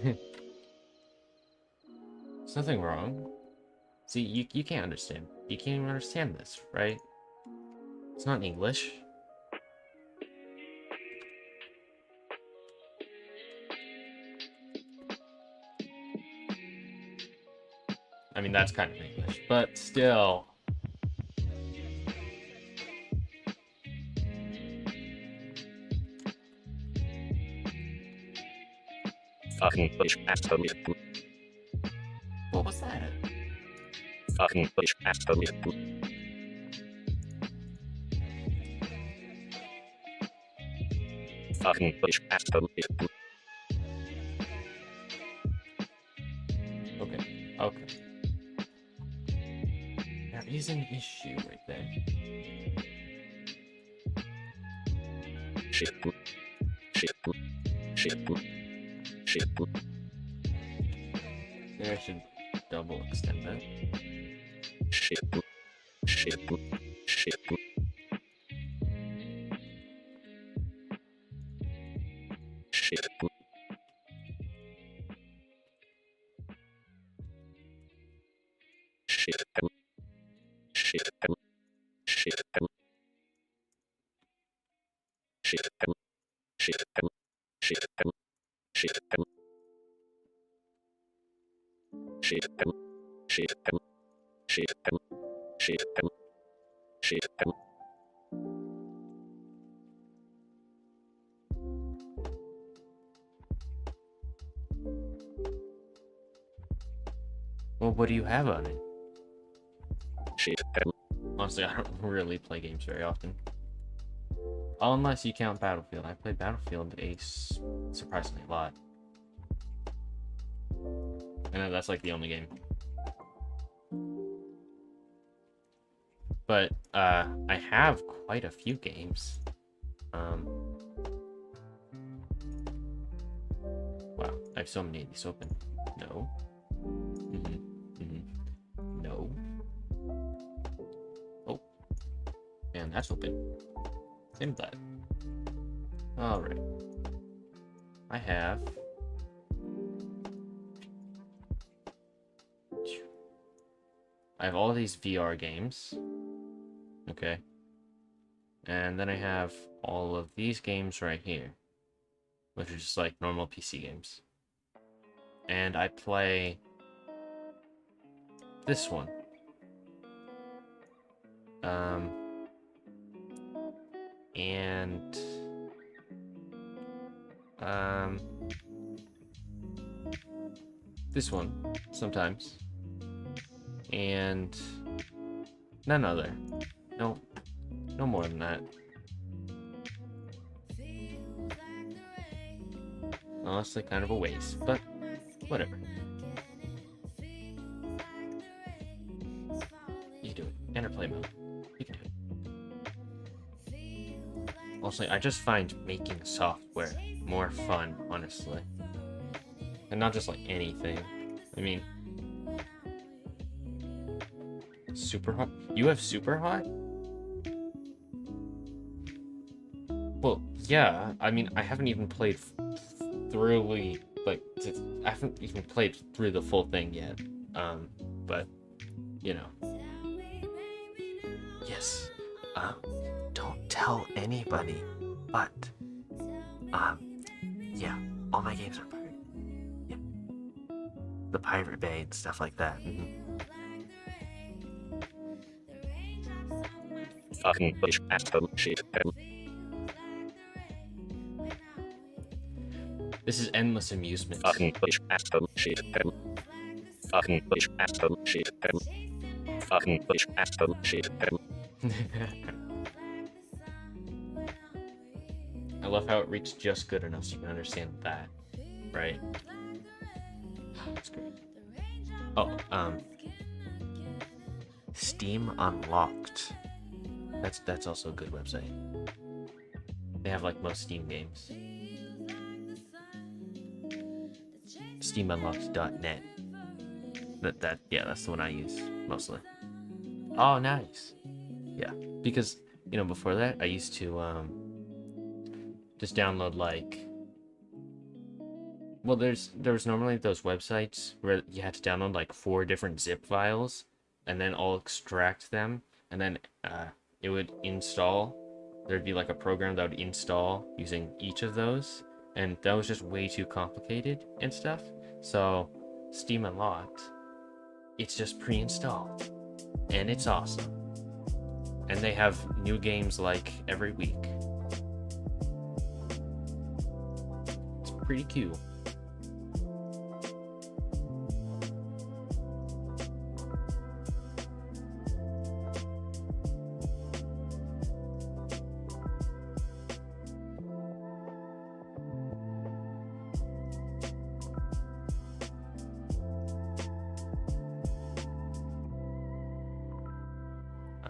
There's nothing wrong. See, you can't understand. You can't even understand this, right? It's not English. I mean, that's kind of English, but still. Fucking bitch, Aston. What was that? Fucking bitch, Aston. Fucking bitch, Aston. Okay, okay. There is an issue right there. Shit. Shit. Shit. Shit. Maybe I should double extend that. Shit. Shit. Shit. Shit. Shit. Shit. Shit. Shit. Shit. Shit. Shit. Shit. Shit. Shit. Shit. Shit. Well, what do you have on it? Shit. Honestly, I don't really play games very often. Unless you count Battlefield. I played Battlefield surprisingly a lot. I know that's like the only game. But I have quite a few games. Wow, I have so many of these open. No. No. Oh. And that's open. Same with that. Alright. I have... all these VR games. Okay. And then I have all of these games right here, which are just like normal PC games. And I play this one. And this one sometimes. And none other. No more than that. Honestly, kind of a waste, but whatever. You can do it. Enter play mode. You can do it. Honestly, I just find making software more fun, honestly. And not just like anything. I mean, super hot? You have super hot? Well, yeah. I mean, I haven't even played thoroughly, like, I haven't even played through the full thing yet. But, you know. Yes. Don't tell anybody, but, yeah, all my games are pirate. Yeah. The Pirate Bay and stuff like that. Fucking bitch ass shit. This is endless amusement. Fucking bitch ass shit. Fucking bitch ass shit. Fucking bitch ass shit. I love how it reached just good enough so you can understand that, right? That's great. Oh, Steam Unlocked. That's also a good website. They have like most Steam games. SteamUnlocked.net. Yeah, that's the one I use mostly. Oh, nice. Yeah, because before that I used to just download like. Well, there was normally those websites where you had to download like 4 different zip files, and then I'll extract them, and then it would install. There'd be like a program that would install using each of those, and that was just way too complicated and stuff. So Steam Unlocked, it's just pre-installed, and it's awesome. And they have new games like every week. It's pretty cool.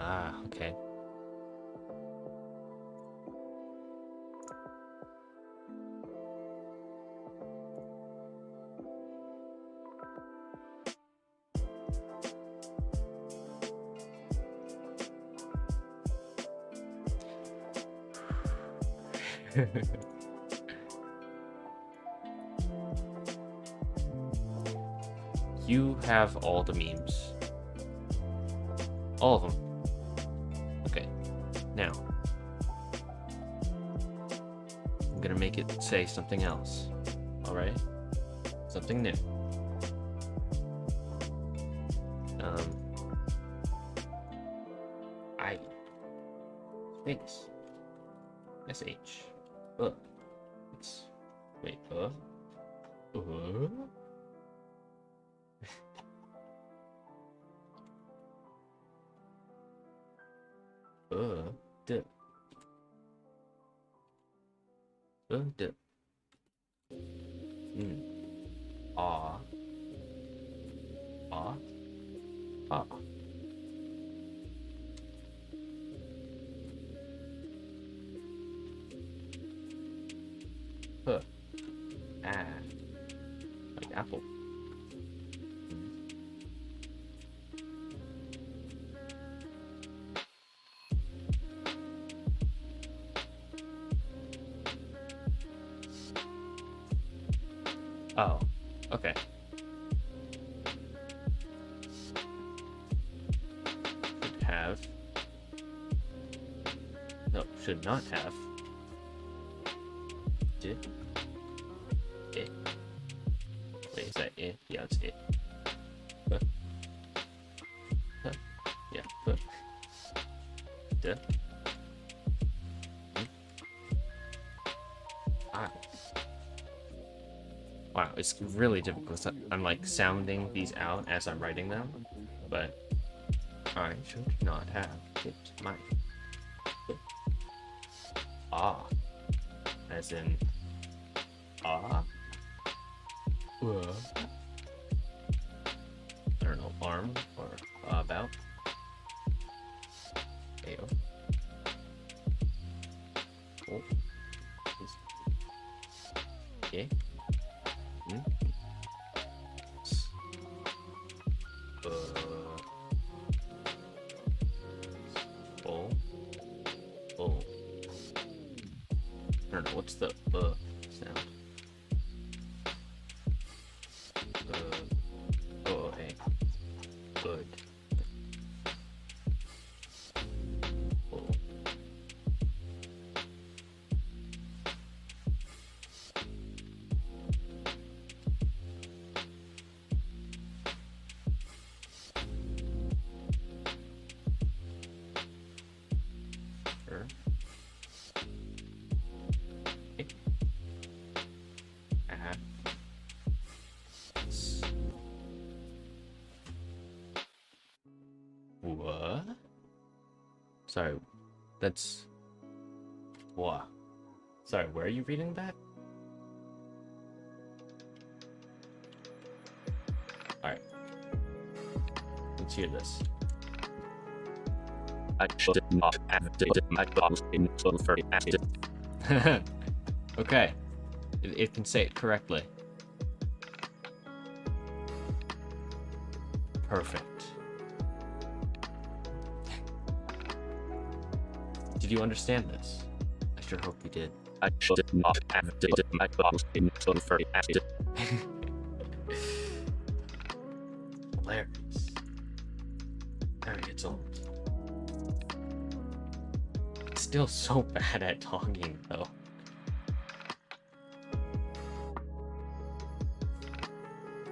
Ah, okay. You have all the memes. All of them. Okay. Now. I'm gonna make it say something else. Alright? Something new. I. Space. SH. It's. Wait, D. D. Ah. Ah. Ah. Huh. Ah. Like apple. Oh, okay. Should have should not have. Did it? Wait, is that it? Yeah, it's it. Yeah. Duh. Ah. Wow, it's really difficult. I'm like sounding these out as I'm writing them, but I should not have hit my as in I don't know, arm or about. Ayo. Oh. Okay. Oh. I don't know, what's the sound? Oh, hey. Good. Oh. Sure. What? Sorry, that's what? Sorry, where are you reading that? Alright. Let's hear this. I should not have dated my boss in sulfur acid. Okay. It can say it correctly. Perfect. Did you understand this? I sure hope you did. I should not have dated my boss in sulfur acid. Hilarious. Alright, it's old. Still so bad at talking, though.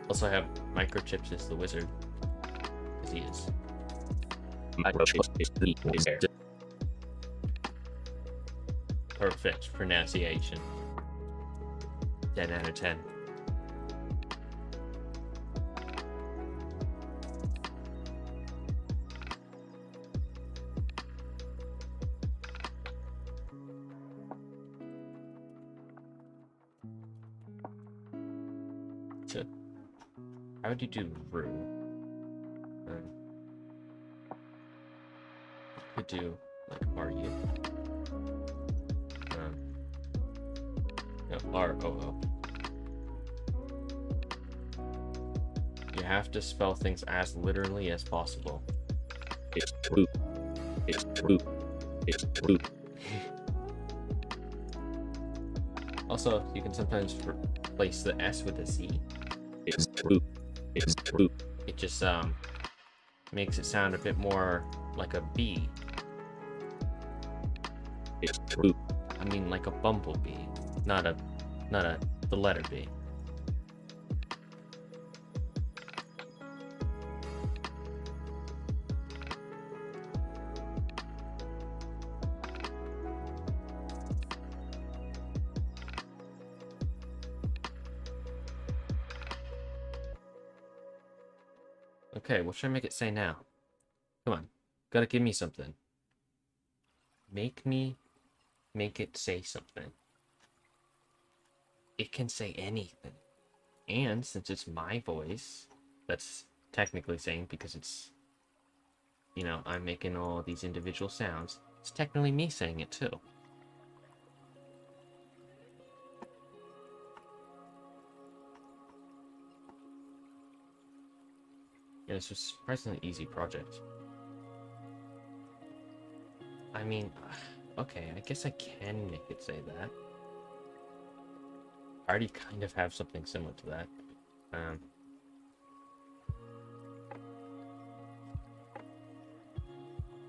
Also, I have Microchips as the wizard. Because he is. Microchips is the wizard. Perfect pronunciation. 10 out of 10. So, how would you do Rue? Could do like are you? No, R-O-O. You have to spell things as literally as possible. It's true. It's true. It's true. Also, you can sometimes replace the S with a Z. It's true. It's true. It just makes it sound a bit more like a B. It's true. I mean, like a bumblebee, not the letter B. Okay, what should I make it say now? Come on, gotta give me something. Make it say something. It can say anything. And since it's my voice, that's technically saying, because it's, you know, I'm making all these individual sounds, it's technically me saying it too. Yeah, this was a surprisingly easy project. I mean, okay, I guess I can make it say that. I already kind of have something similar to that.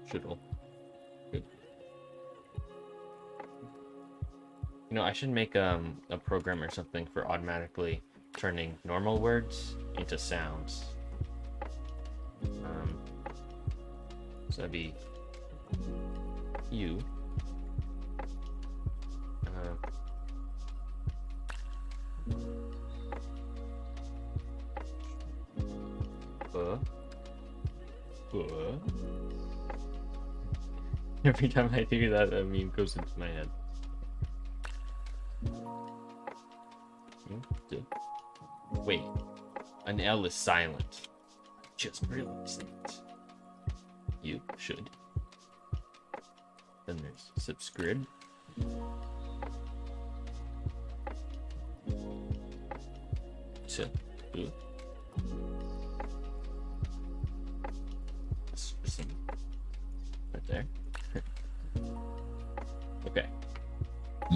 Shoodle. Good. You know, I should make a program or something for automatically turning normal words into sounds. So that'd be you. Every time I hear that, a meme goes into my head. Wait, an L is silent. Just realized it. You should. Then there's subscribe. To who? Right there. Okay.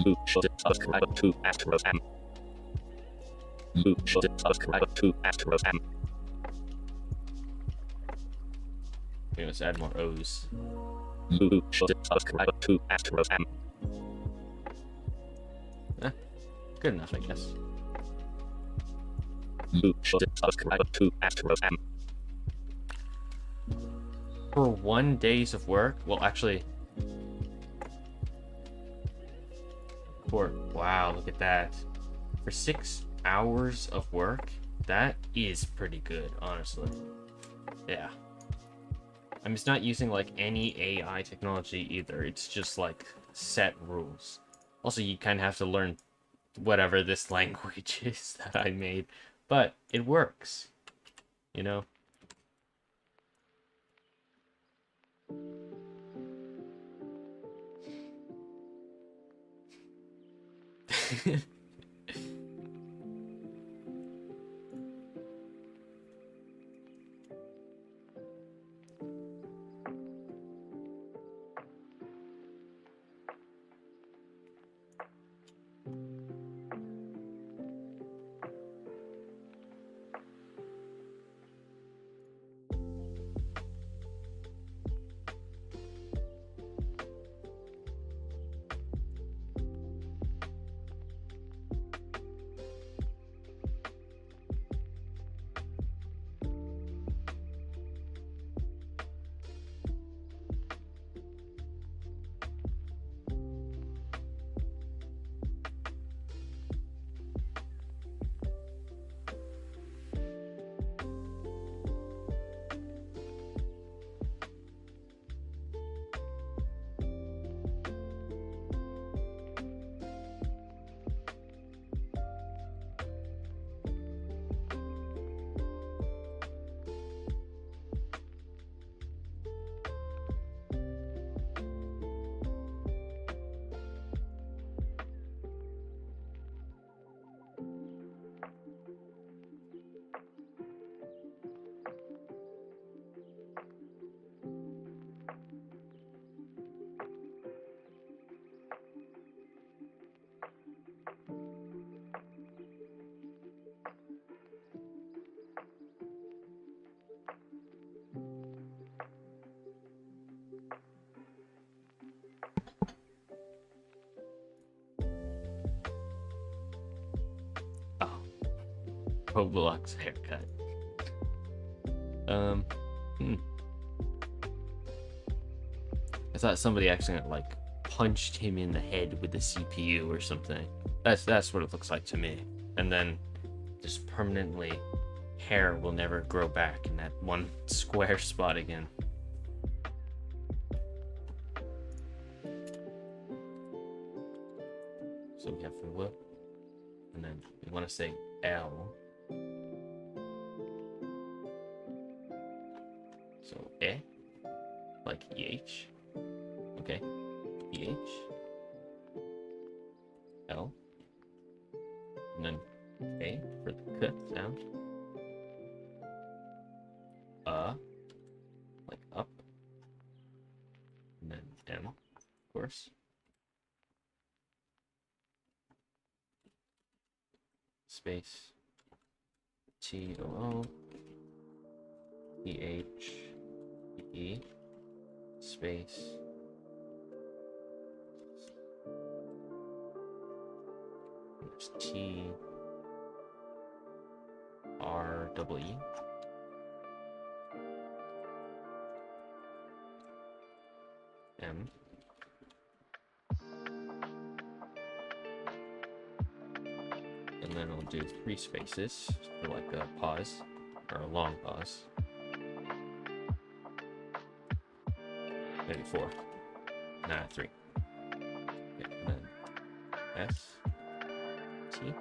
You should subscribe to AstroSam. You should subscribe to AstroSam. Okay, let's add more O's. You should subscribe to AstroSam. Good enough, I guess. You should subscribe to AstroSam. For 1 days of work? Well, actually... Wow, look at that. For 6 hours of work, that is pretty good, honestly. Yeah. I mean, it's not using, like, any AI technology either. It's just, like, set rules. Also, you kind of have to learn whatever this language is that I made. But it works. You know? Roblox haircut. I thought somebody accidentally like punched him in the head with the CPU or something. That's what it looks like to me. And then just permanently hair will never grow back in that one square spot again. So we have the and then we want to say L. So like EH. Okay. EH. L. And then A for the K sound. Like up. And then M, of course. Space. TOO. EH. E. Space. It's T R double E. M. And then I'll do 3 spaces for like a pause, or a long pause. Maybe 4. Nah, 3. Okay, and then S, T.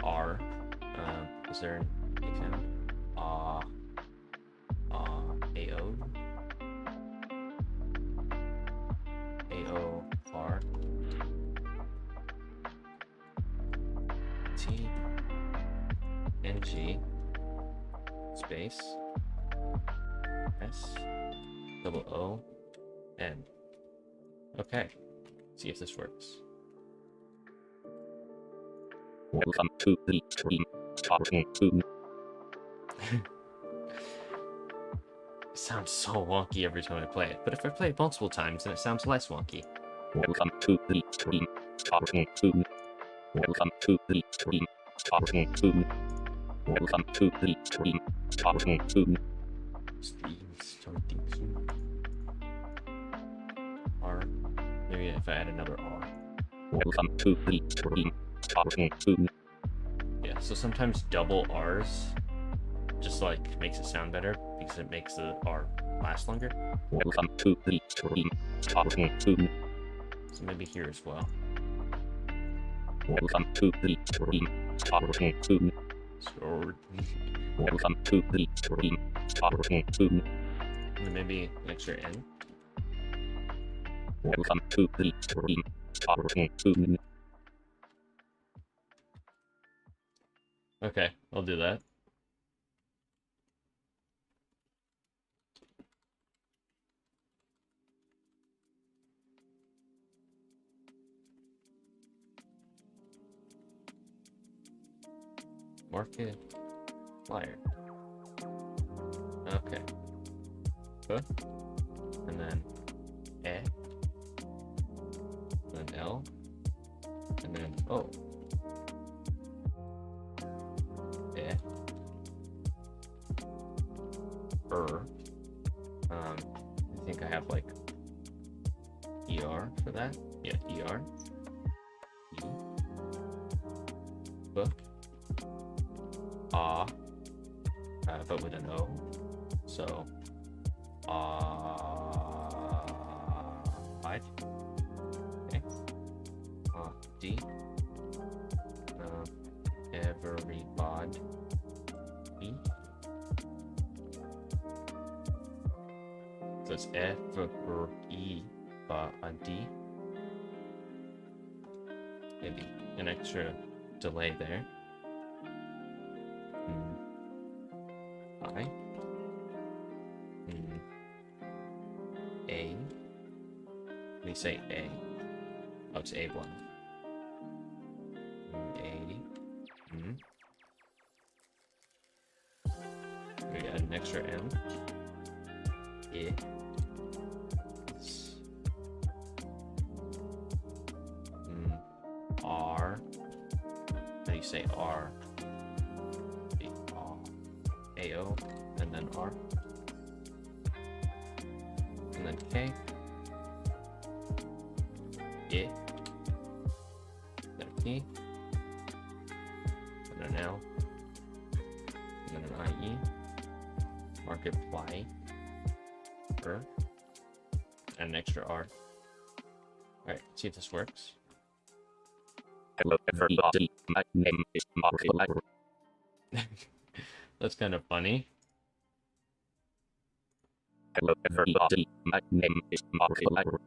R. Is there an A sound? A-O. A-O-R. T. N-G. Space. S. Double O. N. Okay. See if this works. Welcome to the stream. Starting soon. It sounds so wonky every time I play it, but if I play it multiple times, then it sounds less wonky. Welcome to the stream. Starting soon. Welcome to the stream. Starting soon. Welcome to the stream. Starting soon. Stream starting soon. R. Maybe if I add another R. Welcome to the stream. Starting soon. Yeah, so sometimes double R's just like makes it sound better because it makes the R last longer. Welcome to the stream. Starting soon. So maybe here as well. Welcome to the stream. Starting soon. So Welcome to the stream. Starting soon. and maybe an extra N. Welcome to the stream. Starting soon. Okay, I'll do that. Market flyer. Okay. Huh? And then E. And then L. And then O. E. I think I have like ER for that. Yeah, ER. E. B. But with an O. So, 5. Okay. D. Everybody. E. So it's everybody. Maybe an extra delay there. I. A. Let me say A. Oh, it's A1. A. We add an extra M. E. R. How do you say R? AO, and then R, and then K, E, then a P, and an L, and then an IE, markiplier, and an extra R. Alright, see if this works. Hello everybody, my name is Markiplier. That's kind of funny. Hello everybody, my name is Markiplier.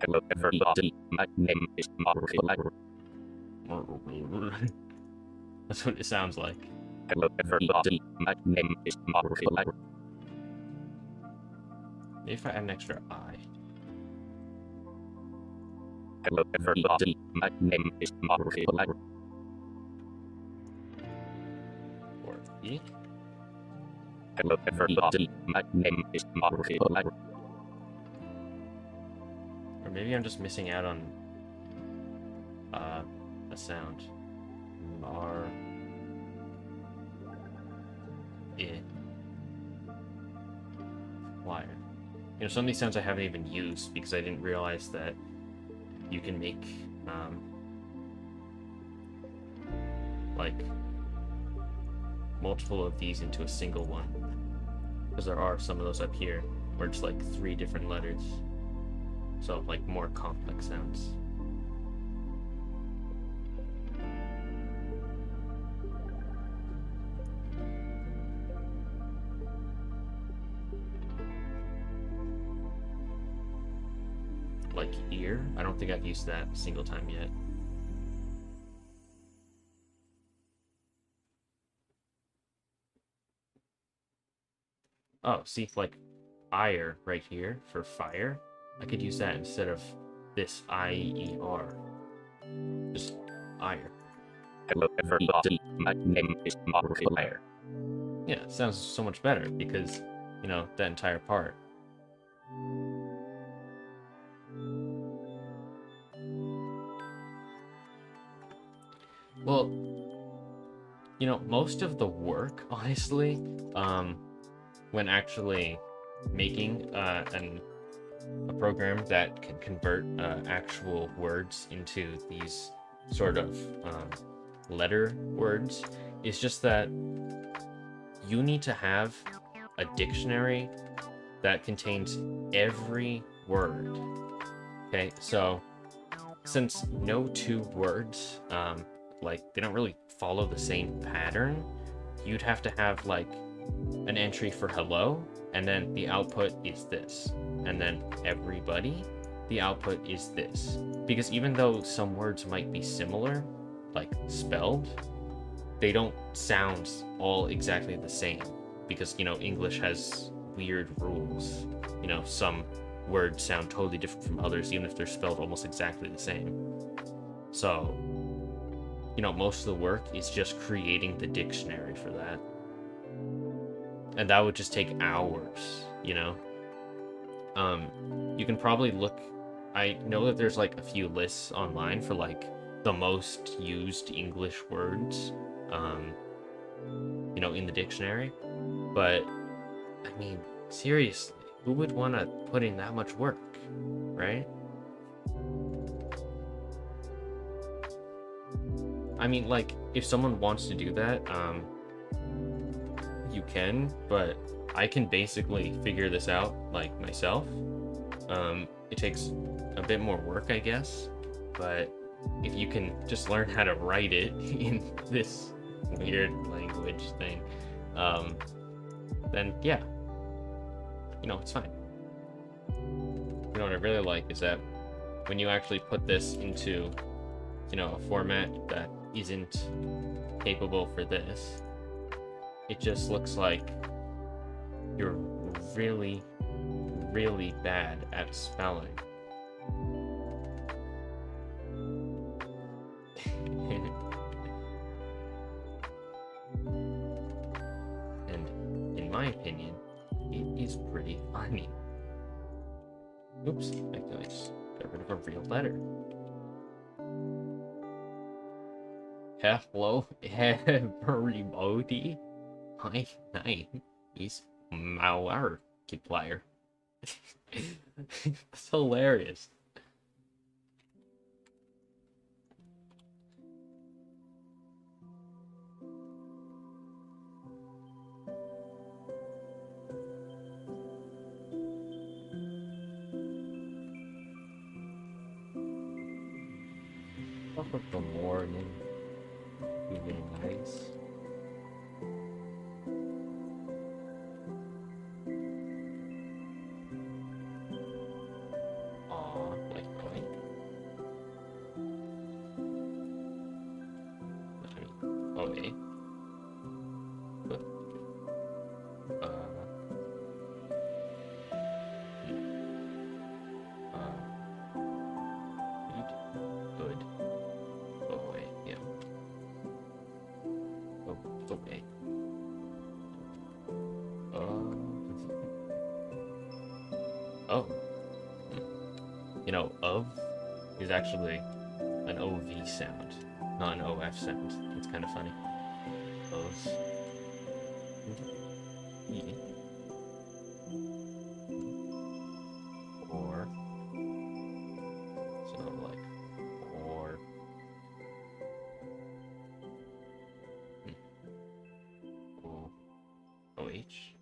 Hello everybody, my name is Markiplier. That's what it sounds like. Hello everybody, my name is Markiplier. Maybe if I add an extra I. Hello everybody, my name is Markiplier. Or E. Or maybe I'm just missing out on a sound. R I flyer. You know, some of these sounds I haven't even used because I didn't realize that you can make like multiple of these into a single one. Because there are some of those up here where it's like 3 different letters. So like more complex sounds. Like ear, I don't think I've used that a single time yet. Oh, see, like ire right here for fire. I could use that instead of this I-E-R. Just ire. Yeah, it sounds so much better because, you know, that entire part. Well, you know, most of the work, honestly, when actually making a program that can convert actual words into these sort of letter words, is just that you need to have a dictionary that contains every word. Okay, so since no 2 words, like, they don't really follow the same pattern, you'd have to have like an entry for hello, and then the output is this, and then everybody, the output is this. Because even though some words might be similar, like spelled, they don't sound all exactly the same. Because, you know, English has weird rules. You know, some words sound totally different from others, even if they're spelled almost exactly the same. So, you know, most of the work is just creating the dictionary for that. And that would just take hours, you know? You can probably look... I know that there's, like, a few lists online for, like, the most used English words, you know, in the dictionary. But, I mean, seriously, who would want to put in that much work, right? I mean, like, if someone wants to do that, you can, but I can basically figure this out, like, myself. It takes a bit more work, I guess, but if you can just learn how to write it in this weird language thing, then yeah, you know, it's fine. You know, what I really like is that when you actually put this into, you know, a format that isn't capable for this, it just looks like you're really, really bad at spelling. And in my opinion, it is pretty funny. Oops, I just got rid of a real letter. Hello, everybody. My name is Markiplier. It's hilarious. Top of the morning, feeling nice. Aw, like going. Okay. But, good. Oh wait, yeah. Oh, okay. actually an OV sound, not an OF sound. It's kind of funny. O's. E. Or. So like, or. O. OH.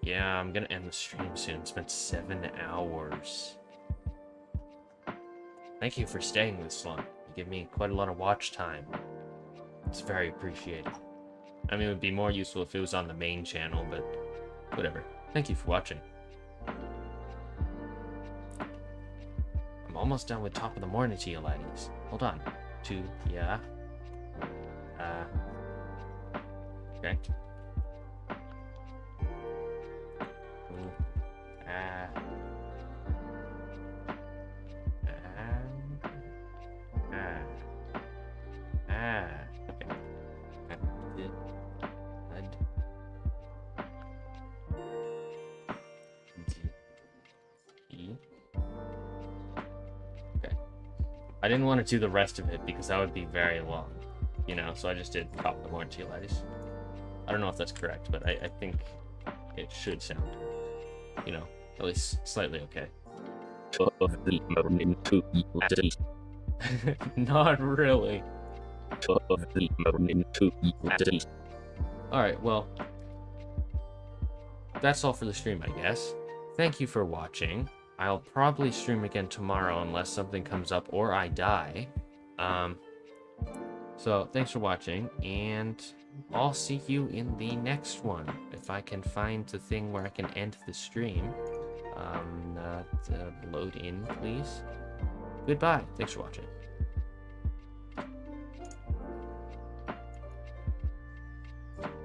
Yeah, I'm gonna end the stream soon. It's been 7 hours. Thank you for staying this long. You give me quite a lot of watch time. It's very appreciated. I mean, it would be more useful if it was on the main channel, but whatever. Thank you for watching. I'm almost done with top of the morning to you, laddies. Hold on. 2, yeah. Okay. I didn't want to do the rest of it because that would be very long, you know, so I just did top of the morning to you, ladies. I don't know if that's correct, but I think it should sound, you know, at least slightly okay. Top of the morning to you, laddies. Not really. Top of the morning to you, laddies. Alright, well, that's all for the stream, I guess. Thank you for watching. I'll probably stream again tomorrow unless something comes up or I die. So thanks for watching, and I'll see you in the next one. If I can find the thing where I can end the stream. Load in, please. Goodbye. Thanks for watching.